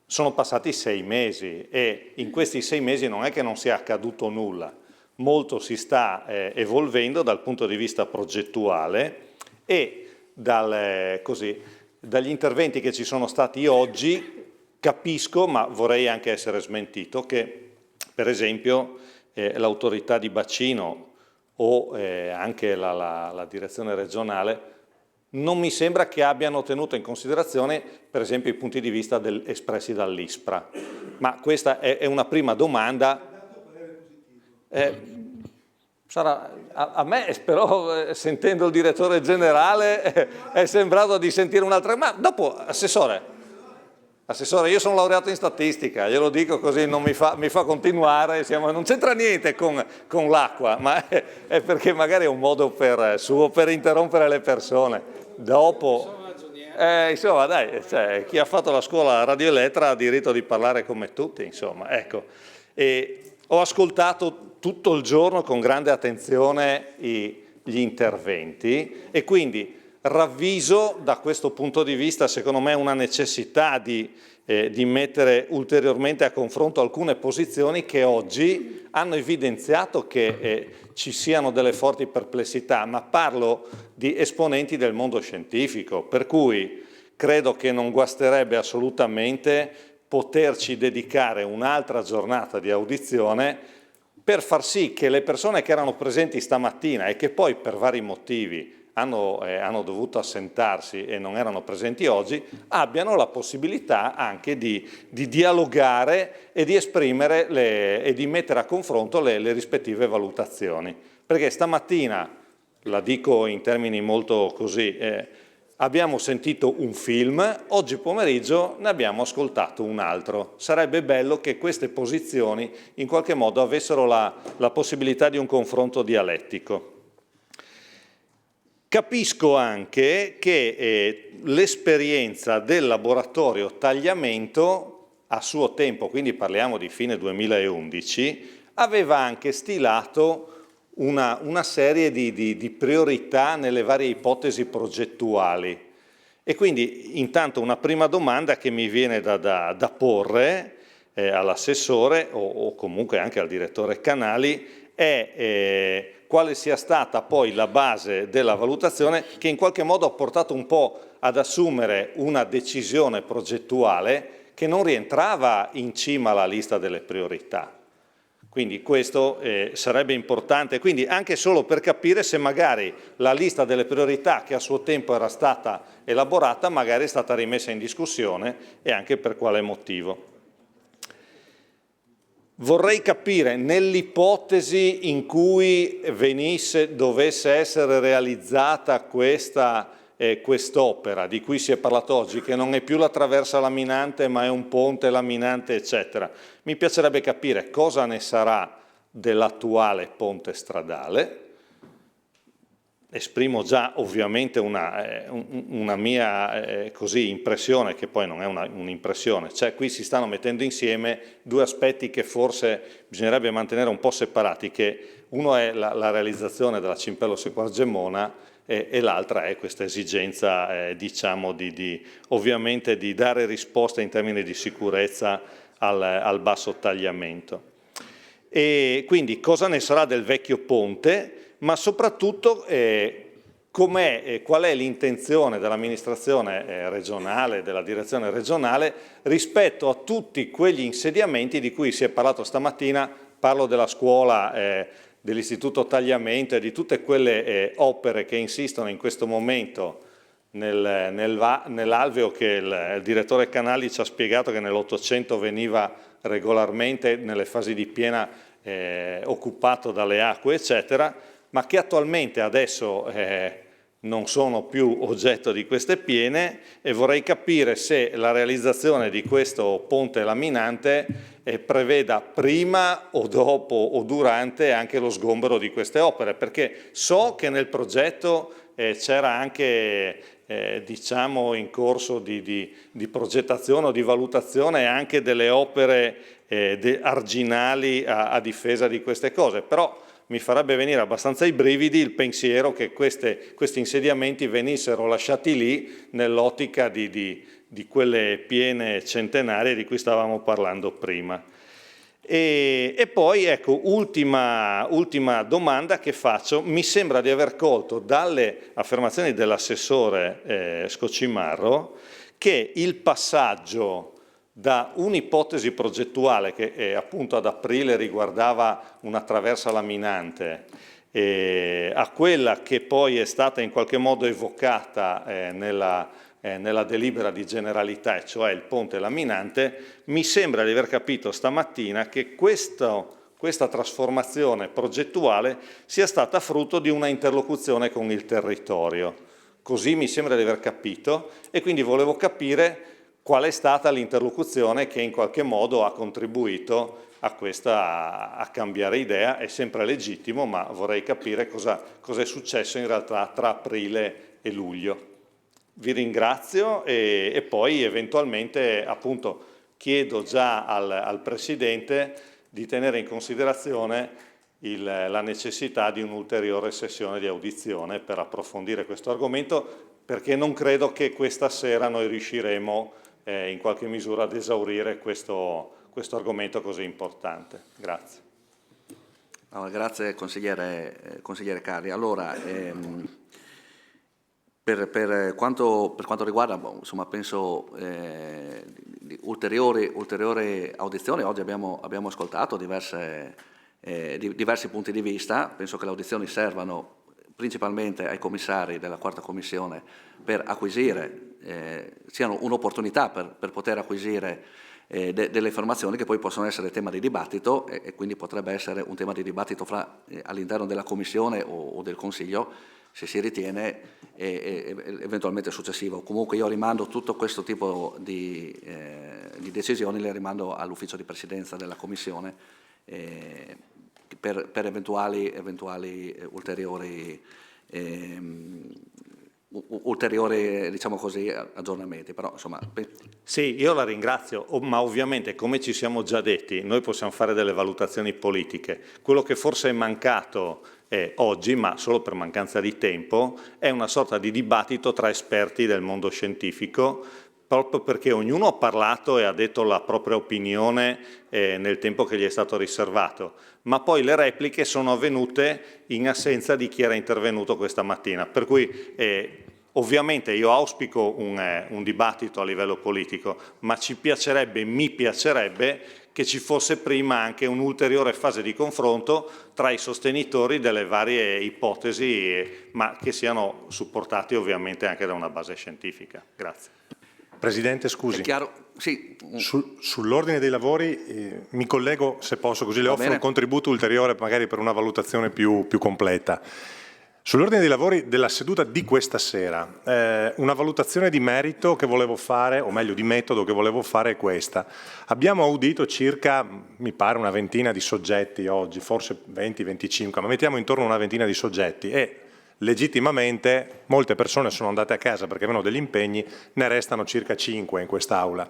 sono passati 6 mesi e in questi 6 mesi non è che non sia accaduto nulla, molto si sta evolvendo dal punto di vista progettuale e dagli interventi che ci sono stati oggi capisco, ma vorrei anche essere smentito, che per esempio l'autorità di bacino o anche la direzione regionale non mi sembra che abbiano tenuto in considerazione per esempio i punti di vista espressi dall'ISPRA, ma questa è una prima domanda. A me però sentendo il direttore generale è sembrato di sentire un'altra, ma dopo Assessore, io sono laureato in statistica, glielo dico così non mi fa continuare, non c'entra niente con l'acqua, ma è perché magari è un modo per interrompere le persone. Dopo, insomma dai, chi ha fatto la scuola radioelettra ha diritto di parlare come tutti, insomma, ecco. E ho ascoltato tutto il giorno con grande attenzione gli interventi e quindi ravviso da questo punto di vista, secondo me, una necessità di mettere ulteriormente a confronto alcune posizioni che oggi hanno evidenziato che ci siano delle forti perplessità, ma parlo di esponenti del mondo scientifico, per cui credo che non guasterebbe assolutamente poterci dedicare un'altra giornata di audizione per far sì che le persone che erano presenti stamattina e che poi per vari motivi hanno dovuto assentarsi e non erano presenti oggi, abbiano la possibilità anche di dialogare e di esprimere e di mettere a confronto le rispettive valutazioni. Perché stamattina, la dico in termini molto così, abbiamo sentito un film, oggi pomeriggio ne abbiamo ascoltato un altro. Sarebbe bello che queste posizioni in qualche modo avessero la possibilità di un confronto dialettico. Capisco anche che l'esperienza del laboratorio tagliamento a suo tempo, quindi parliamo di fine 2011, aveva anche stilato una serie di priorità nelle varie ipotesi progettuali. E quindi intanto una prima domanda che mi viene da porre all'assessore o comunque anche al direttore Canali è quale sia stata poi la base della valutazione che in qualche modo ha portato un po' ad assumere una decisione progettuale che non rientrava in cima alla lista delle priorità. Quindi questo sarebbe importante, quindi anche solo per capire se magari la lista delle priorità che a suo tempo era stata elaborata magari è stata rimessa in discussione e anche per quale motivo. Vorrei capire nell'ipotesi in cui dovesse essere realizzata quest'opera di cui si è parlato oggi, che non è più la traversa laminante ma è un ponte laminante eccetera, mi piacerebbe capire cosa ne sarà dell'attuale ponte stradale, esprimo già ovviamente una mia così impressione, che poi non è un'impressione, cioè qui si stanno mettendo insieme due aspetti che forse bisognerebbe mantenere un po' separati, che uno è la realizzazione della Cimpello Sequargemona e l'altra è questa esigenza diciamo ovviamente di dare risposta in termini di sicurezza al basso tagliamento. E quindi cosa ne sarà del vecchio ponte? Ma soprattutto qual è l'intenzione dell'amministrazione regionale, della direzione regionale, rispetto a tutti quegli insediamenti di cui si è parlato stamattina. Parlo della scuola, dell'istituto Tagliamento e di tutte quelle opere che insistono in questo momento nell'alveo che il direttore Canali ci ha spiegato che nell'Ottocento veniva regolarmente nelle fasi di piena occupato dalle acque, eccetera, ma che attualmente adesso non sono più oggetto di queste piene, e vorrei capire se la realizzazione di questo ponte laminante preveda prima o dopo o durante anche lo sgombero di queste opere, perché so che nel progetto c'era anche diciamo in corso di progettazione o di valutazione anche delle opere arginali a difesa di queste cose, però mi farebbe venire abbastanza i brividi il pensiero che questi insediamenti venissero lasciati lì nell'ottica di quelle piene centenarie di cui stavamo parlando prima. E poi, ecco, ultima domanda che faccio. Mi sembra di aver colto dalle affermazioni dell'assessore Scocimarro che il passaggio da un'ipotesi progettuale che appunto ad aprile riguardava una traversa laminante a quella che poi è stata in qualche modo evocata nella delibera di generalità, e cioè il ponte laminante, mi sembra di aver capito stamattina che questa trasformazione progettuale sia stata frutto di una interlocuzione con il territorio. Così mi sembra di aver capito, e quindi volevo capire qual è stata l'interlocuzione che in qualche modo ha contribuito a cambiare idea. È sempre legittimo, ma vorrei capire cosa è successo in realtà tra aprile e luglio. Vi ringrazio e poi eventualmente appunto chiedo già al Presidente di tenere in considerazione la necessità di un'ulteriore sessione di audizione per approfondire questo argomento, perché non credo che questa sera noi riusciremo in qualche misura ad esaurire questo argomento così importante. Grazie. Allora, grazie consigliere Carli. Allora, per quanto riguarda, insomma, penso di ulteriori audizioni, oggi abbiamo ascoltato diversi punti di vista. Penso che le audizioni servano principalmente ai commissari della quarta commissione per acquisire, siano un'opportunità per poter acquisire delle informazioni che poi possono essere tema di dibattito e quindi potrebbe essere un tema di dibattito all'interno della commissione o del Consiglio, se si ritiene, eventualmente successivo. Comunque io rimando tutto questo tipo di decisioni, le rimando all'ufficio di presidenza della commissione per eventuali ulteriori diciamo così, aggiornamenti. Però, insomma... Sì, io la ringrazio, ma ovviamente, come ci siamo già detti, noi possiamo fare delle valutazioni politiche. Quello che forse è mancato oggi, ma solo per mancanza di tempo, è una sorta di dibattito tra esperti del mondo scientifico, proprio perché ognuno ha parlato e ha detto la propria opinione nel tempo che gli è stato riservato, ma poi le repliche sono avvenute in assenza di chi era intervenuto questa mattina. Per cui ovviamente io auspico un dibattito a livello politico, ma mi piacerebbe che ci fosse prima anche un'ulteriore fase di confronto tra i sostenitori delle varie ipotesi, ma che siano supportati ovviamente anche da una base scientifica. Grazie. Presidente, scusi. È chiaro? Sì. Sull'ordine dei lavori mi collego, se posso, così le offro un contributo ulteriore magari per una valutazione più completa. Sull'ordine dei lavori della seduta di questa sera, una valutazione di merito che volevo fare, o meglio di metodo che volevo fare è questa. Abbiamo audito circa, mi pare, una ventina di soggetti oggi, forse 20-25, ma mettiamo intorno a una ventina di soggetti, e Legittimamente molte persone sono andate a casa perché avevano degli impegni, ne restano circa 5 in quest'Aula.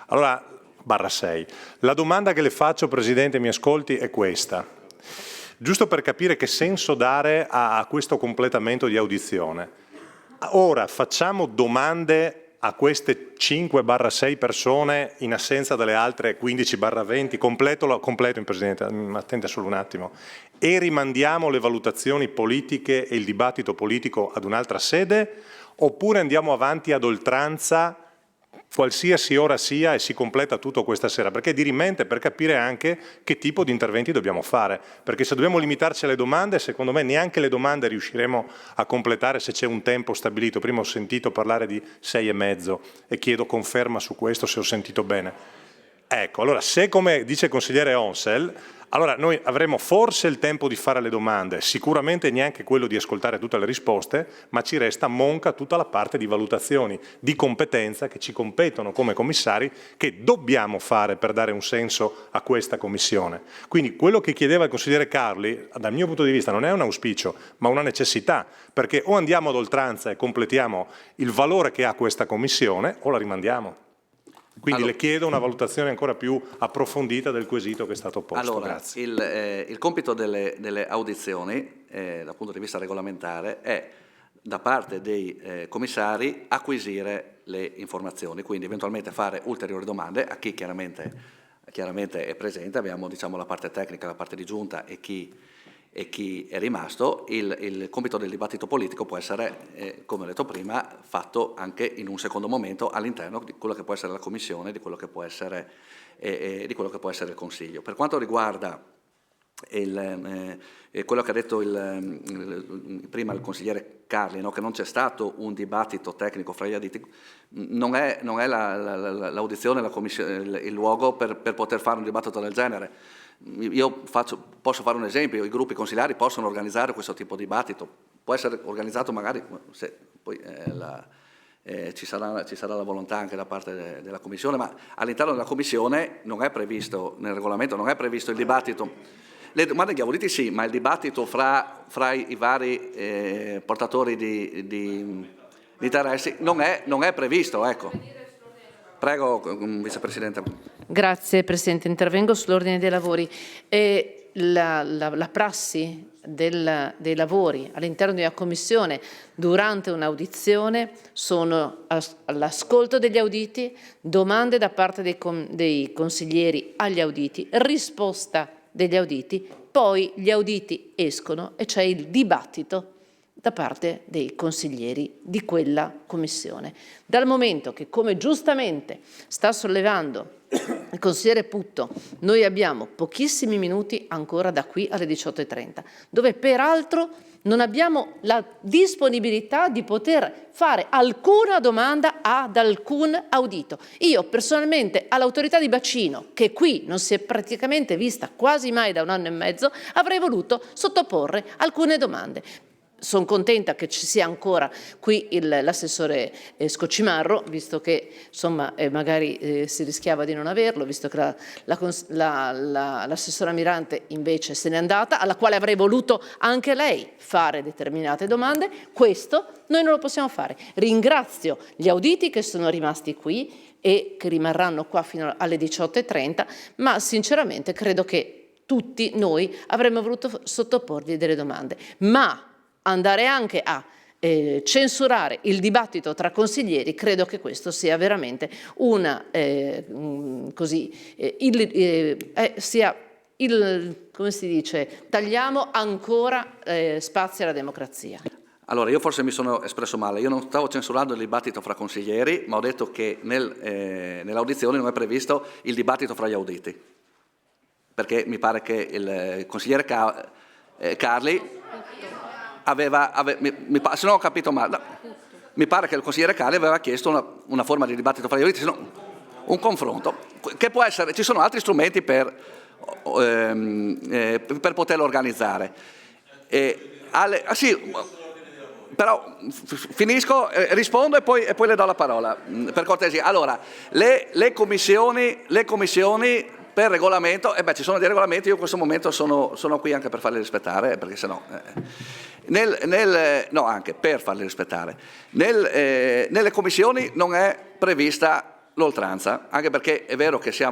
Allora, /6. La domanda che le faccio, Presidente, mi ascolti, è questa. Giusto per capire che senso dare a questo completamento di audizione. Ora facciamo domande a queste 5/6 persone in assenza delle altre 15/20, completo, Presidente, attenta solo un attimo, e rimandiamo le valutazioni politiche e il dibattito politico ad un'altra sede, oppure andiamo avanti ad oltranza qualsiasi ora sia e si completa tutto questa sera, perché è dirimente per capire anche che tipo di interventi dobbiamo fare, perché se dobbiamo limitarci alle domande, secondo me neanche le domande riusciremo a completare se c'è un tempo stabilito. Prima ho sentito parlare di 6,5 e chiedo conferma su questo se ho sentito bene. Ecco, allora se come dice il consigliere Onsel, allora noi avremo forse il tempo di fare le domande, sicuramente neanche quello di ascoltare tutte le risposte, ma ci resta monca tutta la parte di valutazioni, di competenza che ci competono come commissari, che dobbiamo fare per dare un senso a questa commissione. Quindi quello che chiedeva il consigliere Carli, dal mio punto di vista, non è un auspicio, ma una necessità, perché o andiamo ad oltranza e completiamo il valore che ha questa commissione, o la rimandiamo. Quindi le chiedo una valutazione ancora più approfondita del quesito che è stato posto. Allora, grazie. Il compito delle audizioni, dal punto di vista regolamentare, è da parte dei commissari acquisire le informazioni, quindi eventualmente fare ulteriori domande a chi chiaramente è presente. Abbiamo la parte tecnica, la parte di giunta e chi è rimasto. Il compito del dibattito politico può essere, come ho detto prima, fatto anche in un secondo momento all'interno di quello che può essere la Commissione, di quello che può essere il Consiglio. Per quanto riguarda quello che ha detto prima il consigliere Carli, no? Che non c'è stato un dibattito tecnico fra gli additi, non è l'audizione, la commissione, il luogo per poter fare un dibattito del genere. Io posso fare un esempio: i gruppi consigliari possono organizzare questo tipo di dibattito, può essere organizzato magari se poi ci sarà la volontà anche da parte della Commissione, ma all'interno della Commissione non è previsto, nel regolamento non è previsto il dibattito. Le domande agli auditi sì, ma il dibattito fra i vari portatori di interessi non è previsto, ecco. Prego, Vicepresidente. Grazie Presidente, intervengo sull'ordine dei lavori. La prassi dei lavori all'interno di una commissione durante un'audizione sono all'ascolto degli auditi, domande da parte dei consiglieri agli auditi, risposta degli auditi, poi gli auditi escono e c'è il dibattito da parte dei consiglieri di quella commissione. Dal momento che, come giustamente sta sollevando il consigliere Putto, noi abbiamo pochissimi minuti ancora da qui alle 18:30, dove peraltro non abbiamo la disponibilità di poter fare alcuna domanda ad alcun audito. Io personalmente all'autorità di bacino, che qui non si è praticamente vista quasi mai da 1 anno e mezzo, avrei voluto sottoporre alcune domande. Sono contenta che ci sia ancora qui l'assessore Scocimarro, visto che insomma magari si rischiava di non averlo, visto che l'assessora Mirante invece se n'è andata, alla quale avrei voluto anche lei fare determinate domande. Questo noi non lo possiamo fare. Ringrazio gli auditi che sono rimasti qui e che rimarranno qua fino alle 18:30, ma sinceramente credo che tutti noi avremmo voluto sottoporgli delle domande. Ma andare anche a censurare il dibattito tra consiglieri, credo che questo sia veramente come si dice, tagliamo ancora spazio alla democrazia. Allora, io forse mi sono espresso male, io non stavo censurando il dibattito fra consiglieri, ma ho detto che nell'audizione non è previsto il dibattito fra gli auditi, perché mi pare che il consigliere Carli se non ho capito male, mi pare che il consigliere Carli aveva chiesto una forma di dibattito fra gli auditi, un confronto, che può essere, ci sono altri strumenti per poterlo organizzare. Sì, però finisco, rispondo e poi le do la parola, per cortesia. Allora, le commissioni per regolamento, ci sono dei regolamenti, io in questo momento sono qui anche per farli rispettare, perché sennò... No, anche per farli rispettare. Nelle commissioni non è prevista l'oltranza, anche perché è vero che ci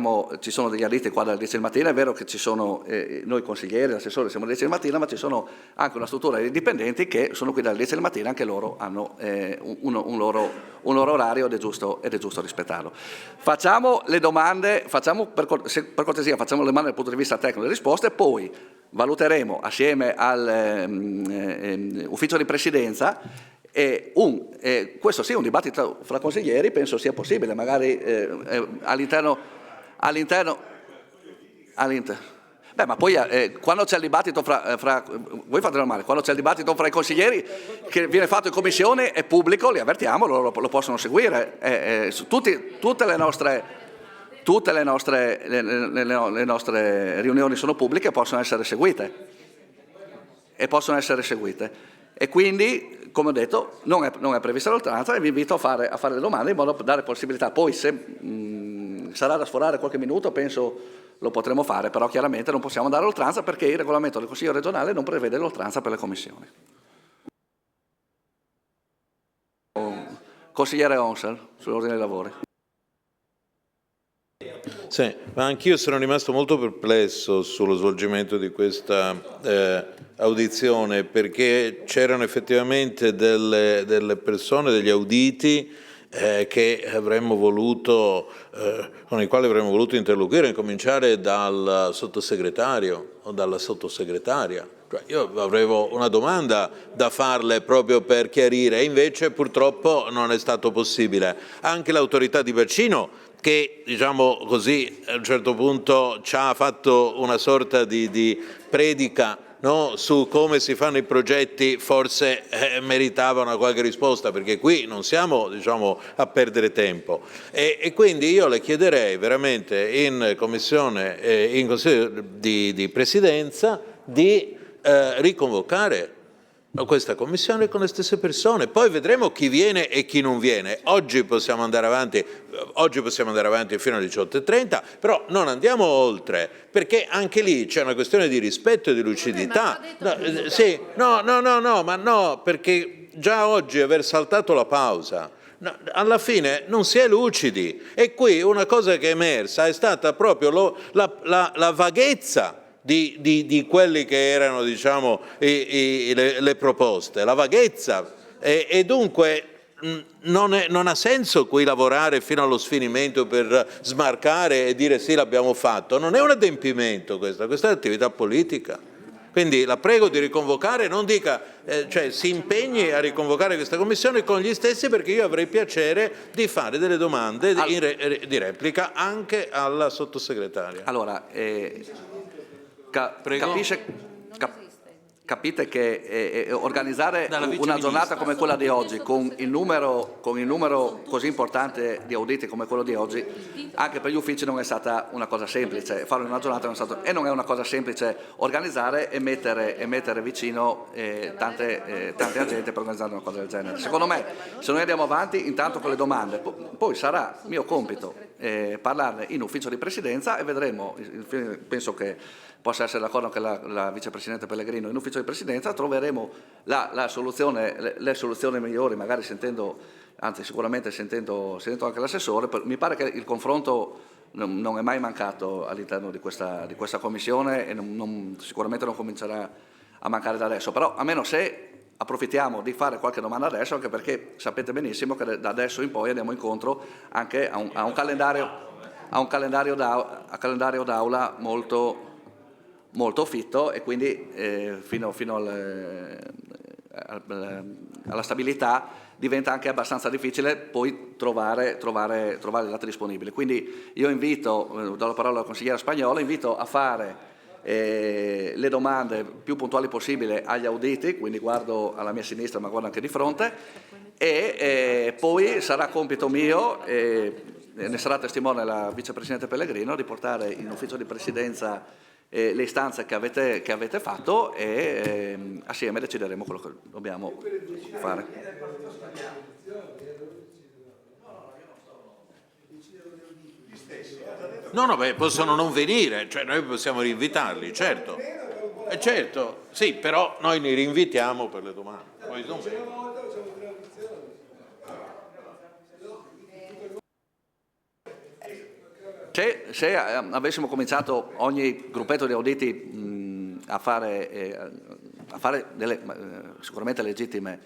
sono degli addetti qua dalle 10 del mattino, è vero che ci sono noi consiglieri, l'assessore siamo alle 10 del mattino, ma ci sono anche una struttura di dipendenti che sono qui dalle 10 del mattino, anche loro hanno un loro orario ed è giusto rispettarlo. Facciamo le domande, per cortesia facciamo le domande dal punto di vista tecnico e le risposte, poi valuteremo assieme all'ufficio di presidenza questo sia un dibattito fra consiglieri, penso sia possibile, magari all'interno. Beh, ma poi quando c'è il dibattito voi fate normale, quando c'è il dibattito fra i consiglieri che viene fatto in commissione è pubblico, li avvertiamo, loro lo possono seguire. Tutte le nostre riunioni sono pubbliche e possono essere seguite. E quindi, come ho detto, non è prevista l'oltranza e vi invito a fare le domande in modo da dare possibilità. Poi se sarà da sforare qualche minuto, penso lo potremo fare, però chiaramente non possiamo dare l'oltranza perché il regolamento del Consiglio regionale non prevede l'oltranza per le commissioni. Consigliere Onsel, sull'ordine dei lavori. Sì, ma anch'io sono rimasto molto perplesso sullo svolgimento di questa audizione, perché c'erano effettivamente delle persone, degli auditi che avremmo voluto, con i quali avremmo voluto interloquire, a cominciare dal sottosegretario o dalla sottosegretaria. Cioè, io avevo una domanda da farle proprio per chiarire, e invece purtroppo non è stato possibile. Anche l'autorità di bacino, che diciamo così a un certo punto ci ha fatto una sorta di predica, no, su come si fanno i progetti, forse meritava una qualche risposta, perché qui non siamo a perdere tempo. E quindi io le chiederei veramente in commissione, in Consiglio di Presidenza, di riconvocare questa commissione con le stesse persone, poi vedremo chi viene e chi non viene. Oggi possiamo andare avanti fino alle 18:30, però non andiamo oltre, perché anche lì c'è una questione di rispetto e di lucidità. No, perché già oggi aver saltato la pausa, alla fine non si è lucidi, e qui una cosa che è emersa è stata proprio la vaghezza di quelli che erano le proposte, la vaghezza, e dunque non ha senso qui lavorare fino allo sfinimento per smarcare e dire sì, l'abbiamo fatto. Non è un adempimento questa è attività politica. Quindi la prego di riconvocare, non dica, si impegni a riconvocare questa commissione con gli stessi, perché io avrei piacere di fare delle domande di replica anche alla sottosegretaria. Allora, capite che organizzare una giornata come quella di oggi con il numero così importante di auditi come quello di oggi, anche per gli uffici non è stata una cosa semplice. Farlo in una giornata non è una cosa semplice organizzare e mettere vicino tante agenti per organizzare una cosa del genere. Secondo me, se noi andiamo avanti intanto con le domande, poi sarà mio compito parlarne in ufficio di presidenza e vedremo. Penso che possa essere d'accordo anche la vicepresidente Pellegrino. In ufficio di presidenza troveremo le soluzioni migliori, magari sicuramente sentendo anche l'assessore. Mi pare che il confronto non è mai mancato all'interno di questa commissione e sicuramente non comincerà a mancare da adesso, però a meno se approfittiamo di fare qualche domanda adesso, anche perché sapete benissimo che da adesso in poi andiamo incontro anche a un calendario d'aula molto fitto, e quindi fino alla stabilità diventa anche abbastanza difficile poi trovare le date disponibili. Quindi io invito, do la parola al consigliere Spagnolo, invito a fare le domande più puntuali possibile agli auditi, quindi guardo alla mia sinistra ma guardo anche di fronte, e poi sarà compito mio, ne sarà testimone la vicepresidente Pellegrino, di portare in ufficio di presidenza le istanze che avete fatto, e assieme decideremo quello che dobbiamo fare. No, possono non venire, noi possiamo rinvitarli, certo. Sì, però noi li rinvitiamo per le domande. Poi Se avessimo cominciato ogni gruppetto di auditi a fare sicuramente legittime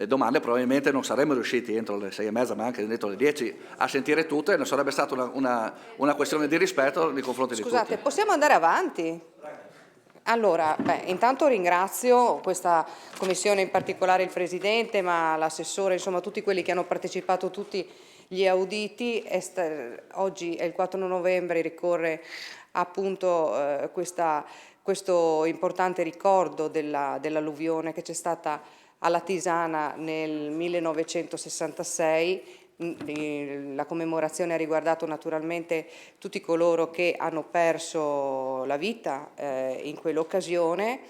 domande, probabilmente non saremmo riusciti entro le 6:30, ma anche dentro le 10, a sentire tutte, e non sarebbe stata una questione di rispetto nei confronti di tutti. Scusate, possiamo andare avanti? Allora, intanto ringrazio questa commissione, in particolare il Presidente, ma l'assessore, insomma tutti quelli che hanno partecipato, tutti gli auditi. Oggi è il 4 novembre, ricorre appunto questo importante ricordo dell'alluvione che c'è stata alla Tisana nel 1966. La commemorazione ha riguardato naturalmente tutti coloro che hanno perso la vita in quell'occasione.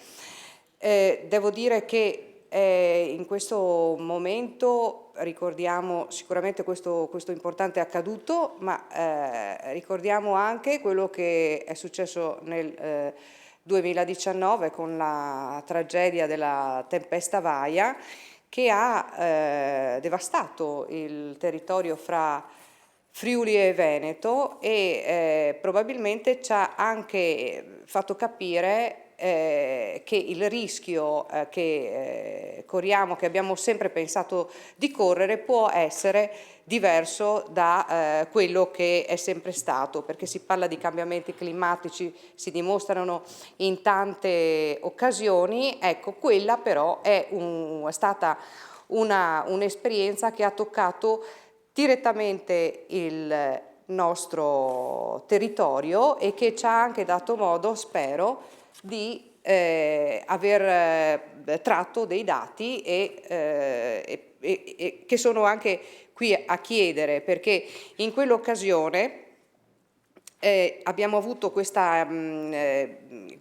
Devo dire che in questo momento ricordiamo sicuramente questo importante accaduto, ma ricordiamo anche quello che è successo nel 2019 con la tragedia della tempesta Vaia, che ha devastato il territorio fra Friuli e Veneto e probabilmente ci ha anche fatto capire che il rischio che corriamo, che abbiamo sempre pensato di correre, può essere diverso da quello che è sempre stato, perché si parla di cambiamenti climatici, si dimostrano in tante occasioni. Ecco, quella però è stata un'esperienza che ha toccato direttamente il nostro territorio e che ci ha anche dato modo, spero, di aver tratto dei dati e che sono anche qui a chiedere, perché in quell'occasione abbiamo avuto questa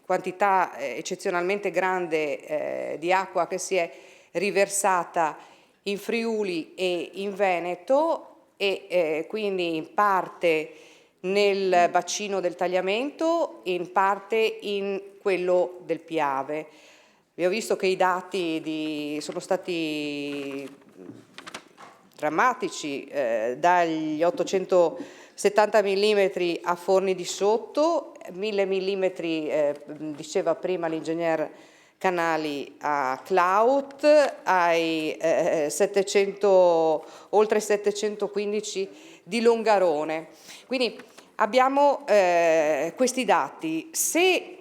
quantità eccezionalmente grande di acqua che si è riversata in Friuli e in Veneto e quindi in parte nel bacino del Tagliamento, in parte in quello del Piave. Abbiamo visto che i dati sono stati drammatici, dagli 870 mm a Forni di Sotto, 1000 mm, diceva prima l'ingegner Canali, a Clout, ai oltre 715 di Longarone. Quindi abbiamo questi dati. Se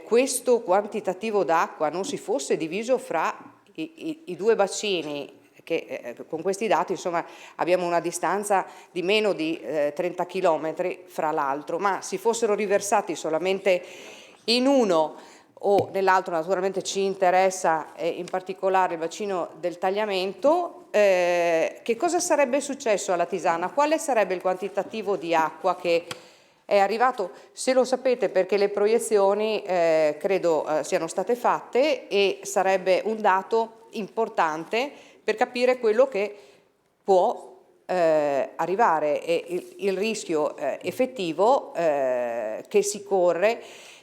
questo quantitativo d'acqua non si fosse diviso fra i due bacini, che con questi dati insomma abbiamo una distanza di meno di 30 km fra l'altro, ma si fossero riversati solamente in uno o nell'altro, naturalmente ci interessa in particolare il bacino del Tagliamento, che cosa sarebbe successo alla Tisana? Quale sarebbe il quantitativo di acqua che è arrivato? Se lo sapete, perché le proiezioni credo siano state fatte e sarebbe un dato importante per capire quello che può arrivare e il rischio effettivo che si corre.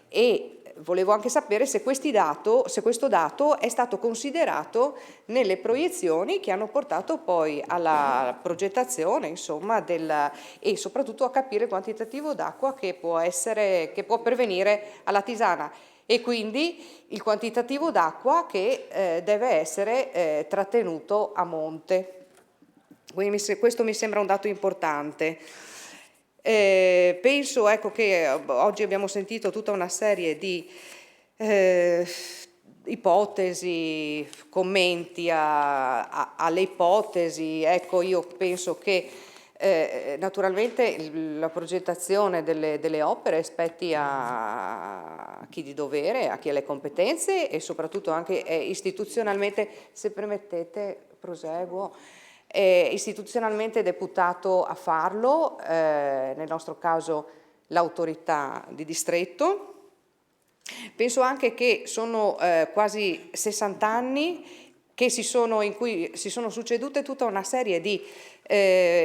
E volevo anche sapere se questo dato è stato considerato nelle proiezioni che hanno portato poi alla progettazione, insomma, e soprattutto a capire il quantitativo d'acqua che può pervenire alla Tisana e quindi il quantitativo d'acqua che deve essere trattenuto a monte. Quindi questo mi sembra un dato importante. Penso che oggi abbiamo sentito tutta una serie di ipotesi, commenti alle ipotesi. Ecco, io penso che naturalmente la progettazione delle opere spetti a chi di dovere, a chi ha le competenze e soprattutto anche istituzionalmente, se permettete, proseguo. È istituzionalmente deputato a farlo, nel nostro caso l'autorità di distretto. Penso anche che sono quasi 60 anni in cui si sono succedute tutta una serie di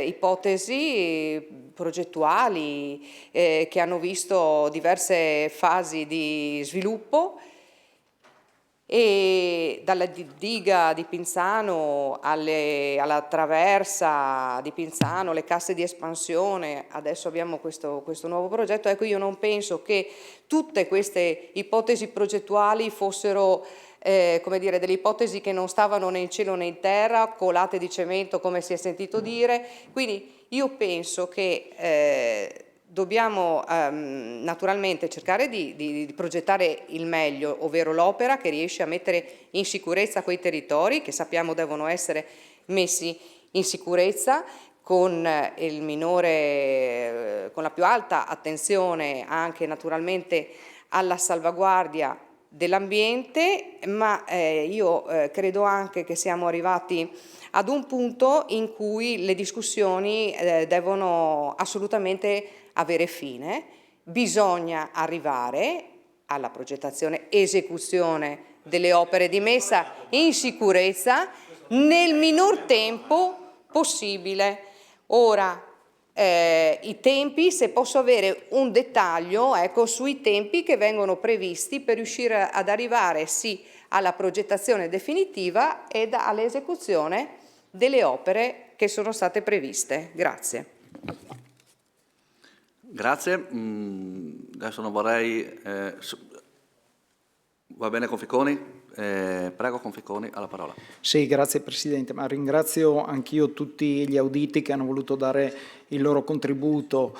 ipotesi progettuali che hanno visto diverse fasi di sviluppo e dalla diga di Pinzano alla traversa di Pinzano, le casse di espansione, adesso abbiamo questo nuovo progetto. Ecco, io non penso che tutte queste ipotesi progettuali fossero come dire, delle ipotesi che non stavano né in cielo né in terra, colate di cemento come si è sentito dire. Quindi io penso che dobbiamo naturalmente cercare di progettare il meglio, ovvero l'opera che riesce a mettere in sicurezza quei territori che sappiamo devono essere messi in sicurezza con la più alta attenzione anche naturalmente alla salvaguardia dell'ambiente, ma io credo anche che siamo arrivati ad un punto in cui le discussioni devono assolutamente avere fine. Bisogna arrivare alla progettazione e esecuzione delle opere di messa in sicurezza nel minor tempo possibile. Ora, i tempi, se posso avere un dettaglio, ecco, sui tempi che vengono previsti per riuscire ad arrivare sì alla progettazione definitiva ed all'esecuzione delle opere che sono state previste. Grazie. Grazie. Adesso non vorrei... va bene Conficoni? Prego Conficoni, alla parola. Sì, grazie Presidente, ma ringrazio anch'io tutti gli auditi che hanno voluto dare il loro contributo.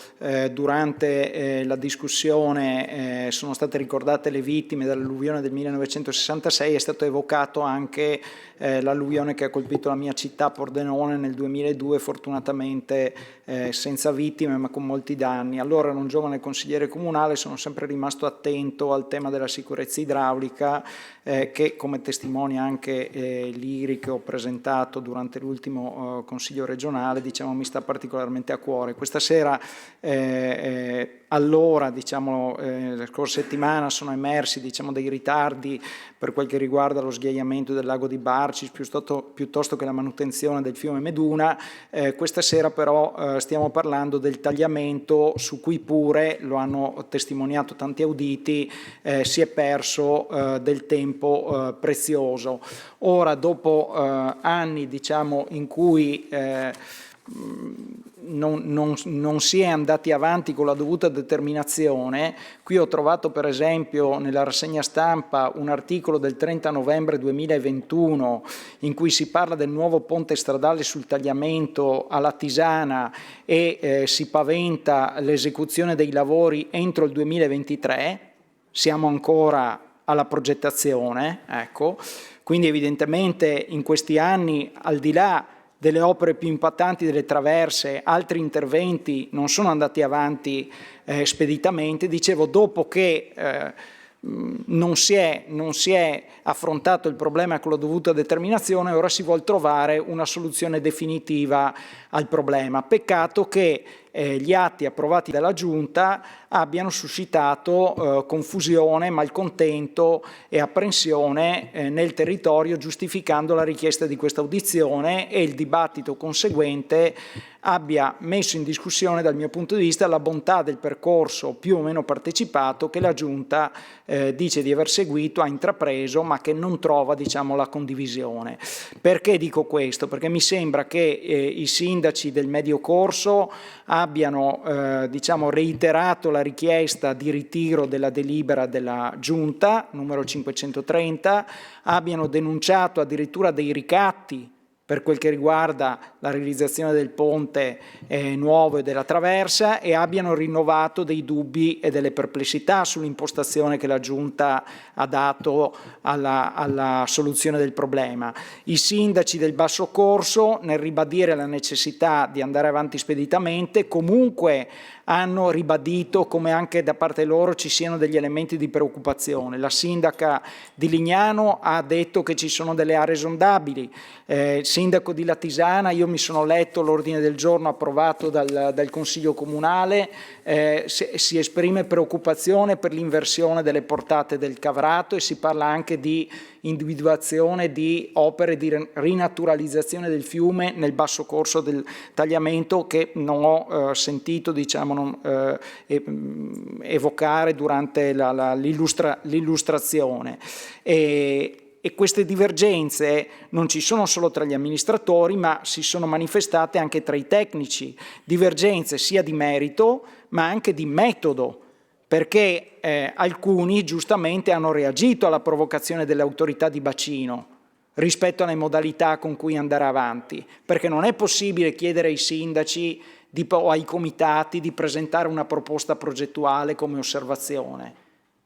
Durante la discussione sono state ricordate le vittime dell'alluvione del 1966, è stato evocato anche l'alluvione che ha colpito la mia città, Pordenone, nel 2002, fortunatamente senza vittime ma con molti danni. Allora ero un giovane consigliere comunale, sono sempre rimasto attento al tema della sicurezza idraulica che, come testimonia anche l'IRI che ho presentato durante l'ultimo Consiglio regionale, diciamo, mi sta particolarmente a cuore. Questa sera, allora, diciamo, la scorsa settimana sono emersi, diciamo, dei ritardi per quel che riguarda lo sghiaiamento del lago di Barcis piuttosto che la manutenzione del fiume Meduna. Questa sera però stiamo parlando del tagliamento su cui pure, lo hanno testimoniato tanti auditi, si è perso del tempo prezioso. Ora, dopo anni, diciamo, in cui non si è andati avanti con la dovuta determinazione. Qui ho trovato per esempio nella rassegna stampa un articolo del 30 novembre 2021 in cui si parla del nuovo ponte stradale sul tagliamento alla Tisana e si paventa l'esecuzione dei lavori entro il 2023, siamo ancora alla progettazione, ecco. Quindi evidentemente in questi anni, al di là delle opere più impattanti, delle traverse, altri interventi non sono andati avanti speditamente. Dicevo, dopo che non si è affrontato il problema con la dovuta determinazione, ora si vuol trovare una soluzione definitiva al problema. Peccato che gli atti approvati dalla Giunta abbiano suscitato confusione, malcontento e apprensione nel territorio, giustificando la richiesta di questa audizione, e il dibattito conseguente abbia messo in discussione, dal mio punto di vista, la bontà del percorso più o meno partecipato che la Giunta dice di aver seguito, ha intrapreso, ma che non trova, diciamo, la condivisione. Perché dico questo? Perché mi sembra che i sindaci del medio corso abbiano diciamo, reiterato la richiesta di ritiro della delibera della Giunta numero 530, abbiano denunciato addirittura dei ricatti per quel che riguarda la realizzazione del ponte nuovo e della traversa, e abbiano rinnovato dei dubbi e delle perplessità sull'impostazione che la Giunta ha dato alla soluzione del problema. I sindaci del Basso Corso, nel ribadire la necessità di andare avanti speditamente, comunque hanno ribadito come anche da parte loro ci siano degli elementi di preoccupazione. La sindaca di Lignano ha detto che ci sono delle aree esondabili. Il sindaco di Latisana, io mi sono letto l'ordine del giorno approvato dal Consiglio Comunale, si esprime preoccupazione per l'inversione delle portate del Cavrato e si parla anche di individuazione di opere di rinaturalizzazione del fiume nel basso corso del tagliamento, che non ho sentito, diciamo, evocare durante l'illustrazione. e queste divergenze non ci sono solo tra gli amministratori, ma si sono manifestate anche tra i tecnici, divergenze sia di merito ma anche di metodo, perché alcuni giustamente hanno reagito alla provocazione delle autorità di bacino rispetto alle modalità con cui andare avanti, perché non è possibile chiedere ai sindaci o ai comitati di presentare una proposta progettuale come osservazione.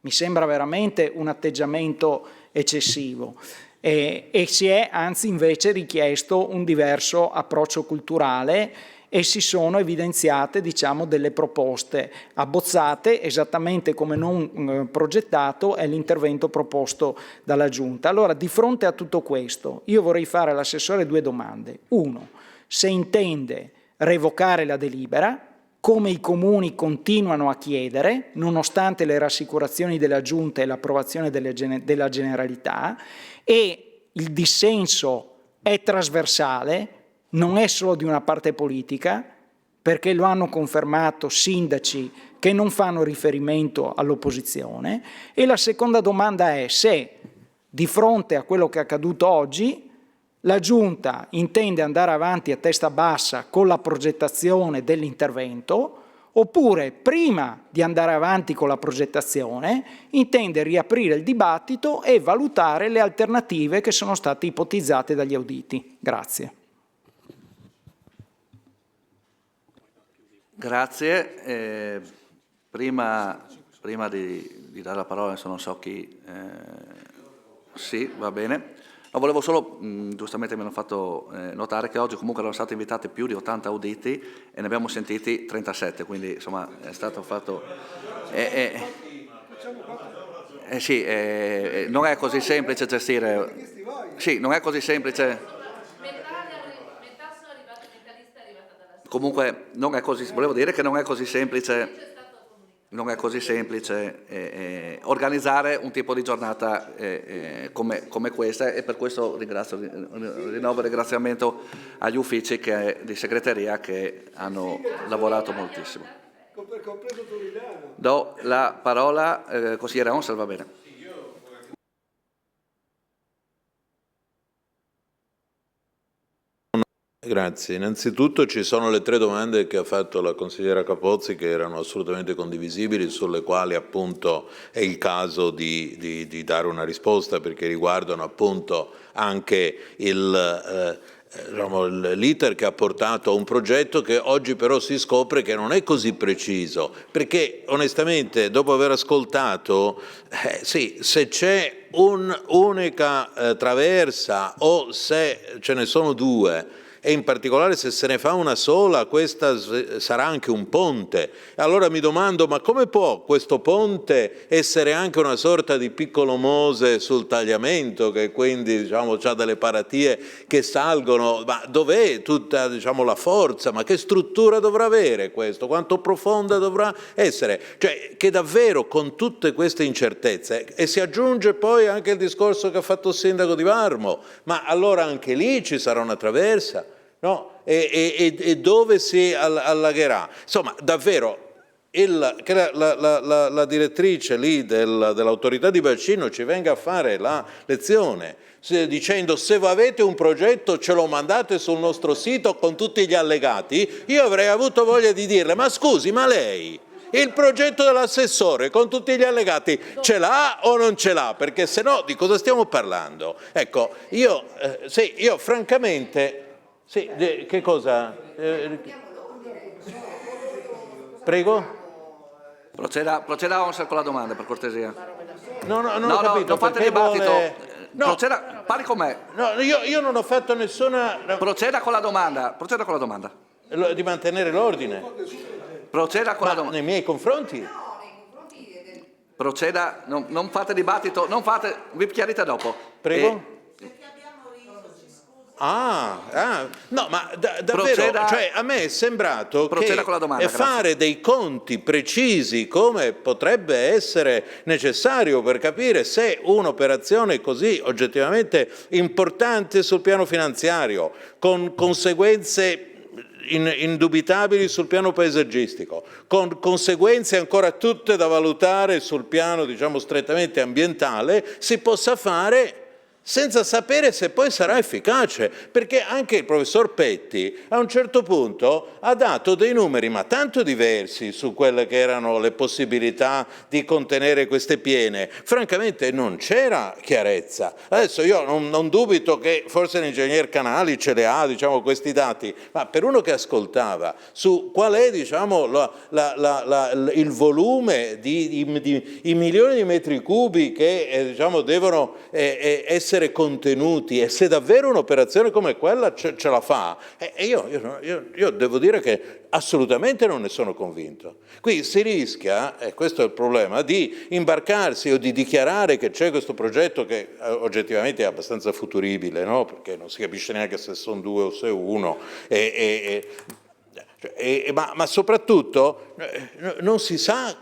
Mi sembra veramente un atteggiamento eccessivo e si è anzi invece richiesto un diverso approccio culturale e si sono evidenziate, diciamo, delle proposte abbozzate esattamente come non progettato è l'intervento proposto dalla Giunta. Allora, di fronte a tutto questo, io vorrei fare all'assessore 2 domande. Uno, se intende revocare la delibera, come i comuni continuano a chiedere, nonostante le rassicurazioni della Giunta e l'approvazione della Generalità, e il dissenso è trasversale, non è solo di una parte politica, perché lo hanno confermato sindaci che non fanno riferimento all'opposizione, e la seconda domanda è se, di fronte a quello che è accaduto oggi, la Giunta intende andare avanti a testa bassa con la progettazione dell'intervento, oppure prima di andare avanti con la progettazione intende riaprire il dibattito e valutare le alternative che sono state ipotizzate dagli auditi. Grazie. Grazie. Prima di dare la parola, adesso non so chi... sì, va bene. No, volevo solo, giustamente mi hanno fatto notare che oggi comunque erano stati invitati più di 80 auditi e ne abbiamo sentiti 37, quindi insomma è stato fatto... sì, non è così semplice gestire... Sì, non è così semplice... Comunque non è così, volevo dire che non è così semplice, organizzare un tipo di giornata come questa, e per questo rinnovo il ringraziamento agli uffici di segreteria che hanno lavorato moltissimo. Do la parola, consigliere Onsel, va bene. Grazie. Innanzitutto ci sono le 3 domande che ha fatto la consigliera Capozzi che erano assolutamente condivisibili, sulle quali appunto è il caso di dare una risposta, perché riguardano appunto anche l'iter che ha portato a un progetto che oggi però si scopre che non è così preciso, perché onestamente dopo aver ascoltato, sì, se c'è un'unica traversa o se ce ne sono 2, e in particolare se se ne fa una sola, questa sarà anche un ponte. Allora mi domando, ma come può questo ponte essere anche una sorta di piccolo Mose sul tagliamento, che quindi diciamo ha delle paratie che salgono, ma dov'è tutta diciamo la forza, ma che struttura dovrà avere questo, quanto profonda dovrà essere? Cioè che davvero con tutte queste incertezze, e si aggiunge poi anche il discorso che ha fatto il sindaco di Varmo, ma allora anche lì ci sarà una traversa? No? E dove si allagherà? Insomma, davvero, che la direttrice lì dell'autorità di bacino ci venga a fare la lezione dicendo se avete un progetto ce lo mandate sul nostro sito con tutti gli allegati, io avrei avuto voglia di dirle, ma scusi, ma lei il progetto dell'assessore con tutti gli allegati ce l'ha o non ce l'ha? Perché se no di cosa stiamo parlando? Ecco, io francamente... Sì, che cosa? Prego? Proceda Onsel con la domanda, per cortesia. No, ho capito. Non fate dibattito. Proceda, parli con me. No, io non ho fatto nessuna... Proceda con la domanda. Di mantenere l'ordine. Proceda con la domanda. Nei miei confronti? Proceda, non fate dibattito, vi chiarite dopo. Prego? No, ma davvero, cioè, a me è sembrato che fare dei conti precisi come potrebbe essere necessario per capire se un'operazione così oggettivamente importante sul piano finanziario, con conseguenze indubitabili sul piano paesaggistico, con conseguenze ancora tutte da valutare sul piano, diciamo, strettamente ambientale, si possa fare senza sapere se poi sarà efficace, perché anche il professor Petti a un certo punto ha dato dei numeri ma tanto diversi su quelle che erano le possibilità di contenere queste piene. Francamente non c'era chiarezza. Adesso io non dubito che forse l'ingegner Canali ce le ha, diciamo, questi dati, ma per uno che ascoltava su qual è, diciamo, il volume i milioni di metri cubi che diciamo, devono essere contenuti, e se davvero un'operazione come quella ce la fa, io devo dire che assolutamente non ne sono convinto. Qui si rischia, e questo è il problema, di imbarcarsi o di dichiarare che c'è questo progetto che oggettivamente è abbastanza futuribile, no? Perché non si capisce neanche se sono due o se uno, ma soprattutto non si sa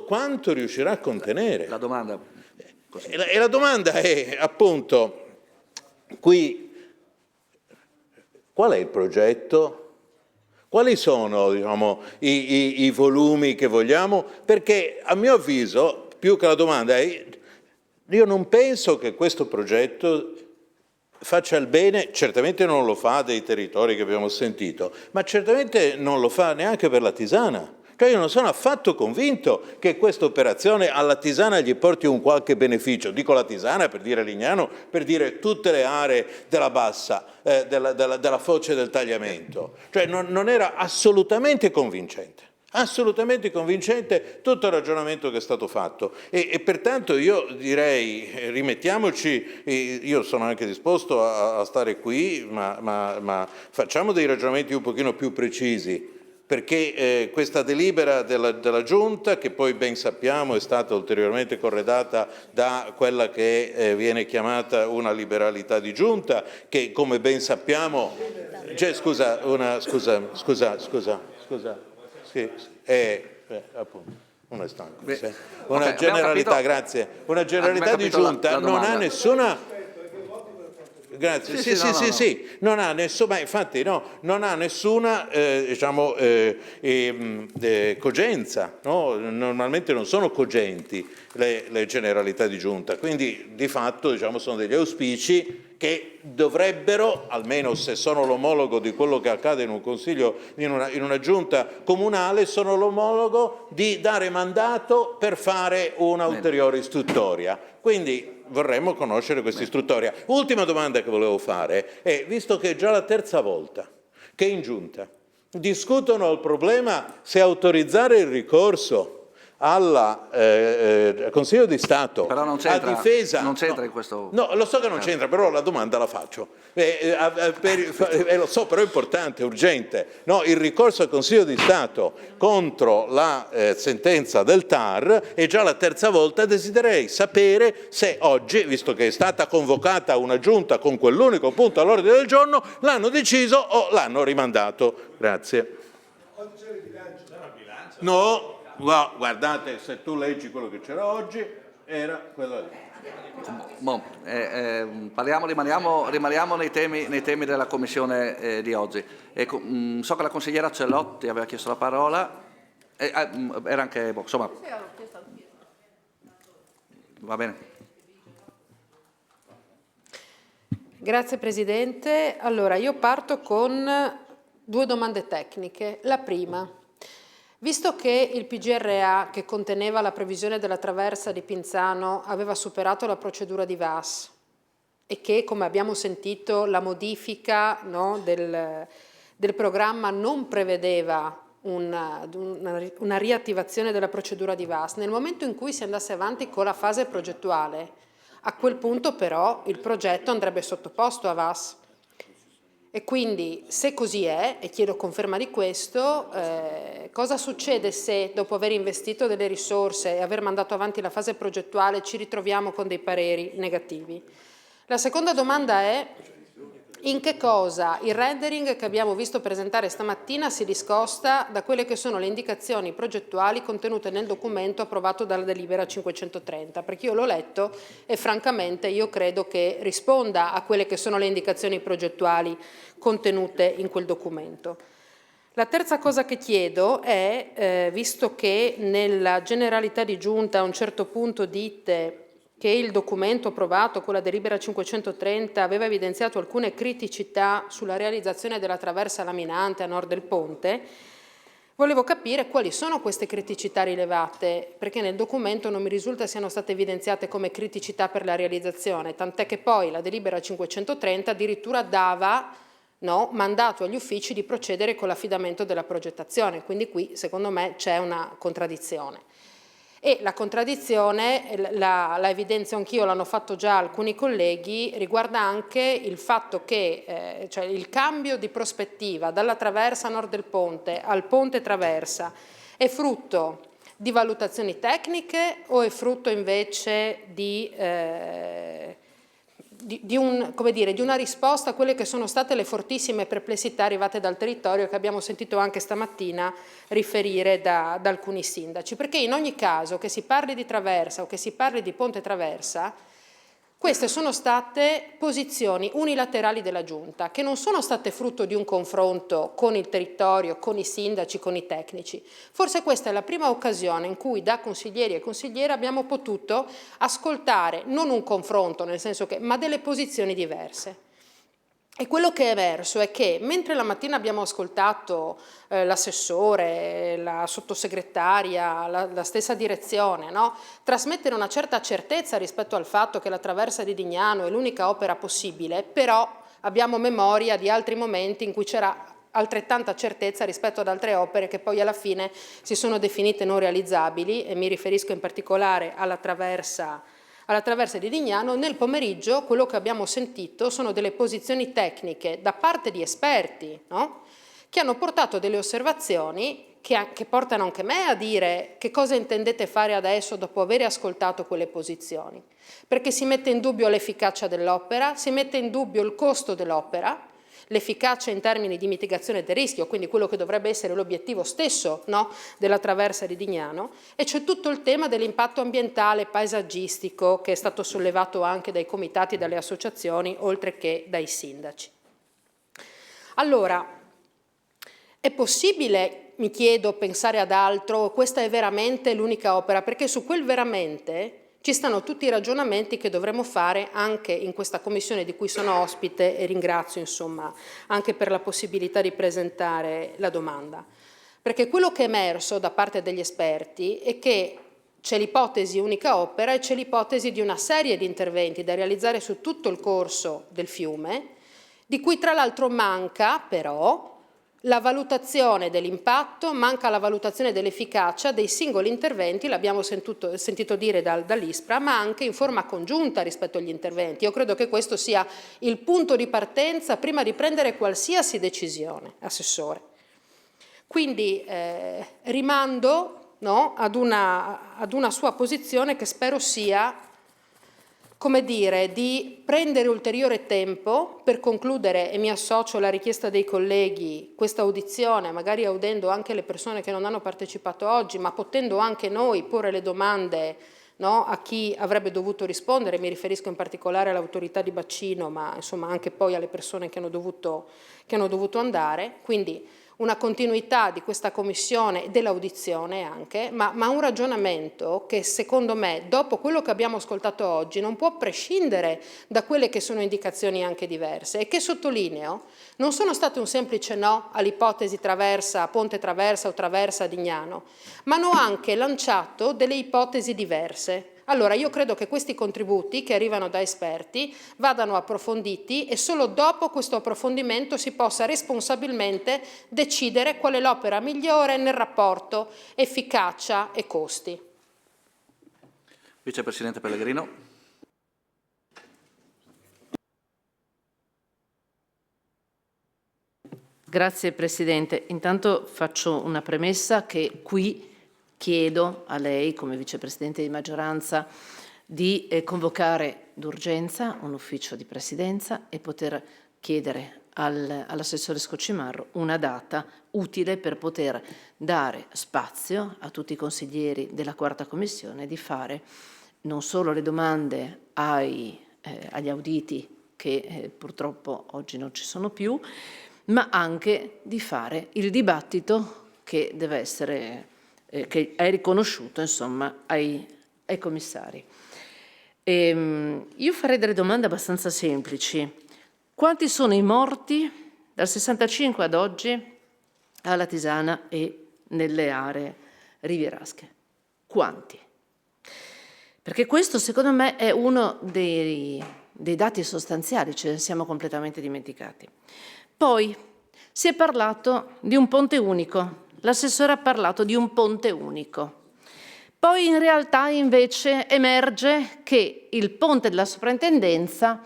quanto riuscirà a contenere. La domanda. E la domanda è, appunto, qui, qual è il progetto? Quali sono, diciamo, i volumi che vogliamo? Perché, a mio avviso, più che la domanda è, io non penso che questo progetto faccia il bene, certamente non lo fa dei territori che abbiamo sentito, ma certamente non lo fa neanche per la Tisana. Cioè io non sono affatto convinto che questa operazione alla Tisana gli porti un qualche beneficio. Dico la Tisana per dire Lignano, per dire tutte le aree della bassa, della foce del tagliamento. Cioè non era assolutamente convincente. Assolutamente convincente tutto il ragionamento che è stato fatto e pertanto io direi rimettiamoci, io sono anche disposto a stare qui, ma facciamo dei ragionamenti un pochino più precisi, perché questa delibera della Giunta, che poi ben sappiamo è stata ulteriormente corredata da quella che viene chiamata una liberalità di Giunta, che come ben sappiamo, cioè, scusa, sì, appunto, uno è stanco. Una generalità, grazie, una generalità di Giunta non ha nessuna... Grazie, sì, non ha nessuna, infatti non ha nessuna diciamo, cogenza, no? Normalmente non sono cogenti le generalità di Giunta, quindi di fatto diciamo, sono degli auspici che dovrebbero, almeno se sono l'omologo di quello che accade in un consiglio, in una giunta comunale, sono l'omologo di dare mandato per fare una ulteriore istruttoria. Quindi vorremmo conoscere questa istruttoria. Ultima domanda che volevo fare è, visto che è già la terza volta che in giunta discutono il problema se autorizzare il ricorso al Consiglio di Stato però non a difesa... Non c'entra in questo... No, lo so che non c'entra, però la domanda la faccio. Lo so, però è importante, è urgente. No, il ricorso al Consiglio di Stato contro la sentenza del TAR è già la terza volta. Desidererei sapere se oggi, visto che è stata convocata una giunta con quell'unico punto all'ordine del giorno, l'hanno deciso o l'hanno rimandato. Grazie. No. No, guardate, se tu leggi quello che c'era oggi, era quello lì. Rimaniamo nei temi della commissione di oggi. So che la consigliera Cellotti aveva chiesto la parola, era anche, insomma, va bene. Grazie Presidente. Allora, io parto con due domande tecniche. La prima. Visto che il PGRA, che conteneva la previsione della traversa di Pinzano, aveva superato la procedura di VAS e che, come abbiamo sentito, la modifica del programma non prevedeva una riattivazione della procedura di VAS, nel momento in cui si andasse avanti con la fase progettuale, a quel punto però il progetto andrebbe sottoposto a VAS. E quindi, se così è, e chiedo conferma di questo, cosa succede se dopo aver investito delle risorse e aver mandato avanti la fase progettuale ci ritroviamo con dei pareri negativi? La seconda domanda è in che cosa il rendering che abbiamo visto presentare stamattina si discosta da quelle che sono le indicazioni progettuali contenute nel documento approvato dalla delibera 530, perché io l'ho letto e francamente io credo che risponda a quelle che sono le indicazioni progettuali contenute in quel documento. La terza cosa che chiedo è, visto che nella generalità di giunta a un certo punto dite che il documento approvato con la delibera 530 aveva evidenziato alcune criticità sulla realizzazione della traversa laminante a nord del ponte, volevo capire quali sono queste criticità rilevate, perché nel documento non mi risulta siano state evidenziate come criticità per la realizzazione, tant'è che poi la delibera 530 addirittura dava mandato agli uffici di procedere con l'affidamento della progettazione, quindi qui secondo me c'è una contraddizione. E la contraddizione, la evidenzio anch'io, l'hanno fatto già alcuni colleghi, riguarda anche il fatto che cioè il cambio di prospettiva dalla traversa nord del ponte al ponte traversa è frutto di valutazioni tecniche o è frutto invece di una risposta a quelle che sono state le fortissime perplessità arrivate dal territorio, che abbiamo sentito anche stamattina riferire da alcuni sindaci, perché in ogni caso che si parli di traversa o che si parli di ponte traversa, queste sono state posizioni unilaterali della Giunta, che non sono state frutto di un confronto con il territorio, con i sindaci, con i tecnici. Forse questa è la prima occasione in cui da consiglieri e consigliere abbiamo potuto ascoltare non un confronto, nel senso che, ma delle posizioni diverse. E quello che è emerso è che, mentre la mattina abbiamo ascoltato l'assessore, la sottosegretaria, la stessa direzione, trasmettere una certa certezza rispetto al fatto che la traversa di Dignano è l'unica opera possibile, però abbiamo memoria di altri momenti in cui c'era altrettanta certezza rispetto ad altre opere che poi alla fine si sono definite non realizzabili, e mi riferisco in particolare alla traversa di Dignano. Nel pomeriggio quello che abbiamo sentito sono delle posizioni tecniche da parte di esperti, che hanno portato delle osservazioni che portano anche me a dire che cosa intendete fare adesso dopo aver ascoltato quelle posizioni, perché si mette in dubbio l'efficacia dell'opera, si mette in dubbio il costo dell'opera, l'efficacia in termini di mitigazione del rischio, quindi quello che dovrebbe essere l'obiettivo stesso della traversa di Dignano, e c'è tutto il tema dell'impatto ambientale, paesaggistico, che è stato sollevato anche dai comitati e dalle associazioni, oltre che dai sindaci. Allora, è possibile, mi chiedo, pensare ad altro? Questa è veramente l'unica opera? Perché su quel veramente ci stanno tutti i ragionamenti che dovremo fare anche in questa commissione di cui sono ospite, e ringrazio insomma anche per la possibilità di presentare la domanda. Perché quello che è emerso da parte degli esperti è che c'è l'ipotesi unica opera e c'è l'ipotesi di una serie di interventi da realizzare su tutto il corso del fiume, di cui tra l'altro manca però la valutazione dell'impatto, manca la valutazione dell'efficacia dei singoli interventi, l'abbiamo sentito dire dall'ISPRA, ma anche in forma congiunta rispetto agli interventi. Io credo che questo sia il punto di partenza prima di prendere qualsiasi decisione, Assessore. Quindi rimando ad una sua posizione che spero sia, come dire, di prendere ulteriore tempo per concludere, e mi associo alla richiesta dei colleghi, questa audizione, magari audendo anche le persone che non hanno partecipato oggi, ma potendo anche noi porre le domande a chi avrebbe dovuto rispondere. Mi riferisco in particolare all'autorità di bacino, ma insomma anche poi alle persone che hanno dovuto andare. Quindi una continuità di questa commissione, dell'audizione anche, ma un ragionamento che secondo me, dopo quello che abbiamo ascoltato oggi, non può prescindere da quelle che sono indicazioni anche diverse, e che, sottolineo, non sono state un semplice no all'ipotesi traversa, ponte traversa o traversa Dignano, ma hanno anche lanciato delle ipotesi diverse. Allora io credo che questi contributi che arrivano da esperti vadano approfonditi, e solo dopo questo approfondimento si possa responsabilmente decidere qual è l'opera migliore nel rapporto efficacia e costi. Vicepresidente Pellegrino. Grazie Presidente. Intanto faccio una premessa che qui chiedo a lei, come Vicepresidente di maggioranza, di convocare d'urgenza un ufficio di Presidenza e poter chiedere all'assessore Scocimarro una data utile per poter dare spazio a tutti i consiglieri della Quarta Commissione di fare non solo le domande agli auditi che purtroppo oggi non ci sono più, ma anche di fare il dibattito che deve essere che è riconosciuto insomma ai commissari. Io farei delle domande abbastanza semplici. Quanti sono i morti dal 65 ad oggi alla Tisana e nelle aree rivierasche? Quanti? Perché questo secondo me è uno dei dati sostanziali, ce ne siamo completamente dimenticati. Poi si è parlato di un ponte unico, l'assessore ha parlato di un ponte unico. Poi in realtà invece emerge che il ponte della soprintendenza,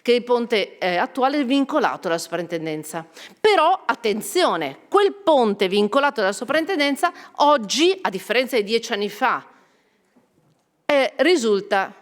che il ponte attuale è vincolato alla soprintendenza. Però, attenzione, quel ponte vincolato alla soprintendenza oggi, a differenza di 10 anni fa, risulta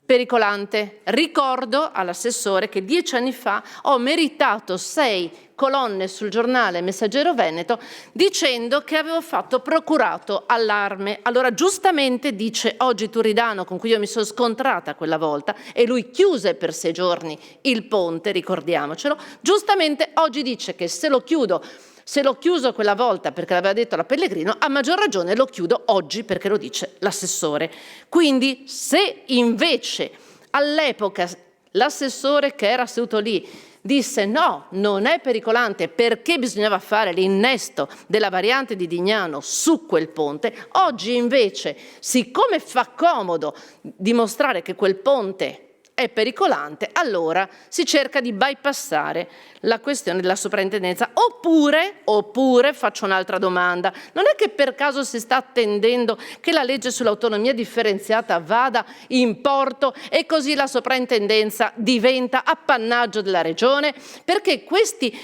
pericolante. Ricordo all'assessore che 10 anni fa ho meritato 6 colonne sul giornale Messaggero Veneto dicendo che avevo fatto procurato allarme. Allora giustamente dice oggi Turidano, con cui io mi sono scontrata quella volta, e lui chiuse per 6 giorni il ponte, ricordiamocelo, giustamente oggi dice che se l'ho chiuso quella volta perché l'aveva detto la Pellegrino, a maggior ragione lo chiudo oggi perché lo dice l'assessore. Quindi se invece all'epoca l'assessore che era seduto lì disse no, non è pericolante perché bisognava fare l'innesto della variante di Dignano su quel ponte, oggi invece, siccome fa comodo dimostrare che quel ponte è pericolante, allora si cerca di bypassare la questione della soprintendenza. Oppure faccio un'altra domanda, non è che per caso si sta attendendo che la legge sull'autonomia differenziata vada in porto e così la soprintendenza diventa appannaggio della regione? Perché questi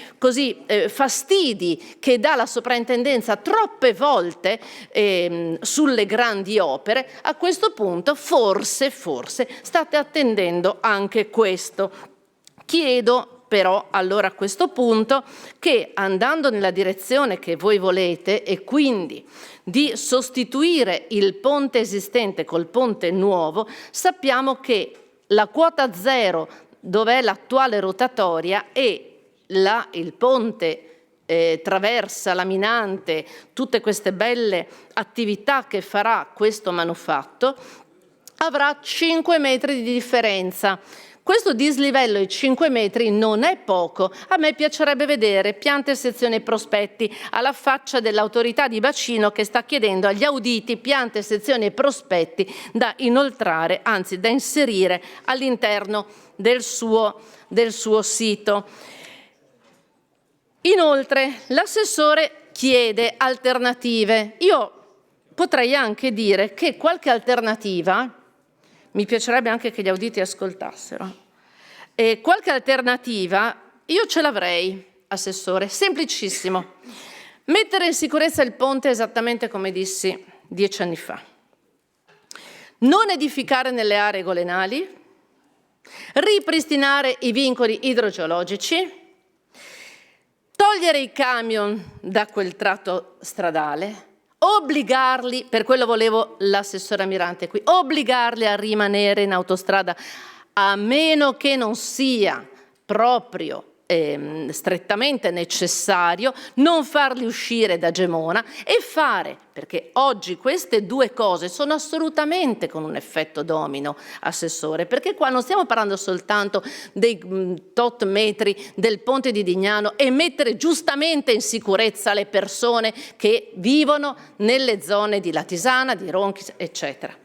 fastidi che dà la soprintendenza troppe volte sulle grandi opere, a questo punto forse state attendendo anche questo. Chiedo però allora a questo punto che, andando nella direzione che voi volete e quindi di sostituire il ponte esistente col ponte nuovo, sappiamo che la quota zero, dove è l'attuale rotatoria, e il ponte traversa, laminante, tutte queste belle attività che farà questo manufatto, avrà 5 metri di differenza. Questo dislivello di 5 metri non è poco. A me piacerebbe vedere piante, sezioni e prospetti alla faccia dell'autorità di bacino che sta chiedendo agli auditi piante, sezioni e prospetti da inoltrare, anzi da inserire all'interno del suo sito. Inoltre l'assessore chiede alternative. Io potrei anche dire che qualche alternativa, mi piacerebbe anche che gli auditi ascoltassero, qualche alternativa io ce l'avrei, assessore, semplicissimo. Mettere in sicurezza il ponte esattamente come dissi 10 anni fa. Non edificare nelle aree golenali, ripristinare i vincoli idrogeologici, togliere i camion da quel tratto stradale, obbligarli, per quello volevo l'assessore Mirante qui, obbligarli a rimanere in autostrada a meno che non sia proprio strettamente necessario, non farli uscire da Gemona e fare, perché oggi queste due cose sono assolutamente con un effetto domino, assessore, perché qua non stiamo parlando soltanto dei tot metri del ponte di Dignano e mettere giustamente in sicurezza le persone che vivono nelle zone di Latisana, di Ronchi, eccetera.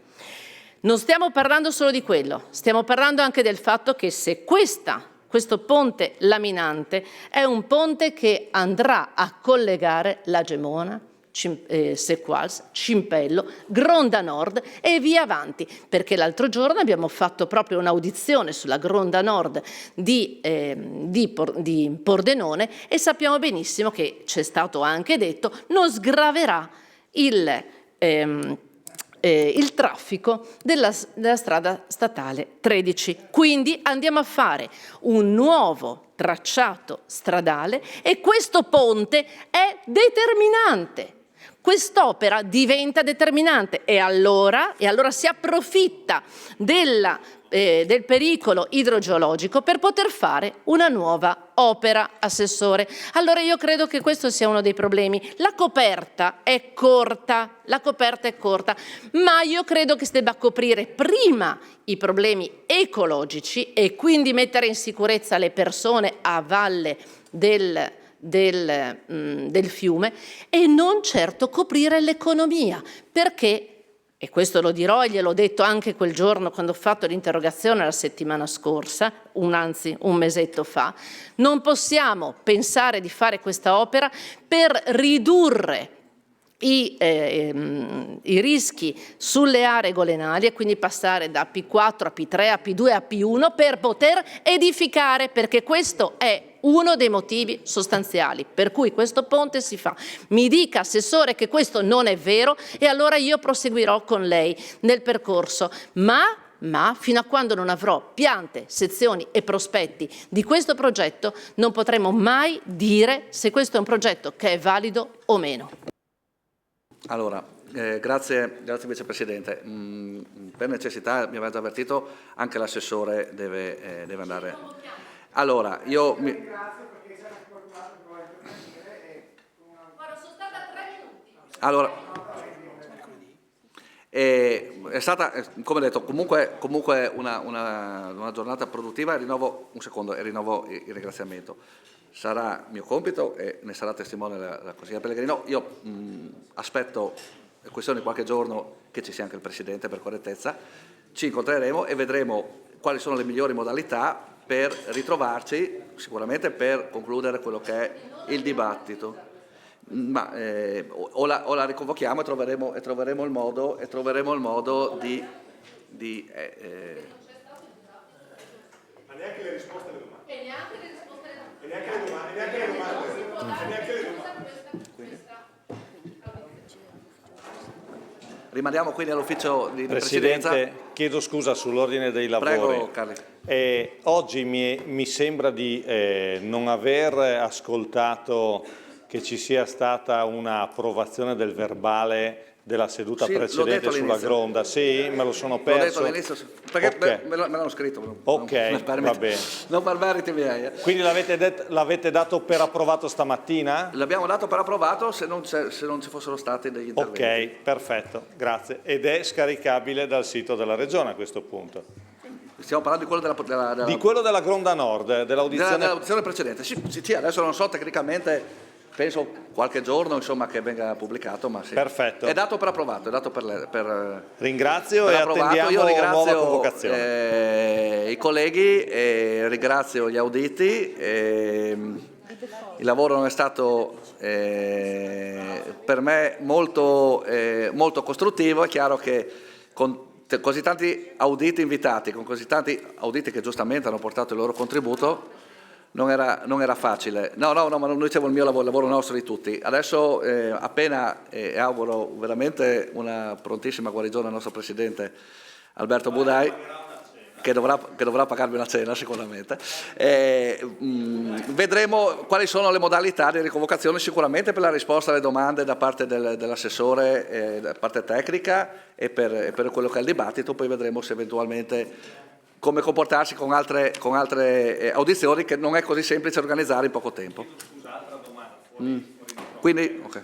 Non stiamo parlando solo di quello, stiamo parlando anche del fatto che se questo ponte laminante è un ponte che andrà a collegare la Gemona, Sequals, Cimpello, Gronda Nord e via avanti, perché l'altro giorno abbiamo fatto proprio un'audizione sulla Gronda Nord di Pordenone e sappiamo benissimo che c'è stato anche detto non sgraverà il traffico della strada statale 13. Quindi andiamo a fare un nuovo tracciato stradale e questo ponte è determinante. quest'opera diventa determinante e allora si approfitta del pericolo idrogeologico per poter fare una nuova opera, Assessore. Allora io credo che questo sia uno dei problemi. La coperta è corta, ma io credo che si debba coprire prima i problemi ecologici e quindi mettere in sicurezza le persone a valle del fiume e non certo coprire l'economia, perché, e questo lo dirò e gliel'ho detto anche quel giorno quando ho fatto l'interrogazione la settimana scorsa, anzi un mesetto fa, non possiamo pensare di fare questa opera per ridurre i rischi sulle aree golenali e quindi passare da P4 a P3 a P2 a P1 per poter edificare, perché questo è uno dei motivi sostanziali per cui questo ponte si fa. Mi dica, Assessore, che questo non è vero e allora io proseguirò con lei nel percorso, ma fino a quando non avrò piante, sezioni e prospetti di questo progetto non potremo mai dire se questo è un progetto che è valido o meno. Allora, grazie Vicepresidente. Per necessità, mi aveva già avvertito, anche l'assessore deve andare. Allora, io... Allora, è stata, come detto, comunque una giornata produttiva e rinnovo il ringraziamento. Sarà mio compito e ne sarà testimone la consigliera Pellegrino. Io aspetto, è questione di qualche giorno, che ci sia anche il Presidente per correttezza. Ci incontreremo e vedremo quali sono le migliori modalità per ritrovarci, sicuramente per concludere quello che è il dibattito. Ma o la riconvochiamo e troveremo il modo di Ma neanche le risposte alle domande. E neanche le risposte alle domande. E neanche le domande. Rimandiamo quindi all'ufficio di Presidenza. Presidente, chiedo scusa sull'ordine dei lavori. Prego, Carli. Oggi mi sembra di non aver ascoltato che ci sia stata un'approvazione del verbale della seduta precedente sulla Gronda. Sì, me lo sono perso. L'ho detto all'inizio, perché Okay. me l'hanno scritto. Ok, va bene. Non per meriti miei. Quindi l'avete dato per approvato stamattina? L'abbiamo dato per approvato se non ci fossero stati degli interventi. Ok, perfetto, grazie. Ed è scaricabile dal sito della Regione a questo punto. Stiamo parlando di quello Di quello della Gronda Nord, dell'audizione precedente. Sì, adesso non so tecnicamente, penso qualche giorno insomma che venga pubblicato, ma sì. Perfetto. È dato per approvato, è dato per ringrazio per e approvato. attendiamo Io ringrazio nuova convocazione. I colleghi e ringrazio gli auditi. Il lavoro non è stato per me molto costruttivo. È chiaro che con così tanti auditi invitati, con così tanti auditi che giustamente hanno portato il loro contributo, non era facile. No, ma non dicevo il mio lavoro, il lavoro nostro di tutti. Adesso appena, e auguro veramente una prontissima guarigione al nostro Presidente Alberto Budai, che dovrà pagarmi una cena sicuramente, vedremo quali sono le modalità di riconvocazione, sicuramente per la risposta alle domande da parte dell'assessore, da parte tecnica e per quello che è il dibattito. Poi vedremo se eventualmente come comportarsi con altre audizioni che non è così semplice organizzare in poco tempo. Quindi, ok.